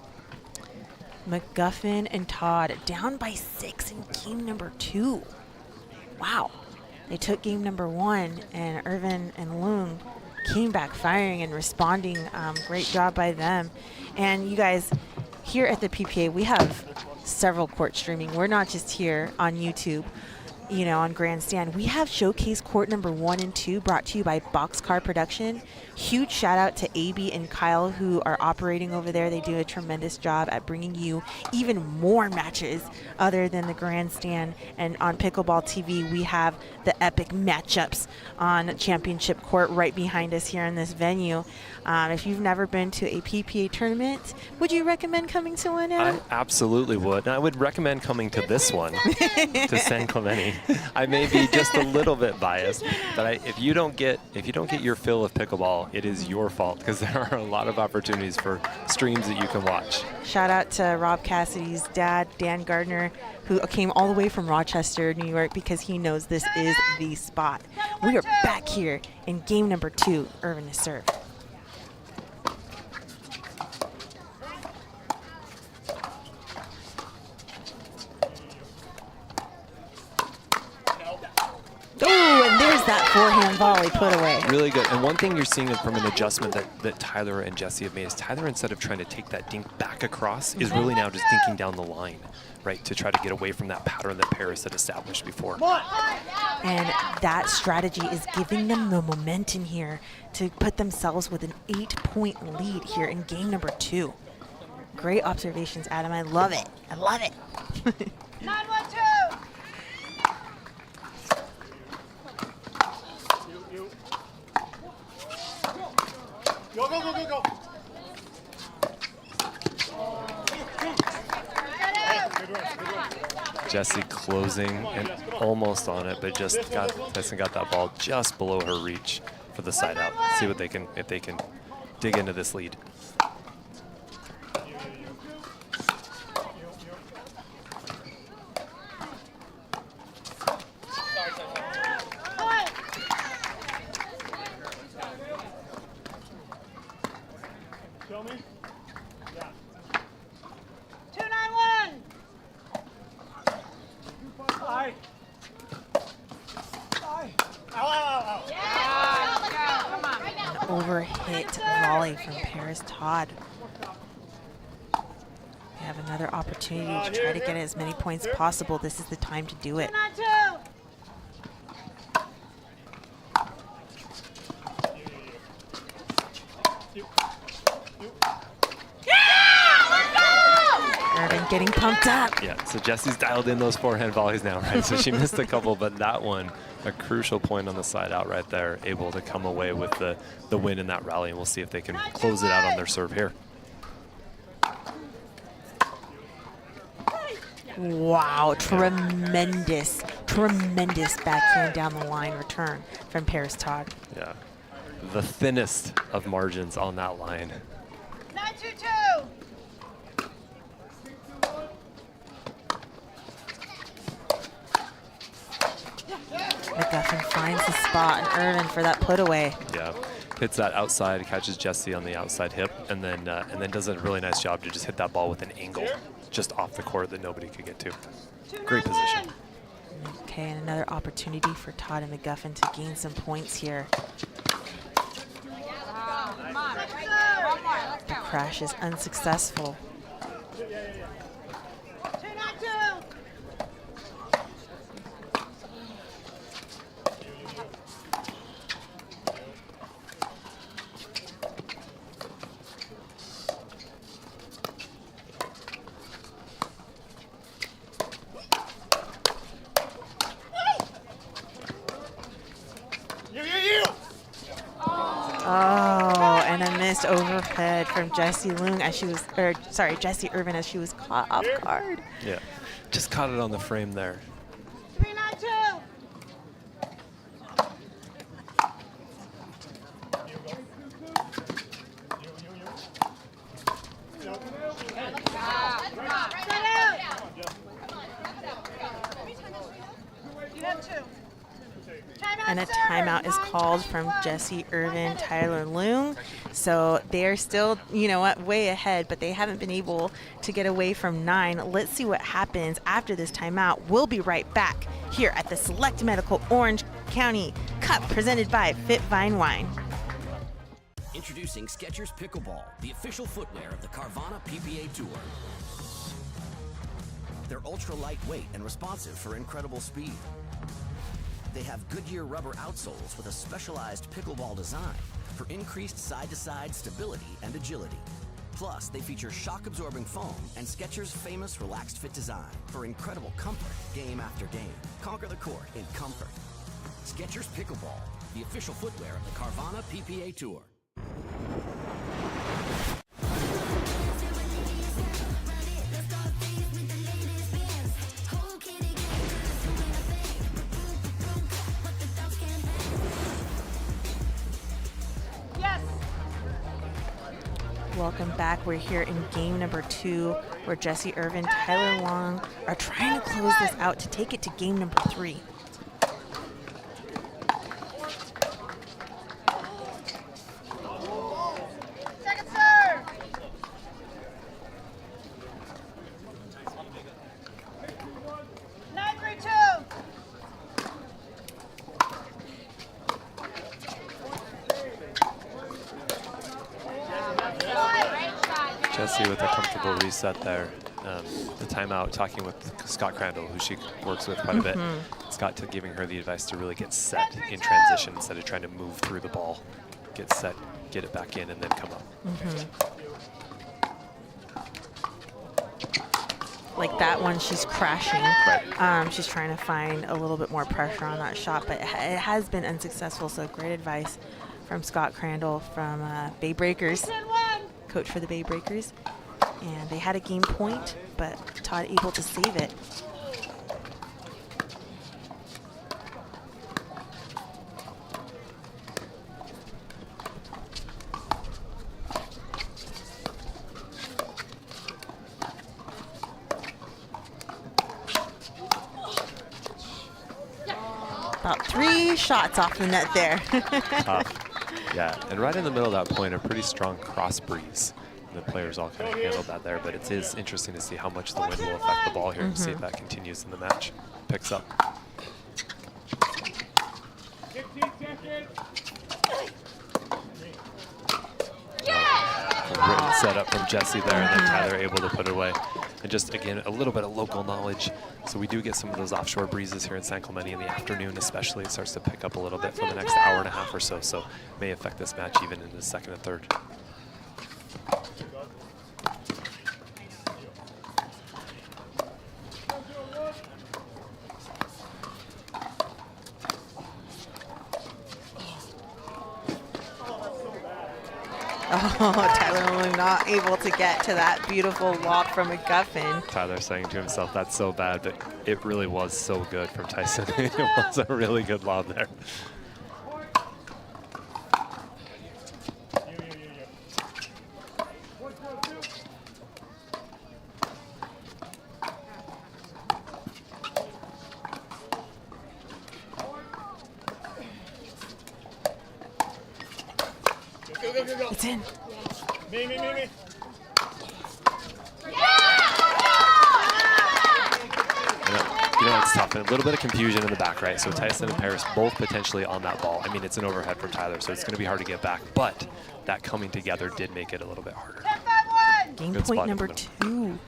McGuffin and Todd down by 6 in game number 2. Wow. They took game number 1, and Irvin and Leung came back firing and responding. Great job by them. And you guys, here at the PPA, we have several court streaming. We're not just here on YouTube, you know, on Grandstand. We have Showcase Court number 1 and 2 brought to you by Boxcar Production. Huge shout out to AB and Kyle who are operating over there. They do a tremendous job at bringing you even more matches other than the Grandstand. And on Pickleball TV, we have the epic matchups on Championship Court right behind us here in this venue. If you've never been to a PPA tournament, would you recommend coming to one, Adam? I absolutely would. And I would recommend coming to this one, to San Clemente. I may be just a little bit biased, but if you don't get your fill of pickleball, it is your fault because there are a lot of opportunities for streams that you can watch. Shout out to Rob Cassidy's dad, Dan Gardner, who came all the way from Rochester, New York, because he knows this is the spot. We are back here in game number 2, Irvin to serve. Oh, and there's that forehand volley put away. Really good. And one thing you're seeing from an adjustment that Tyler and Jessie have made is Tyler, instead of trying to take that dink back across, is really now just dinking down the line, right, to try to get away from that pattern that Paris had established before. And that strategy is giving them the momentum here to put themselves with an 8-point lead here in game number 2. Great observations, Adam. I love it. I love it. 9-1-2. Go, go, go, go, go. Jessie closing and almost on it, but Tyson got that ball just below her reach for the side out. See what if they can dig into this lead. Show me. Yeah. 291. Aye. Aye. Ow, ow, ow, An overhit volley from Paris Todd. They have another opportunity to try to get as many points as possible. This is the time to do it. Irvin getting pumped up. Yeah, so Jesse's dialed in those forehand volleys now, right? So she missed a couple, but that one, a crucial point on the side out right there, able to come away with the win in that rally, and we'll see if they can close it out on their serve here. Wow, tremendous backhand down the line return from Paris Todd. Yeah, the thinnest of margins on that line. 9-2-2. McGuffin finds the spot, and Irvin for that put away. Yeah, hits that outside, catches Jesse on the outside hip, and then does a really nice job to just hit that ball with an angle just off the court that nobody could get to. Great position. Okay, and another opportunity for Todd and McGuffin to gain some points here. The crash is unsuccessful. Oh, and a missed overhead from Jessie Leung as she was, or sorry, Jessie Irvin as she was caught off guard. Yeah, just caught it on the frame there. 3-9-2. And a timeout is called from Jessie Irvin, Tyler Leung. So they're still, you know what, way ahead, but they haven't been able to get away from 9. Let's see what happens after this timeout. We'll be right back here at the Select Medical Orange County Cup presented by FitVine Wine. Introducing Skechers Pickleball, the official footwear of the Carvana PPA Tour. They're ultra lightweight and responsive for incredible speed. They have Goodyear rubber outsoles with a specialized pickleball design for increased side-to-side stability and agility. Plus, they feature shock-absorbing foam and Skechers' famous relaxed fit design for incredible comfort game after game. Conquer the court in comfort. Skechers Pickleball, the official footwear of the Carvana PPA Tour. Welcome back. We're here in game number 2 where Jessie Irvin, Tyler Leung are trying to close this out to take it to game number 3. Second serve. Jessie with a comfortable reset there. The timeout, talking with Scott Crandall, who she works with quite a bit. Scott giving her the advice to really get set in transition instead of trying to move through the ball. Get set, get it back in, and then come up. Like that one, she's crashing. Right. She's trying to find a little bit more pressure on that shot, but it has been unsuccessful. So great advice from Scott Crandall from Bay Breakers, coach for the Bay Breakers. And they had a game point, but Todd able to save it. About 3 shots off the net there. Tough. Yeah, and right in the middle of that point, a pretty strong cross breeze. The players all kind of handled that there, but it is interesting to see how much the wind will affect the ball here and see if that continues in the match. Picks up. Great setup from Jessie there, and then Tyler able to put it away. And just, again, a little bit of local knowledge. So we do get some of those offshore breezes here in San Clemente in the afternoon, especially. It starts to pick up a little bit for the next hour and a half or so. So may affect this match even in the second and third. Oh, Tyler not able to get to that beautiful lob from McGuffin. Tyler saying to himself, that's so bad, but it really was so good from Tyson. It was a really good lob there. It's in. Me. You know, it's tough. And a little bit of confusion in the back, right? So Tyson and Paris both potentially on that ball. I mean, it's an overhead from Tyler, so it's going to be hard to get back. But that coming together did make it a little bit harder. Game Good point spot number in the 2.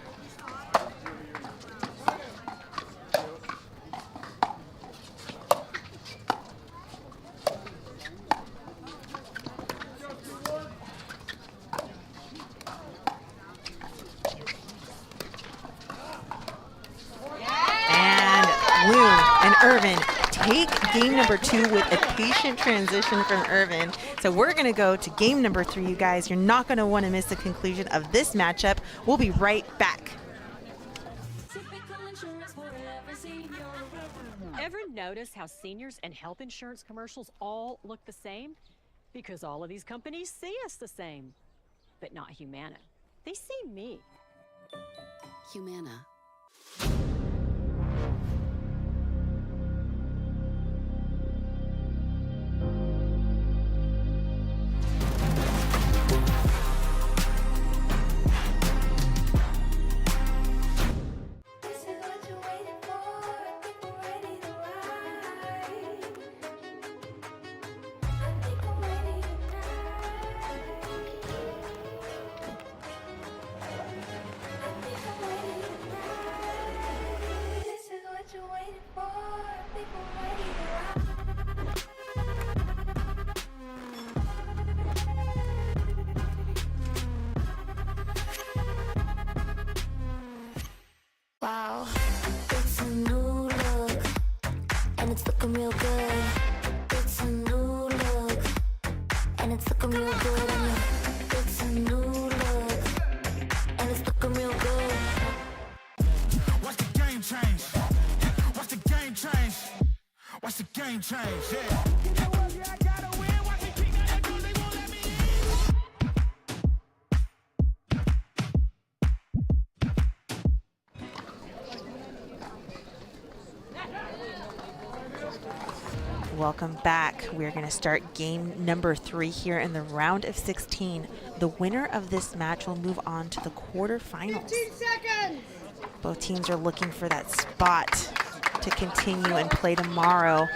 Irvin take game number 2 with a patient transition from Irvin. So we're going to go to game number 3, you guys. You're not going to want to miss the conclusion of this matchup. We'll be right back. Ever notice how seniors and health insurance commercials all look the same? Because all of these companies see us the same, but not Humana. They see me. Humana. Wow, it's a new look, and it's looking real good. It's a new look, and it's looking real good on you. It's a new look, and it's looking real good. Watch the game change. Watch the game change. Watch the game change. Yeah. I gotta win. Watch the king of the door. They won't let me Welcome back. We're going to start game number 3 here in the round of 16. The winner of this match will move on to the quarterfinals. 15 seconds. Both teams are looking for that spot to continue and play tomorrow.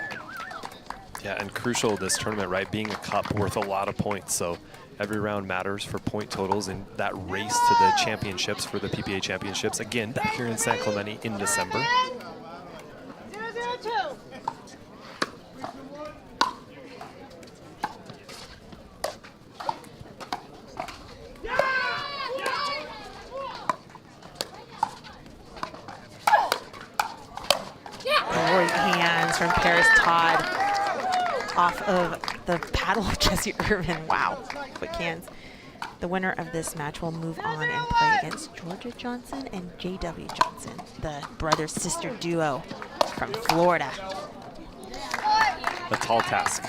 Yeah, and crucial this tournament, right? Being a cup worth a lot of points. So every round matters for point totals in that race to the championships for the PPA championships. Again, back here in San Clemente in December. 0-0-2. Great hands from Paris Todd off of the paddle of Jessie Irvin. Wow, quick hands. The winner of this match will move on and play against Georgia Johnson and J.W. Johnson, the brother-sister duo from Florida. A tall task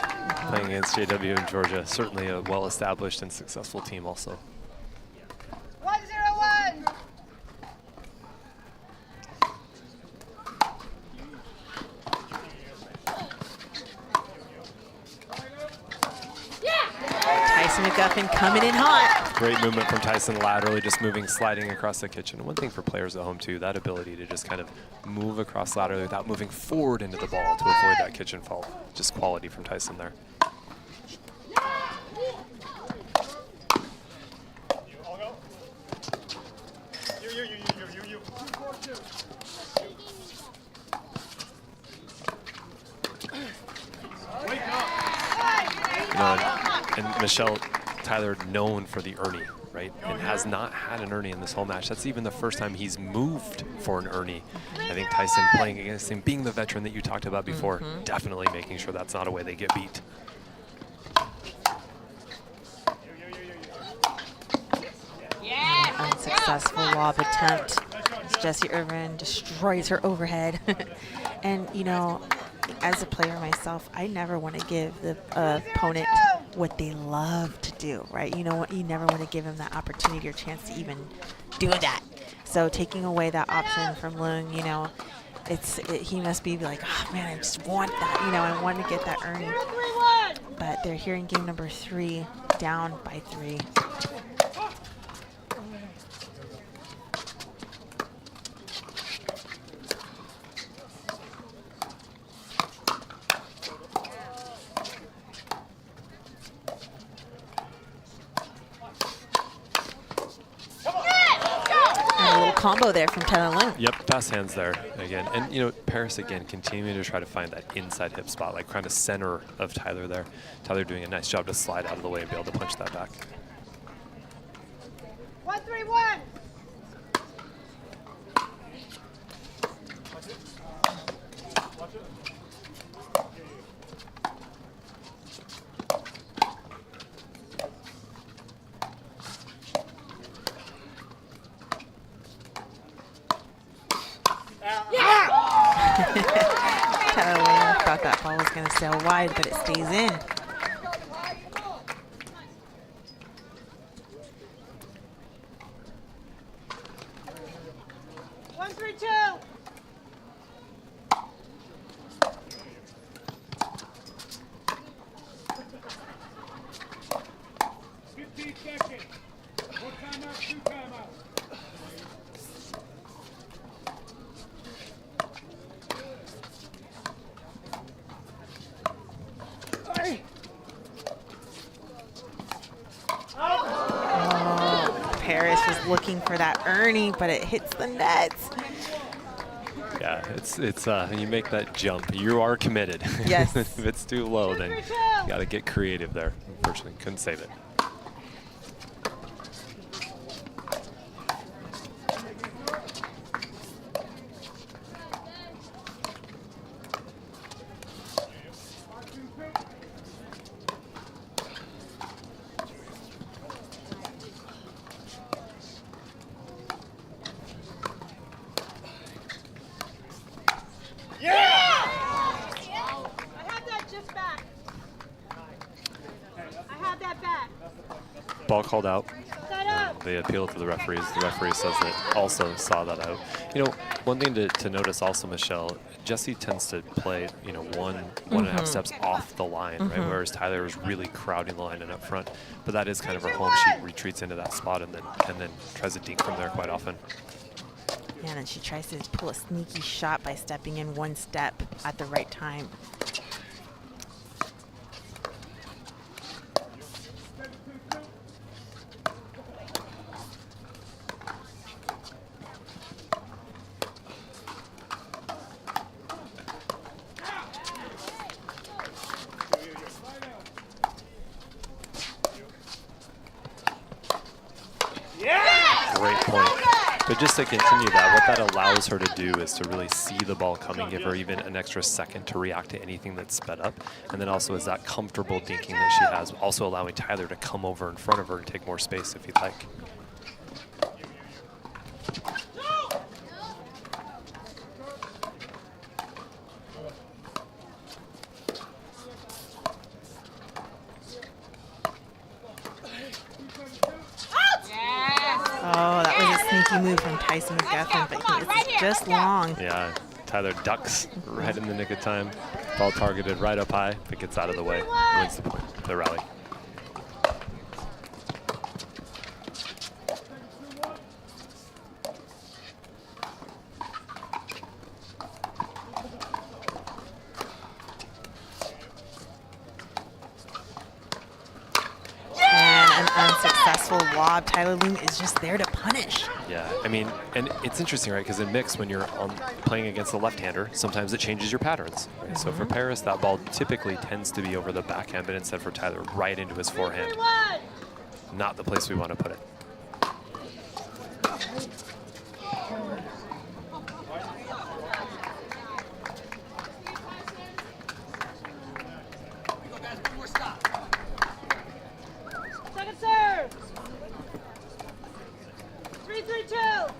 playing against J.W. and Georgia. Certainly a well-established and successful team also. 1-0-1. Tyson McGuffin coming in hot. Great movement from Tyson laterally, just moving, sliding across the kitchen. And one thing for players at home too, that ability to just kind of move across laterally without moving forward into the ball to avoid that kitchen fault. Just quality from Tyson there. You know, and Michelle, Tyler known for the Ernie, right? And has not had an Ernie in this whole match. That's even the first time he's moved for an Ernie. I think Tyson playing against him, being the veteran that you talked about before, definitely making sure that's not a way they get beat. Unsuccessful lob attempt. Jessie Irvin destroys her overhead. And, you know, as a player myself, I never want to give the opponent what they love to do, right? You know what? You never want to give them that opportunity or chance to even do that. So taking away that option from Leung, you know, he must be like, oh man, I just want that. You know, I want to get that Ernie. But they're here in game number 3, down by 3. Combo there from Tyler Leung. Yep, fast hands there again. And, you know, Paris again continuing to try to find that inside hip spot, like kind of center of Tyler there. Tyler doing a nice job to slide out of the way and be able to punch that back. 1-3-1. Thought that ball was going to sail wide, but it stays in. Looking for that Ernie, but it hits the nets. Yeah, it's when you make that jump, you are committed. Yes. If it's too low, then you got to get creative there. Unfortunately, couldn't save it. Ball called out. They appeal it to the referees. The referee says that also saw that out. You know, one thing to notice also, Michelle, Jessie tends to play, you know, one and a half steps off the line, right? Whereas Tyler is really crowding the line and up front. But that is kind of her home. She retreats into that spot and then tries to dink from there quite often. Yeah, and then she tries to pull a sneaky shot by stepping in one step at the right time. But just to continue that, what that allows her to do is to really see the ball coming, give her even an extra second to react to anything that's sped up. And then also is that comfortable dinking that she has, also allowing Tyler to come over in front of her and take more space if he'd like. Oh, that was a sneaky move from Tyson McGuffin, but it's just long. Yeah, Tyler ducks right in the nick of time. Ball targeted right up high, but gets out of the way, wins the rally. lob. Tyler Loong is just there to punish. Yeah, I mean, and it's interesting, right? Because in mix, when you're playing against a left-hander, sometimes it changes your patterns. Right? So for Paris, that ball typically tends to be over the backhand, but instead for Tyler, right into his forehand. Not the place we want to put it. Second serve. 3-3-2.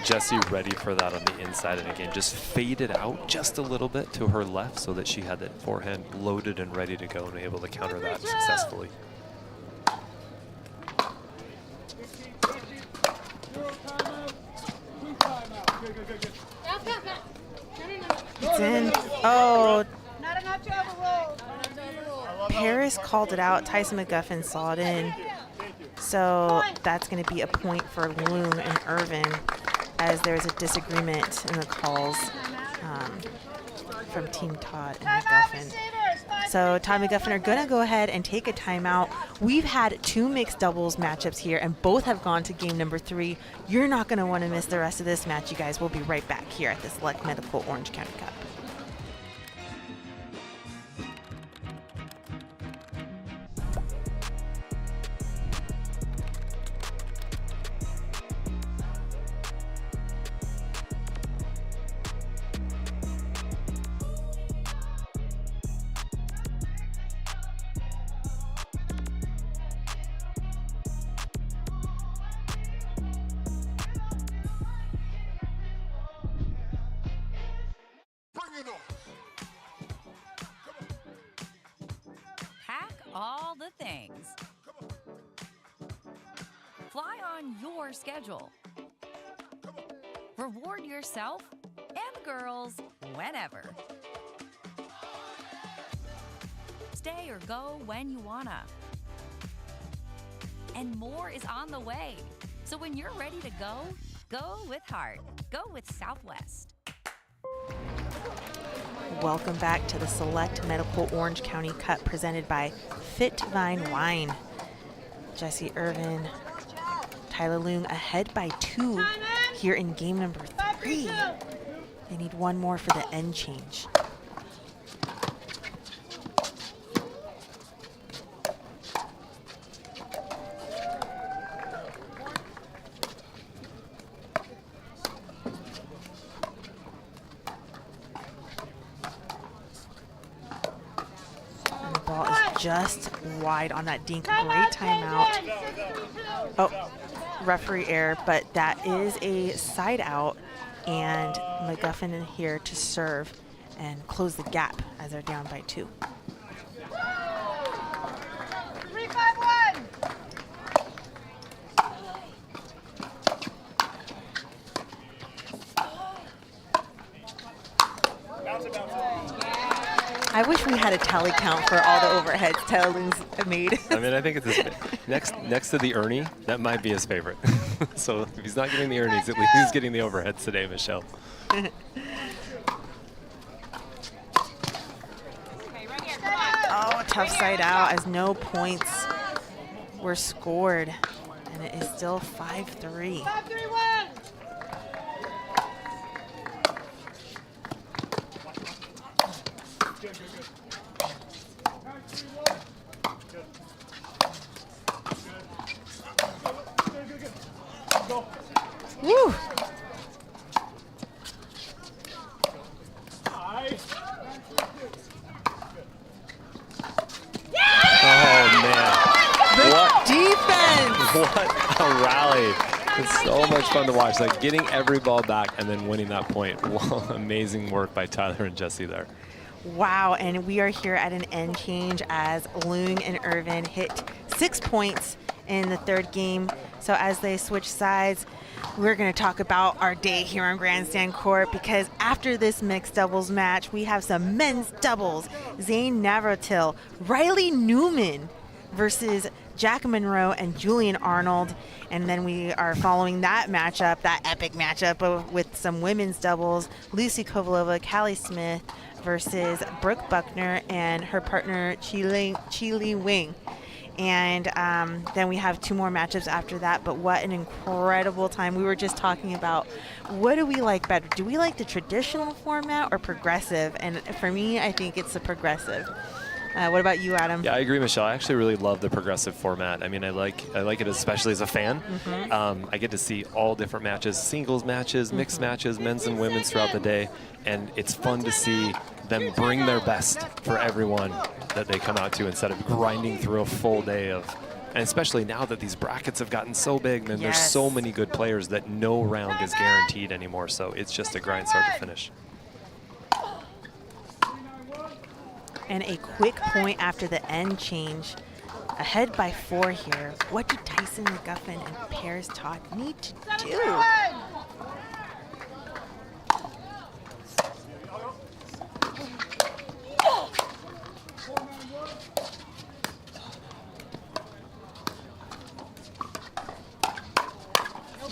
Jessie ready for that on the inside, and again, just faded out just a little bit to her left so that she had that forehand loaded and ready to go and able to counter that successfully. It's in. Oh, Not enough to overrule. Paris called it out. Tyson McGuffin saw it in. So that's going to be a point for Loong and Irvin, as there's a disagreement in the calls from Team Todd and McGuffin. So Todd and McGuffin are going to go ahead and take a timeout. We've had 2 mixed doubles matchups here, and both have gone to game number 3. You're not going to want to miss the rest of this match, you guys. We'll be right back here at the Select Medical Orange County Cup. Pack all the things. Fly on your schedule. Reward yourself and the girls whenever. Stay or go when you wanna. And more is on the way. So when you're ready to go, go with heart. Go with Southwest. Welcome back to the Select Medical Orange County Cup presented by FitVine Wine. Jessie Irvin, Tyler Loong ahead by 2 here in game number 3. They need one more for the end change. Just wide on that dink. Great timeout. Oh, referee error, but that is a side out, and McGuffin in here to serve and close the gap as they're down by 2. 3-5-1. I wish we had a tally count for all the overheads Tyler Loong's made. I mean, I think it's his next to the Ernie, that might be his favorite. So if he's not getting the Ernies, at least he's getting the overheads today, Michelle. Oh, tough side out as no points were scored, and it is still 5-3. 5-3-1. Woo! Oh, man. What defense! What a rally. It's so much fun to watch. Like getting every ball back and then winning that point. Wow, amazing work by Tyler and Jessie there. Wow, and we are here at an end change as Loong and Irvin hit 6 points in the third game. So as they switch sides, we're going to talk about our day here on Grandstand Court, because after this mixed doubles match, we have some men's doubles. Zane Navratil, Riley Newman versus Jack Monroe and Julian Arnold. And then we are following that matchup, that epic matchup with some women's doubles. Lucy Kovalova, Callie Smith versus Brooke Buckner and her partner Chi Li Wing. And then we have 2 more matchups after that. But what an incredible time. We were just talking about, what do we like better? Do we like the traditional format or progressive? And for me, I think it's the progressive. What about you, Adam? Yeah, I agree, Michelle. I actually really love the progressive format. I mean, I like it especially as a fan. I get to see all different matches, singles matches, mixed matches, men's and women's throughout the day. And it's fun to see them bring their best for everyone that they come out to, instead of grinding through a full day of, and especially now that these brackets have gotten so big, and there's so many good players that no round is guaranteed anymore. So it's just a grind start to finish. And a quick point after the end change. Ahead by 4 here. What do Tyson McGuffin and Paris Todd need to do?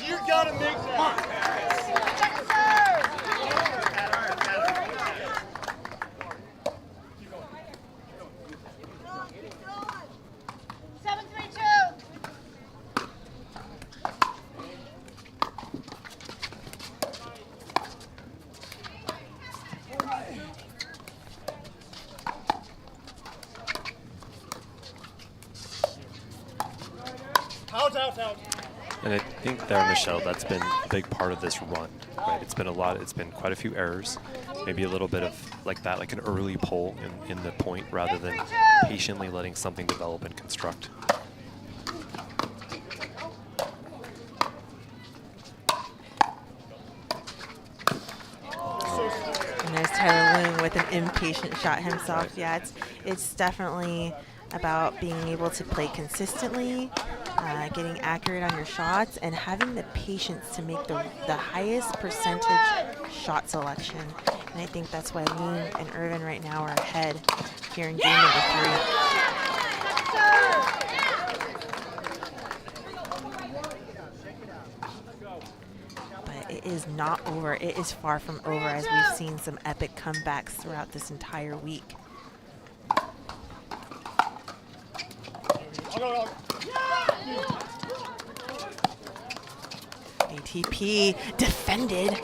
You gotta make that. 7-3-2. Out. And I think there, Michelle, that's been a big part of this run, right? It's been quite a few errors, maybe a little bit of like that, like an early pull in the point, rather than patiently letting something develop and construct. And there's Tyler Loon with an impatient shot himself. Yeah, it's definitely about being able to play consistently, getting accurate on your shots, and having the patience to make the highest percentage shot selection. And I think that's why Loon and Irvin right now are ahead here in game number 3. But it is not over. It is far from over, as we've seen some epic comebacks throughout this entire week. ATP defended.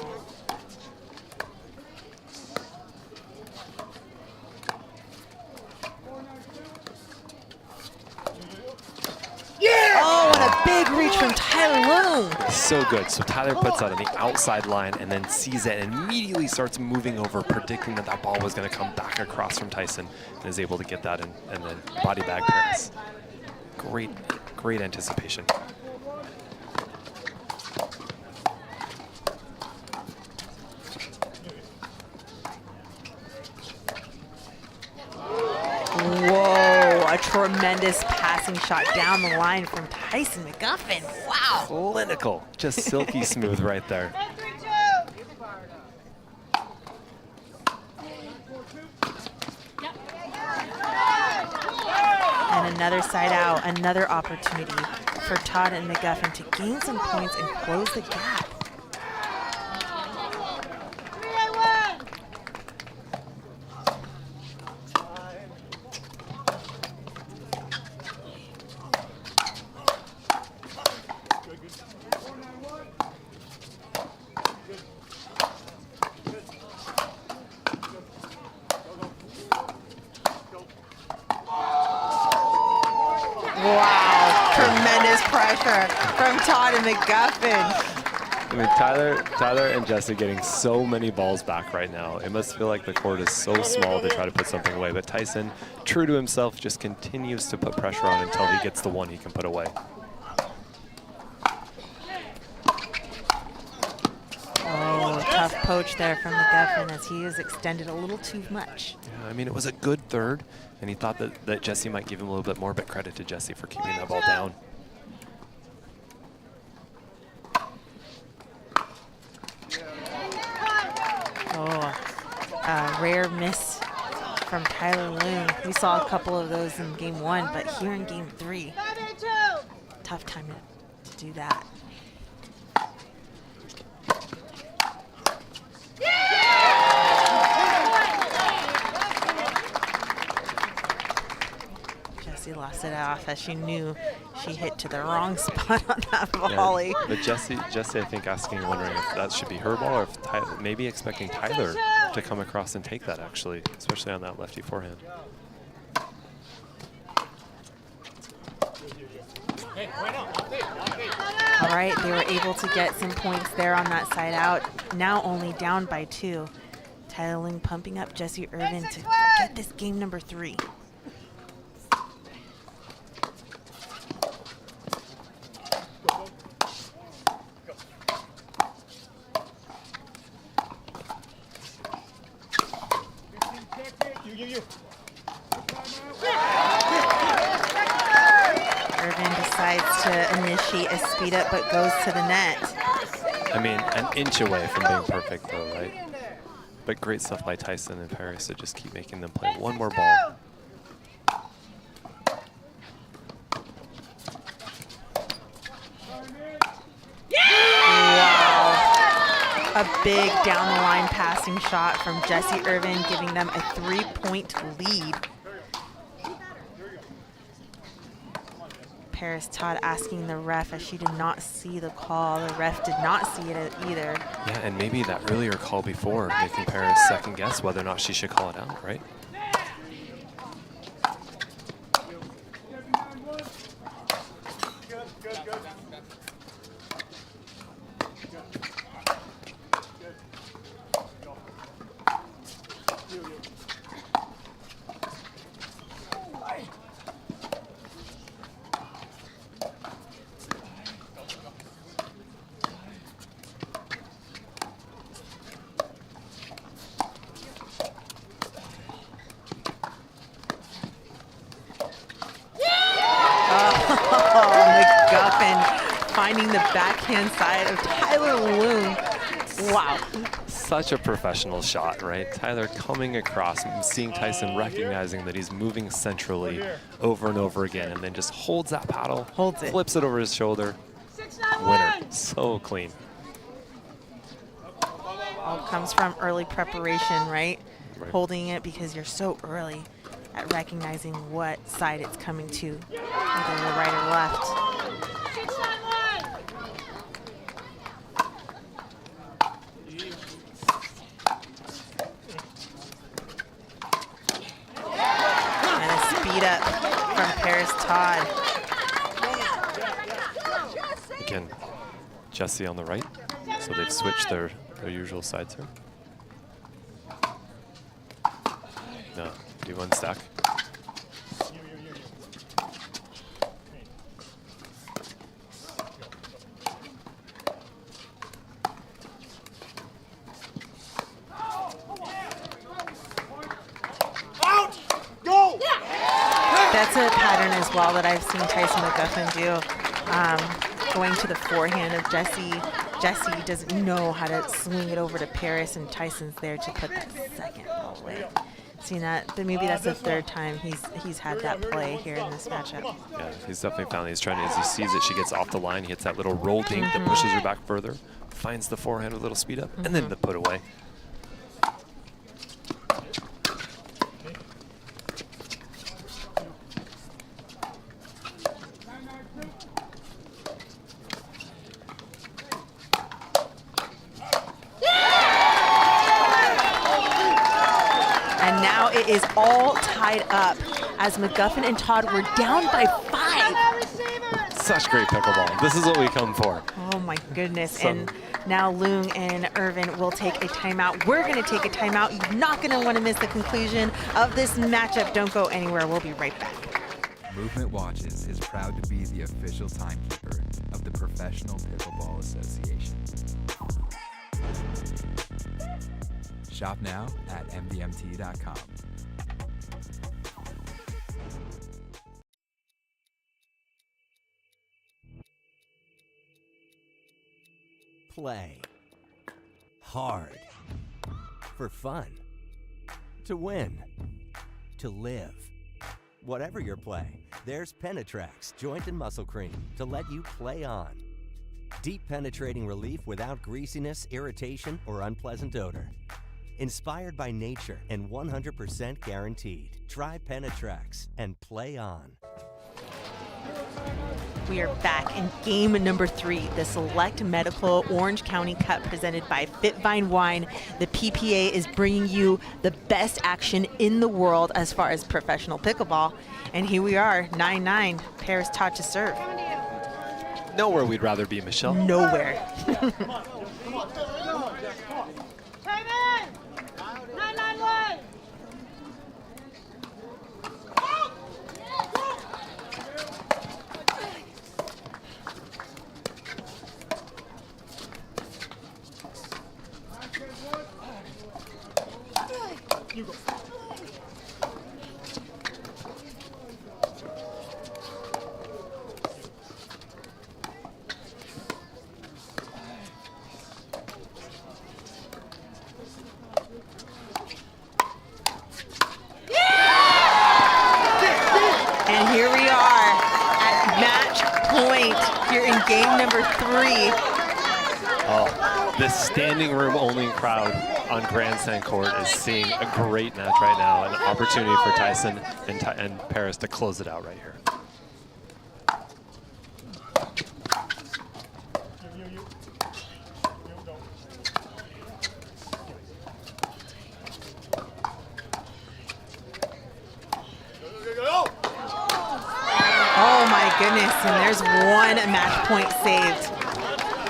Oh, and a big reach from Tyler Loon. So good. So Tyler puts that on the outside line and then sees it and immediately starts moving over, predicting that that ball was going to come back across from Tyson, and is able to get that and then body bag Paris. Great anticipation. Whoa, a tremendous passing shot down the line from Tyson McGuffin. Wow. Clinical. Just silky smooth right there. And another side out, another opportunity for Todd and McGuffin to gain some points and close the gap. Wow, tremendous pressure from Todd and McGuffin. I mean, Tyler and Jesse getting so many balls back right now. It must feel like the court is so small to try to put something away. But Tyson, true to himself, just continues to put pressure on until he gets the one he can put away. Oh, tough poach there from McGuffin as he is extended a little too much. Yeah, I mean, it was a good third, and he thought that Jesse might give him a little bit more, but credit to Jesse for keeping that ball down. rare miss from Tyler Loon. We saw a couple of those in game 1, but here in game 3, tough time to do that. Jessie lost it off as she knew she hit to the wrong spot on that volley. Yeah, but Jessie, I think, asking, wondering if that should be her ball or if maybe expecting Tyler to come across and take that, actually, especially on that lefty forehand. All right, they were able to get some points there on that side out. Now only down by 2. Tyler Loon pumping up Jessie Irvin to get this game number 3. Irvin decides to initiate a speed up, but goes to the net. I mean, an inch away from being perfect, though, right? But great stuff by Tyson and Paris to just keep making them play one more ball. Wow. A big down the line passing shot from Jessie Irvin, giving them a 3-point lead. Paris Todd asking the ref as she did not see the call. The ref did not see it either. Yeah, and maybe that earlier call before making Paris second guess whether or not she should call it out, right? Finding the backhand side of Tyler Loon. Wow. Such a professional shot, right? Tyler coming across, seeing Tyson, recognizing that he's moving centrally over and over again, and then just holds that paddle, flips it over his shoulder. Winner. So clean. All comes from early preparation, right? Holding it because you're so early at recognizing what side it's coming to, either the right or left. Up from Paris Todd. Again, Jessie on the right, so they've switched their usual sides here. No, do one stack. That's a pattern as well that I've seen Tyson McGuffin do. Going to the forehand of Jessie. Jessie doesn't know how to swing it over to Paris, and Tyson's there to put that second ball away. Seen that, but maybe that's the third time he's had that play here in this matchup. Yeah, he's definitely found it. He's trying to, as he sees it, she gets off the line, he hits that little roll dink that pushes her back further, finds the forehand with a little speed up, and then the put away. It is all tied up as McGuffin and Todd were down by 5. Such great pickleball. This is what we come for. Oh my goodness. And now Loon and Irvin will take a timeout. We're going to take a timeout. You're not going to want to miss the conclusion of this matchup. Don't go anywhere. We'll be right back. Movement Watches is proud to be the official timekeeper of the Professional Pickleball Association. Shop now at mvmt.com. Play hard for fun to win, to live. Whatever your play, there's Penetrax Joint and Muscle Cream to let you play on. Deep penetrating relief without greasiness, irritation, or unpleasant odor. Inspired by nature and 100% guaranteed. Try Penetrax and play on. We are back in game number 3, the Select Medical Orange County Cup presented by FitVine Wine. The PPA is bringing you the best action in the world as far as professional pickleball. And here we are, 9-9, Paris taught to serve. Nowhere we'd rather be, Michelle. Nowhere. You go. And here we are at match point here in game number 3. Oh, the standing room only crowd on Grandstand Court is seeing a great match right now. An opportunity for Tyson and Paris to close it out right here. Oh my goodness, and there's one match point saved.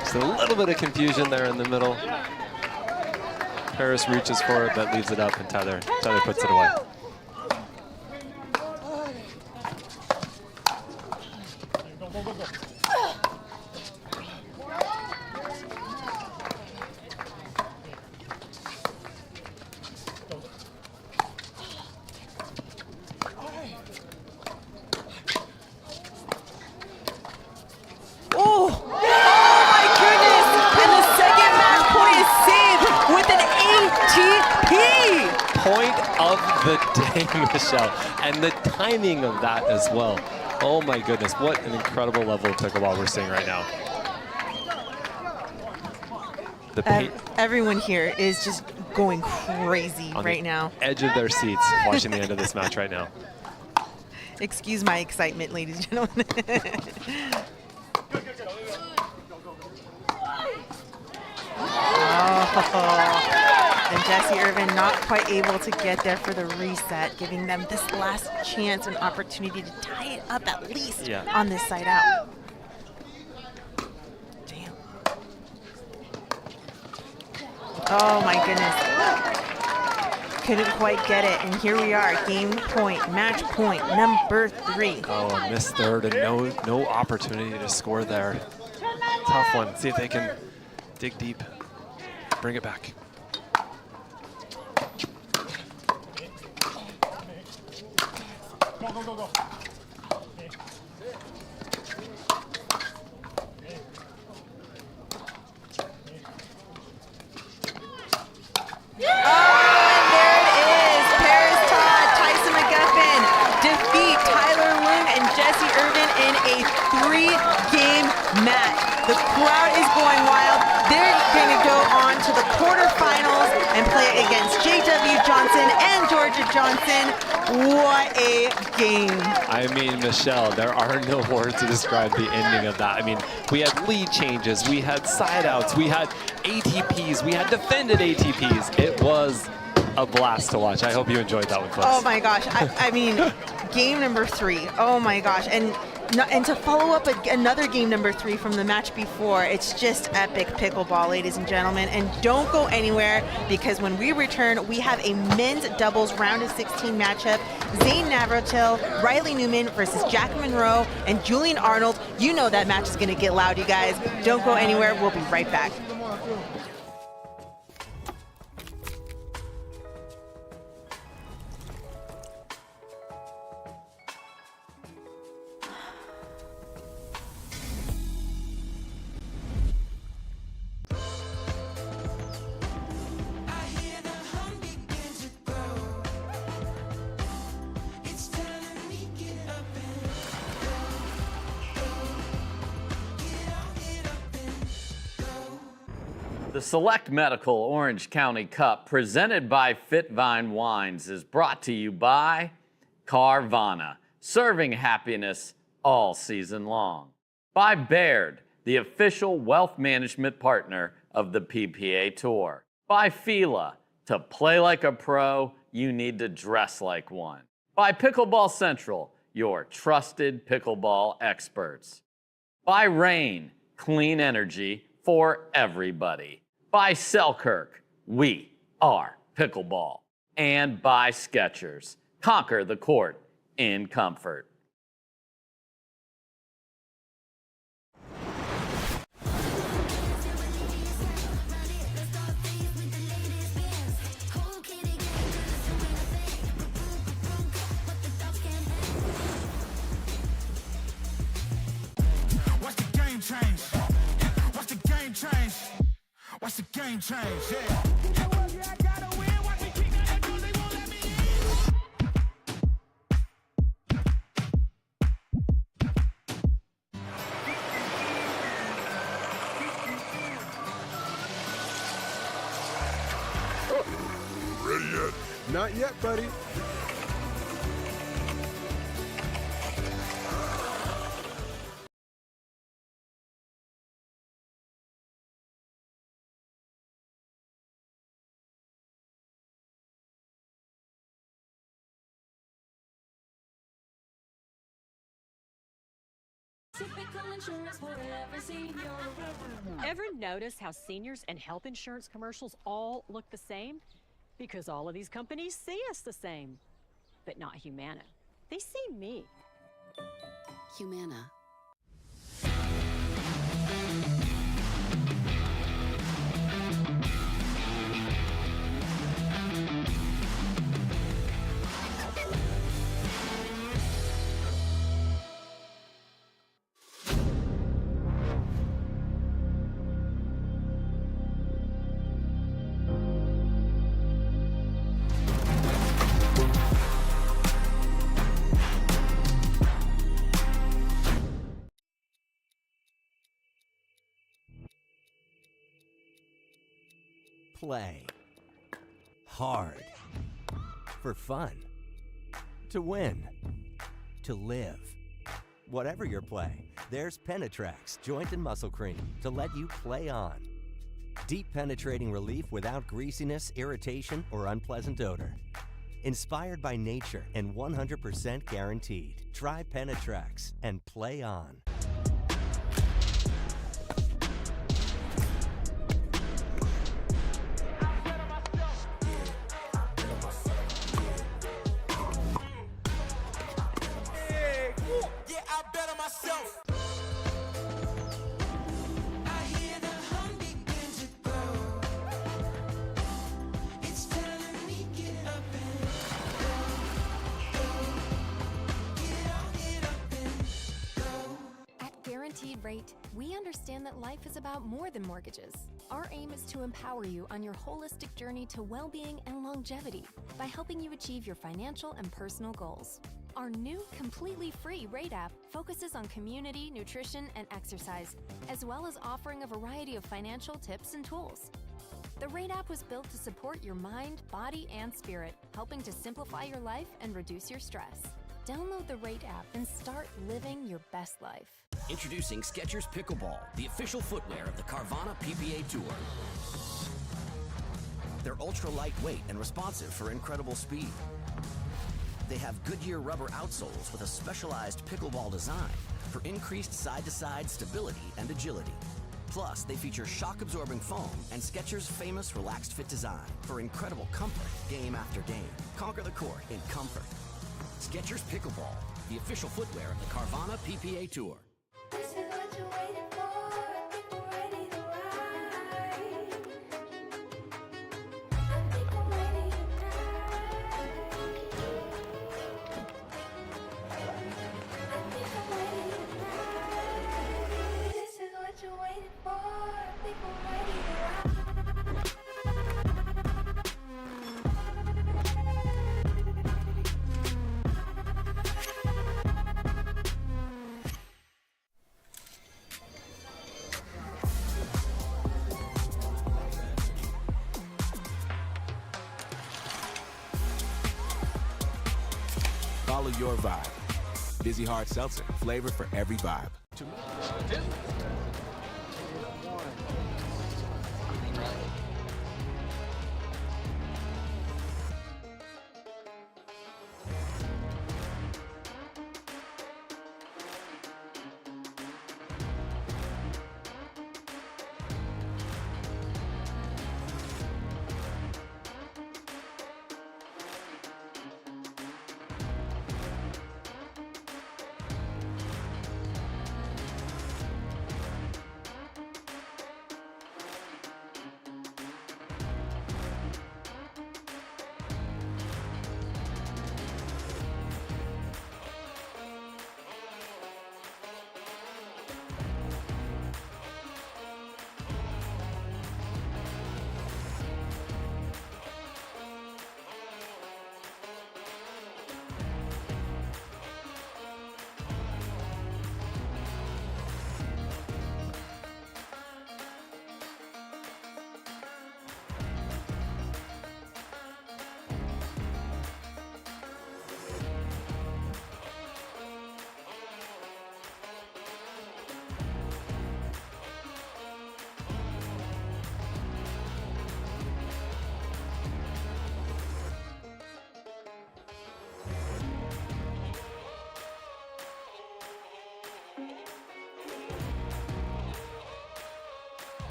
Just a little bit of confusion there in the middle. Paris reaches for it, but leaves it up, and Tyler puts it away. The day, Michelle, and the timing of that as well. Oh my goodness, what an incredible level of pickleball we're seeing right now. Everyone here is just going crazy right now. Edge of their seats watching the end of this match right now. Excuse my excitement, ladies and gentlemen. Oh. And Jesse Irvin not quite able to get there for the reset, giving them this last chance and opportunity to tie it up at least on this side out. Damn. Oh my goodness. Couldn't quite get it, and here we are, game point, match point number 3. Oh, missed third and no opportunity to score there. Tough one. See if they can dig deep, bring it back. Go, go, go. The crowd is going wild. They're going to go on to the quarterfinals and play against J.W. Johnson and Georgia Johnson. What a game. I mean, Michelle, there are no words to describe the ending of that. I mean, we had lead changes, we had side outs, we had ATPs, we had defended ATPs. It was a blast to watch. I hope you enjoyed that one, folks. Oh my gosh. I mean, game number 3. Oh my gosh. And to follow up another game number 3 from the match before, it's just epic pickleball, ladies and gentlemen. And don't go anywhere, because when we return, we have a men's doubles round of 16 matchup. Zane Navratil, Riley Newman versus Jack Monroe and Julian Arnold. You know that match is going to get loud, you guys. Don't go anywhere. We'll be right back. The Select Medical Orange County Cup, presented by FitVine Wines, is brought to you by Carvana, serving happiness all season long. By Baird, the official wealth management partner of the PPA Tour. By Fila, to play like a pro, you need to dress like one. By Pickleball Central, your trusted pickleball experts. By Rain, clean energy for everybody. By Selkirk, we are pickleball. And by Skechers, conquer the court in comfort. Watch the game change, yeah. I gotta win. Watch me kick out that door, they won't let me in. Ready yet? Not yet, buddy. Ever notice how seniors and health insurance commercials all look the same? Because all of these companies see us the same, but not Humana. They see me. Humana. Play hard for fun, to win, to live. Whatever your play, there's Penetrax Joint and Muscle Cream to let you play on. Deep penetrating relief without greasiness, irritation, or unpleasant odor. Inspired by nature and 100% guaranteed. Try Penetrax and play on. Rate, we understand that life is about more than mortgages. Our aim is to empower you on your holistic journey to well-being and longevity by helping you achieve your financial and personal goals. Our new, completely free Rate app focuses on community, nutrition, and exercise, as well as offering a variety of financial tips and tools. The Rate app was built to support your mind, body, and spirit, helping to simplify your life and reduce your stress. Download the Rate app and start living your best life. Introducing Skechers Pickleball, the official footwear of the Carvana PPA Tour. They're ultra lightweight and responsive for incredible speed. They have Goodyear rubber outsoles with a specialized pickleball design for increased side-to-side stability and agility. Plus, they feature shock-absorbing foam and Skechers' famous relaxed fit design for incredible comfort game after game. Conquer the court in comfort. Skechers Pickleball, the official footwear of the Carvana PPA Tour. This is what you're waiting for. I think we're ready to ride. I think we're ready tonight. I think I'm ready tonight. This is what you're waiting for. I think we're ready to ride. Follow your vibe. Vizzy Hard Seltzer, flavor for every vibe.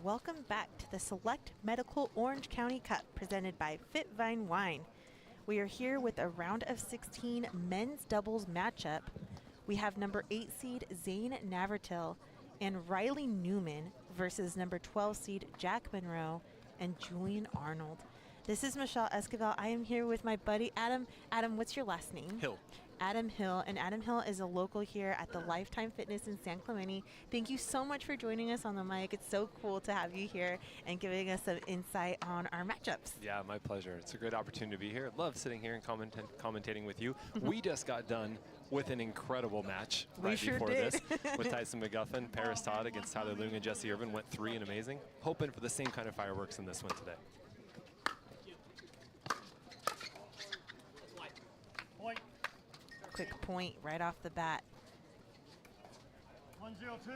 welcome back to the Select Medical Orange County Cup presented by FitVine Wine. We are here with a round of 16 men's doubles matchup. We have number 8 seed Zane Navratil and Riley Newman versus number 12 seed Jack Monroe and Julian Arnold. This is Michelle Esquivel. I am here with my buddy Adam. Adam, what's your last name? Hill. Adam Hill, and Adam Hill is a local here at the Lifetime Fitness in San Clemente. Thank you so much for joining us on the mic. It's so cool to have you here and giving us some insight on our matchups. Yeah, my pleasure. It's a great opportunity to be here. Love sitting here and commentating with you. We just got done with an incredible match before this with Tyson McGuffin. Paris Todd against Tyler Leung and Jesse Irvin went 3 and amazing. Hoping for the same kind of fireworks in this one today. Quick point right off the bat. 102.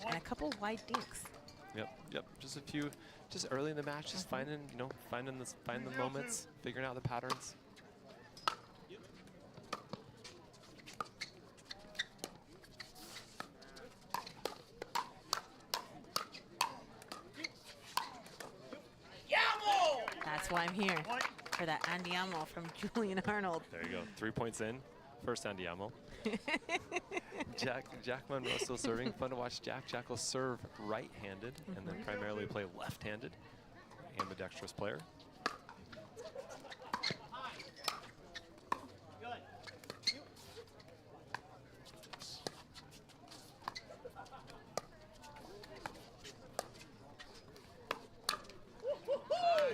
And a couple wide dinks. Yep. Just a few, just early in the match, just finding the moments, figuring out the patterns. That's why I'm here, for that Andiamo from Julian Arnold. There you go. 3 points in. First Andiamo. Jack Monroe still serving. Fun to watch Jack. Jack will serve right-handed and then primarily play left-handed. Ambidextrous player.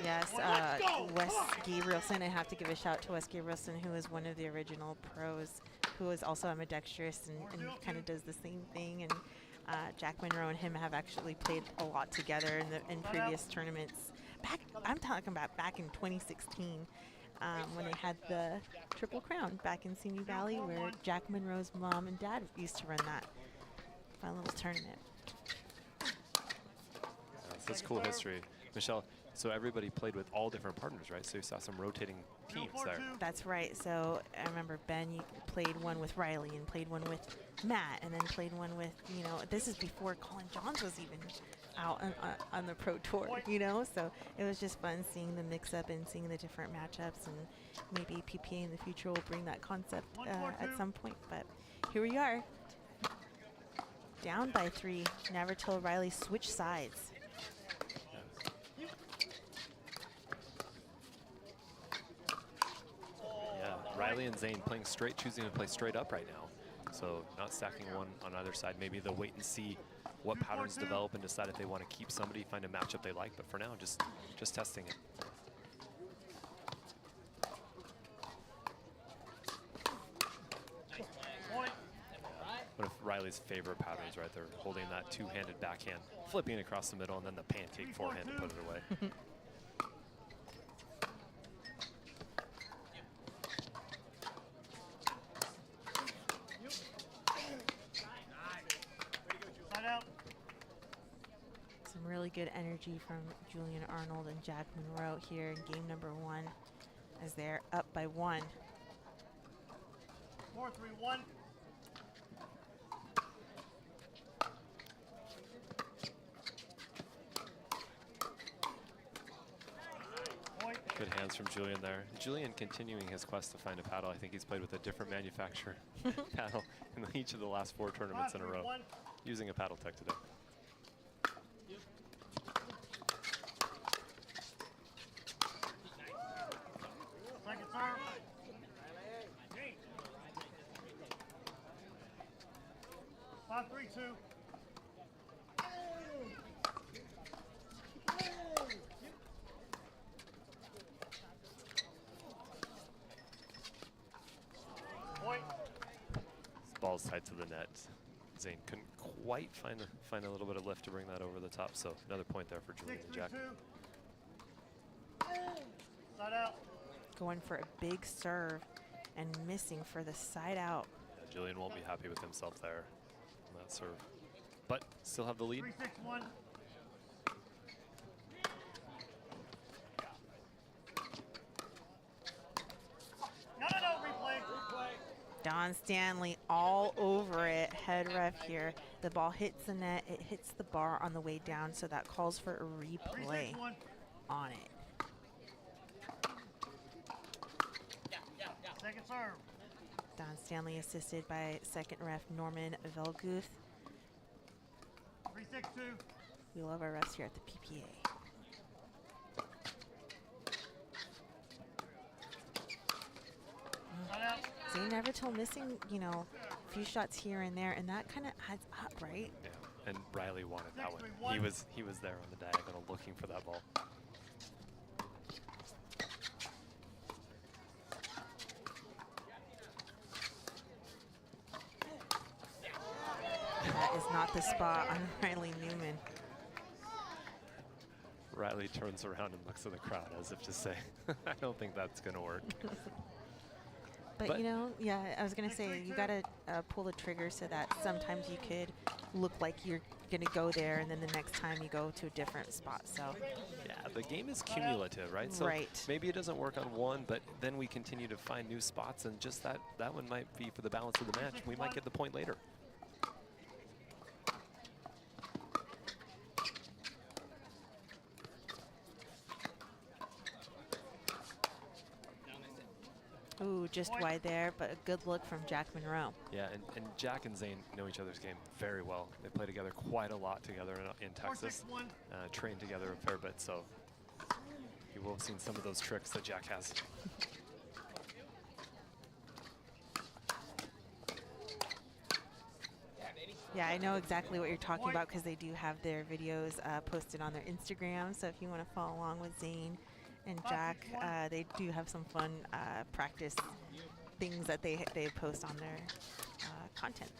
Yes, Wes Gabrielson. I have to give a shout to Wes Gabrielson, who is one of the original pros, who is also ambidextrous and kind of does the same thing. And Jack Monroe and him have actually played a lot together in previous tournaments. I'm talking about back in 2016 when they had the Triple Crown back in Simi Valley, where Jack Monroe's mom and dad used to run that fun little tournament. That's cool history. Michelle, so everybody played with all different partners, right? So you saw some rotating teams there. That's right. So I remember Ben played one with Riley and played one with Matt and then played one with, this is before Colin Johns was even out on the pro tour, So it was just fun seeing the mix-up and seeing the different matchups, and maybe PPA in the future will bring that concept at some point. But here we are. Down by 3. Navratil, Riley switch sides. Riley and Zane playing straight, choosing to play straight up right now. So not stacking one on either side. Maybe they'll wait and see what patterns develop and decide if they want to keep somebody, find a matchup they like. But for now, just testing it. One of Riley's favorite patterns, right? They're holding that two-handed backhand, flipping it across the middle, and then the pancake forehand to put it away. Some really good energy from Julian Arnold and Jack Monroe here in game number 1 as they're up by 1. 4-3-1. Good hands from Julian there. Julian continuing his quest to find a paddle. I think he's played with a different manufacturer paddle in each of the last 4 tournaments in a row, using a paddle tech today. Second serve. 5-3-2. Ball's tight to the net. Zane couldn't quite find a little bit of lift to bring that over the top. So another point there for Julian and Jack. Side out. Going for a big serve and missing for the side out. Julian won't be happy with himself there on that serve. But still have the lead. 3-6-1. No, replay. Don Stanley all over it. Head ref here. The ball hits the net. It hits the bar on the way down, so that calls for a replay on it. Second serve. Don Stanley assisted by second ref Norman Velguth. 3-6-2. We love our refs here at the PPA. Zane Evertil missing, you know, a few shots here and there, and that kind of adds up, right? Yeah, and Riley wanted that one. He was there on the diagonal looking for that ball. That is not the spot on Riley Newman. Riley turns around and looks at the crowd as if to say, I don't think that's going to work. But, you know, yeah, I was going to say, you got to pull the trigger so that sometimes you could look like you're going to go there, and then the next time you go to a different spot. So yeah, the game is cumulative, right? So maybe it doesn't work on one, but then we continue to find new spots, and just that one might be for the balance of the match. We might get the point later. Ooh, just wide there, but a good look from Jack Monroe. Yeah, and Jack and Zane know each other's game very well. They play together quite a lot together in Texas, train together a fair bit, so you will have seen some of those tricks that Jack has. Yeah, I know exactly what you're talking about because they do have their videos posted on their Instagram, so if you want to follow along with Zane and Jack, they do have some fun practice things that they post on their content.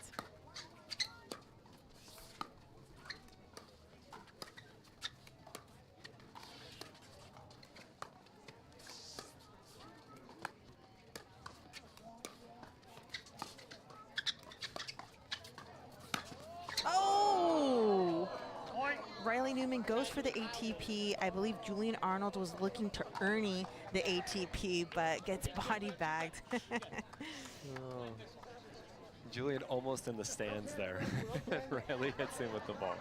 Riley Newman goes for the ATP. I believe Julian Arnold was looking to Ernie the ATP, but gets body bagged. Oh. Julian almost in the stands there. Riley hits him with the ball.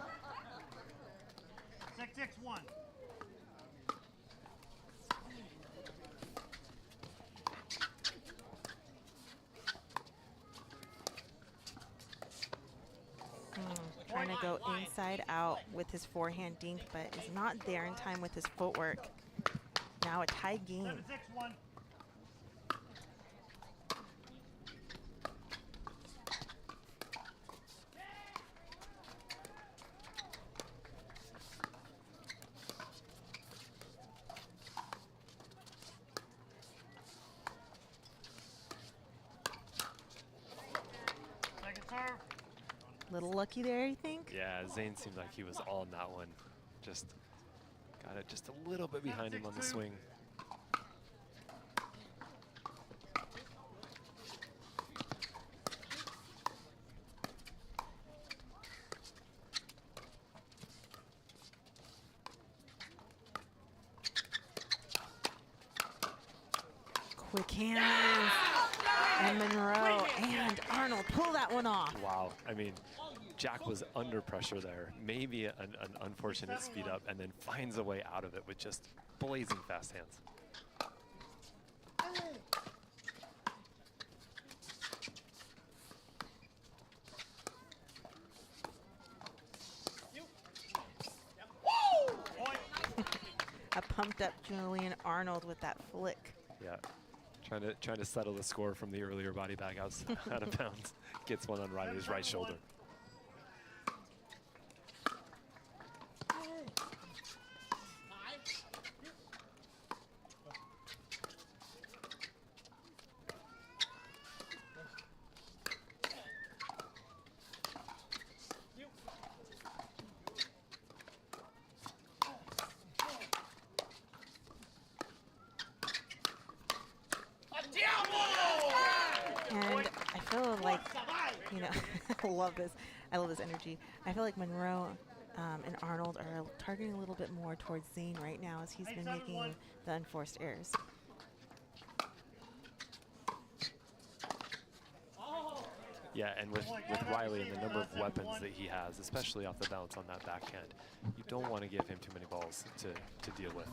6-6-1. Trying to go inside out with his forehand dink, but is not there in time with his footwork. Now a tie game. 7-6-1. Second serve. Little lucky there, you think? Yeah, Zane seemed like he was all in that one. Just got it just a little bit behind him on the swing. Quick hands. And Monroe and Arnold pull that one off. Wow, I mean, Jack was under pressure there. Maybe an unfortunate speed up, and then finds a way out of it with just blazing fast hands. A pumped up Julian Arnold with that flick. Yeah, trying to settle the score from the earlier body bag out of bounds. Gets one on Riley's right shoulder. And I feel like, you know, I love this. I love this energy. I feel like Monroe and Arnold are targeting a little bit more towards Zane right now as he's been making the unforced errors. Yeah, and with Riley and the number of weapons that he has, especially off the bounce on that backhand, you don't want to give him too many balls to deal with.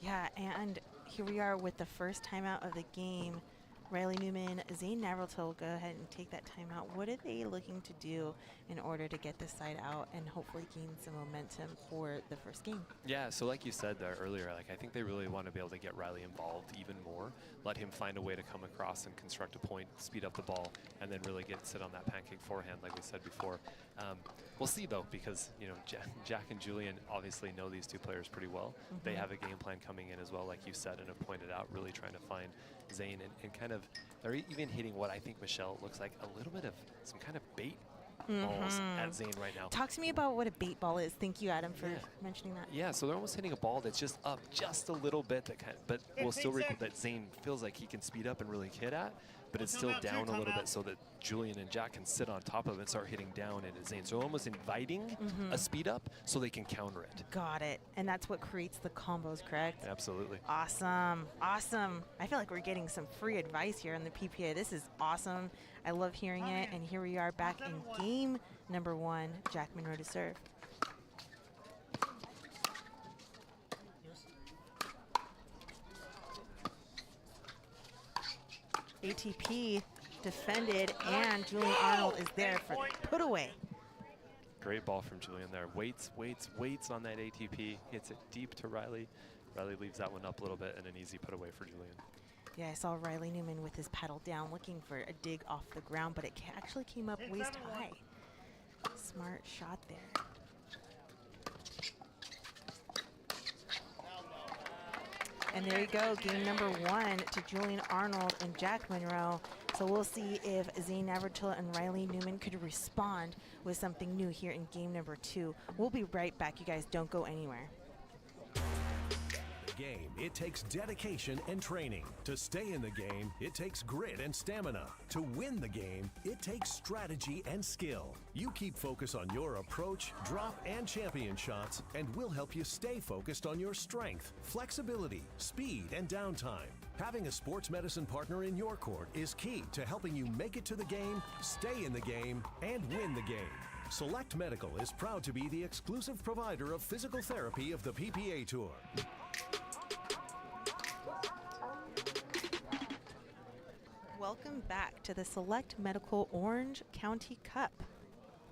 Yeah, and here we are with the first timeout of the game. Riley Newman, Zane Navratil will go ahead and take that timeout. What are they looking to do in order to get this side out and hopefully gain some momentum for the first game? Yeah, so like you said there earlier, like I think they really want to be able to get Riley involved even more, let him find a way to come across and construct a point, speed up the ball, and then really sit on that pancake forehand like we said before. We'll see though, because you know Jack and Julian obviously know these two players pretty well. They have a game plan coming in as well, like you said and have pointed out, really trying to find Zane and kind of, they're even hitting what I think, Michelle, looks like a little bit of some kind of bait balls at Zane right now. Talk to me about what a bait ball is. Thank you, Adam, for mentioning that. Yeah, so they're almost hitting a ball that's just up just a little bit, but will still that Zane feels like he can speed up and really hit at, but it's still down a little bit so that Julian and Jack can sit on top of it and start hitting down into Zane. So almost inviting a speed up so they can counter it. Got it. And that's what creates the combos, correct? Absolutely. Awesome. Awesome. I feel like we're getting some free advice here on the PPA. This is awesome. I love hearing it. And here we are back in game number 1. Jack Monroe to serve. ATP defended, and Julian Arnold is there for the put away. Great ball from Julian there. Waits on that ATP. Hits it deep to Riley. Riley leaves that one up a little bit and an easy put away for Julian. Yeah, I saw Riley Newman with his paddle down looking for a dig off the ground, but it actually came up waist high. Smart shot there. And there you go, game number 1 to Julian Arnold and Jack Monroe. So we'll see if Zane Navratil and Riley Newman could respond with something new here in game number 2. We'll be right back. You guys don't go anywhere. Game, it takes dedication and training. To stay in the game, it takes grit and stamina. To win the game, it takes strategy and skill. You keep focus on your approach, drop, and champion shots, and we'll help you stay focused on your strength, flexibility, speed, and downtime. Having a sports medicine partner in your court is key to helping you make it to the game, stay in the game, and win the game. Select Medical is proud to be the exclusive provider of physical therapy of the PPA Tour. Welcome back to the Select Medical Orange County Cup,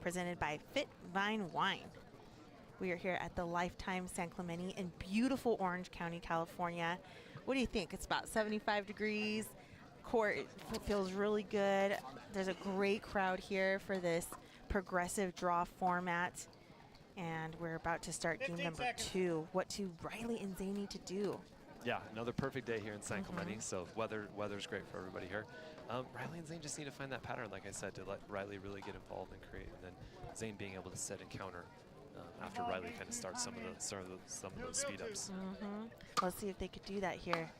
presented by FitVine Wine. We are here at the Lifetime San Clemente in beautiful Orange County, California. What do you think? It's about 75 degrees. Court feels really good. There's a great crowd here for this progressive draw format. And we're about to start game number 2. What do Riley and Zane need to do? Yeah, another perfect day here in San Clemente, so weather's great for everybody here. Riley and Zane just need to find that pattern, like I said, to let Riley really get involved and create, and then Zane being able to set and counter after Riley kind of starts some of those speed ups. Let's see if they could do that here.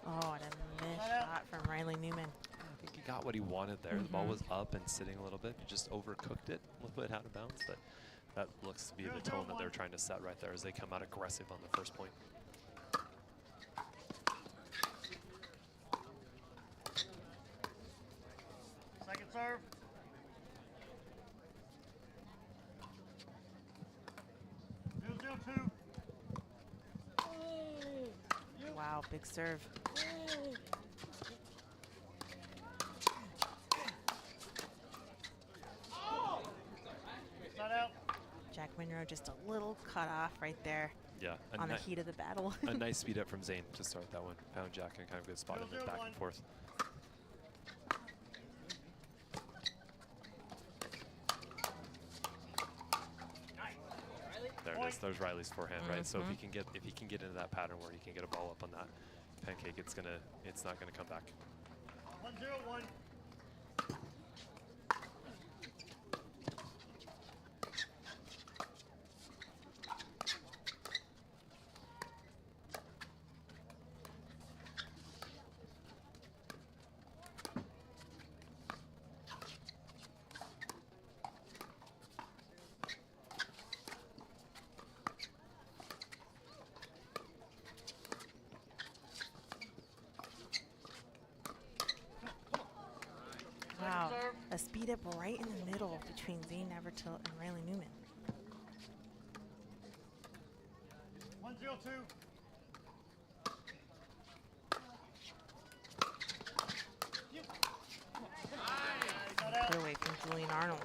Oh, and a missed shot from Riley Newman. I think he got what he wanted there. The ball was up and sitting a little bit, just overcooked it, a little bit out of bounds, but that looks to be the tone that they're trying to set right there as they come out aggressive on the first point. Second serve. Wow, big serve. Jack Monroe just a little cut off right there. Yeah, on the heat of the battle. A nice speed up from Zane to start that one. Found Jack in kind of good spot in the back and forth. There it is. There's Riley's forehand, right? So if he can get into that pattern where he can get a ball up on that pancake, it's not gonna come back. 1-0-1. a speed up right in the middle between Zane Nevertill and Riley Newman. 1-0-2. Put away from Julian Arnold.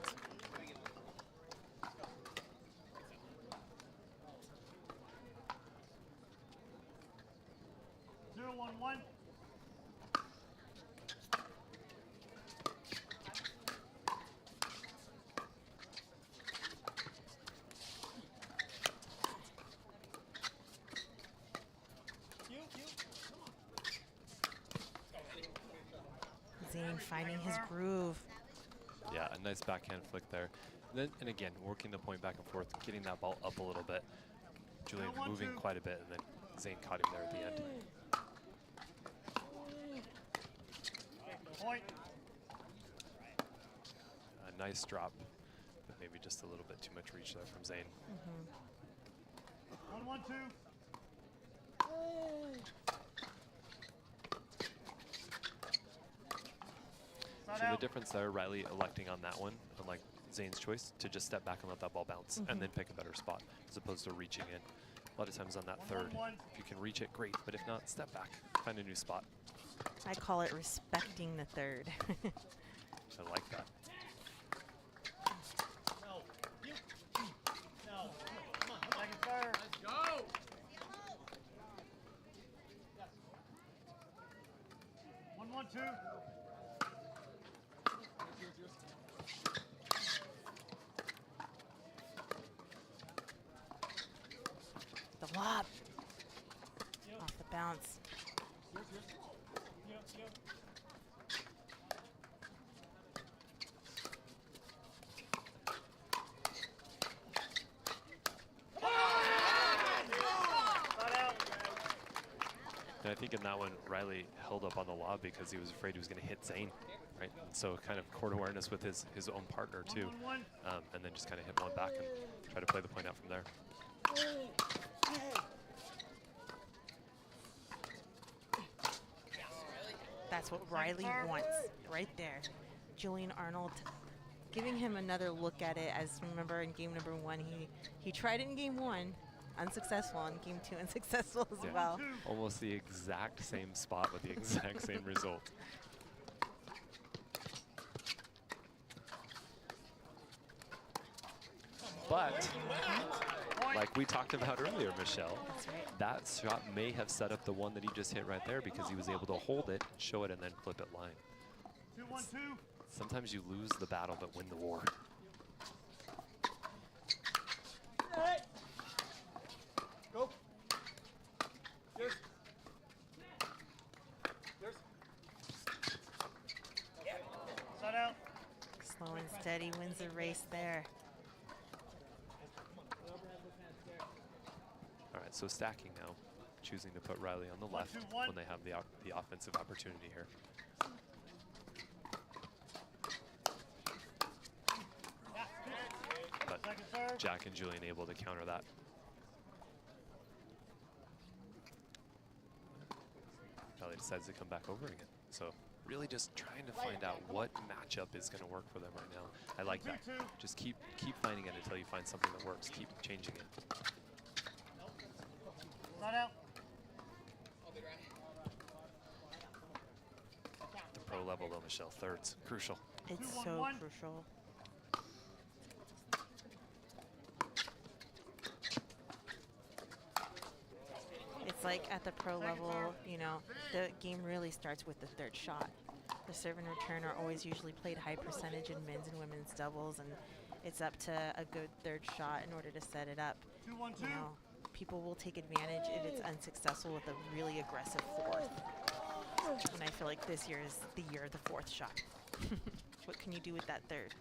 Zane finding his groove. Yeah, a nice backhand flick there. And again, working the point back and forth, getting that ball up a little bit. Julian moving quite a bit, and then Zane caught him there at the end. Point. A nice drop, but maybe just a little bit too much reach there from Zane. 1-1-2. So the difference there, Riley electing on that one, unlike Zane's choice, to just step back and let that ball bounce and then pick a better spot, as opposed to reaching in. A lot of times on that third, if you can reach it, great, but if not, step back, find a new spot. I call it respecting the third. I like that. Second serve. Let's go. One, 1-2. The lob. Off the bounce. And I think in that one, Riley held up on the lob because he was afraid he was going to hit Zane, right? And so kind of court awareness with his own partner too, and then just kind of hit one back and try to play the point out from there. That's what Riley wants right there. Julian Arnold giving him another look at it. As remember in game number 1, he tried it in game 1, unsuccessful. In game 2, unsuccessful as well. Almost the exact same spot with the exact same result. But like we talked about earlier, Michelle, that shot may have set up the one that he just hit right there because he was able to hold it, show it, and then flip it line. 2-1-2. Sometimes you lose the battle but win the war. Go. Yes. Yes. Side out. Slow and steady wins the race there. All right, so stacking now, choosing to put Riley on the left when they have the offensive opportunity here. But Jack and Julian able to counter that. Riley decides to come back over again. So really just trying to find out what matchup is going to work for them right now. I like that. Just keep finding it until you find something that works. Keep changing it. Not out. The pro level though, Michelle, thirds, crucial. It's so crucial. It's like at the pro level, you know, the game really starts with the third shot. The serve and return are always usually played high percentage in men's and women's doubles, and it's up to a good third shot in order to set it up. 2-1-2. You know, people will take advantage if it's unsuccessful with a really aggressive fourth. And I feel like this year is the year of the fourth shot. What can you do with that third?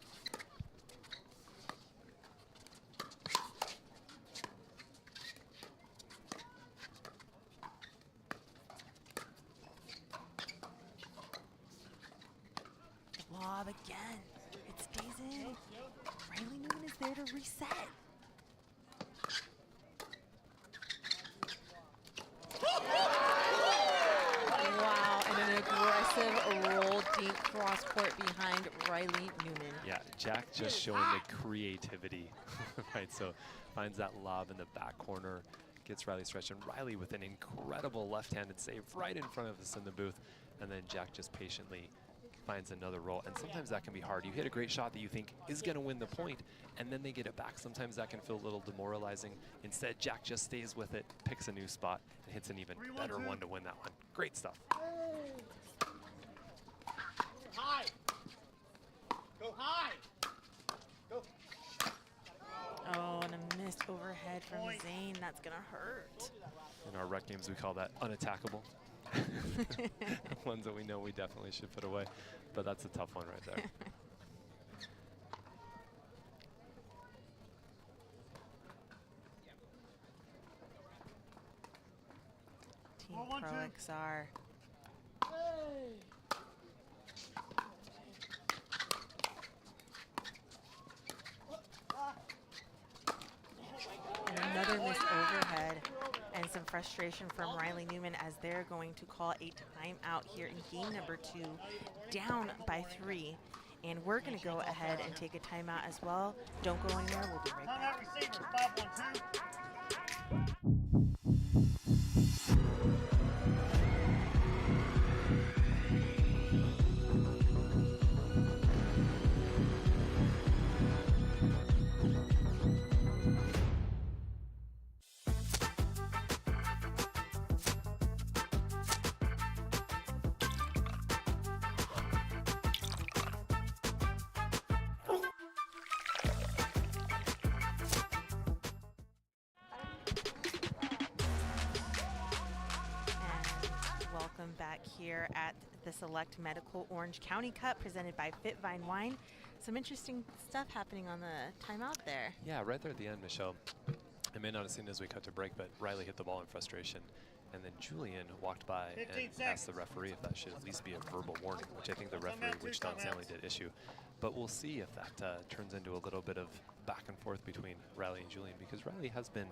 The lob again. It stays in. Riley Newman is there to reset. Wow, and an aggressive roll deep cross cross court behind Riley Newman. Yeah, Jack just showing the creativity, right? So finds that lob in the back corner, gets Riley stretched, and Riley with an incredible left-handed save right in front of us in the booth, and then Jack just patiently finds another roll. And sometimes that can be hard. You hit a great shot that you think is going to win the point, and then they get it back. Sometimes that can feel a little demoralizing. Instead, Jack just stays with it, picks a new spot, and hits an even better one to win that one. Great stuff. High. Go high. Go. Oh, and a missed overhead from Zane. That's going to hurt. In our rec games, we call that unattackable. Ones that we know we definitely should put away, but that's a tough one right there. Team Pro XR. And another missed overhead. And some frustration from Riley Newman as they're going to call a timeout here in game number 2, down by 3. And we're going to go ahead and take a timeout as well. Don't go anywhere. We'll be right back. Timeout receivers, 5-1-2. Back here at the Select Medical Orange County Cup presented by FitVine Wine. Some interesting stuff happening on the timeout there. Yeah, right there at the end, Michelle. I may not have seen it as we cut to break, but Riley hit the ball in frustration. And then Julian walked by and asked the referee if that should at least be a verbal warning, which I think the referee, which Don Stanley did issue. But we'll see if that turns into a little bit of back and forth between Riley and Julian, because Riley has been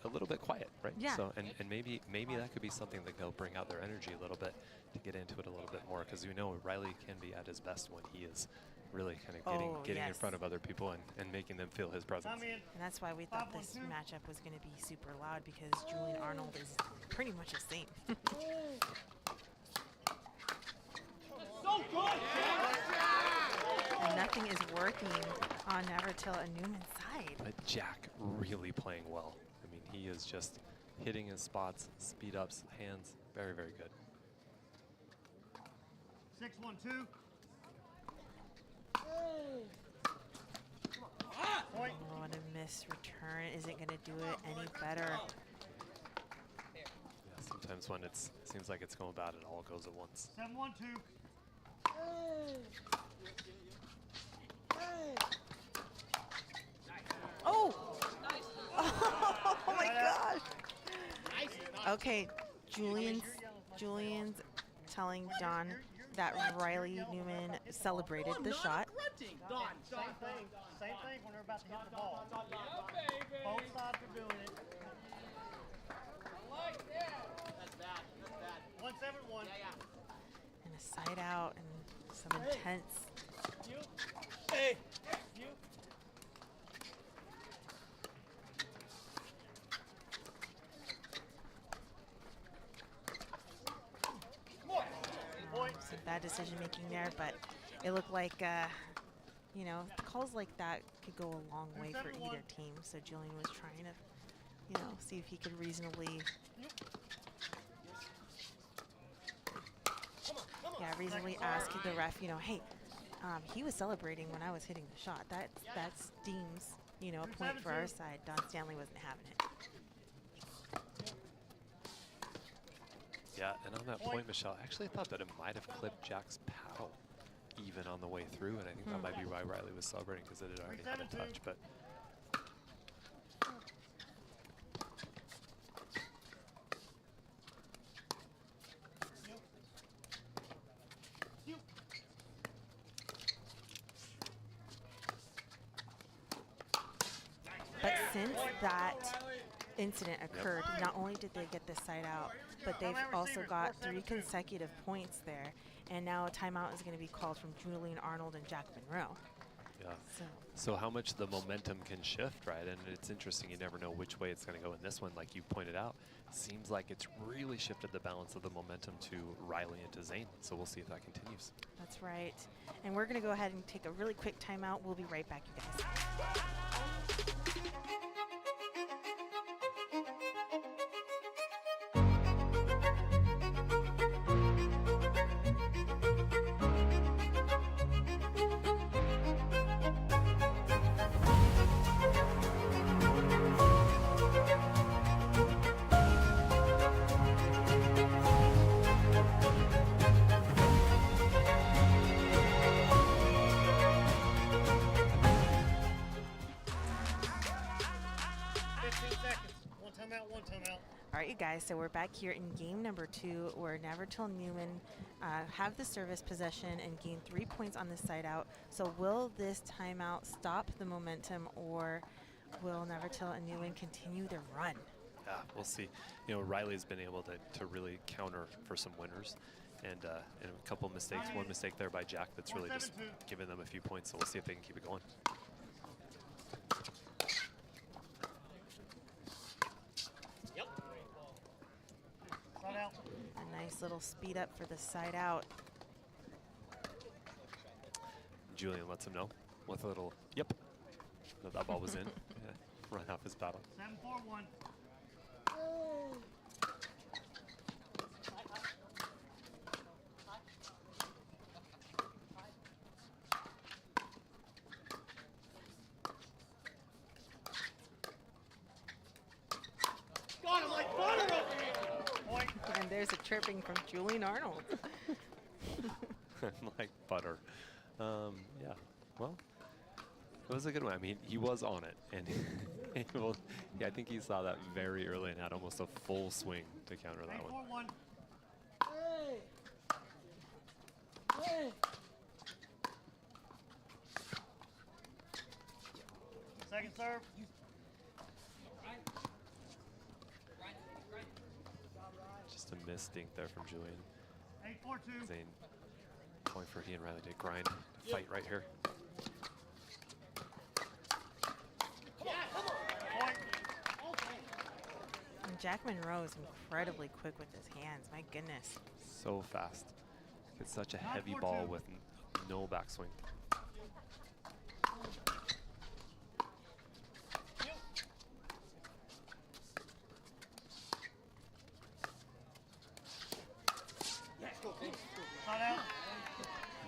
a little bit quiet, right? Yeah. So, and maybe that could be something that will bring out their energy a little bit to get into it a little bit more, because you know Riley can be at his best when he is really kind of getting in front of other people and making them feel his presence. And that's why we thought this matchup was going to be super loud, because Julian Arnold is pretty much the same. So good, And nothing is working on Navratil and Newman's side. But Jack really playing well. I mean, he is just hitting his spots, speed ups, hands, very, very good. 6-1-2. Oh, and a missed return isn't going to do it any better. Yeah, sometimes when it seems like it's going bad, it all goes at once. 7-1-2. Oh! Oh my gosh! Okay, Julian's telling Don that Riley Newman celebrated the shot. Don, same thing when they're about to hit the ball. Both sides are doing it. That's bad. 1-7-1. And a side out and some intense. Hey. Some bad decision making there, but it looked like, you know, calls like that could go a long way for either team. So Julian was trying to, you know, see if he could reasonably, ask the ref, you know, hey, he was celebrating when I was hitting the shot. That deems, you know, a point for our side. Don Stanley wasn't having it. Yeah, and on that point, Michelle, I actually thought that it might have clipped Jack's paddle even on the way through, and I think that might be why Riley was celebrating, because it had already had a touch. But But since that incident occurred, not only did they get this side out, but they've also got 3 consecutive points there. And now a timeout is going to be called from Julian Arnold and Jack Monroe. Yeah. So how much the momentum can shift, right? And it's interesting. You never know which way it's going to go in this one. Like you pointed out, seems like it's really shifted the balance of the momentum to Riley and to Zane. So we'll see if that continues. That's right. And we're going to go ahead and take a really quick timeout. We'll be right back, you guys. All right, you guys, so we're back here in game number 2 where Navratil Newman have the service possession and gain 3 points on this side out. So will this timeout stop the momentum, or will Navratil and Newman continue their run? Yeah, we'll see. You know, Riley's been able to really counter for some winners. And a couple mistakes, one mistake there by Jack that's really just giving them a few points. So we'll see if they can keep it going. A nice little speed up for the side out. Julian lets him know with a little, yep, that ball was in. Yeah, run off his battle. 7-4-1. Got him like butter over here. And there's a tripping from Julian Arnold. Like butter. Yeah, well, it was a good one. I mean, he was on it. And yeah, I think he saw that very early and had almost a full swing to counter that one. 8-4-1. Hey. Hey. Second serve. Just a missed dink there from Julian. 8-4-2. Zane, point for he and Riley to grind, to fight right here. And Jack Monroe is incredibly quick with his hands. My goodness. So fast. It's such a heavy ball with no backswing.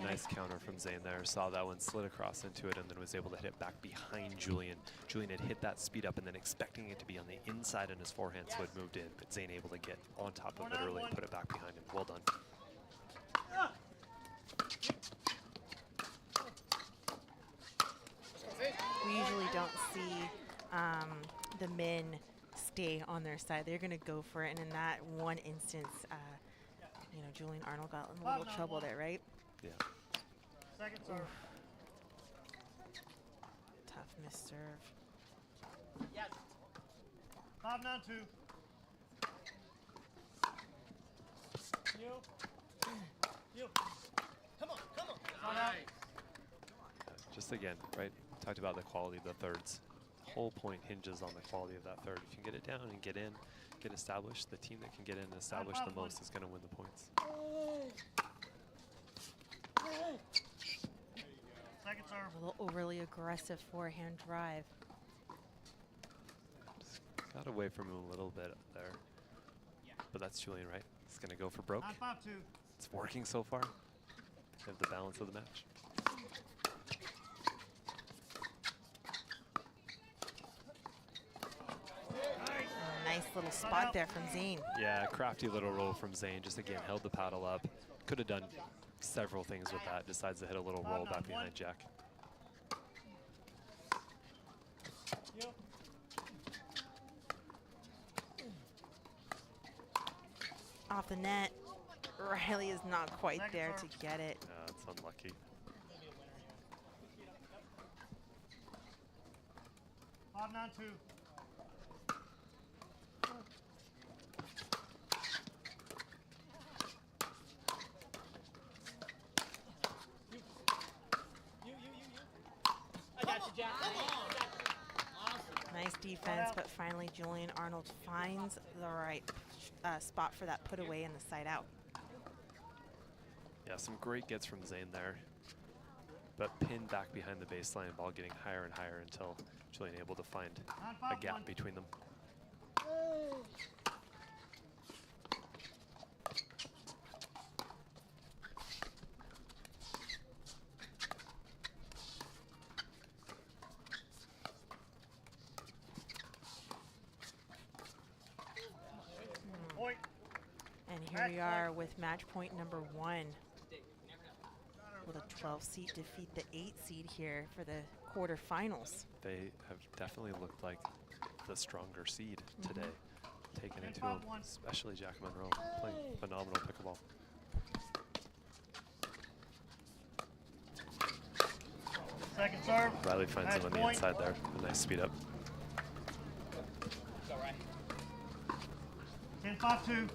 Nice counter from Zane there. Saw that one, slid across into it, and then was able to hit it back behind Julian. Julian had hit that speed up and then expecting it to be on the inside on his forehand, so it moved in. But Zane able to get on top of it early and put it back behind him. Well done. We usually don't see the men stay on their side. They're going to go for it. And in that one instance, you know, Julian Arnold got in a little trouble there, right? Yeah. Second serve. Tough miss serve. Yes. 5-9-2. You. Come on. Just again, right? Talked about the quality of the thirds. The whole point hinges on the quality of that third. If you can get it down and get in, get established, the team that can get in and establish the most is going to win the points. Second serve. A little overly aggressive forehand drive. Just got away from him a little bit there. But that's Julian, right? He's going to go for broke. 9-5-2. It's working so far. They have the balance of the match. Nice little spot there from Zane. Yeah, crafty little roll from Zane. Just again, held the paddle up. Could have done several things with that. Decides to hit a little roll back behind Jack. Off the net. Riley is not quite there to get it. It's unlucky. 5-9-2. defense, but finally Julian Arnold finds the right spot for that put away in the side out. Yeah, some great gets from Zane there, but pinned back behind the baseline, ball getting higher and higher until Julian able to find a gap between them. And here we are with match point number 1. Will the 12 seed defeat the 8 seed here for the quarterfinals? They have definitely looked like the stronger seed today, taking it to them, especially Jack Monroe, playing phenomenal pickleball. Second serve. Riley finds him on the inside there. A nice speed up. 10-5-2.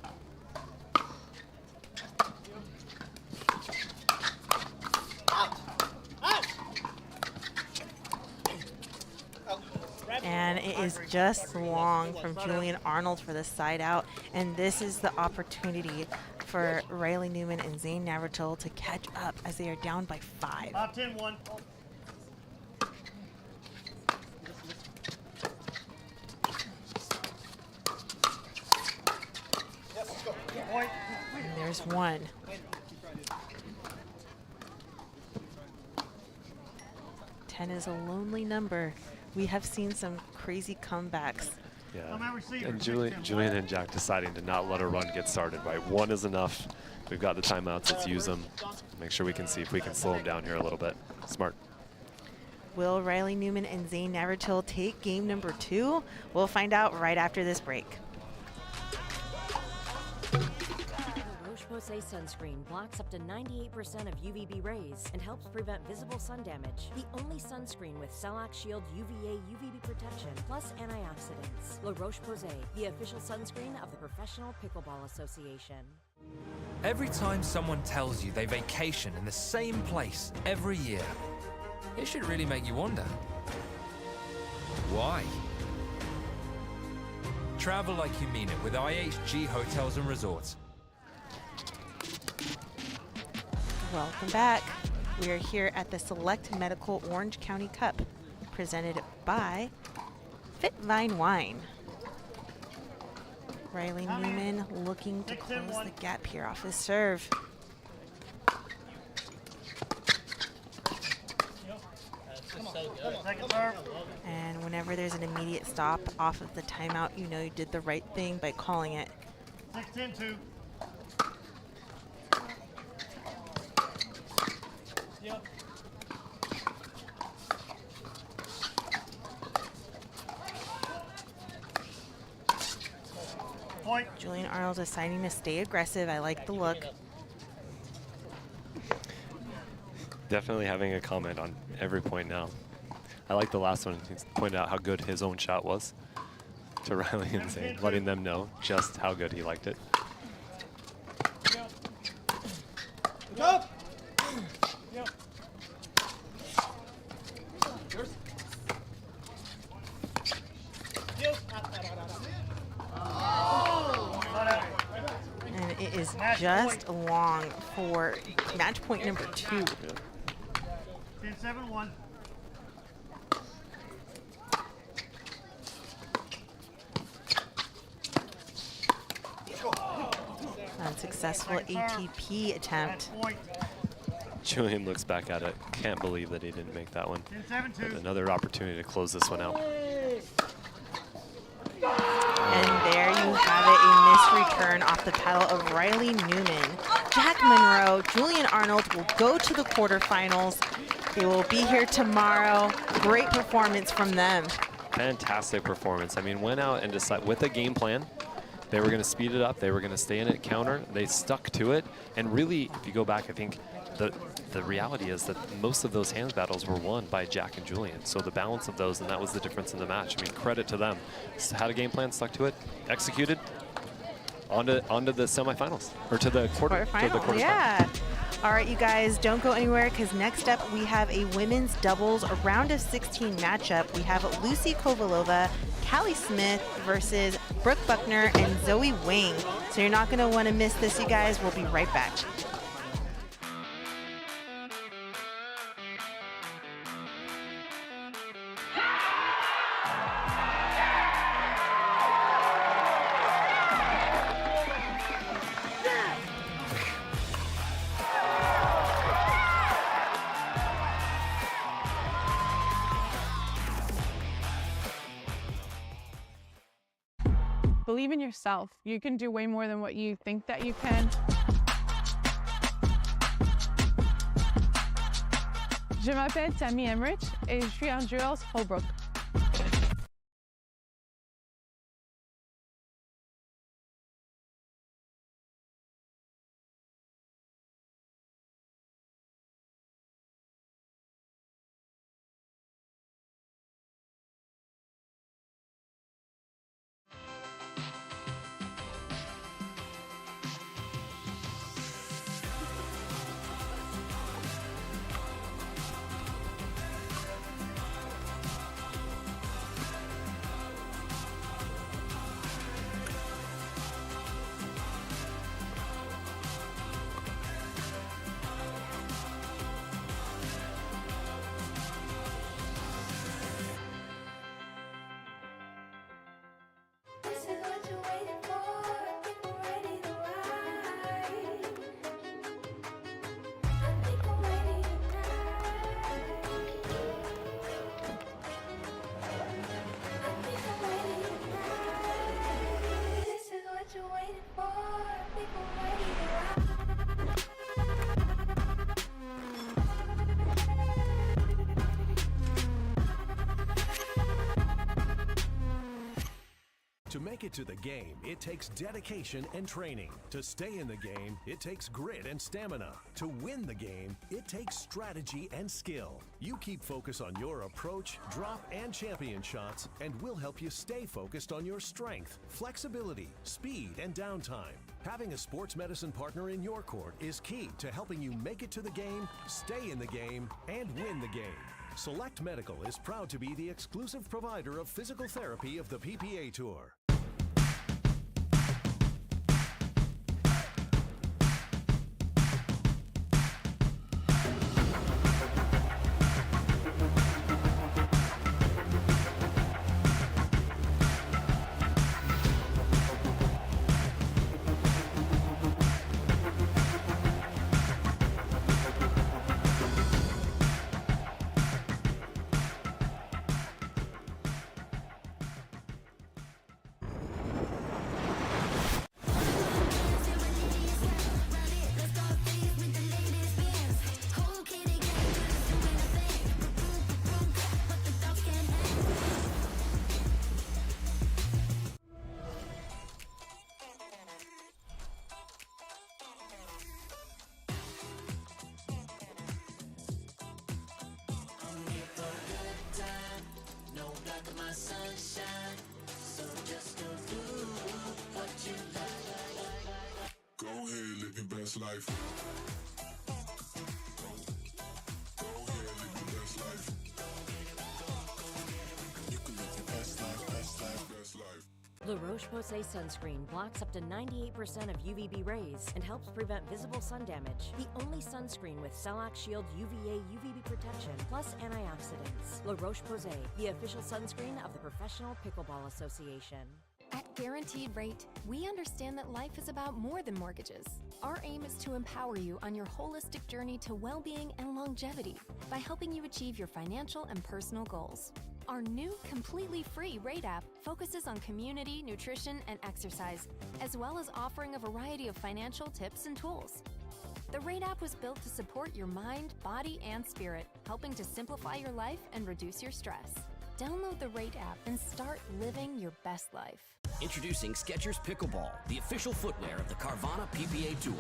And it is just long from Julian Arnold for the side out. And this is the opportunity for Riley Newman and Zane Navratil to catch up as they are down by 5. 5-10-1. And there's one. Ten is a lonely number. We have seen some crazy comebacks. Yeah, and Julian and Jack deciding to not let a run get started, right? 1 is enough. We've got the timeouts, let's use them. Make sure we can see if we can slow them down here a little bit. Smart. Will Riley Newman and Zane Navratil take game number 2? We'll find out right after this break. Roche-Posay sunscreen blocks up to 98% of UVB rays and helps prevent visible sun damage. The only sunscreen with Cell-Ax Shield UVA UVB protection plus antioxidants. La Roche-Posay, the official sunscreen of the Professional Pickleball Association. Every time someone tells you they vacation in the same place every year, it should really make you wonder, why? Travel like you mean it with IHG Hotels and Resorts. Welcome back. We are here at the Select Medical Orange County Cup, presented by FitVine Wine. Riley Newman looking to close the gap here off his serve. And whenever there's an immediate stop off of the timeout, you know you did the right thing by calling it. 6-10-2. Julian Arnold deciding to stay aggressive. I like the look. Definitely having a comment on every point now. I like the last one. He pointed out how good his own shot was to Riley and Zane, letting them know just how good he liked it. And it is just long for match point number 2. 10-7-1. Unsuccessful ATP attempt. Julian looks back at it. Can't believe that he didn't make that one. But another opportunity to close this one out. And there you have it, a missed return off the paddle of Riley Newman. Jack Monroe, Julian Arnold will go to the quarterfinals. They will be here tomorrow. Great performance from them. Fantastic performance. I mean, went out and decided with a game plan. They were going to speed it up. They were going to stay in it, counter. They stuck to it. And really, if you go back, I think the reality is that most of those hands battles were won by Jack and Julian. So the balance of those, and that was the difference in the match. I mean, credit to them. Had a game plan, stuck to it, executed, onto the semifinals, or to the quarterfinals. Yeah. All right, you guys, don't go anywhere, because next up we have a women's doubles, a round of 16 matchup. We have Lucy Kovalova, Callie Smith versus Brooke Buckner and Zoe Wing. So you're not going to want to miss this, you guys. We'll be right back. Believe in yourself. You can do way more than what you think that you can. Je m'appelle Tammy Emmerich et je suis en Jules Holbrook. To make it to the game, it takes dedication and training. To stay in the game, it takes grit and stamina. To win the game, it takes strategy and skill. You keep focus on your approach, drop, and champion shots, and we'll help you stay focused on your strength, flexibility, speed, and downtime. Having a sports medicine partner in your court is key to helping you make it to the game, stay in the game, and win the game. Select Medical is proud to be the exclusive provider of physical therapy of the PPA Tour. Go ahead, live your best life. Go ahead, live your best life. You can live your best life, best life, best life. La Roche-Posay sunscreen blocks up to 98% of UVB rays and helps prevent visible sun damage. The only sunscreen with Cell-Ax Shield UVA UVB protection plus antioxidants. La Roche-Posay, the official sunscreen of the Professional Pickleball Association. At Guaranteed Rate, we understand that life is about more than mortgages. Our aim is to empower you on your holistic journey to well-being and longevity by helping you achieve your financial and personal goals. Our new completely free Rate app focuses on community, nutrition, and exercise, as well as offering a variety of financial tips and tools. The Rate app was built to support your mind, body, and spirit, helping to simplify your life and reduce your stress. Download the Rate app and start living your best life. Introducing Skechers Pickleball, the official footwear of the Carvana PPA Tour.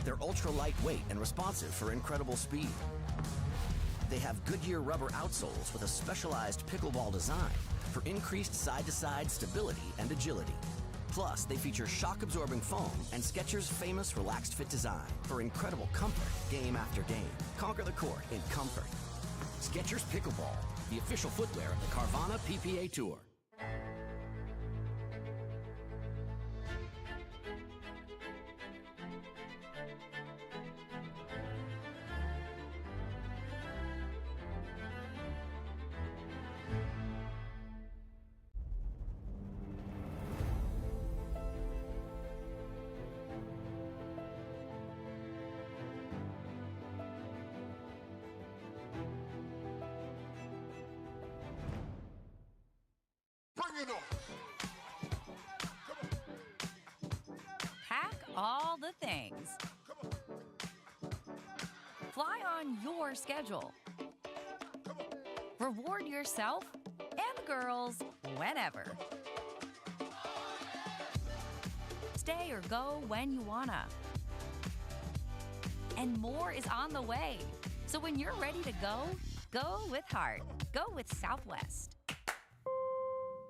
They're ultra lightweight and responsive for incredible speed. They have Goodyear rubber outsoles with a specialized pickleball design for increased side-to-side stability and agility. Plus, they feature shock-absorbing foam and Skechers' famous relaxed fit design for incredible comfort game after game. Conquer the court in comfort. Skechers Pickleball, the official footwear of the Carvana PPA Tour. Pack all the things. Fly on your schedule. Reward yourself and the girls whenever. Stay or go when you wanna. And more is on the way. So when you're ready to go, go with heart. Go with Southwest.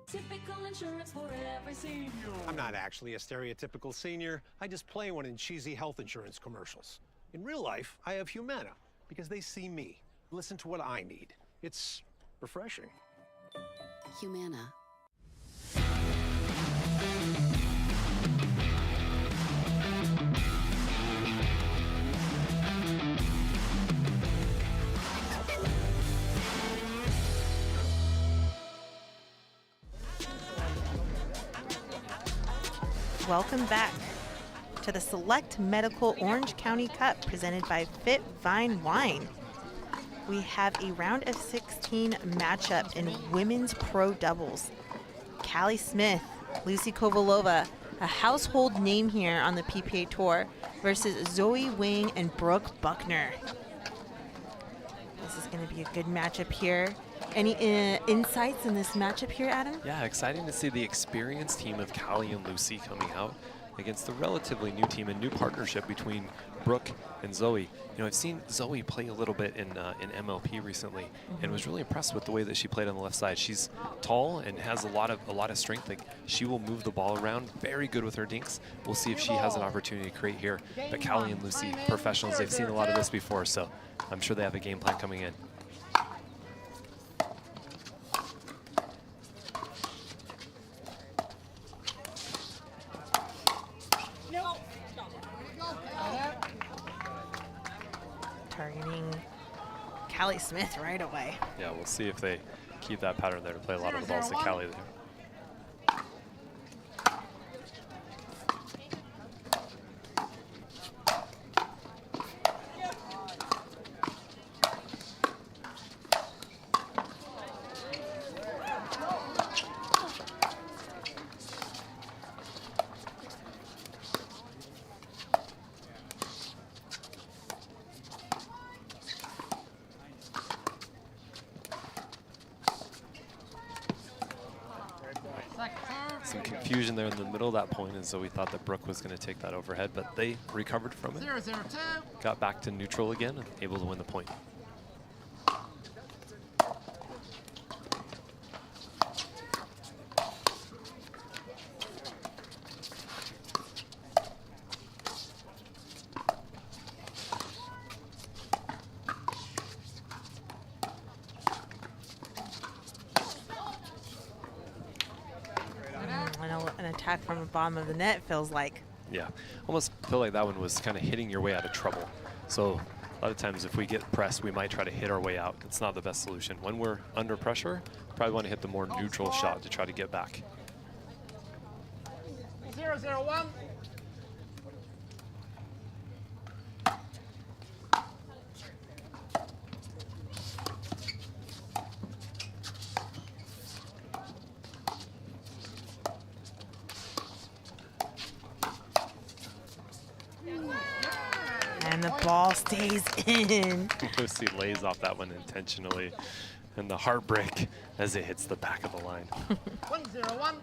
Typical insurance for every senior. I'm not actually a stereotypical senior. I just play one in cheesy health insurance commercials. In real life, I have Humana because they see me, listen to what I need. It's refreshing. Humana. Welcome back to the Select Medical Orange County Cup presented by FitVine Wine. We have a round of 16 matchup in women's pro doubles. Callie Smith, Lucy Kovalova, a household name here on the PPA Tour, versus Zoe Wing and Brooke Buckner. This is going to be a good matchup here. Any insights in this matchup here, Adam? Yeah, exciting to see the experienced team of Callie and Lucy coming out against the relatively new team and new partnership between Brooke and Zoe. You know, I've seen Zoe play a little bit in MLP recently, and was really impressed with the way that she played on the left side. She's tall and has a lot of strength. Like, she will move the ball around, very good with her dinks. We'll see if she has an opportunity to create here. But Callie and Lucy, professionals, they've seen a lot of this before, so I'm sure they have a game plan coming in. Targeting Callie Smith right away. Yeah, we'll see if they keep that pattern there to play a lot of the balls to Callie there. Some confusion there in the middle of that point, and so we thought that Brooke was going to take that overhead, but they recovered from it. 0-0-2. Got back to neutral again, and able to win the point. From the bottom of the net feels like. Yeah, almost feel like that one was kind of hitting your way out of trouble. So a lot of times if we get pressed, we might try to hit our way out. It's not the best solution. When we're under pressure, probably want to hit the more neutral shot to try to get back. 0-0-1. And the ball stays in. Lucy lays off that one intentionally, and the heartbreak as it hits the back of the line. 1-0-1.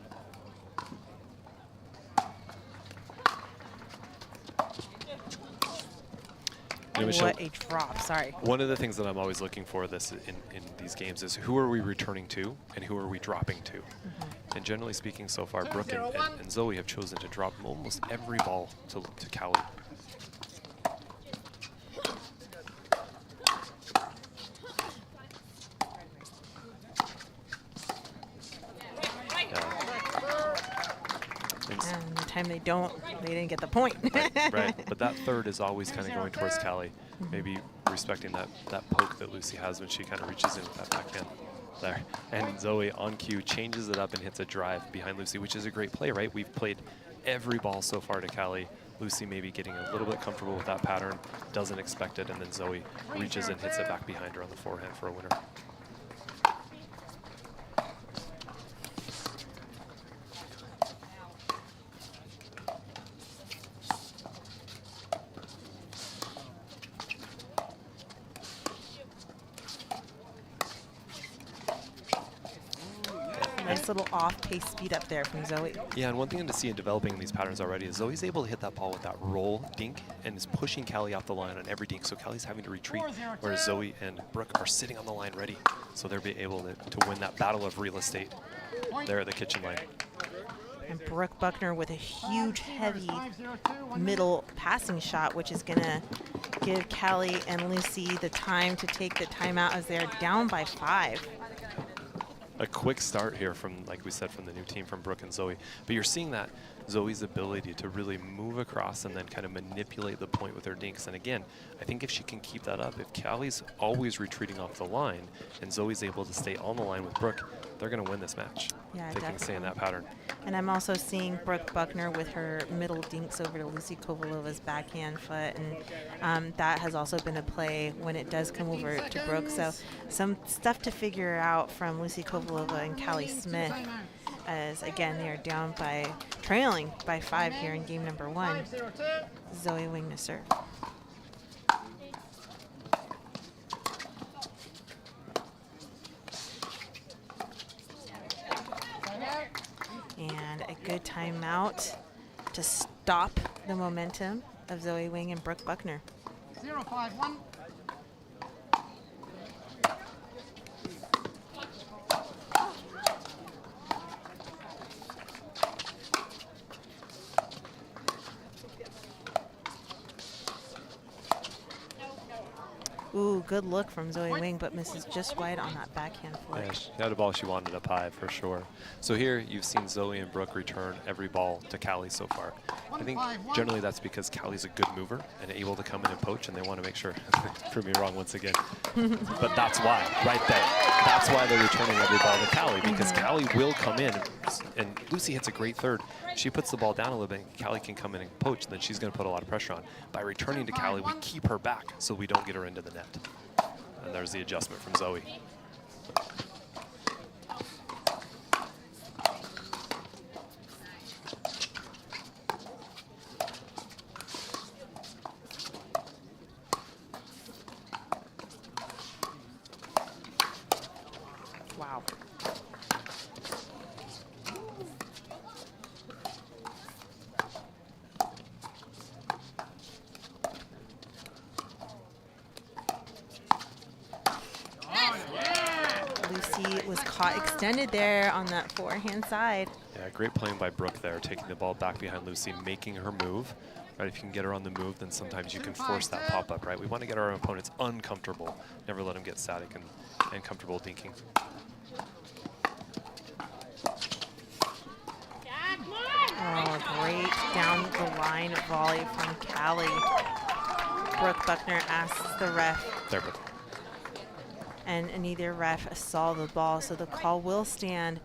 You know, Michelle, what a drop, sorry. One of the things that I'm always looking for this in these games is who are we returning to and who are we dropping to? And generally speaking, so far, Brooke and Zoe have chosen to drop almost every ball to Callie. time they don't, they didn't get the point. Right. But that third is always kind of going towards Callie, maybe respecting that poke that Lucy has when she kind of reaches in with that backhand there. And Zoe on cue changes it up and hits a drive behind Lucy, which is a great play, right? We've played every ball so far to Callie. Lucy maybe getting a little bit comfortable with that pattern, doesn't expect it, and then Zoe reaches and hits it back behind her on the forehand for a winner. Nice little off-pace speed up there from Zoe. Yeah, and one thing to see in developing these patterns already is Zoe's able to hit that ball with that roll dink and is pushing Callie off the line on every dink. So Callie's having to retreat, whereas Zoe and Brooke are sitting on the line ready. So they'll be able to win that battle of real estate there at the kitchen line. And Brooke Buckner with a huge, heavy middle passing shot, which is going to give Callie and Lucy the time to take the timeout as they're down by 5. A quick start here from, like we said, from the new team, from Brooke and Zoe. But you're seeing that Zoe's ability to really move across and then kind of manipulate the point with her dinks. And again, I think if she can keep that up, if Callie's always retreating off the line and Zoe's able to stay on the line with Brooke, they're going to win this match. Yeah, they can stay in that pattern. And I'm also seeing Brooke Buckner with her middle dinks over to Lucy Kovalova's backhand foot, and that has also been a play when it does come over to Brooke. So some stuff to figure out from Lucy Kovalova and Callie Smith, as again they are trailing by 5 here in game number 1. Zoe Wing to serve. And a good timeout to stop the momentum of Zoe Wing and Brooke Buckner. 0-5-1. Ooh, good look from Zoe Wing, but misses just wide on that backhand flick. Yeah, she had a ball she wanted up high for sure. So here you've seen Zoe and Brooke return every ball to Callie so far. I think generally that's because Callie's a good mover and able to come in and poach, and they want to make sure, prove me wrong once again. But that's why, right there. That's why they're returning every ball to Callie, because Callie will come in, and Lucy hits a great third. She puts the ball down a little bit, and Callie can come in and poach, and then she's going to put a lot of pressure on. By returning to Callie, we keep her back so we don't get her into the net. And there's the adjustment from Zoe. Wow. Lucy was caught extended there on that forehand side. Yeah, great playing by Brooke there, taking the ball back behind Lucy, making her move. Right, if you can get her on the move, then sometimes you can force that pop-up, right? We want to get our opponents uncomfortable, never let them get static and comfortable dinking. Oh, great down the line volley from Callie. Brooke Buckner asks the ref. There, Brooke. And neither ref saw the ball, so the call will stand.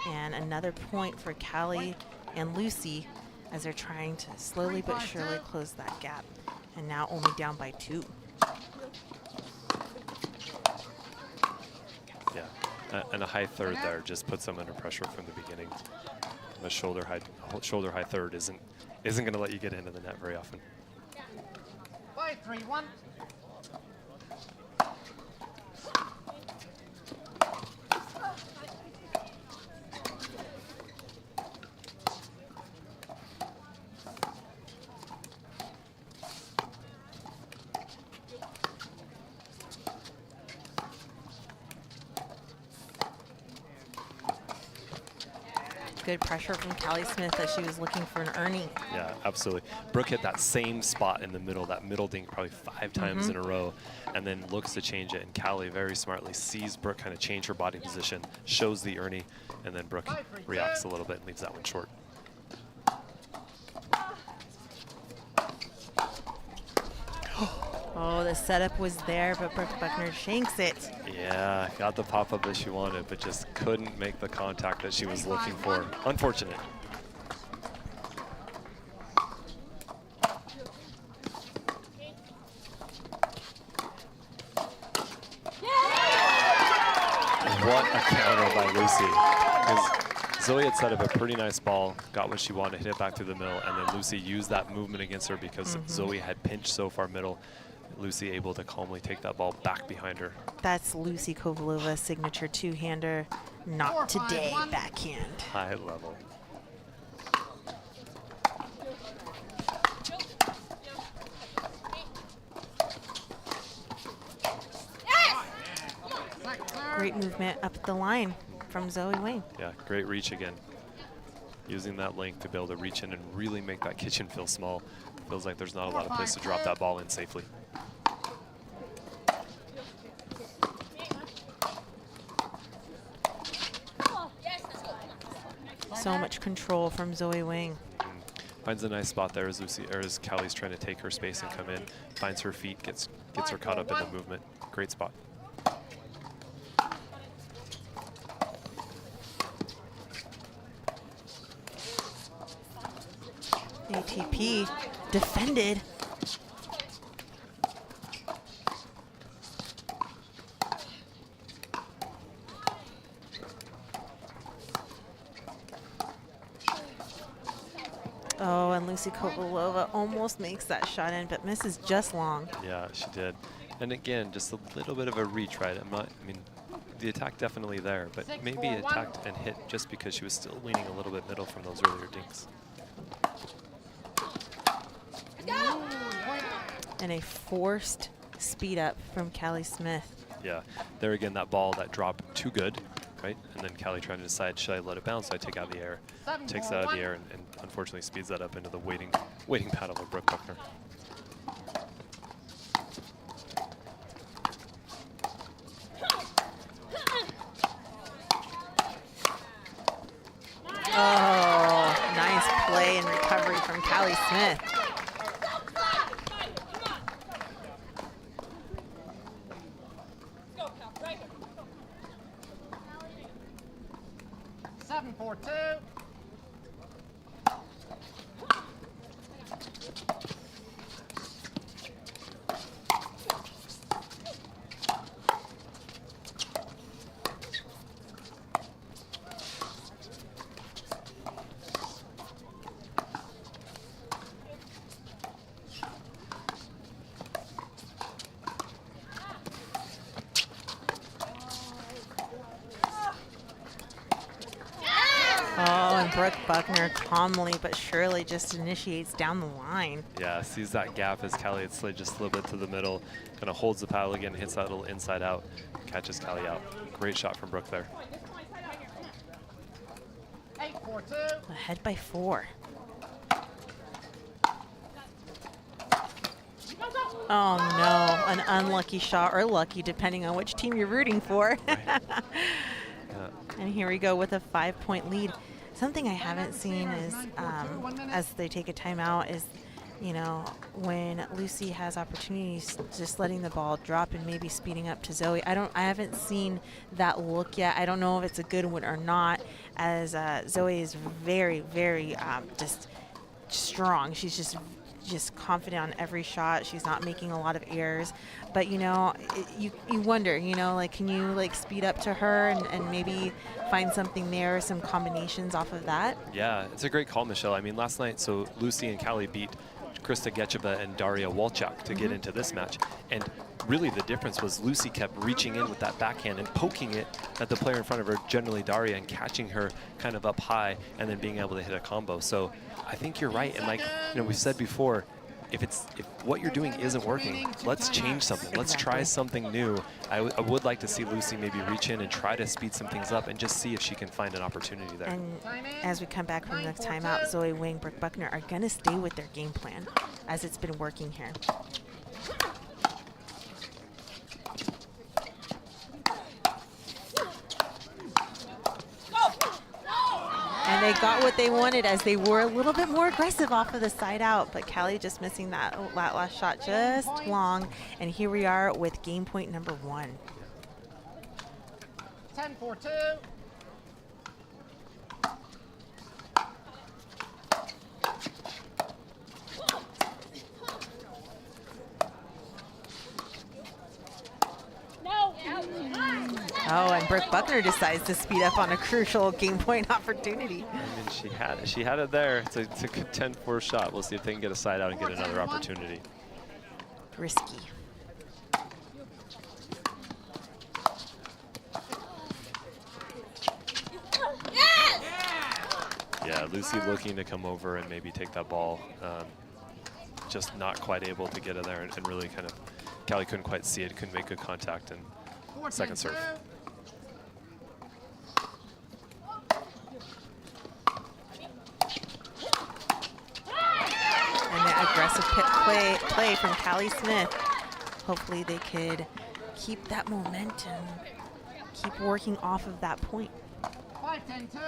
And another point for Callie and Lucy as they're trying to slowly but surely close that gap. And now only down by 2. Yeah, and a high third there just puts them under pressure from the beginning. A shoulder high third isn't going to let you get into the net very often. 5-3-1. Good pressure from Callie Smith as she was looking for an Ernie. Yeah, absolutely. Brooke hit that same spot in the middle, that middle dink probably 5 times in a row, and then looks to change it. And Callie very smartly sees Brooke kind of change her body position, shows the Ernie, and then Brooke reacts a little bit and leaves that one short. Oh, the setup was there, but Brooke Buckner shanks it. Yeah, got the pop-up that she wanted, but just couldn't make the contact that she was looking for. Unfortunate. What a counter by Lucy. Because Zoe had set up a pretty nice ball, got what she wanted, hit it back through the middle, and then Lucy used that movement against her because Zoe had pinched so far middle. Lucy able to calmly take that ball back behind her. That's Lucy Kovalova's signature two-hander. Not today, backhand. High level. Great movement up the line from Zoe Wang. Yeah, great reach again. Using that length to be able to reach in and really make that kitchen feel small. Feels like there's not a lot of place to drop that ball in safely. So much control from Zoe Wang. Finds a nice spot there as Lucy, or as Callie's trying to take her space and come in. Finds her feet, gets her caught up in the movement. Great spot. ATP defended. Oh, and Lucy Kovalova almost makes that shot in, but misses just long. Yeah, she did. And again, just a little bit of a reach, right? I mean, the attack definitely there, but maybe attacked and hit just because she was still leaning a little bit middle from those earlier dinks. And a forced speed up from Callie Smith. Yeah, there again, that ball, that drop, too good, right? And then Callie trying to decide, should I let it bounce? So I take out of the air, takes that out of the air, and unfortunately speeds that up into the waiting paddle of Brooke Buckner. Oh, nice play and recovery from Callie Smith. Oh, and Brooke Buckner calmly but surely just initiates down the line. Yeah, sees that gap as Callie had slid just a little bit to the middle, kind of holds the paddle again, hits that little inside out, catches Callie out. Great shot from Brooke there. Ahead by 4. Oh no, an unlucky shot, or lucky depending on which team you're rooting for. And here we go with a 5-point lead. Something I haven't seen is, as they take a timeout, is, you know, when Lucy has opportunities, just letting the ball drop and maybe speeding up to Zoe. I haven't seen that look yet. I don't know if it's a good one or not, as Zoe is very, very just strong. She's just confident on every shot. She's not making a lot of errors, but you know, you wonder, you know, like, can you like speed up to her and maybe find something there, some combinations off of that? Yeah, it's a great call, Michelle. I mean, last night, so Lucy and Callie beat Krista Getcheva and Daria Walchuk to get into this match, and really the difference was Lucy kept reaching in with that backhand and poking it at the player in front of her, generally Daria, and catching her kind of up high and then being able to hit a combo. So I think you're right, and like, you know, we've said before, if what you're doing isn't working, let's change something. Let's try something new. I would like to see Lucy maybe reach in and try to speed some things up and just see if she can find an opportunity there. And as we come back from the next timeout, Zoe Wang, Brooke Buckner are going to stay with their game plan as it's been working here. And they got what they wanted as they were a little bit more aggressive off of the side out, but Callie just missing that last shot just long. And here we are with game point number 1. 10-4-2. Oh, and Brooke Buckner decides to speed up on a crucial game point opportunity. I mean, she had it there. It's a good 10-4 shot. We'll see if they can get a side out and get another opportunity. Risky. Yeah, Lucy looking to come over and maybe take that ball. Just not quite able to get in there and really kind of, Callie couldn't quite see it, couldn't make good contact, and second serve. And the aggressive play from Callie Smith. Hopefully they could keep that momentum, keep working off of that point. 5-10-2.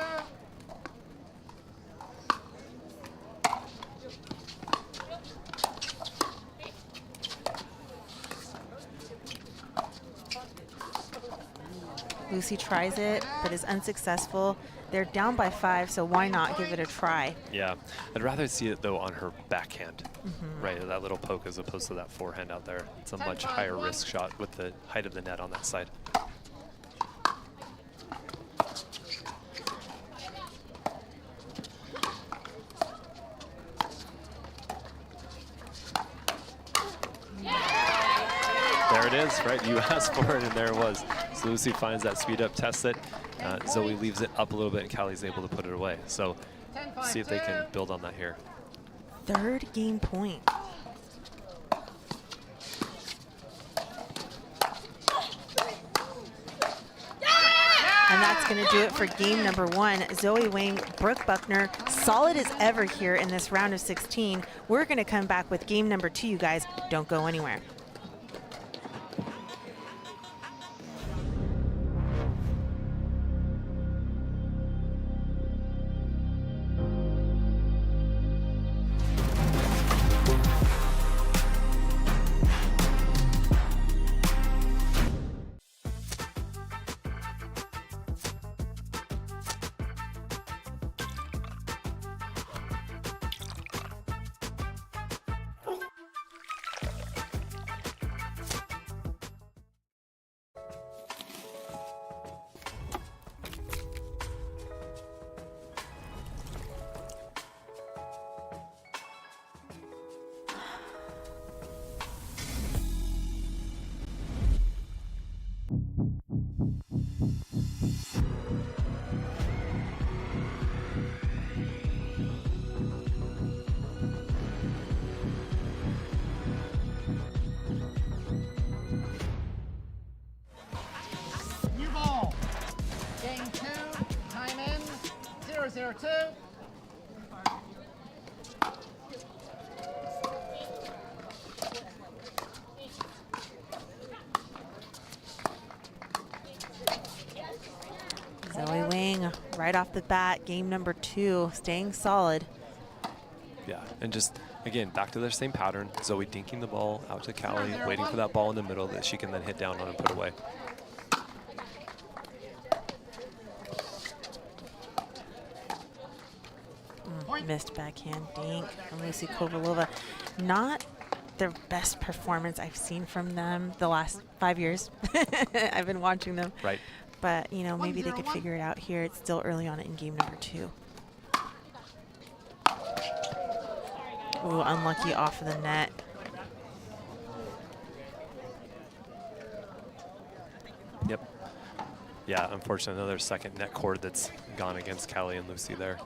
Lucy tries it, but is unsuccessful. They're down by 5, so why not give it a try? Yeah, I'd rather see it though on her backhand, right? That little poke as opposed to that forehand out there. It's a much higher risk shot with the height of the net on that side. There it is, right? You asked for it, and there it was. So Lucy finds that speed up, tests it. Zoe leaves it up a little bit, and Callie's able to put it away. So see if they can build on that here. Third game point. And that's going to do it for game number 1. Zoe Wang, Brooke Buckner, solid as ever here in this round of 16. We're going to come back with game number 2, you guys. Don't go anywhere. New ball. Game 2. Time in. 0-0-2. Zoe Wang, right off the bat, game number 2, staying solid. Yeah, and just, again, back to their same pattern. Zoe dinking the ball out to Callie, waiting for that ball in the middle that she can then hit down on and put away. Missed backhand dink from Lucy Kovalova. Not their best performance I've seen from them the last 5 years. I've been watching them. Right. But, you know, maybe they could figure it out here. It's still early on in game number 2. Ooh, unlucky off of the net. Yep. Yeah, unfortunately, another second net cord that's gone against Callie and Lucy there.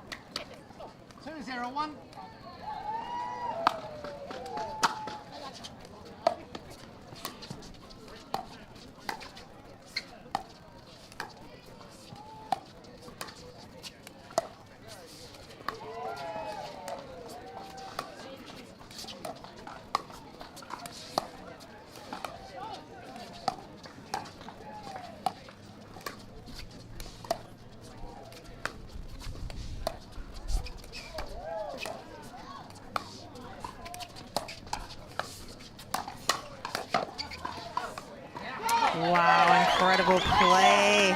2-0-1. incredible play.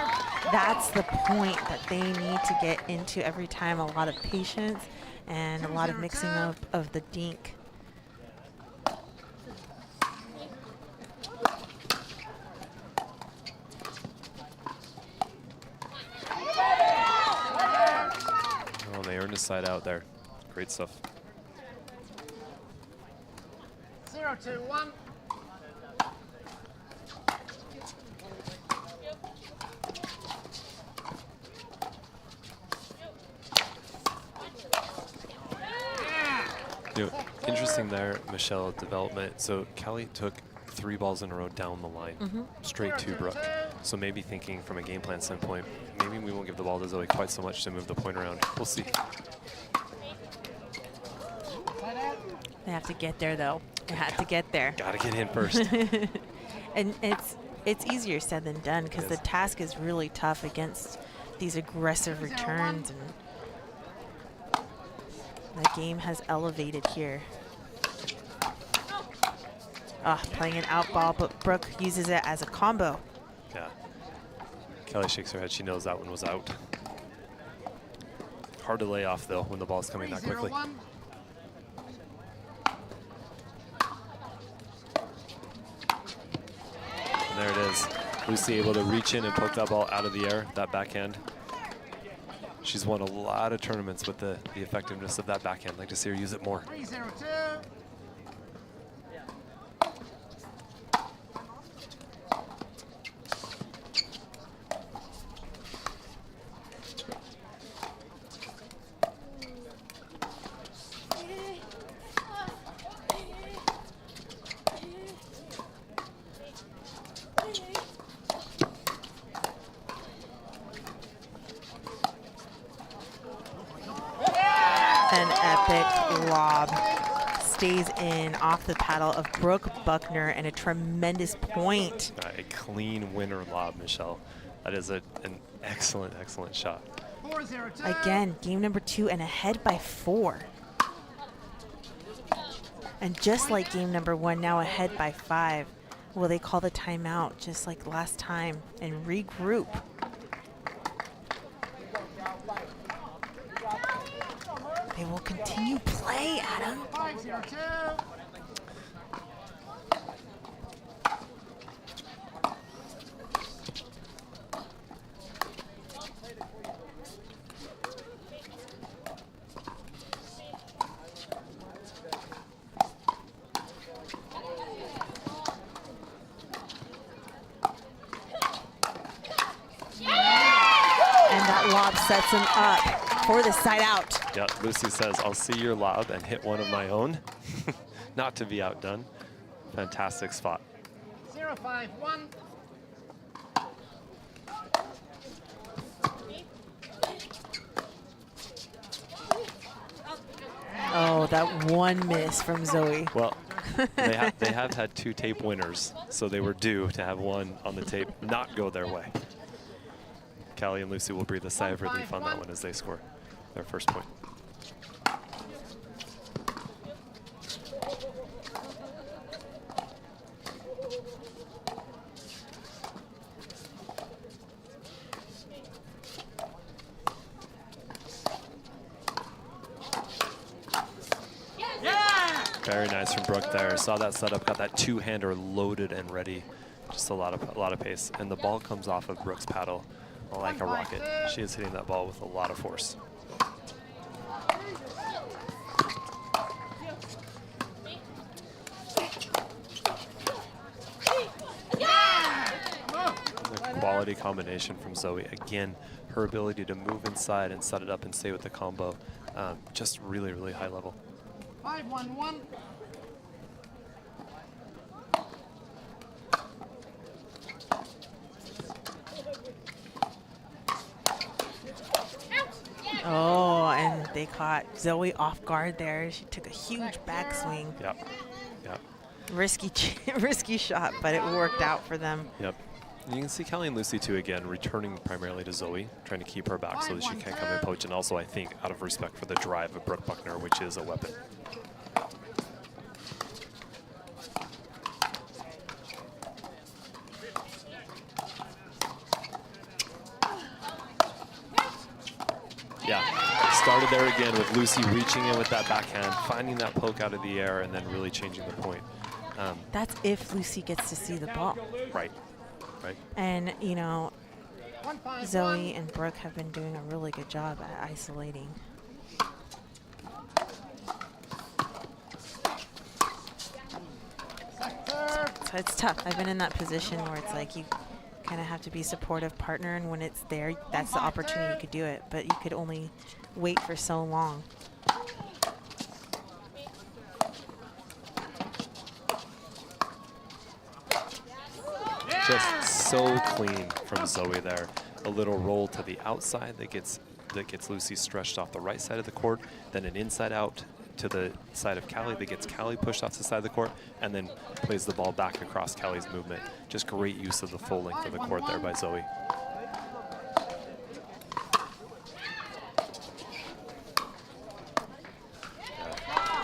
That's the point that they need to get into every time. A lot of patience and a lot of mixing up of the dink. Oh, they earned a side out there. Great stuff. 0-2-1. You know, interesting there, Michelle, development. So Kelly took 3 balls in a row down the line, straight to Brooke. So maybe thinking from a game plan standpoint, maybe we won't give the ball to Zoe quite so much to move the point around. We'll see. They have to get there, though. They have to get there. Gotta get in first. And it's easier said than done because the task is really tough against these aggressive returns, and the game has elevated here. Playing an out ball, but Brooke uses it as a combo. Yeah. Kelly shakes her head. She knows that one was out. Hard to lay off, though, when the ball's coming that quickly. And there it is. Lucy able to reach in and poke that ball out of the air, that backhand. She's won a lot of tournaments with the effectiveness of that backhand. I'd like to see her use it more. 3-0-2. An epic lob stays in off the paddle of Brooke Buckner, and a tremendous point. A clean winner lob, Michelle. That is an excellent, excellent shot. 4-0-2. Again, game number 2 and ahead by 4. And just like game number 1, now ahead by 5. Will they call the timeout just like last time and regroup? They will continue play, Adam. 5-0-2. And that lob sets him up for the side out. Yeah, Lucy says, I'll see your lob and hit one of my own. Not to be outdone. Fantastic spot. 0-5-1. Oh, that one miss from Zoe. Well, they have had 2 tape winners, so they were due to have one on the tape not go their way. Callie and Lucy will breathe a sigh of relief on that one as they score their first point. Very nice from Brooke there. Saw that setup, got that 2-hander loaded and ready. Just a lot of pace. And the ball comes off of Brooke's paddle like a rocket. She is hitting that ball with a lot of force. The quality combination from Zoe. Again, her ability to move inside and set it up and stay with the combo. Just really, really high level. 5-1-1. Oh, and they caught Zoe off guard there. She took a huge backswing. Yep. Yep. Risky shot, but it worked out for them. Yep. And you can see Callie and Lucy too, again, returning primarily to Zoe, trying to keep her back so that she can't come and poach. And also, I think, out of respect for the drive of Brooke Buckner, which is a weapon. Yeah, started there again with Lucy reaching in with that backhand, finding that poke out of the air, and then really changing the point. That's if Lucy gets to see the ball. Right, right. And, you know, Zoe and Brooke have been doing a really good job at isolating. So it's tough. I've been in that position where it's like you kind of have to be a supportive partner, and when it's there, that's the opportunity you could do it, but you could only wait for so long. Just so clean from Zoe there. A little roll to the outside that gets Lucy stretched off the right side of the court, then an inside out to the side of Callie that gets Callie pushed off to the side of the court, and then plays the ball back across Callie's movement. Just great use of the full length of the court there by Zoe.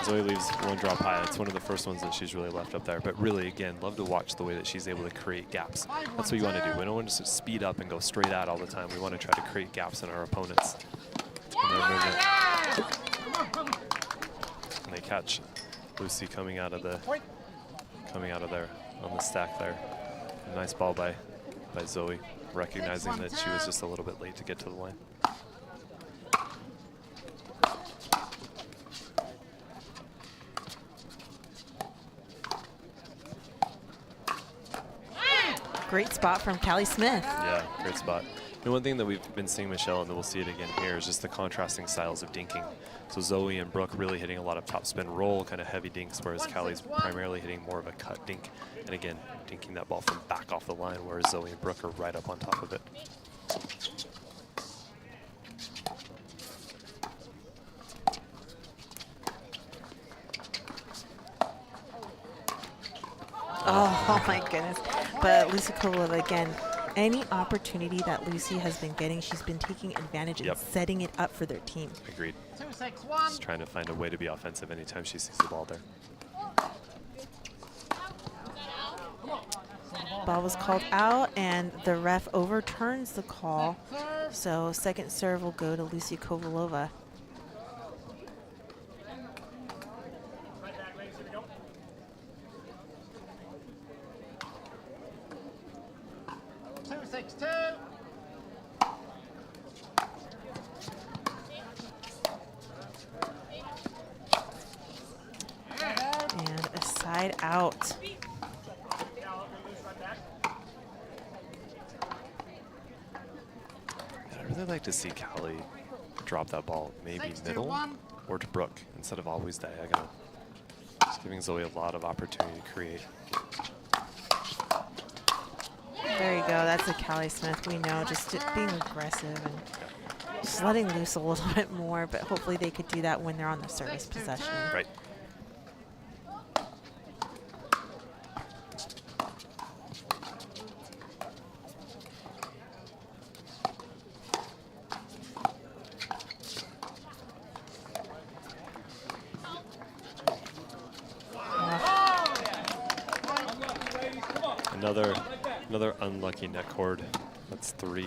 Zoe leaves one drop high. It's one of the first ones that she's really left up there. But really, again, love to watch the way that she's able to create gaps. That's what you want to do. We don't want to just speed up and go straight at all the time. We want to try to create gaps in our opponents. In their movement. And they catch Lucy coming out of there on the stack there. A nice ball by Zoe, recognizing that she was just a little bit late to get to the line. Great spot from Callie Smith. Yeah, great spot. And one thing that we've been seeing, Michelle, and we'll see it again here, is just the contrasting styles of dinking. So Zoe and Brooke really hitting a lot of topspin roll, kind of heavy dinks, whereas Callie's primarily hitting more of a cut dink. And again, dinking that ball from back off the line, whereas Zoe and Brooke are right up on top of it. Oh my goodness. But Lucy Kovalova, again, any opportunity that Lucy has been getting, she's been taking advantage and setting it up for their team. Agreed. 2-6-1. Just trying to find a way to be offensive anytime she sees the ball there. Ball was called out, and the ref overturns the call. So second serve will go to Lucy Kovalova. And a side out. I'd really like to see Callie drop that ball maybe middle or to Brooke instead of always diagonal. Just giving Zoe a lot of opportunity to create. There you go. That's a Callie Smith. We know, just being aggressive and just letting loose a little bit more, but hopefully they could do that when they're on the service possession. Right. Another unlucky net cord. That's 3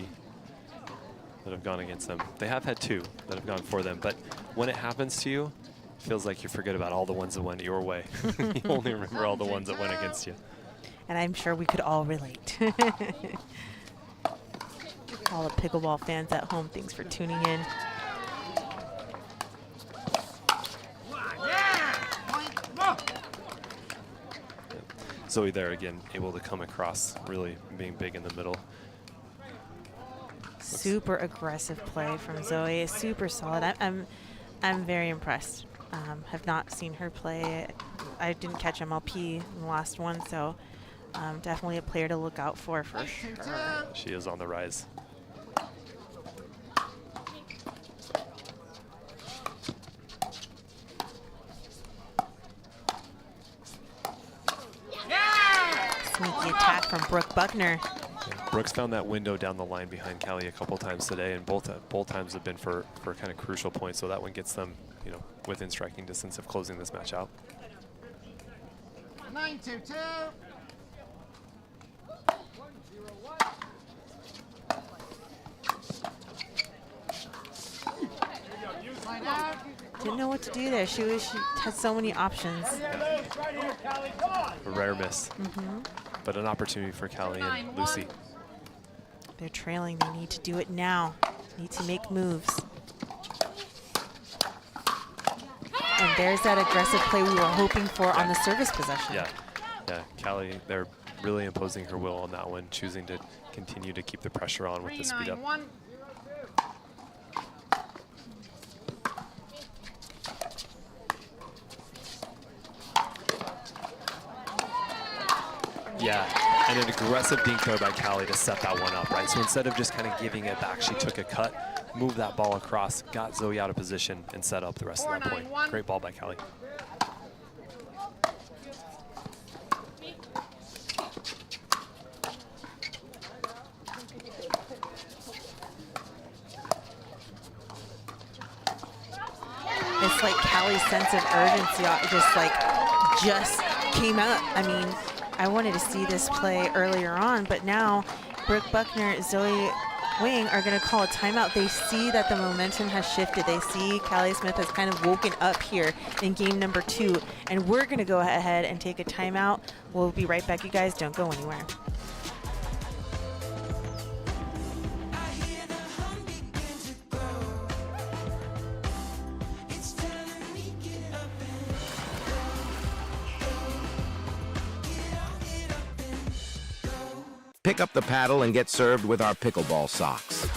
that have gone against them. They have had 2 that have gone for them, but when it happens to you, it feels like you forget about all the ones that went your way. You only remember all the ones that went against you. And I'm sure we could all relate. All the pickleball fans at home, thanks for tuning in. Zoe there again, able to come across, really being big in the middle. Super aggressive play from Zoe, super solid. I'm very impressed. Have not seen her play. I didn't catch MLP in the last one, so definitely a player to look out for sure. She is on the rise. Sneaky attack from Brooke Buckner. Yeah, Brooks found that window down the line behind Callie a couple times today, and both times have been for kind of crucial points. So that one gets them, you know, within striking distance of closing this match out. 9-2-2. Didn't know what to do there. She had so many options. A rare miss. But an opportunity for Callie and Lucy. They're trailing. They need to do it now. Need to make moves. And there's that aggressive play we were hoping for on the service possession. Yeah, Callie, they're really imposing her will on that one, choosing to continue to keep the pressure on with the speed up. Yeah, and an aggressive dink there by Callie to set that one up, right? So instead of just kind of giving it back, she took a cut, moved that ball across, got Zoe out of position, and set up the rest of that point. Great ball by Callie. It's like Callie's sense of urgency just came out. I mean, I wanted to see this play earlier on, but now Brooke Buckner, Zoe Wing are going to call a timeout. They see that the momentum has shifted. They see Callie Smith has kind of woken up here in game number 2, and we're going to go ahead and take a timeout. We'll be right back, you guys. Don't go anywhere. Pick up the paddle and get served with our pickleball socks.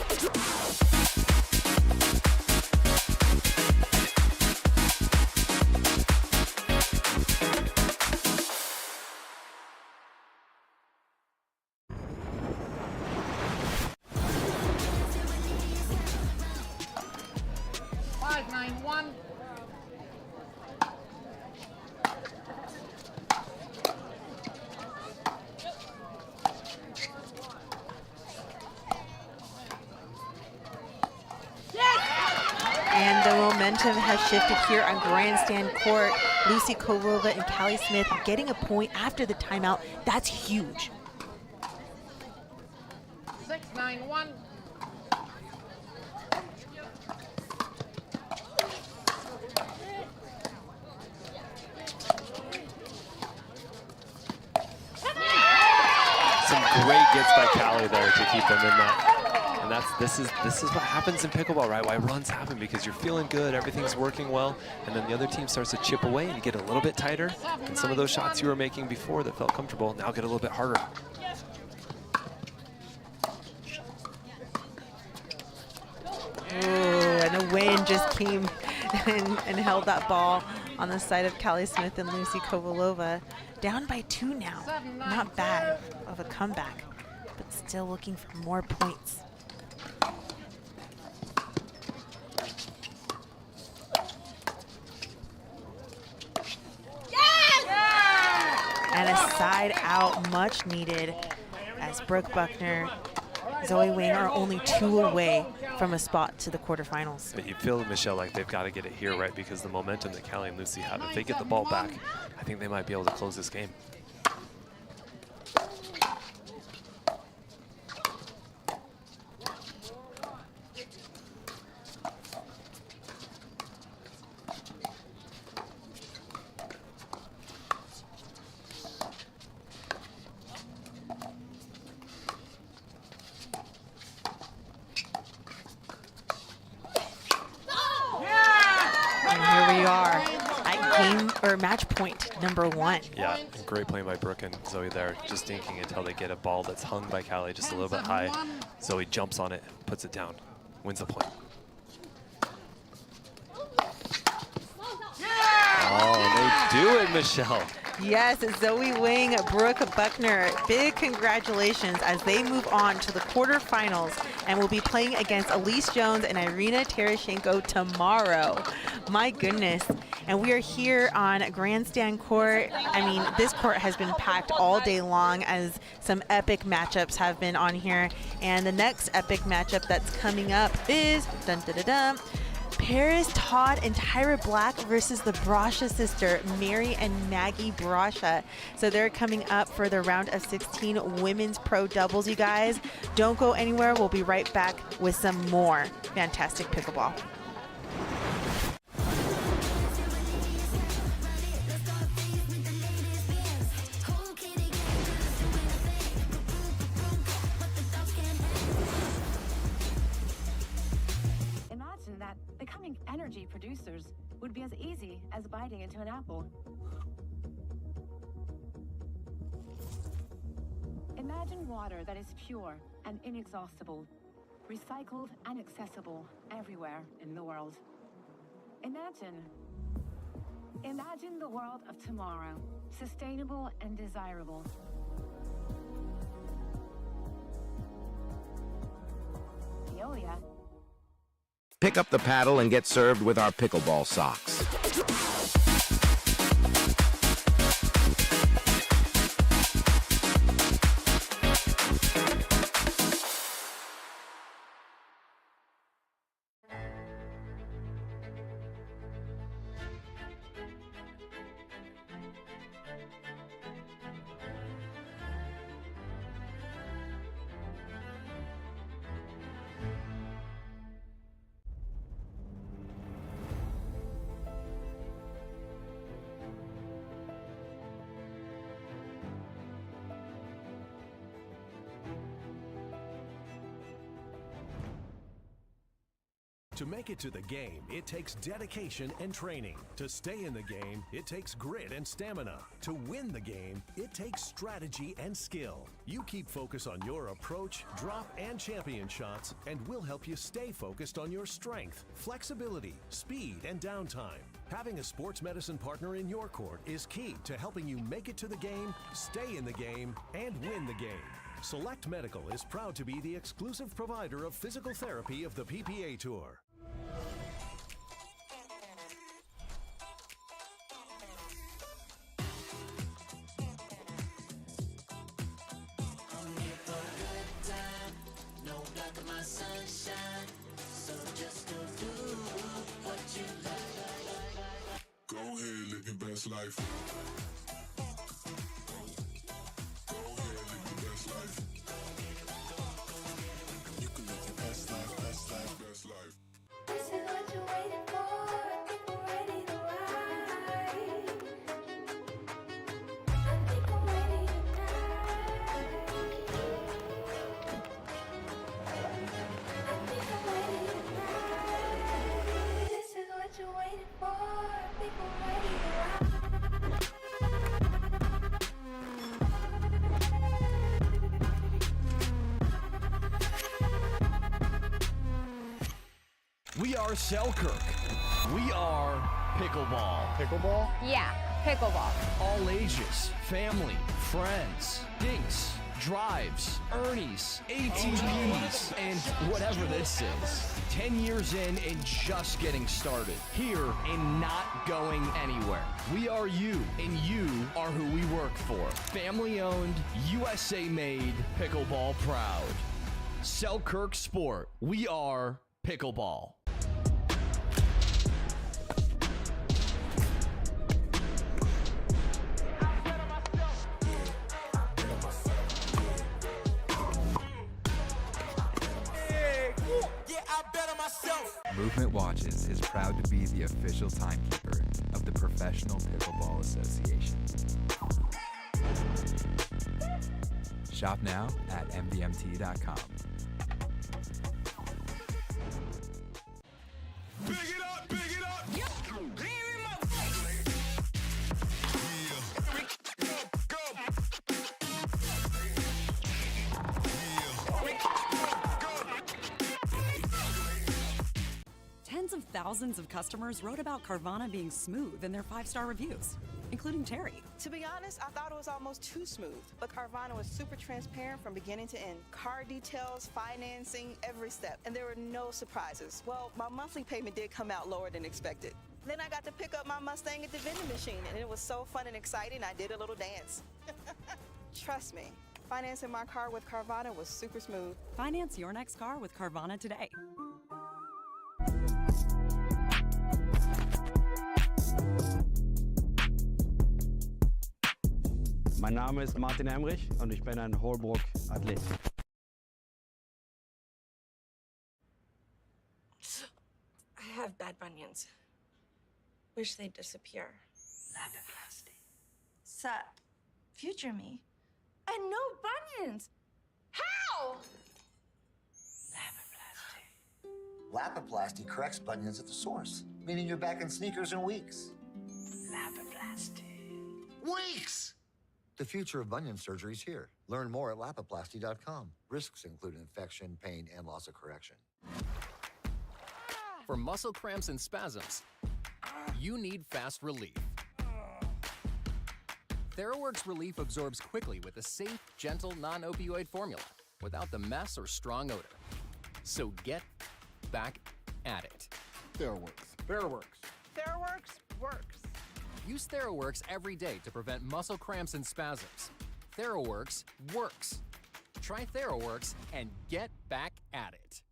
Has shifted here on Grandstand Court. Lucy Kovalova and Callie Smith getting a point after the timeout. That's huge. 6-9-1. Some great gets by Callie there to keep them in that. And this is what happens in pickleball, right? Why runs happen, because you're feeling good, everything's working well, and then the other team starts to chip away and you get a little bit tighter. And some of those shots you were making before that felt comfortable now get a little bit harder. Ooh, and a wind just came and held that ball on the side of Callie Smith and Lucy Kovalova. Down by 2 now. Not bad of a comeback, but still looking for more points. And a side out, much needed, as Brooke Buckner, Zoe Wing are only 2 away from a spot to the quarterfinals. But you feel, Michelle, like they've got to get it here, right? Because the momentum that Callie and Lucy have, if they get the ball back, I think they might be able to close this game. Match point number 1. Yeah, great play by Brooke and Zoe there, just dinking until they get a ball that's hung by Callie just a little bit high. Zoe jumps on it, puts it down, wins the point. Oh, they do it, Michelle. Yes, Zoe Wing, Brooke Buckner, big congratulations as they move on to the quarterfinals and will be playing against Elise Jones and Irina Tereshchenko tomorrow. My goodness. And we are here on Grandstand Court. I mean, this court has been packed all day long as some epic matchups have been on here. And the next epic matchup that's coming up is Paris Todd and Tyra Black versus the Brascia sister, Mary and Maggie Brascia. So they're coming up for the round of 16 women's pro doubles, you guys. Don't go anywhere. We'll be right back with some more fantastic pickleball. as easy as biting into an apple. Imagine water that is pure and inexhaustible, recycled and accessible everywhere in the world. Imagine the world of tomorrow, sustainable and desirable. Veolia. Pick up the paddle and get served with our pickleball socks. To make it to the game, it takes dedication and training. To stay in the game, it takes grit and stamina. To win the game, it takes strategy and skill. You keep focus on your approach, drop, and champion shots, and we'll help you stay focused on your strength, flexibility, speed, and downtime. Having a sports medicine partner in your court is key to helping you make it to the game, stay in the game, and win the game. Select Medical is proud to be the exclusive provider of physical therapy of the PPA Tour. Go ahead, live your best life. Go ahead, live your best life. You can live your best life, best life, best life. This is what you're waiting for. I think we're ready to ride. I think I'm ready tonight. I think I'm ready tonight. This is what you're waiting for. I think we're ready to ride. We are Selkirk. We are pickleball. Pickleball? Yeah, pickleball. All ages, family, friends, dinks, drives, Ernies, ATVs, and whatever this is. 10 years in and just getting started. Here and not going anywhere. We are you, and you are who we work for. Family owned, USA made, pickleball proud. Selkirk Sport. We are pickleball. Movement Watches is proud to be the official timekeeper of the Professional Pickleball Association. Shop now at mvmt.com. Big it up, big it up. Tens of thousands of customers wrote about Carvana being smooth in their 5-star reviews, including Terry. To be honest, I thought it was almost too smooth, but Carvana was super transparent from beginning to end. Car details, financing, every step, and there were no surprises. Well, my monthly payment did come out lower than expected. Then I got to pick up my Mustang at the vending machine, and it was so fun and exciting, I did a little dance. Trust me, financing my car with Carvana was super smooth. Finance your next car with Carvana today. Mein Name ist Martin Emrich und ich bin ein Holbrook-Athlet. I have bad bunions. Wish they'd disappear. Sup, future me. And no bunions! How? Lapiplasty corrects bunions at the source. meaning you're back in sneakers in weeks. Lapoplasty. Weeks! The future of bunion surgery is here. Learn more at lapoplasty.com. Risks include infection, pain, and loss of correction. For muscle cramps and spasms, you need fast relief. TheraWorks Relief absorbs quickly with a safe, gentle, non-opioid formula without the mess or strong odor. So get back at it. TheraWorks. TheraWorks. TheraWorks works. Use TheraWorks every day to prevent muscle cramps and spasms. TheraWorks works. Try TheraWorks and get back at it.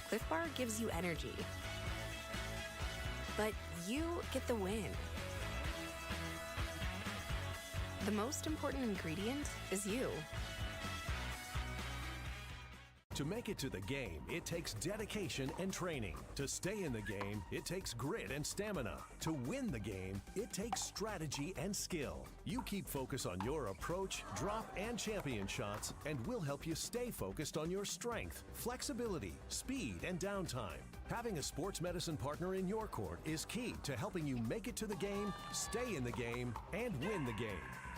Cliff Bar gives you energy, but you get the win. The most important ingredient is you. To make it to the game, it takes dedication and training. To stay in the game, it takes grit and stamina. To win the game, it takes strategy and skill. You keep focus on your approach, drop, and champion shots, and we'll help you stay focused on your strength, flexibility, speed, and downtime. Having a sports medicine partner in your court is key to helping you make it to the game, stay in the game, and win the game.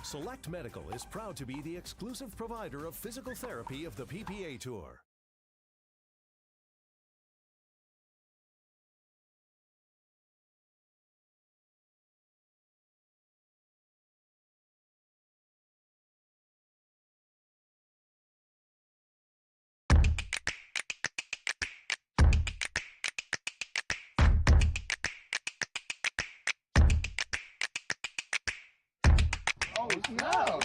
Select Medical is proud to be the exclusive provider of physical therapy of the PPA Tour. Oh, no.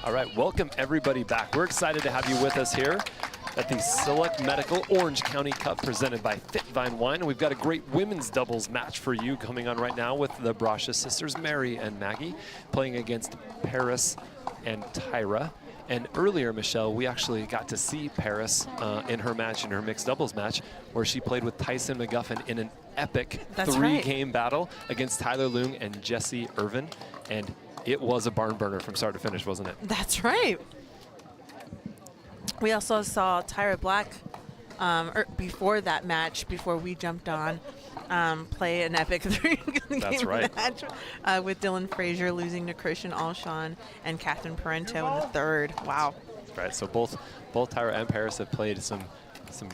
All right, welcome everybody back. We're excited to have you with us here at the Select Medical Orange County Cup presented by FitVine Wine. And we've got a great women's doubles match for you coming on right now with the Brascia sisters, Mary and Maggie, playing against Paris and Tyra. And earlier, Michelle, we actually got to see Paris in her match, in her mixed doubles match, where she played with Tyson McGuffin in an epic three-game battle against Tyler Leung and Jessie Irvin. And it was a barn burner from start to finish, wasn't it? That's right. We also saw Tyra Black before that match, before we jumped on, play an epic three-game match with Dylan Frazier losing to Christian Alshon and Catherine Parento in the third. Wow. Right, so both Tyra and Paris have played some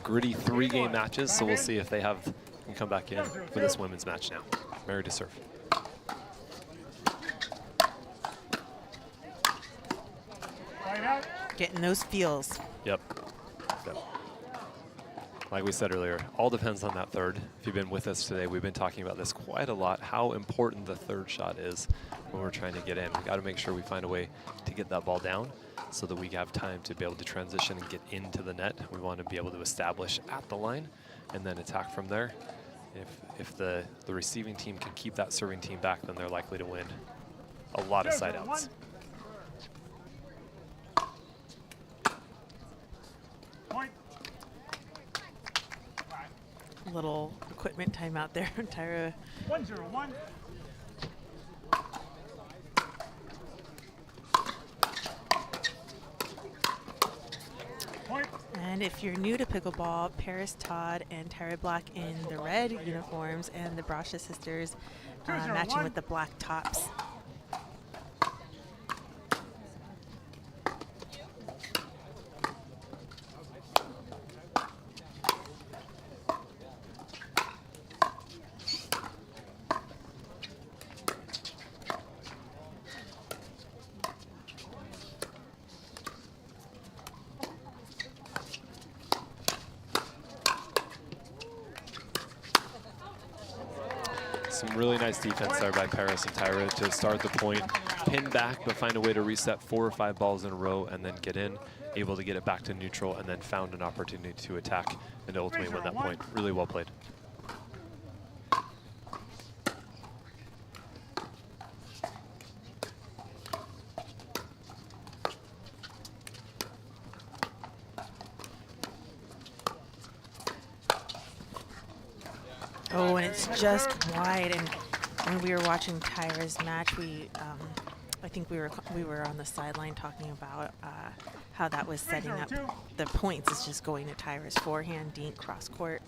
gritty three-game matches, so we'll see if they can come back in for this women's match now. Mary to serve. Getting those feels. Yep. Like we said earlier, all depends on that third. If you've been with us today, we've been talking about this quite a lot, how important the third shot is when we're trying to get in. We got to make sure we find a way to get that ball down so that we have time to be able to transition and get into the net. We want to be able to establish at the line and then attack from there. If the receiving team can keep that serving team back, then they're likely to win a lot of side outs. Little equipment timeout there. Tyra. 1-0-1. And if you're new to pickleball, Paris Todd and Tyra Black in the red uniforms and the Brascia sisters matching with the black tops. Some really nice defense there by Paris and Tyra to start the point, pin back, but find a way to reset 4 or 5 balls in a row and then get in, able to get it back to neutral, and then found an opportunity to attack and ultimately win that point. Really well played. it's just wide. And when we were watching Tyra's match, I think we were on the sideline talking about how that was setting up the points. It's just going to Tyra's forehand, dink, cross court.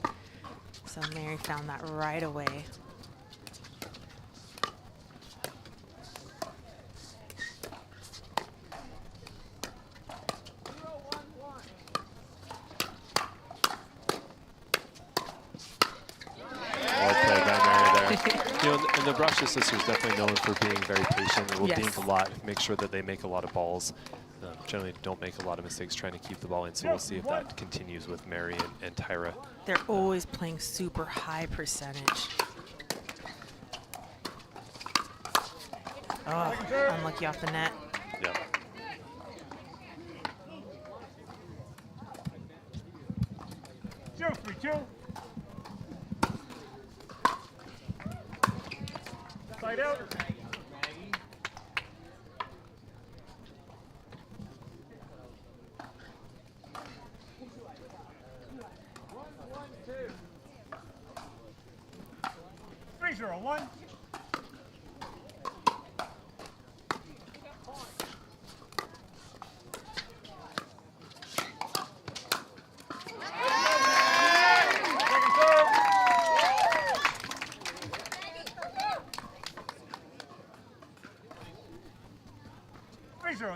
So Mary found that right away. You know, and the Brascia sisters definitely known for being very patient. They will dink a lot, make sure that they make a lot of balls. Generally don't make a lot of mistakes trying to keep the ball in, so we'll see if that continues with Mary and Tyra. They're always playing super high percentage. Oh, unlucky off the net. Yeah. Side out. Three, 0, 1.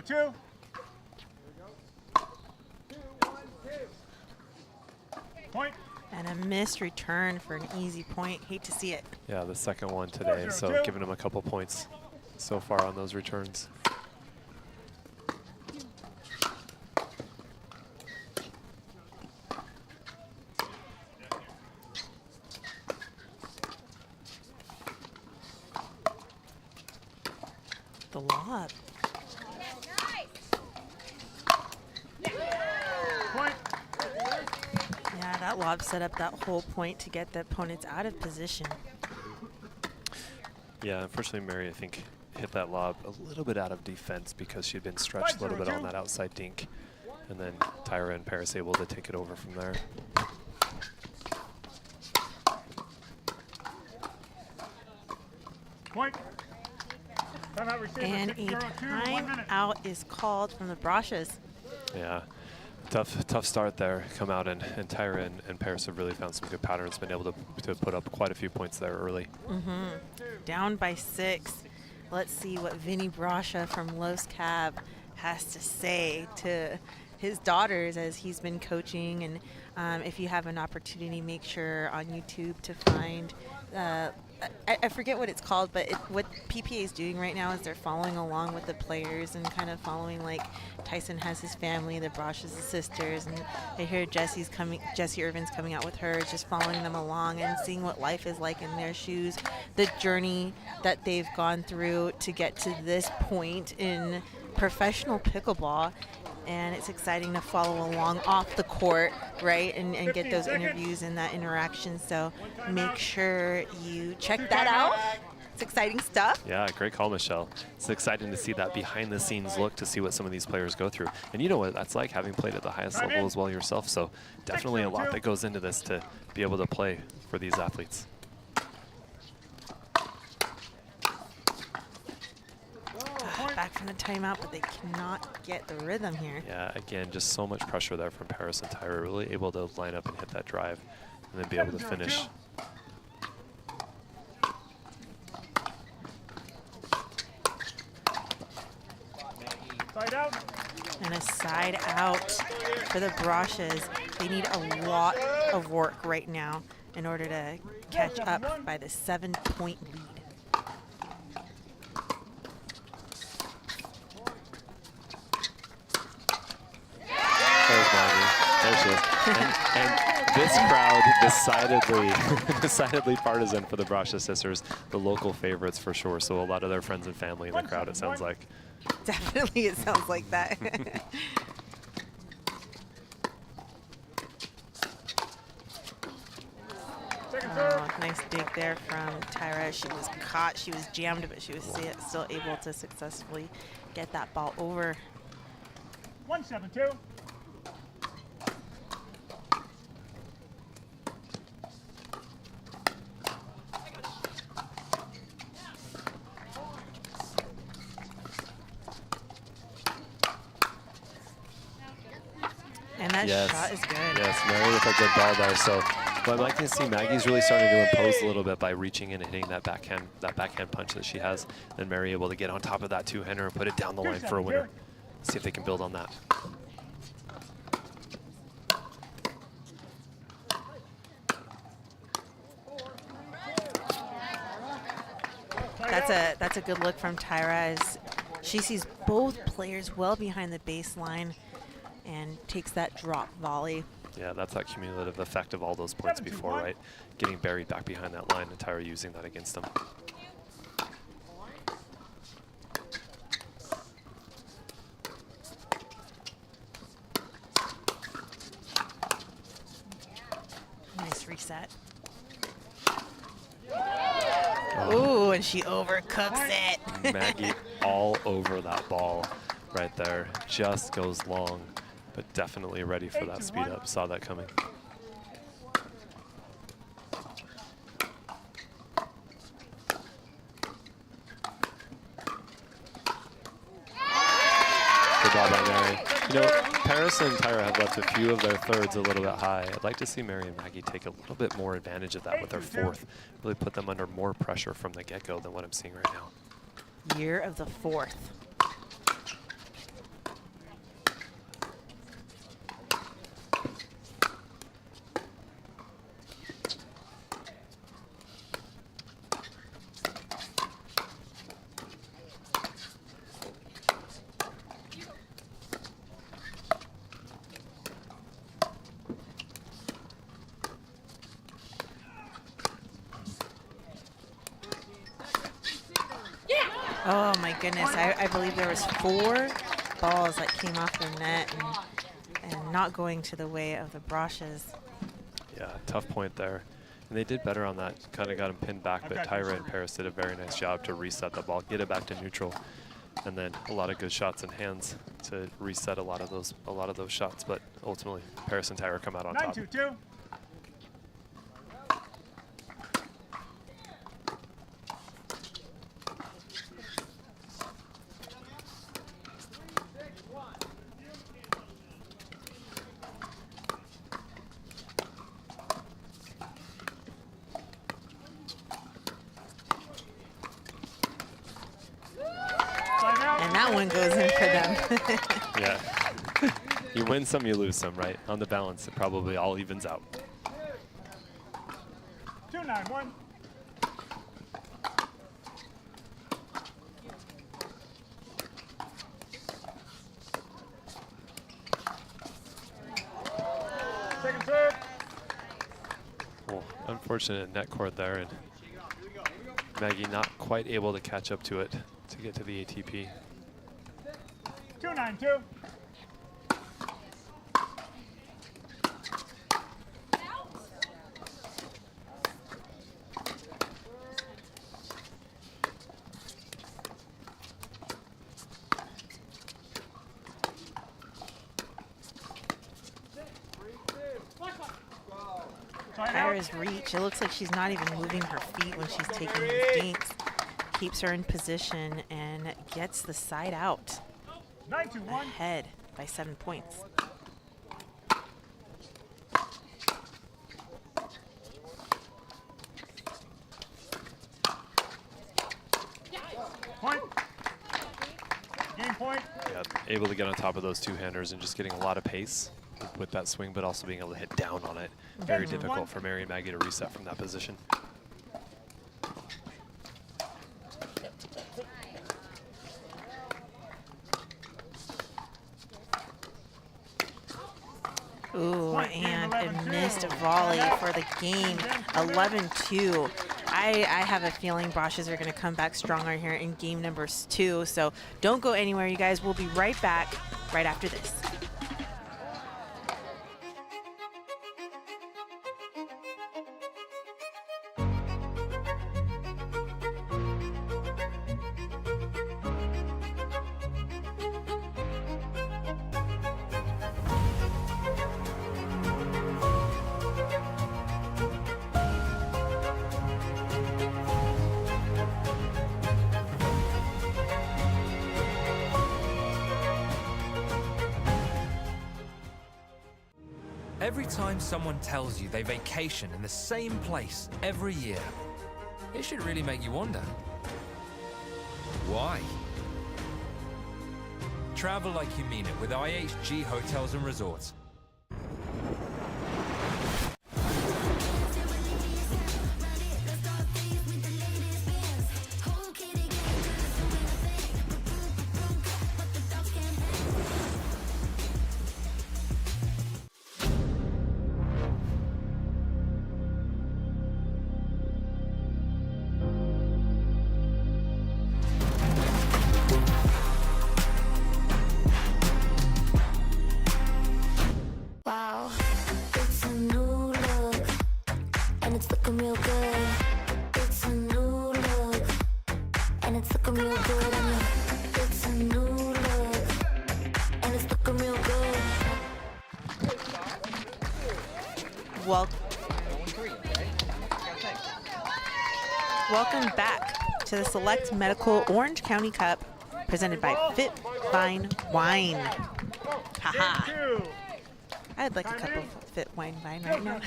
Two. Point. And a missed return for an easy point. Hate to see it. Yeah, the second one today, so giving him a couple points so far on those returns. The lob. Yeah, that lob set up that whole point to get the opponents out of position. Yeah, unfortunately, Mary, I think, hit that lob a little bit out of defense because she'd been stretched a little bit on that outside dink. And then Tyra and Paris able to take it over from there. Point. And a timeout is called from the Brascias. Yeah, tough start there. Come out, and Tyra and Paris have really found some good patterns, been able to put up quite a few points there early. Down by 6. Let's see what Vinny Brascia from Los Cab has to say to his daughters as he's been coaching. And if you have an opportunity, make sure on YouTube to find I forget what it's called, but what PPA is doing right now is they're following along with the players and kind of following, like, Tyson has his family, the Brascias, the sisters, and I hear Jessie Irvin's coming out with her, just following them along and seeing what life is like in their shoes, the journey that they've gone through to get to this point in professional pickleball. And it's exciting to follow along off the court, right, and get those interviews and that interaction. So make sure you check that out. It's exciting stuff. Yeah, great call, Michelle. It's exciting to see that behind-the-scenes look to see what some of these players go through. And you know what that's like, having played at the highest level as well yourself. So definitely a lot that goes into this to be able to play for these athletes. Back from the timeout, but they cannot get the rhythm here. Yeah, again, just so much pressure there from Paris and Tyra, really able to line up and hit that drive and then be able to finish. Side out. And a side out for the Brascias. They need a lot of work right now in order to catch up by the 7-point lead. And this crowd, decidedly partisan for the Brascia sisters, the local favorites for sure. So a lot of their friends and family in the crowd, it sounds like. Definitely, it sounds like that. Oh, nice dig there from Tyra. She was caught, she was jammed, but she was still able to successfully get that ball over. 1-7-2. That Yes. shot is good. Yes, Mary with a good ball there. So what I'm liking to see, Maggie's really starting to impose a little bit by reaching in and hitting that backhand punch that she has. Then Mary able to get on top of that two-hander and put it down the line for a winner. See if they can build on that. That's a good look from Tyra as she sees both players well behind the baseline and takes that drop volley. Yeah, that's that cumulative effect of all those points before, right? Getting buried back behind that line and Tyra using that against them. Nice reset. Ooh, and she overcooks it. Maggie all over that ball right there. Just goes long, but definitely ready for that speed up. Saw that coming. Good ball by Mary. You know, Paris and Tyra have left a few of their thirds a little bit high. I'd like to see Mary and Maggie take a little bit more advantage of that with their fourth. Really put them under more pressure from the get-go than what I'm seeing right now. Year of the fourth. Oh my goodness, I believe there was 4 balls that came off the net and not going to the way of the Brascias. Yeah, tough point there. And they did better on that, kind of got him pinned back, but Tyra and Paris did a very nice job to reset the ball, get it back to neutral, and then a lot of good shots in hands to reset a lot of those shots, but ultimately Paris and Tyra come out on top. 9-2-2. And that one goes in for them. Yeah. You win some, you lose some, right? On the balance, it probably all evens out. 2-9-1. Second serve. Well, unfortunate net cord there, and Maggie not quite able to catch up to it to get to the ATP. 2-9-2. Tyra's reach, it looks like she's not even moving her feet when she's taking these dinks. Keeps her in position and gets the side out. 9-2-1. Ahead by 7 points. Point. Game point. Yeah, able to get on top of those two-handers and just getting a lot of pace with that swing, but also being able to hit down on it. Very difficult for Mary and Maggie to reset from that position. Ooh, and a missed volley for the game. 11-2. I have a feeling Brascias are going to come back stronger here in game number 2. So don't go anywhere, you guys. We'll be right back right after this. Every time someone tells you they vacation in the same place every year, it should really make you wonder, why? Travel like you mean it with IHG Hotels and Resorts. Wow, it's a new look, and it's looking real good. It's a new look, and it's looking real good on you. It's a new look, and it's looking real good. Welcome back to the Select Medical Orange County Cup, presented by FitVine Wine. Haha. I'd like a cup of Fit Wine Vine right now.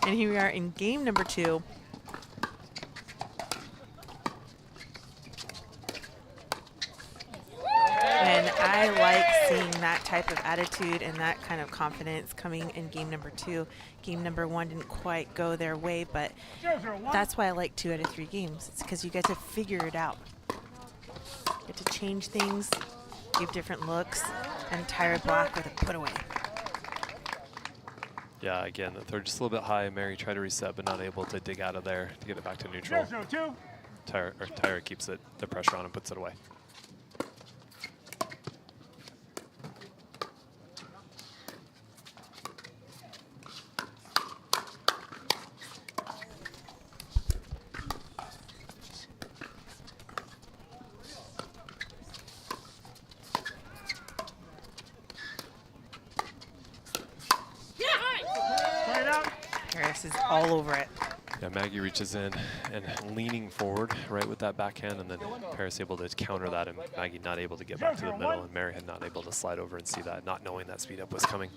And here we are in game number 2. And I like seeing that type of attitude and that kind of confidence coming in game number 2. Game number 1 didn't quite go their way, but that's why I like 2 out of 3 games. It's because you get to figure it out. You get to change things, give different looks, and Tyra Black with a put away. Yeah, again, the third just a little bit high. Mary tried to reset, but not able to dig out of there to get it back to neutral. Tyra keeps it, the pressure on and puts it away. Harris is all over it. Yeah, Maggie reaches in and leaning forward right with that backhand, and then Paris able to counter that, and Maggie not able to get back to the middle, and Mary had not able to slide over and see that, not knowing that speed up was coming.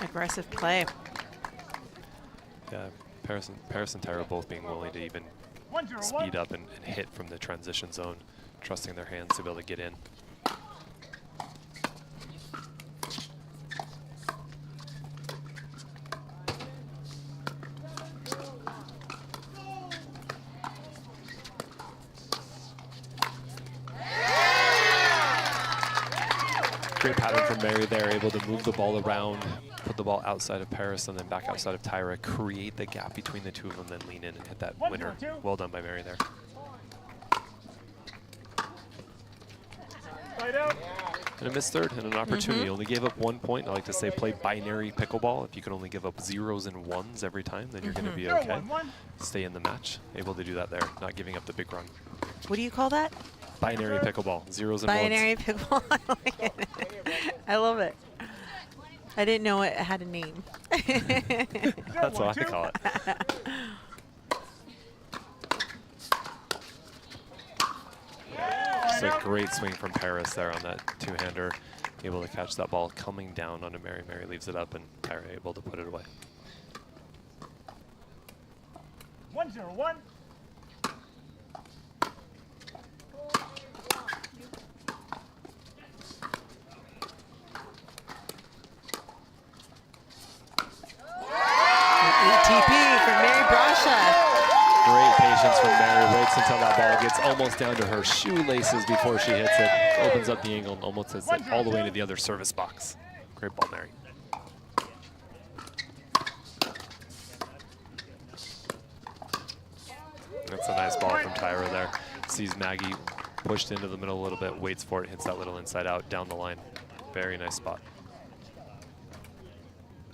Aggressive play. Yeah, Paris and Tyra both being willing to even speed up and hit from the transition zone, trusting their hands to be able to get in. Great pattern from Mary there, able to move the ball around, put the ball outside of Paris and then back outside of Tyra, create the gap between the two of them, then lean in and hit that winner. Well done by Mary there. And a missed third and an opportunity. Only gave up 1 point. I like to say play binary pickleball. If you can only give up 0s and 1s every time, then you're going to be okay. Stay in the match. Able to do that there, not giving up the big run. What do you call that? Binary pickleball, 0s and 1s. Binary pickleball. I like it. I love it. I didn't know it had a name. That's what I call it. Just a great swing from Paris there on that two-hander. Able to catch that ball coming down onto Mary. Mary leaves it up and Tyra able to put it away. 1-0-1. ATP for Mary Brascia. Great patience from Mary. Waits until that ball gets almost down to her shoelaces before she hits it. Opens up the angle and almost hits it all the way to the other service box. Great ball, Mary. That's a nice ball from Tyra there. Sees Maggie pushed into the middle a little bit, waits for it, hits that little inside out down the line. Very nice spot.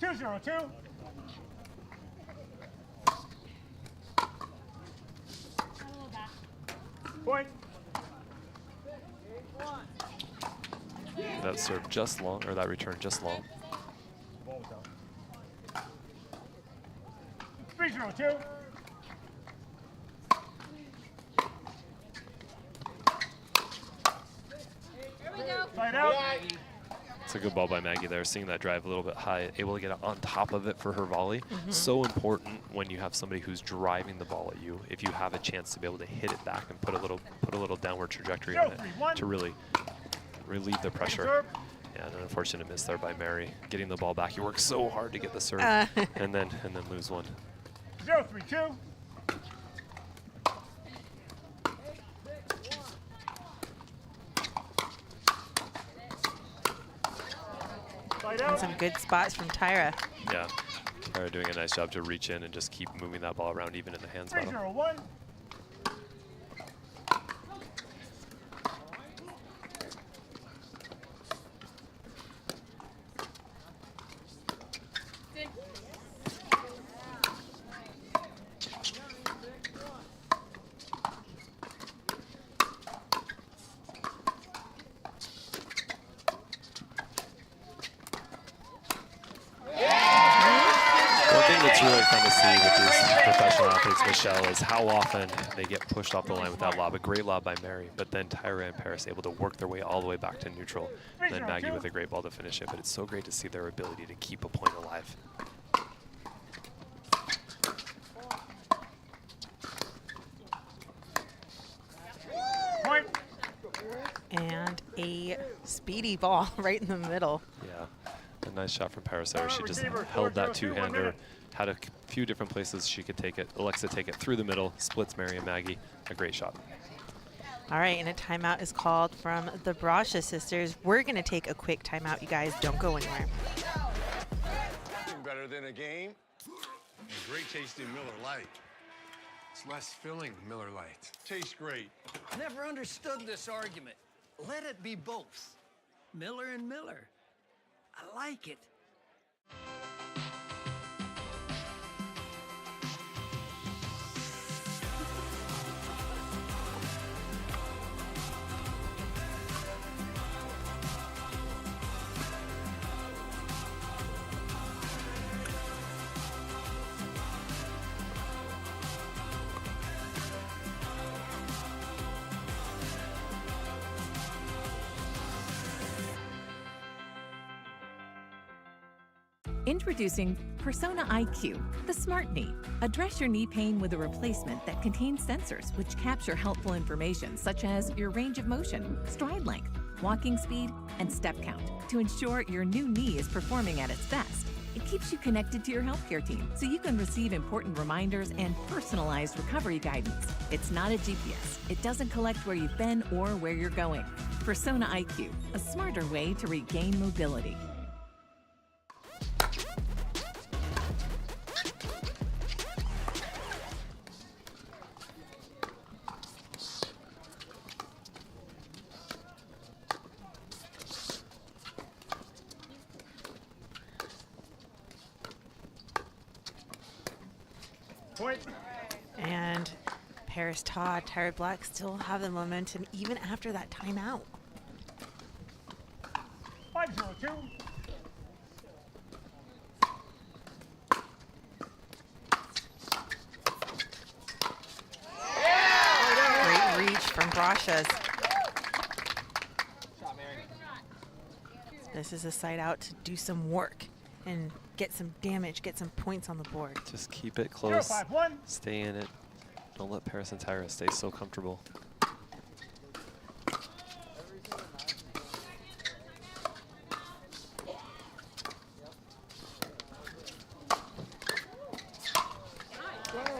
2-0-2. Point. That serve just long, or that return just long. 3-0-2. Side out. It's a good ball by Maggie there, seeing that drive a little bit high, able to get on top of it for her volley. So important when you have somebody who's driving the ball at you, if you have a chance to be able to hit it back and put a little downward trajectory on it to really relieve the pressure. Yeah, an unfortunate miss there by Mary. Getting the ball back. You work so hard to get the serve and then lose one. 0-3-2. And some good spots from Tyra. Yeah, Tyra doing a nice job to reach in and just keep moving that ball around even in the hands battle. 3-0-1. Michelle, is how often they get pushed off the line with that lob. A great lob by Mary, but then Tyra and Paris able to work their way all the way back to neutral. And then Maggie with a great ball to finish it. But it's so great to see their ability to keep a point alive. Point. And a speedy ball right in the middle. Yeah, a nice shot from Paris there. She just held that two-hander. Had a few different places she could take it. Alexa take it through the middle, splits Mary and Maggie. A great shot. All right, and a timeout is called from the Brascia sisters. We're going to take a quick timeout, you guys. Don't go anywhere. Better than a game. Great tasting Miller Lite. It's less filling than Miller Lite. Tastes great. Never understood this argument. Let it be both. Miller and Miller. I like it. Introducing Persona IQ, the smart knee. Address your knee pain with a replacement that contains sensors which capture helpful information such as your range of motion, stride length, walking speed, and step count to ensure your new knee is performing at its best. It keeps you connected to your healthcare team so you can receive important reminders and personalized recovery guidance. It's not a GPS. It doesn't collect where you've been or where you're going. Persona IQ, a smarter way to regain mobility. And Paris Todd, Tyra Black still have the momentum even after that timeout. 5-0-2. Great reach from Brascia's. This is a side out to do some work and get some damage, get some points on the board. Just keep it close, stay in it. Don't let Paris and Tyra stay so comfortable.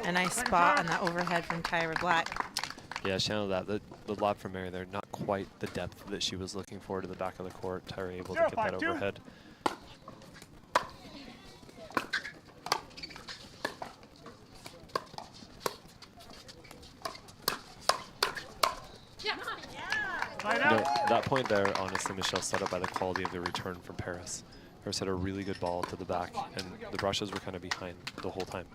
A nice spot on that overhead from Tyra Black. Yeah, channel that. The lob from Mary there, not quite the depth that she was looking for to the back of the court. Tyra able to get that overhead. No, that point there, honestly, Michelle, set up by the quality of the return from Paris. Paris had a really good ball to the back, and the Brascias were kind of behind the whole time,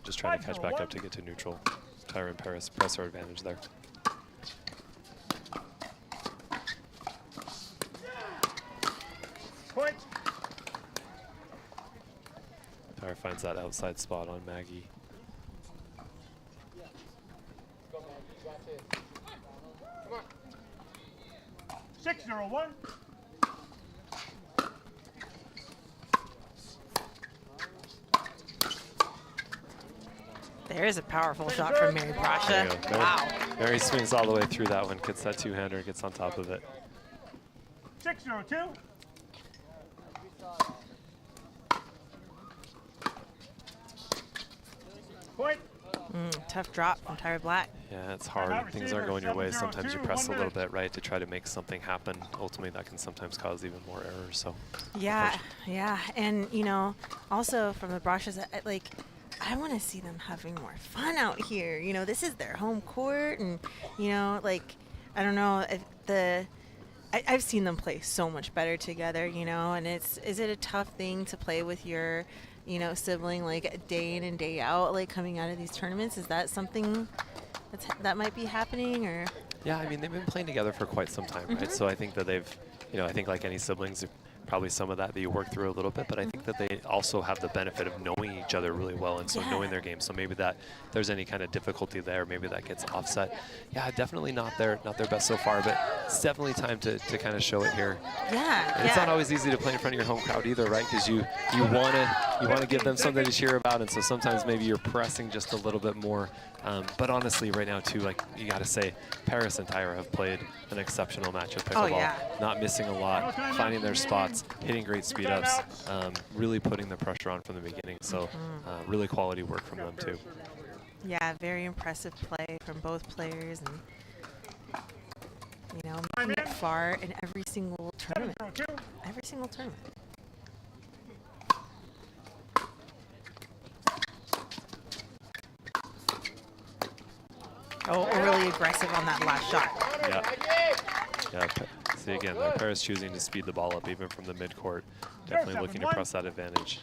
just trying to catch back up to get to neutral. Tyra and Paris press our advantage there. Point. Tyra finds that outside spot on Maggie. 6-0-1. There's a powerful shot from Mary Brascia. Wow. Mary swings all the way through that one, gets that two-hander, gets on top of it. 6-0-2. Point. Tough drop from Tyra Black. Yeah, it's hard. Things aren't going your way. Sometimes you press a little bit, right, to try to make something happen. Ultimately, that can sometimes cause even more errors. So. Yeah, yeah, and you know, also from the Brascias, like, I want to see them having more fun out here. You know, this is their home court, and you know, like, I don't know if I've seen them play so much better together. You know, and is it a tough thing to play with your, you know, sibling like day in and day out, like coming out of these tournaments? Is that something that might be happening, or? Yeah, I mean, they've been playing together for quite some time, right? So I think that they've, you know, I think like any siblings, probably some of that you work through a little bit, but I think that they also have the benefit of knowing each other really well, and so knowing their game. So maybe that if there's any kind of difficulty there, maybe that gets offset. Yeah, definitely not their best so far, but it's definitely time to kind of show it here. Yeah, and it's not always easy to play in front of your home crowd either, right? Because you want to give them something to cheer about, and so sometimes maybe you're pressing just a little bit more. But honestly, right now too, like you got to say, Paris and Tyra have played an exceptional match of pickleball. Not missing a lot, finding their spots, hitting great speed ups, really putting the pressure on from the beginning. So really quality work from them too. Yeah, very impressive play from both players, and you know, making it far in every single tournament. Every single tournament. Oh, really aggressive on that last shot. Yeah. See again, Paris choosing to speed the ball up even from the midcourt. Definitely looking to press that advantage.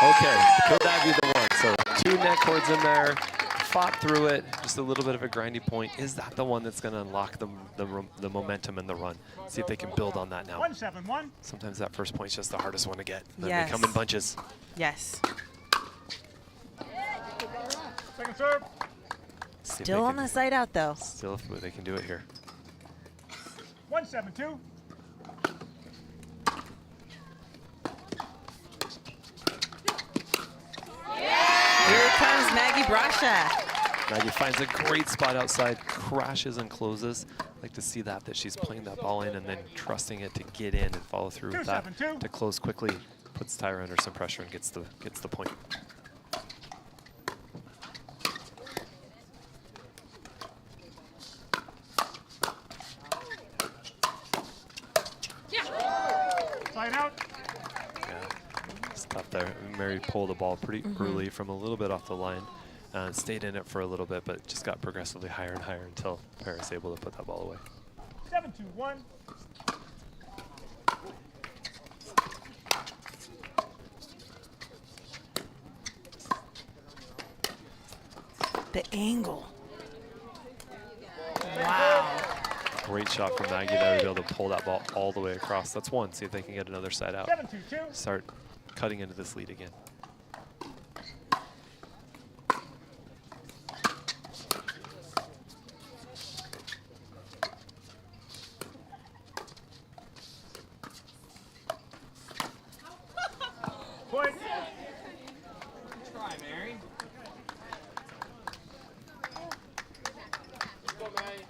Okay, could that be the one? So 2 net cords in there. Fought through it, just a little bit of a grindy point. Is that the one that's going to unlock the momentum in the run? See if they can build on that now. 1-7-1. Sometimes that first point's just the hardest one to get. Then they come in bunches. Yes. Second serve. Still on the side out though. Still, if they can do it here. 1-7-2. Here comes Maggie Brascia. Maggie finds a great spot outside, crashes and closes. Like to see that she's playing that ball in and then trusting it to get in and follow through with that to close quickly. Puts Tyra under some pressure and gets the point. Side out. Tough there. Mary pulled the ball pretty early from a little bit off the line. Stayed in it for a little bit, but just got progressively higher and higher until Paris able to put that ball away. 7-2-1. The angle. Wow. Great shot from Maggie there to be able to pull that ball all the way across. That's one. See if they can get another side out. 7-2-2. Start cutting into this lead again. Point. Try, Mary. Let's go, Mary.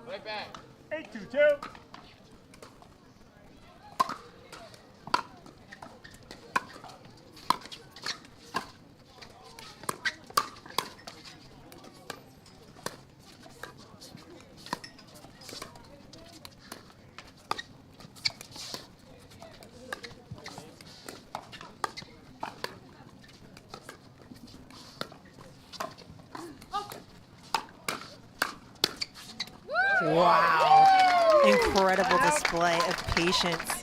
Right back. 8-2-2. Wow. Incredible display of patience.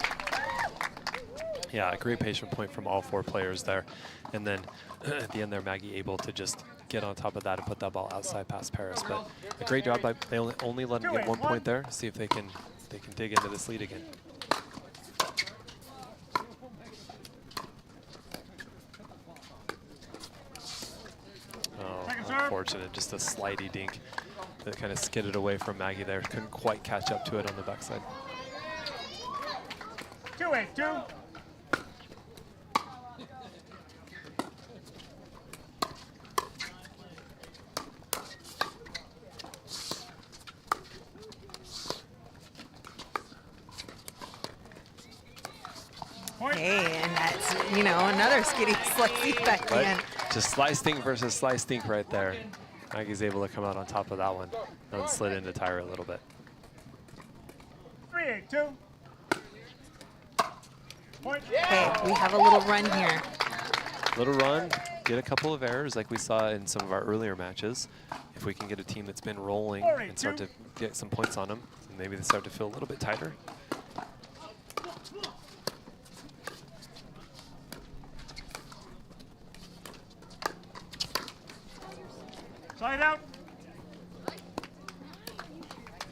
Yeah, a great patient point from all 4 players there. And then at the end there, Maggie able to just get on top of that and put that ball outside past Paris. But a great job by, they only let him get 1 point there. See if they can dig into this lead again. Oh, unfortunate, just a slidey dink that kind of skidded away from Maggie there. Couldn't quite catch up to it on the backside. 2-8-2. Hey, and that's, you know, another skinny slicey backhand. Right? Just slice dink versus slice dink right there. Maggie's able to come out on top of that one and slid into Tyra a little bit. 3-8-2. Point. Okay, we have a little run here. Little run, get a couple of errors like we saw in some of our earlier matches. If we can get a team that's been rolling and start to get some points on them, maybe they start to feel a little bit tighter. Side out.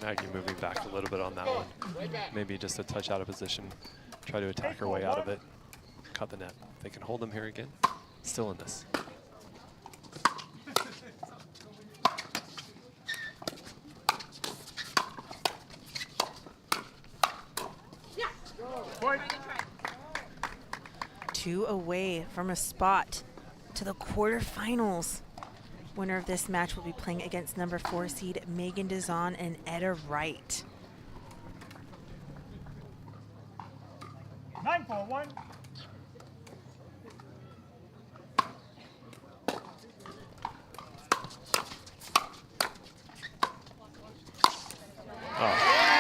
Maggie moving back a little bit on that one. Maybe just a touch out of position. Try to attack her way out of it. Cut the net. They can hold them here again. Still in this. Point. 2 away from a spot to the quarterfinals. Winner of this match will be playing against number 4 seed Megan Dazon and Etta Wright. 9-4-1.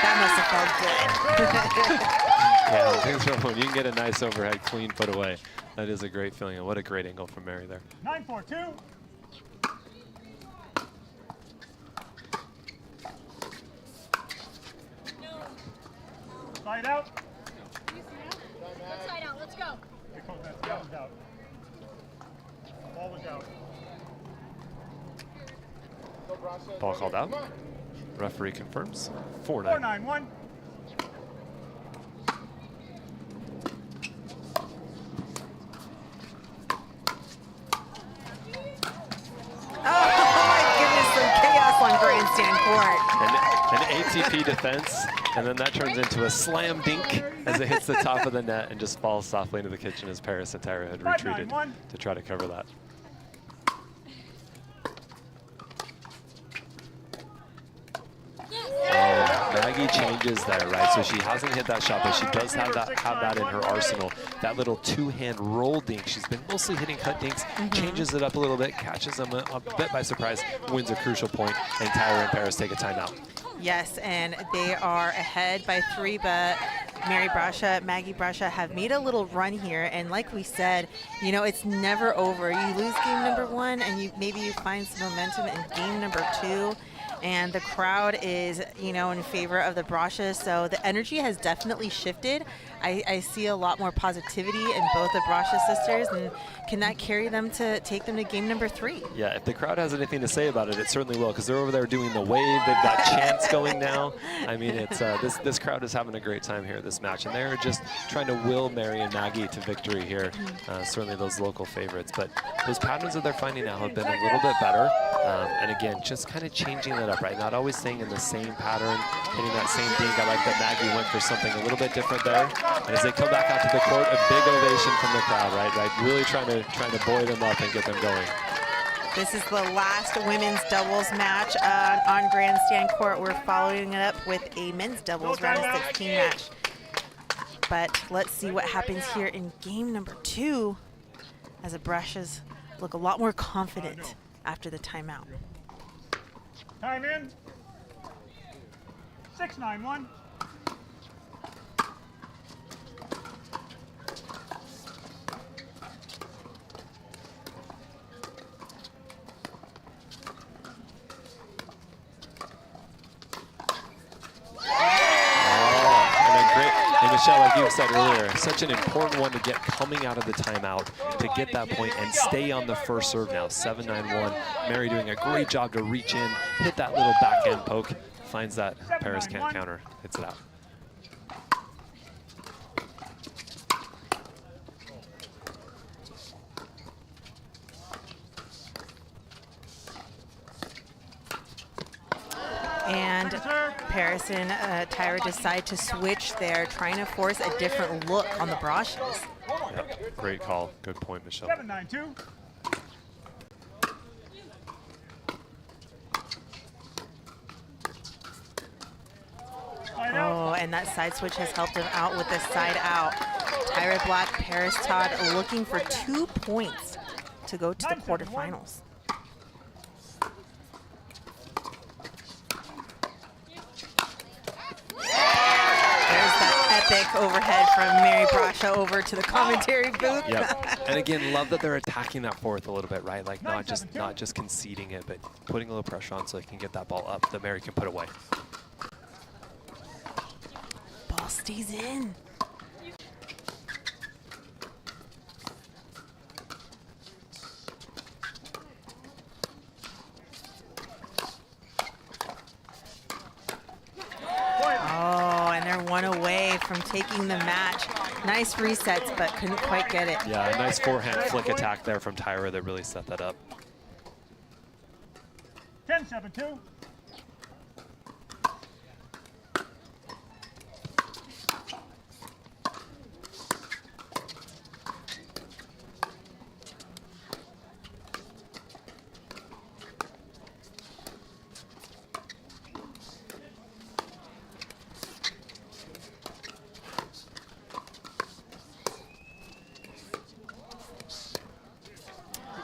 That must have felt good. Yeah, things are when you can get a nice overhead clean put away. That is a great feeling, and what a great angle from Mary there. 9-4-2. Side out. Let's side out. Let's go. That was out. Ball was out. Ball called out. Referee confirms. 4-9. 4-9-1. On Grandstand court. An ATP defense, and then that turns into a slam dink as it hits the top of the net and just falls softly into the kitchen as Paris and Tyra had retreated to try to cover that. Maggie changes there, right? So she hasn't hit that shot, but she does have that in her arsenal. That little two-hand roll dink. She's been mostly hitting cut dinks, changes it up a little bit, catches them a bit by surprise, wins a crucial point, and Tyra and Paris take a timeout. Yes, and they are ahead by 3, but Mary Brascia, Maggie Brascia have made a little run here, and like we said, you know, it's never over. You lose game number 1, and maybe you find some momentum in game number 2. And the crowd is, you know, in favor of the Brascia, so the energy has definitely shifted. I see a lot more positivity in both the Brascia sisters, and can that carry them to take them to game number 3? Yeah, if the crowd has anything to say about it, it certainly will, because they're over there doing the wave. They've got chants going now. I mean, it's this crowd is having a great time here this match, and they're just trying to will Mary and Maggie to victory here. Certainly those local favorites, but those patterns that they're finding now have been a little bit better. And again, just kind of changing that up, right? Not always staying in the same pattern, hitting that same dink. I like that Maggie went for something a little bit different there. And as they come back out to the court, a big ovation from the crowd, right? Really trying to buoy them up and get them going. This is the last women's doubles match on Grandstand court. We're following it up with a men's doubles round of 16 match. But let's see what happens here in game number 2 as the Brascias look a lot more confident after the timeout. Time in. 6-9-1. Michelle, like you said earlier, such an important one to get coming out of the timeout to get that point and stay on the first serve now. 7-9-1. Mary doing a great job to reach in, hit that little backhand poke, finds that Paris can't counter, hits it out. And Paris and Tyra decide to switch there, trying to force a different look on the Brascias. Yep, great call. Good point, Michelle. 7-9-2. Oh, and that side switch has helped him out with the side out. Tyra Black, Paris Todd looking for 2 points to go to the quarterfinals. Epic overhead from Mary Brascia over to the commentary booth. Yep. And again, love that they're attacking that fourth a little bit, right? Like not just conceding it, but putting a little pressure on so they can get that ball up that Mary can put away. Ball stays in. Oh, and they're 1 away from taking the match. Nice resets, but couldn't quite get it. Yeah, a nice forehand flick attack there from Tyra that really set that up. 10-7-2.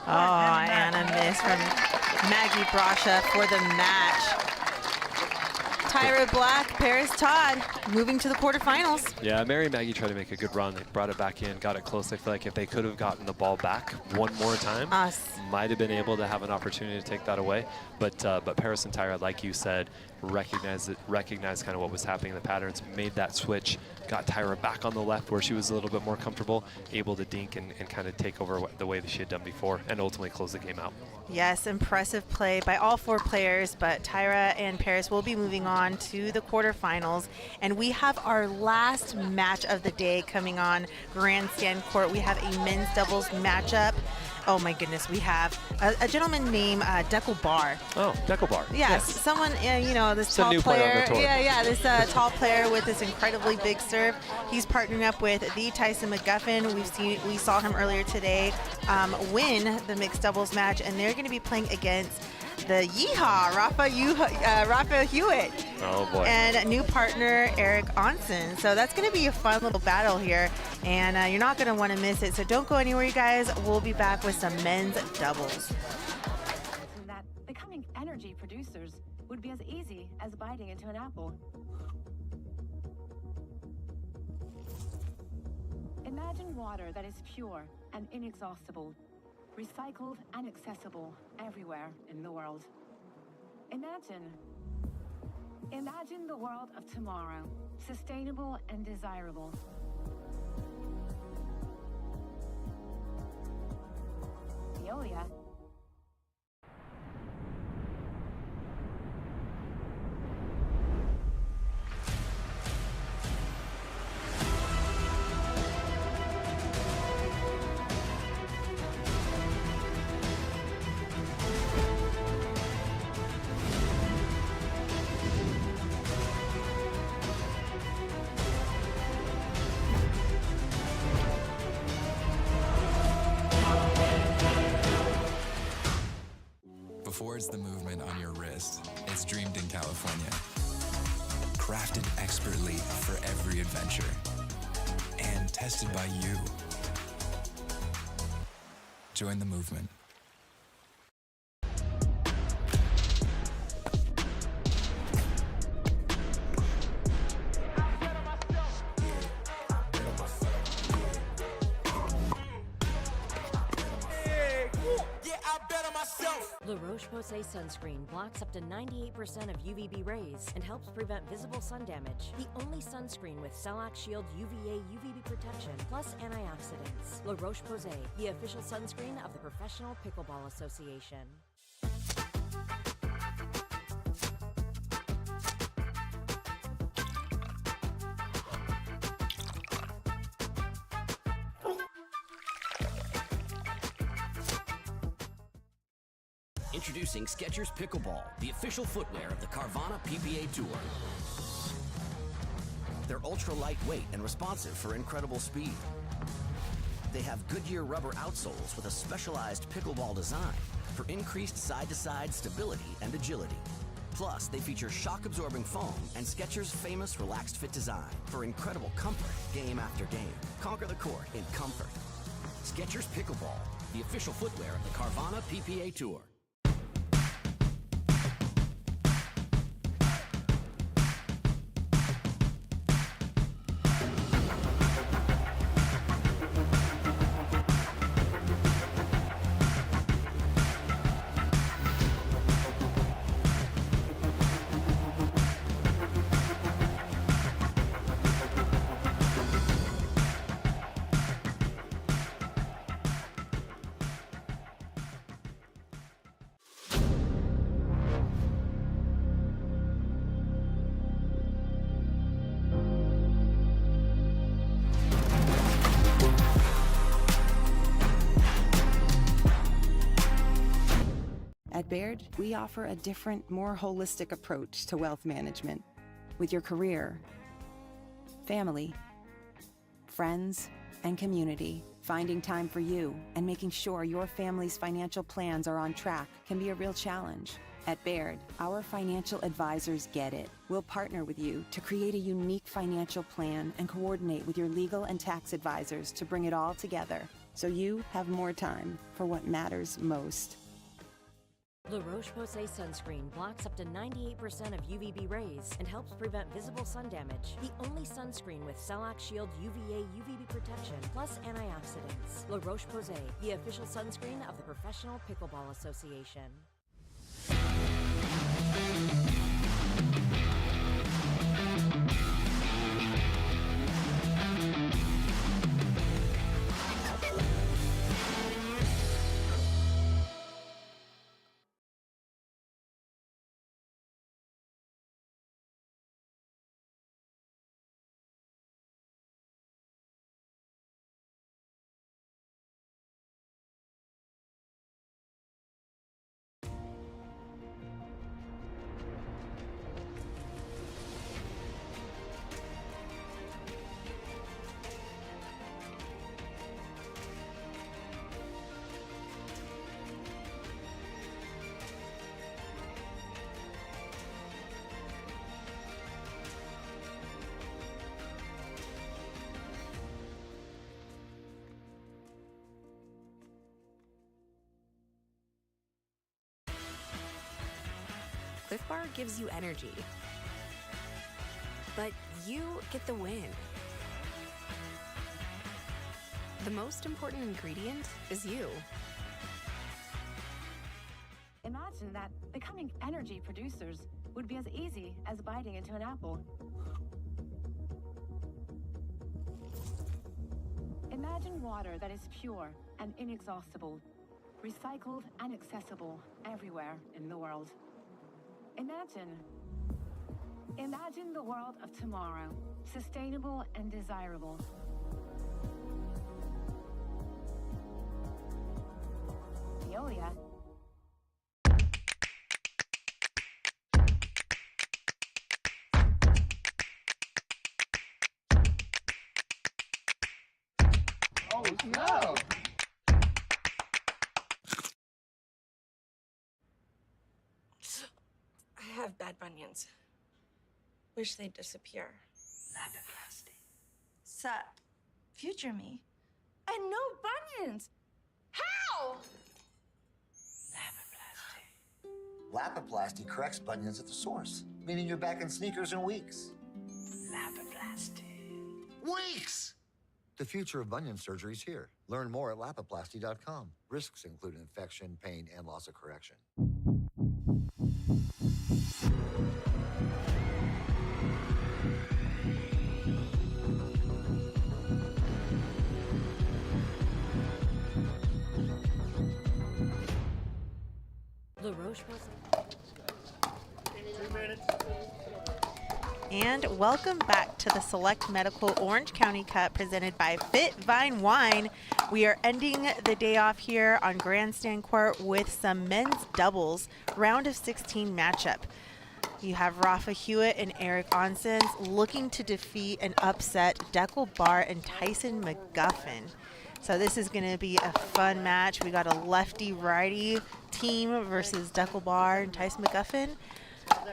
Oh, and a miss from Maggie Brascia for the match. Tyra Black, Paris Todd moving to the quarterfinals. Yeah, Mary and Maggie tried to make a good run. They brought it back in, got it close. I feel like if they could have gotten the ball back one more time, might have been able to have an opportunity to take that away. But Paris and Tyra, like you said, recognized kind of what was happening in the patterns, made that switch, got Tyra back on the left where she was a little bit more comfortable, able to dink and kind of take over the way that she had done before, and ultimately close the game out. Yes, impressive play by all 4 players, but Tyra and Paris will be moving on to the quarterfinals. And we have our last match of the day coming on Grandstand Court. We have a men's doubles matchup. Oh my goodness, we have a gentleman named Dekel Bar. Oh, Dekel Bar. Yes, someone, you know, this It's a tall new player player. on the tour. Yeah, this tall player with this incredibly big serve. He's partnering up with the Tyson McGuffin. We saw him earlier today win the mixed doubles match, and they're going to be playing against the Yeehaw, Rafa Hewitt. Oh boy. And new partner, Eric Onsen. So that's going to be a fun little battle here, and you're not going to want to miss it. So don't go anywhere, you guys. We'll be back with some men's doubles. That becoming energy producers would be as easy as biting into an apple. Imagine water that is pure and inexhaustible, recycled and accessible everywhere in the world. Imagine the world of tomorrow, sustainable and desirable. Veolia. Before it's the movement on your wrist, it's dreamed in California. Crafted expertly for every adventure. And tested by you. Join the movement. Yeah, I bet on myself. La Roche-Posay sunscreen blocks up to 98% of UVB rays and helps prevent visible sun damage. The only sunscreen with Cell-Lock Shield UVA UVB protection plus antioxidants. La Roche-Posay, the official sunscreen of the Professional Pickleball Association. Introducing Skechers Pickleball, the official footwear of the Carvana PPA Tour. They're ultra lightweight and responsive for incredible speed. They have Goodyear rubber outsoles with a specialized pickleball design for increased side-to-side stability and agility. Plus, they feature shock-absorbing foam and Skechers' famous Relaxed Fit design for incredible comfort game after game. Conquer the court in comfort. Skechers Pickleball, the official footwear of the Carvana PPA Tour. At Baird, we offer a different, more holistic approach to wealth management. With your career, family, friends, and community, finding time for you and making sure your family's financial plans are on track can be a real challenge. At Baird, our financial advisors get it. We'll partner with you to create a unique financial plan and coordinate with your legal and tax advisors to bring it all together so you have more time for what matters most. La Roche-Posay sunscreen blocks up to 98% of UVB rays and helps prevent visible sun damage. The only sunscreen with Cell-Lock Shield UVA UVB protection plus antioxidants. La Roche-Posay, the official sunscreen of the Professional Pickleball Association. Cliff Bar gives you energy, but you get the win. The most important ingredient is you. Imagine that becoming energy producers would be as easy as biting into an apple. Imagine water that is pure and inexhaustible, recycled and accessible everywhere in the world. Imagine the world of tomorrow, sustainable and desirable. Veolia. Oh no! I have bad bunions. Wish they'd disappear. Lapoplasty. Sup, future me. And no bunions. How? Lapoplasty corrects bunions at the source, meaning you're back in sneakers in weeks. Lapoplasty. Weeks! The future of bunion surgery is here. Learn more at lapiplasty.com. Risks include infection, pain, and loss of correction. La Roche was. 2 minutes. And welcome back to the Select Medical Orange County Cup presented by FitVine Wine. We are ending the day off here on Grandstand Court with some men's doubles round of 16 matchup. You have Rafa Hewitt and Eric Onsens looking to defeat and upset Deckel Barr and Tyson McGuffin. So this is going to be a fun match. We got a lefty-righty team versus Deckel Barr and Tyson McGuffin.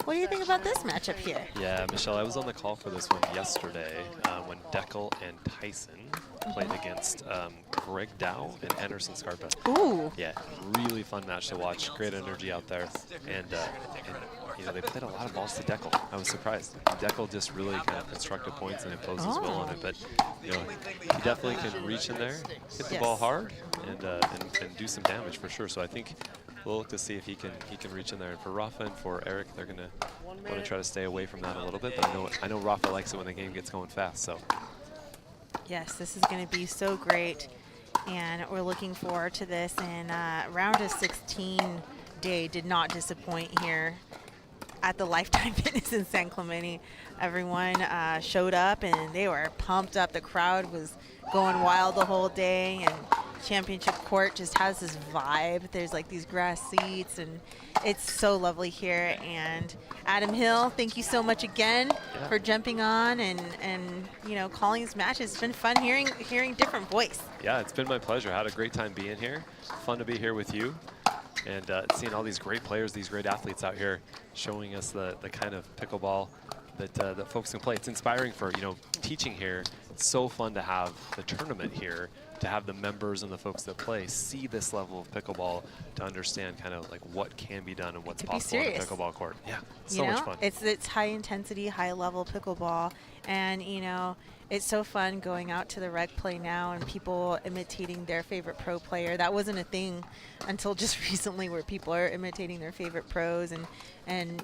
What do you think about this matchup here? Yeah, Michelle, I was on the call for this one yesterday when Deckel and Tyson played against Greg Dow and Anderson Scarpa. Ooh. Yeah, really fun match to watch. Great energy out there. And you know, they played a lot of balls to Deckel. I was surprised. Deckel just really kind of constructed points and imposed his will on it. But, you know, he definitely can reach in there, hit the ball hard, and do some damage for sure. So I think we'll look to see if he can reach in there. And for Rafa and for Eric, they're going to want to try to stay away from that a little bit. But I know Rafa likes it when the game gets going fast. So yes, this is going to be so great, and we're looking forward to this. And round of 16 day did not disappoint here at the Lifetime Fitness in San Clemente. Everyone showed up and they were pumped up. The crowd was going wild the whole day, and Championship Court just has this vibe. There's like these grass seats, and it's so lovely here. And Adam Hill, thank you so much again for jumping on and you know, calling these matches. It's been fun hearing different voice. yeah, it's been my pleasure. I had a great time being here. Fun to be here with you. And seeing all these great players, these great athletes out here showing us the kind of pickleball that folks can play. It's inspiring for, you know, teaching here. It's so fun to have the tournament here, to have the members and the folks that play see this level of pickleball, to understand kind of like what can be done and what's possible on a pickleball court. Yeah, so much fun. It's high intensity, high level pickleball, and you know, it's so fun going out to the rec play now and people imitating their favorite pro player. That wasn't a thing until just recently, where people are imitating their favorite pros and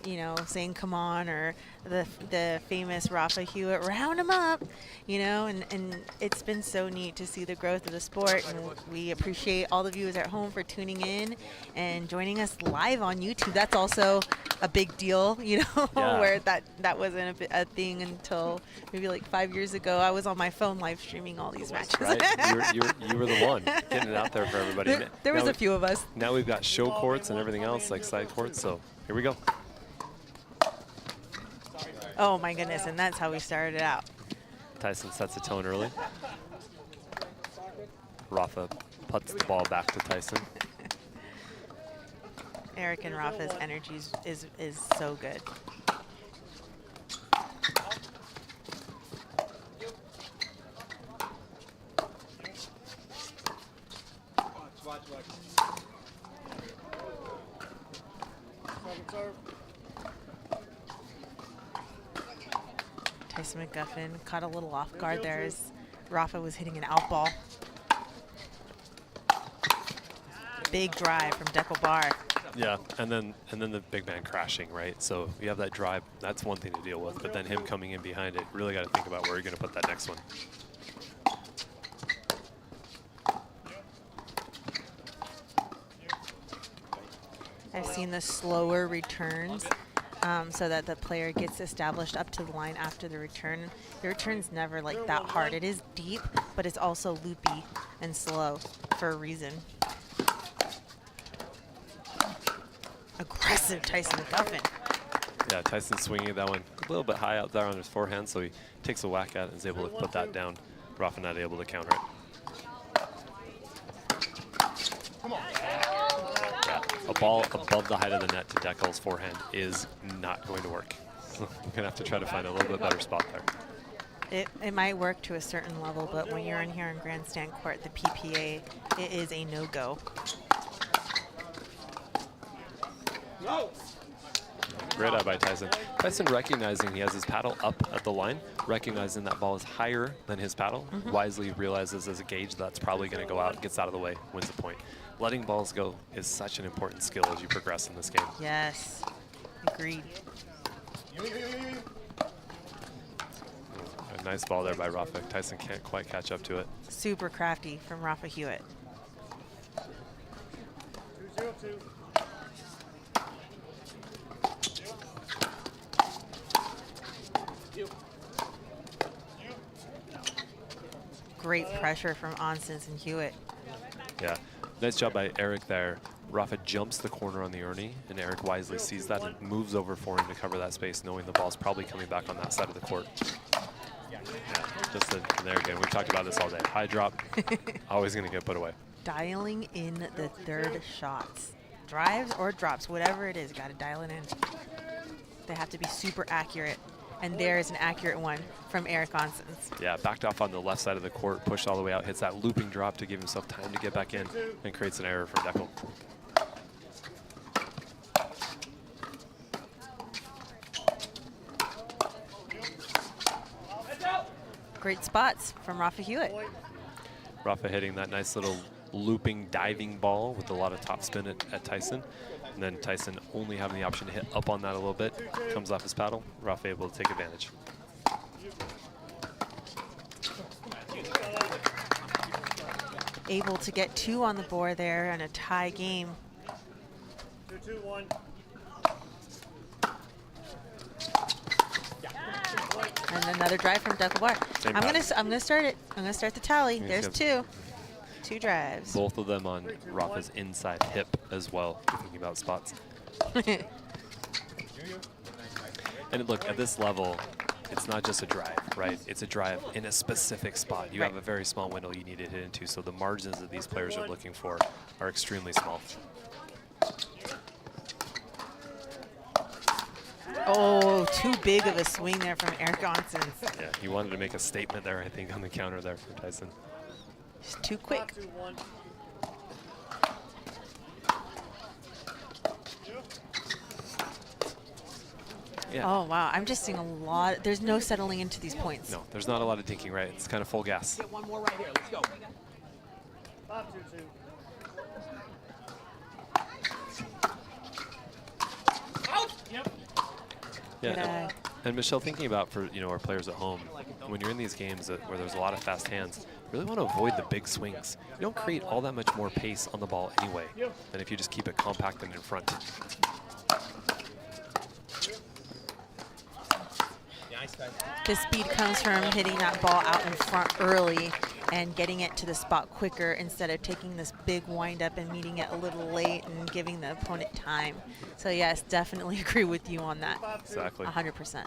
you know, saying come on, or the famous Rafa Hewitt, round him up, you know, and it's been so neat to see the growth of the sport. And we appreciate all the viewers at home for tuning in and joining us live on YouTube. That's also a big deal, you know, where that wasn't a thing until maybe like 5 years ago. I was on my phone live streaming all these matches. Right, you were the one getting it out there for everybody. There was a few of us. Now we've got show courts and everything else, like side courts, so here we go. Oh my goodness, and that's how we started it out. Tyson sets the tone early. Rafa puts the ball back to Tyson. Eric and Rafa's energy is so good. Tyson McGuffin caught a little off guard there as Rafa was hitting an out ball. Big drive from Deckel Barr. Yeah, and then the big man crashing, right? So you have that drive, that's one thing to deal with, but then him coming in behind it, really got to think about where you're going to put that next one. I've seen the slower returns so that the player gets established up to the line after the return. The return's never like that hard. It is deep, but it's also loopy and slow for a reason. Aggressive Tyson McGuffin. Yeah, Tyson swinging that one a little bit high out there on his forehand, so he takes a whack at it and is able to put that down. Rafa not able to counter it. Yeah, a ball above the height of the net to Deckel's forehand is not going to work. We're going to have to try to find a little bit better spot there. It might work to a certain level, but when you're in here in Grandstand Court, the PPA, it is a no-go. Great eye by Tyson. Tyson recognizing he has his paddle up at the line, recognizing that ball is higher than his paddle, wisely realizes as a gauge that's probably going to go out, gets out of the way, wins the point. Letting balls go is such an important skill as you progress in this game. Yes, agreed. A nice ball there by Rafa. Tyson can't quite catch up to it. Super crafty from Rafa Hewitt. 2-0-2. Great pressure from Onsens and Hewitt. Yeah, nice job by Eric there. Rafa jumps the corner on the Ernie, and Eric wisely sees that and moves over for him to cover that space, knowing the ball's probably coming back on that side of the court. Yeah, just there again. We've talked about this all day. High drop, always going to get put away. Dialing in the third shots. Drives or drops, whatever it is, got to dial it in. They have to be super accurate. And there's an accurate one from Eric Onsens. Yeah, backed off on the left side of the court, pushed all the way out, hits that looping drop to give himself time to get back in, and creates an error for Deckel. Great spots from Rafa Hewitt. Rafa hitting that nice little looping diving ball with a lot of top spin at Tyson. And then Tyson only having the option to hit up on that a little bit. Comes off his paddle. Rafa able to take advantage. Able to get 2 on the board there and a tie game. 2-2-1. And another drive from Deckelbar. I'm gonna start it. I'm gonna start the tally. There's 2. 2 drives. Both of them on Rafa's inside hip as well, thinking about spots. And look, at this level, it's not just a drive, right? It's a drive in a specific spot. You have a very small window you need to hit into, so the margins that these players are looking for are extremely small. Oh, too big of a swing there from Eric Onsens. Yeah, he wanted to make a statement there, I think, on the counter there for Tyson. Just too quick. Yeah. Oh, wow. I'm just seeing a lot. There's no settling into these points. No, there's not a lot of dinking, right? It's kind of full gas. Get one more right here. Let's go. 5-2-2. Out. Yep. Yeah, and Michelle, thinking about for our players at home, when you're in these games where there's a lot of fast hands, you really want to avoid the big swings. You don't create all that much more pace on the ball anyway than if you just keep it compact and in front. The speed comes from hitting that ball out in front early and getting it to the spot quicker instead of taking this big wind up and meeting it a little late and giving the opponent time. So yes, definitely agree with you on that. Exactly. 100%.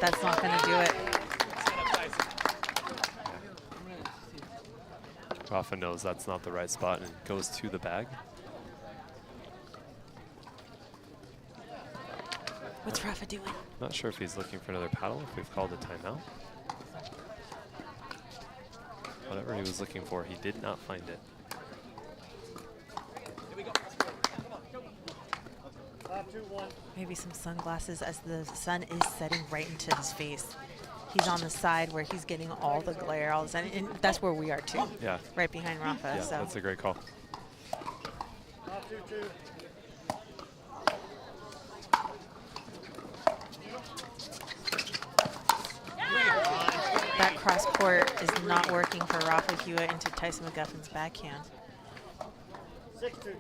That's not going to do it. Rafa knows that's not the right spot and goes to the bag. What's Rafa doing? Not sure if he's looking for another paddle, if we've called a timeout. Whatever he was looking for, he did not find it. Maybe some sunglasses as the sun is setting right into his face. He's on the side where he's getting all the glare, all the sun, and that's where we are too. Yeah. Right behind Rafa. Yeah, so that's a great call. 5-2-2. that cross court is not working for Rafa Hewitt into Tyson McGuffin's backhand. 6-2-2.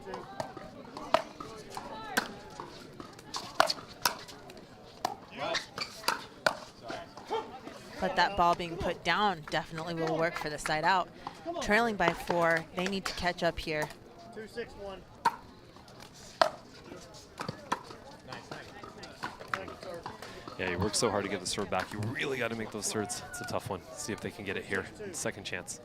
But that ball being put down definitely will work for the side out. Trailing by 4, they need to catch up here. 2-6-1. Yeah, you work so hard to get the serve back. You really got to make those serves. It's a tough one. See if they can get it here. Second chance.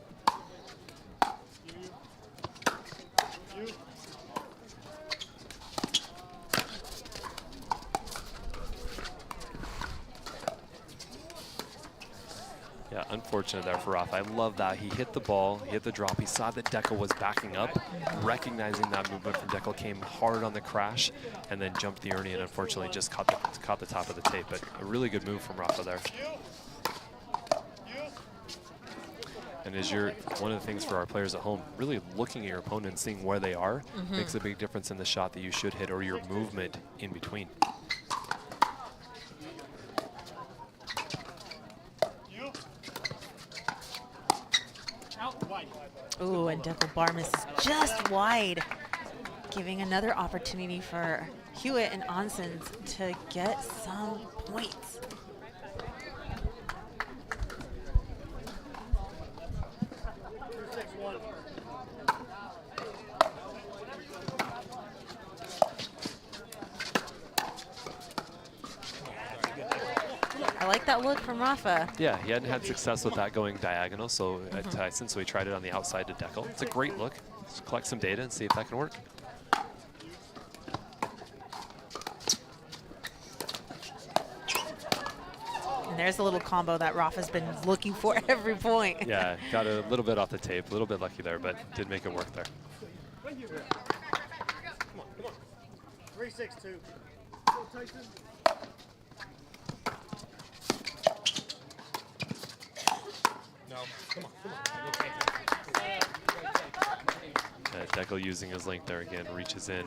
Yeah, unfortunate there for Rafa. I love that. He hit the ball, he hit the drop. He saw that Dekel was backing up, recognizing that movement from Dekel, came hard on the crash, and then jumped the Ernie and unfortunately just caught the top of the tape. But a really good move from Rafa there. And as one of the things for our players at home, really looking at your opponent, seeing where they are, makes a big difference in the shot that you should hit or your movement in between. Ooh, and Dekel bar misses just wide, giving another opportunity for Hewitt and Onsens to get some points. I like that look from Rafa. Yeah, he hadn't had success with that going diagonal at Tyson, so he tried it on the outside to Dekel. It's a great look. Let's collect some data and see if that can work. And there's a little combo that Rafa's been looking for every point. Yeah, got a little bit off the tape, a little bit lucky there, but did make it work there. Come on. 3-6-2. Go, Tyson. No, come on. Dekel using his length there again, reaches in,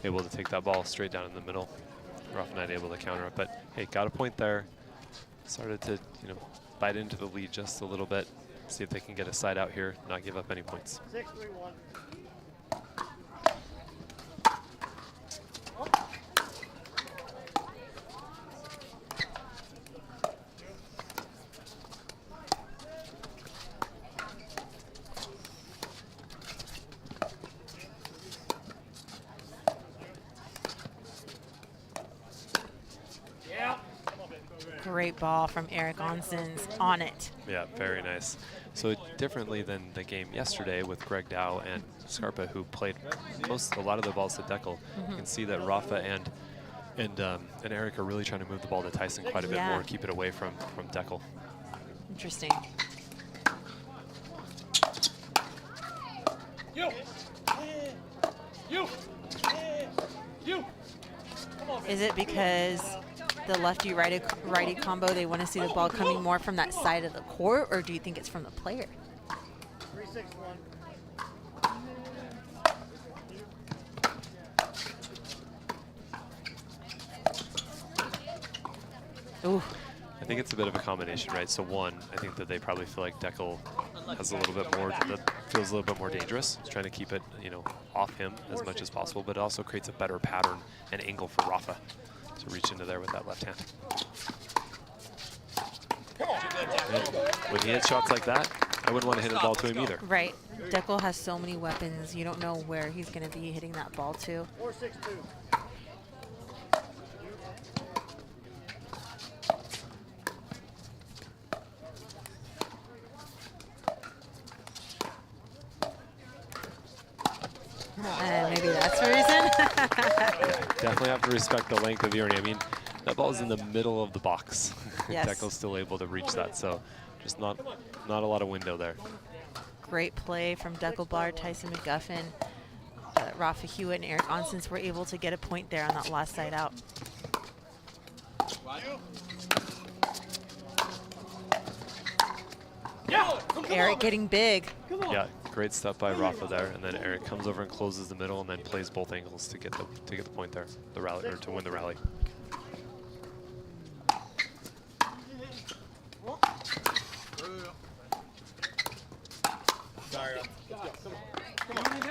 able to take that ball straight down in the middle. Rafa not able to counter it, but hey, got a point there. Started to, bite into the lead just a little bit. See if they can get a side out here, not give up any points. 6-3-1. Great ball from Eric Onsens on it. Yeah, very nice. So differently than the game yesterday with Greg Dow and Scarpa, who played a lot of the balls to Dekel, you can see that Rafa and Eric are really trying to move the ball to Tyson quite a bit more, keep it away from Dekel. Interesting. Is it because the lefty-righty combo, they want to see the ball coming more from that side of the court, or do you think it's from the player? 3-6-1. Ooh. I think it's a bit of a combination, right? So one, I think that they probably feel like Dekel has a little bit more, that feels a little bit more dangerous. He's trying to keep it, off him as much as possible, but it also creates a better pattern and angle for Rafa to reach into there with that left hand. And when he hits shots like that, I wouldn't want to hit the ball to him either. Right. Dekel has so many weapons. You don't know where he's going to be hitting that ball to. 4-6-2. Maybe that's the reason. Definitely have to respect the length of the Ernie. I mean, that ball is in the middle of the box. Yes. Dekel's still able to reach that, so just not a lot of window there. Great play from Dekel Bar, Tyson McGuffin. Rafa Hewitt and Eric Onsens were able to get a point there on that last side out. Eric getting big. Yeah, great stuff by Rafa there, and then Eric comes over and closes the middle, and then plays both angles to get the point there, the rally, or to win the rally. Sorry. Come on.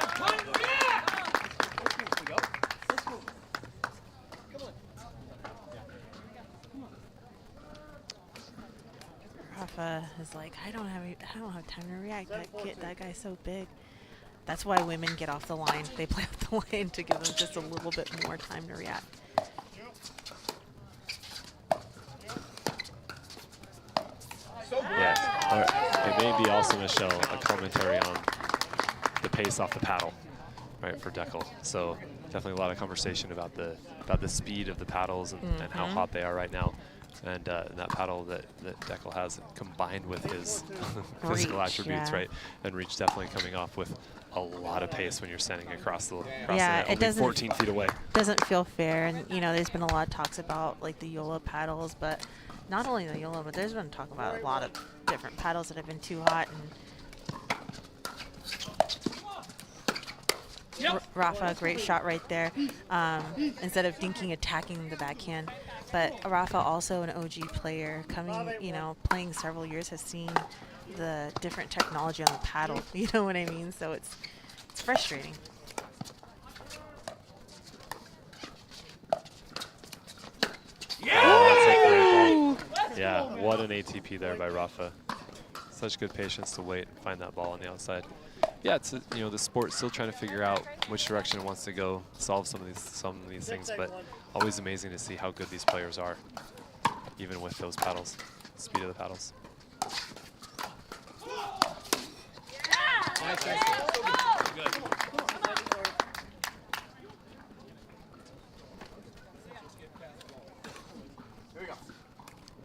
Rafa is like, I don't have time to react. That guy's so big. That's why women get off the line. They play off the line to give them just a little bit more time to react. Yeah, it may be also, Michelle, a commentary on the pace off the paddle, right, for Dekel. So definitely a lot of conversation about the speed of the paddles and how hot they are right now. And that paddle that Deckel has combined with his physical Reach, attributes, yeah. right? And reach definitely coming off with a lot of pace when you're standing across the Yeah, net, it only doesn't 14 feet away. Doesn't feel fair, and you know, there's been a lot of talks about like the YOLO paddles, but not only the YOLO, but there's been talk about a lot of different paddles that have been too hot. And Rafa, great shot right there. Instead of dinking, attacking the backhand. But Rafa, also an OG player, coming, you know, playing several years, has seen the different technology on the paddle. You know what I mean? So it's frustrating. Oh, that's a great ball. Yeah, what an ATP there by Rafa. Such good patience to wait and find that ball on the outside. Yeah, it's you know, the sport's still trying to figure out which direction it wants to go, solve some of these things, but always amazing to see how good these players are, even with those paddles, speed of the paddles.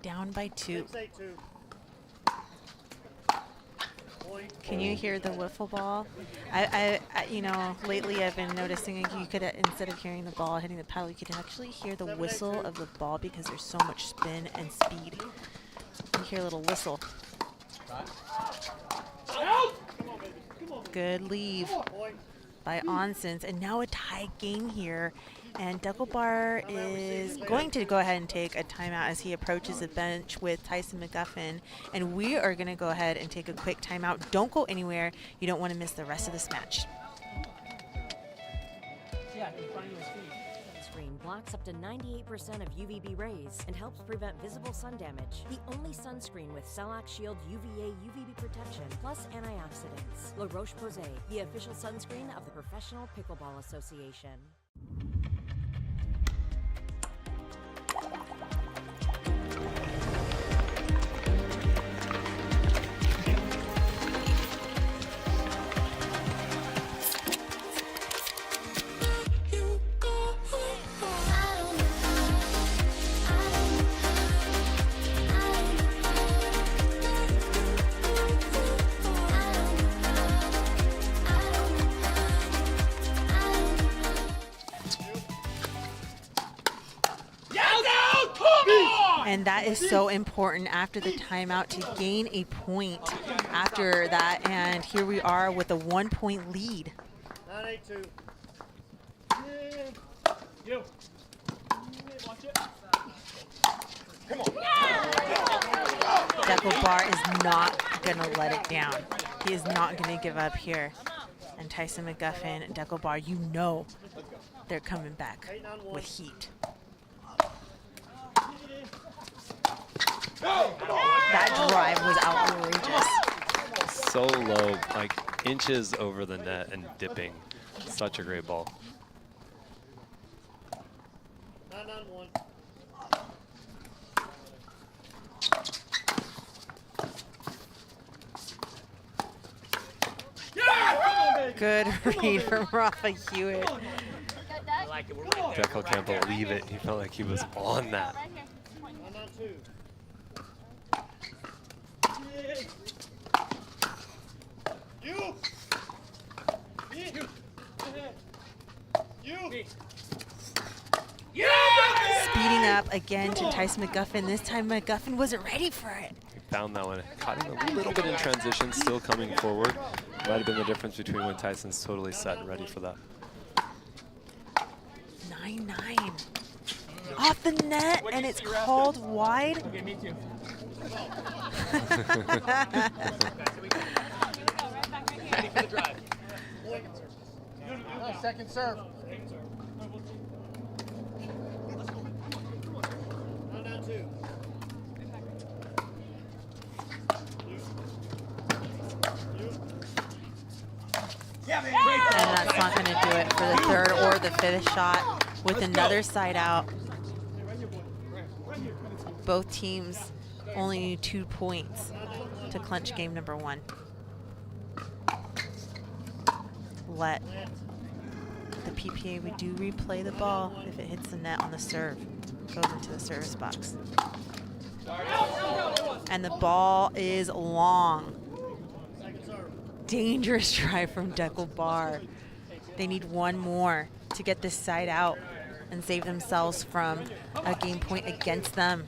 Down by 2. Can you hear the wiffle ball? I you know, lately I've been noticing you could, instead of hearing the ball hitting the paddle, you could actually hear the whistle of the ball because there's so much spin and speed. You hear a little whistle. Good leave by Onsens, and now a tie game here. And Deckelbar is going to go ahead and take a timeout as he approaches the bench with Tyson McGuffin. And we are going to go ahead and take a quick timeout. Don't go anywhere. You don't want to miss the rest of this match. Sunscreen blocks up to 98% of UVB rays and helps prevent visible sun damage. The only sunscreen with Celac Shield UVA UVB protection plus antioxidants. La Roche-Posay, the official sunscreen of the Professional Pickleball Association. And that is so important after the timeout to gain a point after that. And here we are with a 1-point lead. 9-8-2. You. Watch it. Come on. Deckelbar is not going to let it down. He is not going to give up here. And Tyson McGuffin and Deckelbar, you know they're coming back with heat. That drive was outrageous. So low, like inches over the net and dipping. Such a great ball. 9-9-1. Good read from Rafa Hewitt. Deckel can't believe it. He felt like he was on that. 9-9-2. You. Speeding up again to Tyson McGuffin. This time McGuffin wasn't ready for it. He found that one. Caught him a little bit in transition, still coming forward. Might have been the difference between when Tyson's totally set and ready for that. 9-9. Off the net, and it's called wide. Okay, me too. Ready for the drive. Second serve. 9-9-2. And that's not going to do it for the third or the fifth shot with another side out. Both teams only need 2 points to clinch game number 1. Let the PPA, we do replay the ball if it hits the net on the serve, goes into the service box. And the ball is long. Dangerous try from Dekel Bar. They need one more to get this side out and save themselves from a game point against them.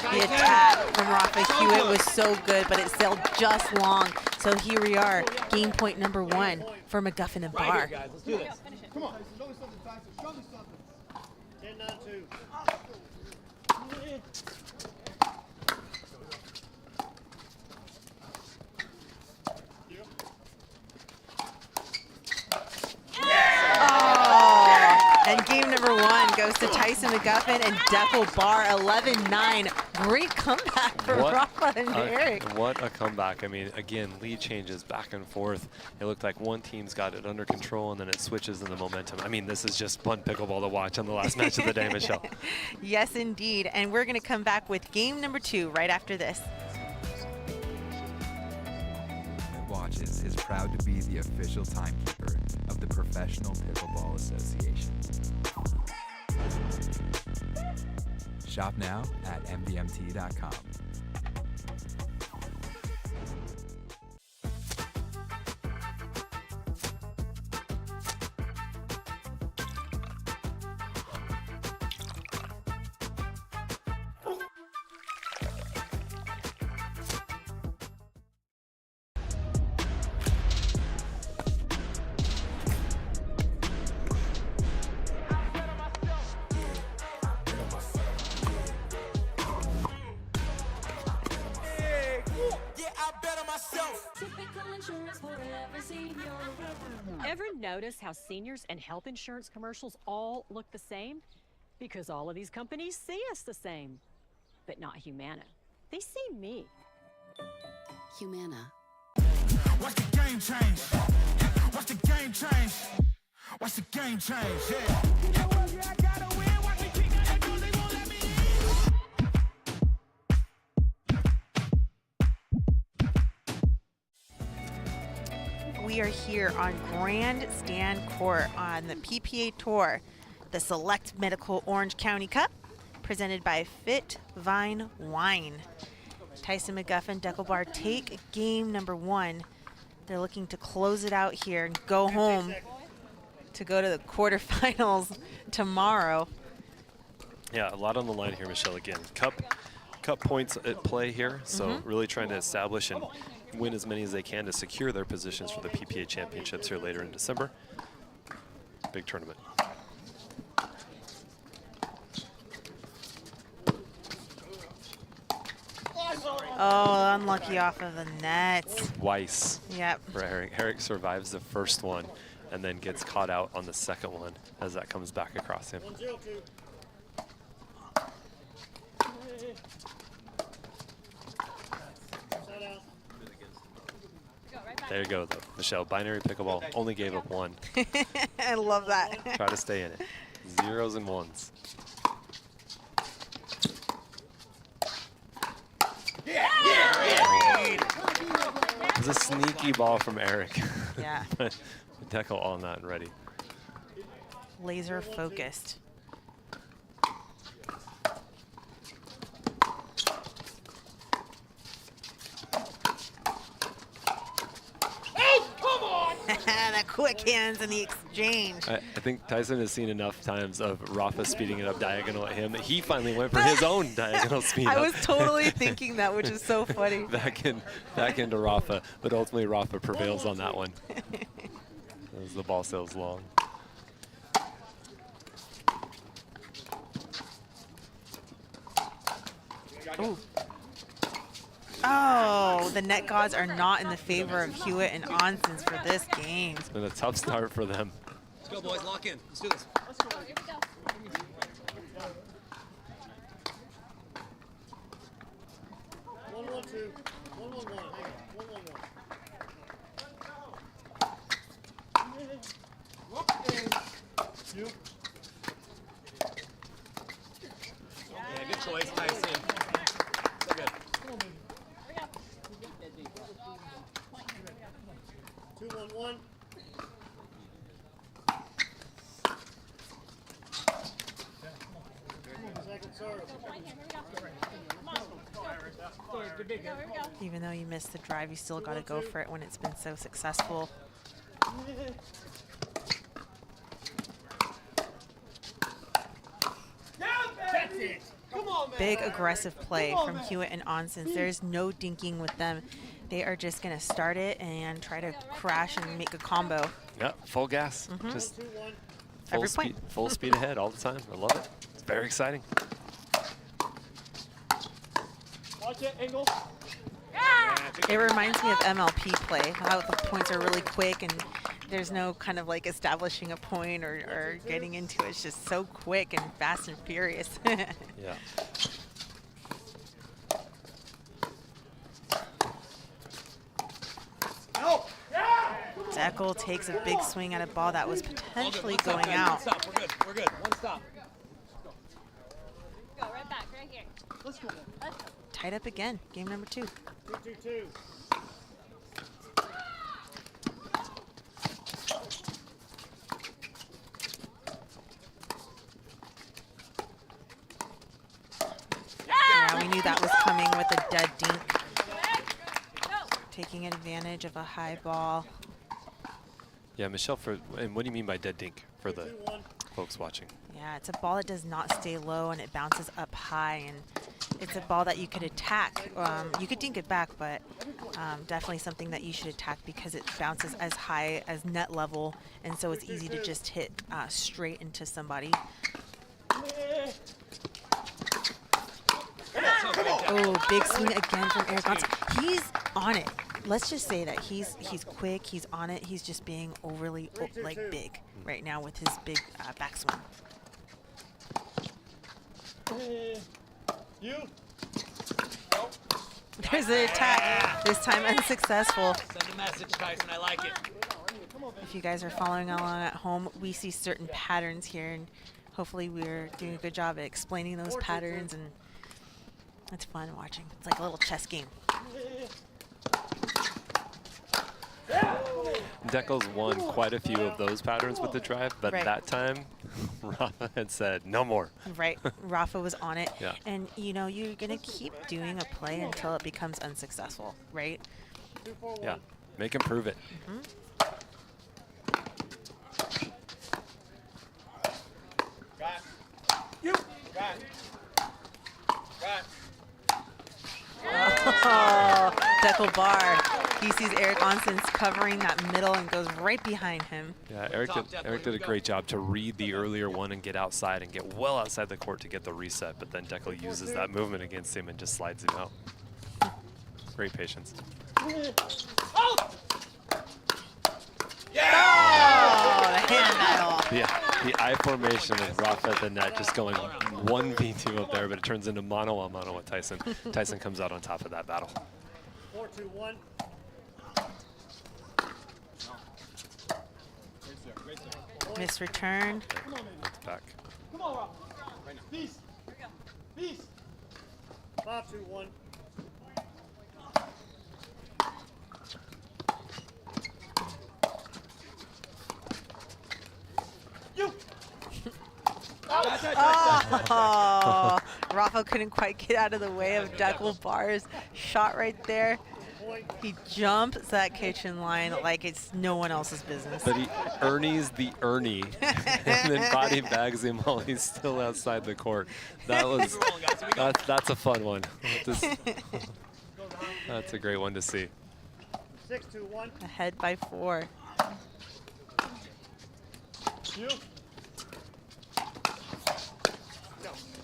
The attack from Rafa Hewitt was so good, but it sailed just long. So here we are, game point number 1 for McGuffin and Barr. Right here, guys. Let's do this. Come on. Show me something, Tyson. Show me something. 10-9-2. And game number 1 goes to Tyson McGuffin and Dekel Bar, 11-9. Great comeback for Rafa and Eric. What a comeback. I mean, again, lead changes back and forth. It looked like one team's got it under control, and then it switches in the momentum. I mean, this is just fun pickleball to watch on the last match of the day, Michelle. Yes, indeed. And we're going to come back with game number 2 right after this. Watches is proud to be the official timekeeper of the Professional Pickleball Association. Shop now at mdmt.com. Ever notice how seniors and health insurance commercials all look the same? Because all of these companies see us the same, but not Humana. They see me. Humana. Watch the game change. Watch the game change. Watch the game change. Yeah. You know what? Yeah, I gotta win. Watch me kick that door. They won't let me in. We are here on Grandstand Court on the PPA Tour, the Select Medical Orange County Cup, presented by FitVine Wine. Tyson McGuffin, Dekel Bar take game number 1. They're looking to close it out here and go home to go to the quarterfinals tomorrow. Yeah, a lot on the line here, Michelle. Again, cup points at play here, so really trying to establish and win as many as they can to secure their positions for the PPA Championships here later in December. Big tournament. Oh, unlucky off of the net. Twice. Yep. For Eric. Eric survives the first one and then gets caught out on the second one as that comes back across him. There you go, though. Michelle, binary pickleball only gave up 1. I love that. Try to stay in it. 0s and 1s. It was a sneaky ball from Eric. Yeah. But Dekel on that and ready. Laser focused. The quick hands in the exchange. I think Tyson has seen enough times of Rafa speeding it up diagonal at him that he finally went for his own diagonal speed I up. was totally thinking that, which is so funny. back into Rafa, but ultimately Rafa prevails on that one as the ball sails long. Ooh. Oh, the net gods are not in the favor of Hewitt and Onsens for this game. It's been a tough start for them. Let's go, boys. Lock in. Let's do this. Let's go. Here we go. 1-1-2. 1-1-1. Hang on. 1-1-1. You. Yeah, good choice, Tyson. So good. 2-1-1. Second serve. Even though you missed the drive, you still got to go for it when it's been so successful. That's it. Come on, man. Big aggressive play from Hewitt and Onsens. There's no dinking with them. They are just going to start it and try to crash and make a combo. Yeah, full gas. Mhm. Just Every point. full speed ahead all the time. I love it. It's very exciting. Watch it, Engel. It reminds me of MLP play, how the points are really quick and there's no kind of like establishing a point or getting into it. It's just so quick and fast and furious. Yeah. Deckel takes a big swing at a ball that was potentially going out. One stop. We're good. We're good. One stop. Go right back, right here. Let's go. Tied up again, game number 2. 2-2-2. Yeah, we knew that was coming with a dead dink. Taking advantage of a high ball. Yeah, Michelle, and what do you mean by dead dink for the folks watching? Yeah, it's a ball that does not stay low and it bounces up high, and it's a ball that you could attack. You could dink it back, but definitely something that you should attack because it bounces as high as net level, and so it's easy to just hit straight into somebody. Oh, big swing again from Eric Johnson. He's on it. Let's just say that he's quick, he's on it. He's just being overly big right now with his big backswing. You. There's an attack. This time unsuccessful. Send a message, Tyson. I like it. If you guys are following along at home, we see certain patterns here, and hopefully we're doing a good job at explaining those patterns, and it's fun watching. It's like a little chess game. Deckel's won quite a few of those patterns with the drive, but that time, Rafa had said, no more. Right. Rafa was on it. Yeah. And, you know, you're going to keep doing a play until it becomes unsuccessful, right? Yeah. Make him prove it. You. Got it. Oh, Deckel bar. He sees Eric Onsens covering that middle and goes right behind him. Yeah, Eric did a great job to read the earlier one and get outside and get well outside the court to get the reset, but then Deckel uses that movement against him and just slides him out. Great patience. Oh, the hand battle. Yeah, the I formation of Rafa at the net just going 1v2 up there, but it turns into mano-a-mano with Tyson. Tyson comes out on top of that battle. 4-2-1. Miss return. That's back. Come on, Rob. Right now. Peace. Peace. 5-2-1. You. Oh, Rafa couldn't quite get out of the way of Deckel bar's shot right there. He jumps that kitchen line like it's no one else's business. But he Ernie's the Ernie and then body bags him while he's still outside the court. That was that's a fun one. That's a great one to see. 6-2-1. Ahead by 4. You.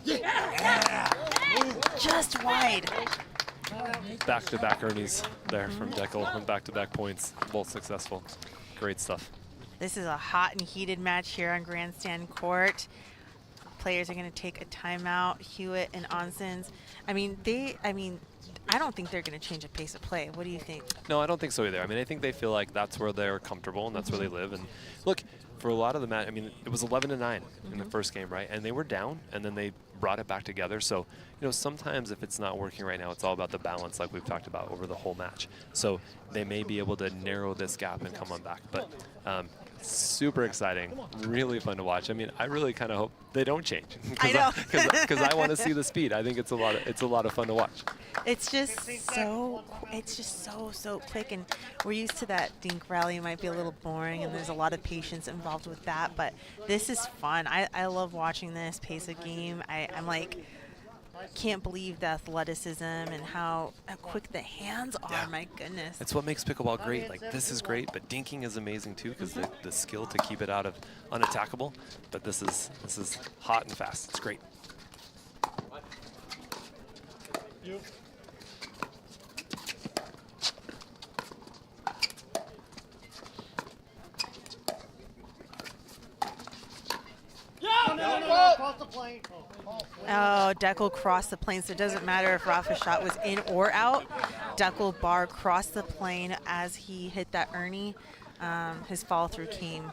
Yeah. Just wide. Back-to-back Ernies there from Deckel and back-to-back points, both successful. Great stuff. This is a hot and heated match here on Grandstand Court. Players are going to take a timeout. Hewitt and Onsens. I don't think they're going to change the pace of play. What do you think? No, I don't think so either. I mean, I think they feel like that's where they're comfortable and that's where they live. And look, for a lot of the match, I mean, it was 11-9 in the first game, right? And they were down, and then they brought it back together. So, you know, sometimes if it's not working right now, it's all about the balance like we've talked about over the whole match. So they may be able to narrow this gap and come on back. But super exciting, really fun to watch. I mean, I really kind of hope they don't change. I know. Because I want to see the speed. I think it's a lot of fun to watch. It's just so quick, and we're used to that dink rally. It might be a little boring, and there's a lot of patience involved with that, but this is fun. I love watching this pace of game. I'm like, can't believe the athleticism and how quick the hands are. Yeah. My goodness. That's what makes pickleball great. Like, this is great, but dinking is amazing too, because the skill to keep it out of unattackable. But this is hot and fast. It's great. You. No, cross the plane. Oh, Deckel crossed the plane, so it doesn't matter if Rafa's shot was in or out. Deckel bar crossed the plane as he hit that Ernie. His follow through came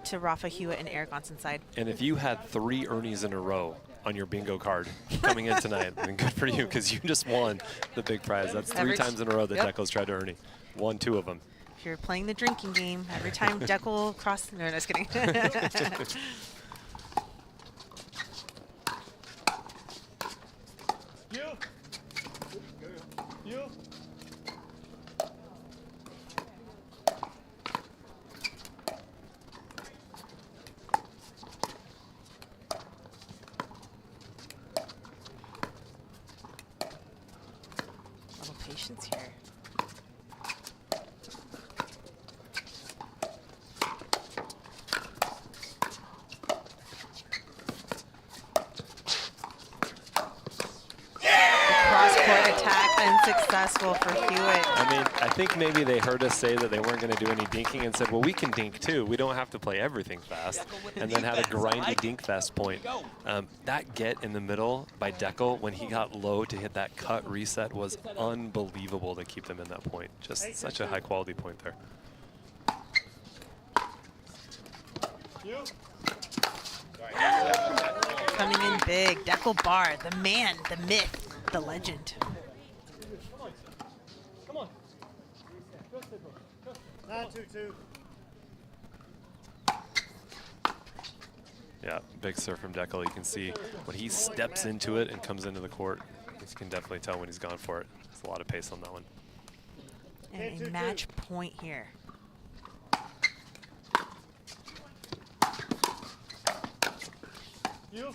to Rafa Hewitt and Eric Onson's side. And if you had 3 Ernies in a row on your bingo card coming in tonight, then good for you, because you just won the big prize. That's 3 times in a row that Deckel's tried to Ernie. Won 2 of them. If you're playing the drinking game, every time Deckel crossed, no, just kidding. You. Little patience here. Successful for Hewitt. I mean, I think maybe they heard us say that they weren't going to do any dinking and said, well, we can dink too. We don't have to play everything fast. And then had a grindy dink fest point. That get in the middle by Deckel when he got low to hit that cut reset was unbelievable to keep them in that point. Just such a high quality point there. Coming in big, Deckel Bar, the man, the myth, the legend. Come on. 9-2-2. Yeah, big serve from Deckel. You can see when he steps into it and comes into the court, you can definitely tell when he's gone for it. There's a lot of pace on that one. And a match point here. You.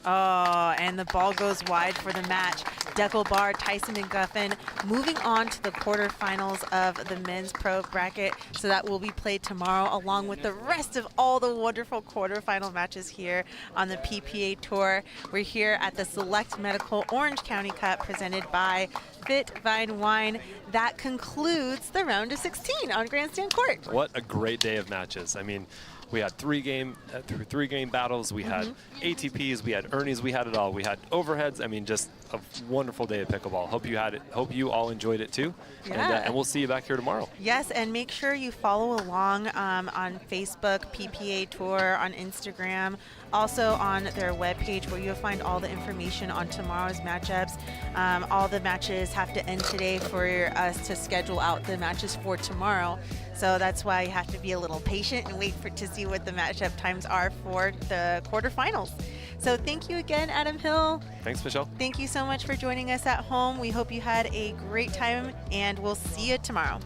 Oh, and the ball goes wide for the match. Deckel Bar, Tyson and Guffin moving on to the quarterfinals of the men's pro bracket. So that will be played tomorrow along with the rest of all the wonderful quarterfinal matches here on the PPA Tour. We're here at the Select Medical Orange County Cup presented by FitVine Wine. That concludes the round of 16 on Grandstand Court. What a great day of matches. I mean, we had three game battles. We had ATPs. We had Ernies. We had it all. We had overheads. I mean, just a wonderful day of pickleball. Hope you had it. Hope you all enjoyed it too. Yeah. And we'll see you back here tomorrow. Yes, and make sure you follow along on Facebook, PPA Tour, on Instagram, also on their webpage where you'll find all the information on tomorrow's matchups. All the matches have to end today for us to schedule out the matches for tomorrow. So that's why you have to be a little patient and wait to see what the matchup times are for the quarterfinals. So thank you again, Adam Hill. Thanks, Michelle. Thank you so much for joining us at home. We hope you had a great time, and we'll see you tomorrow.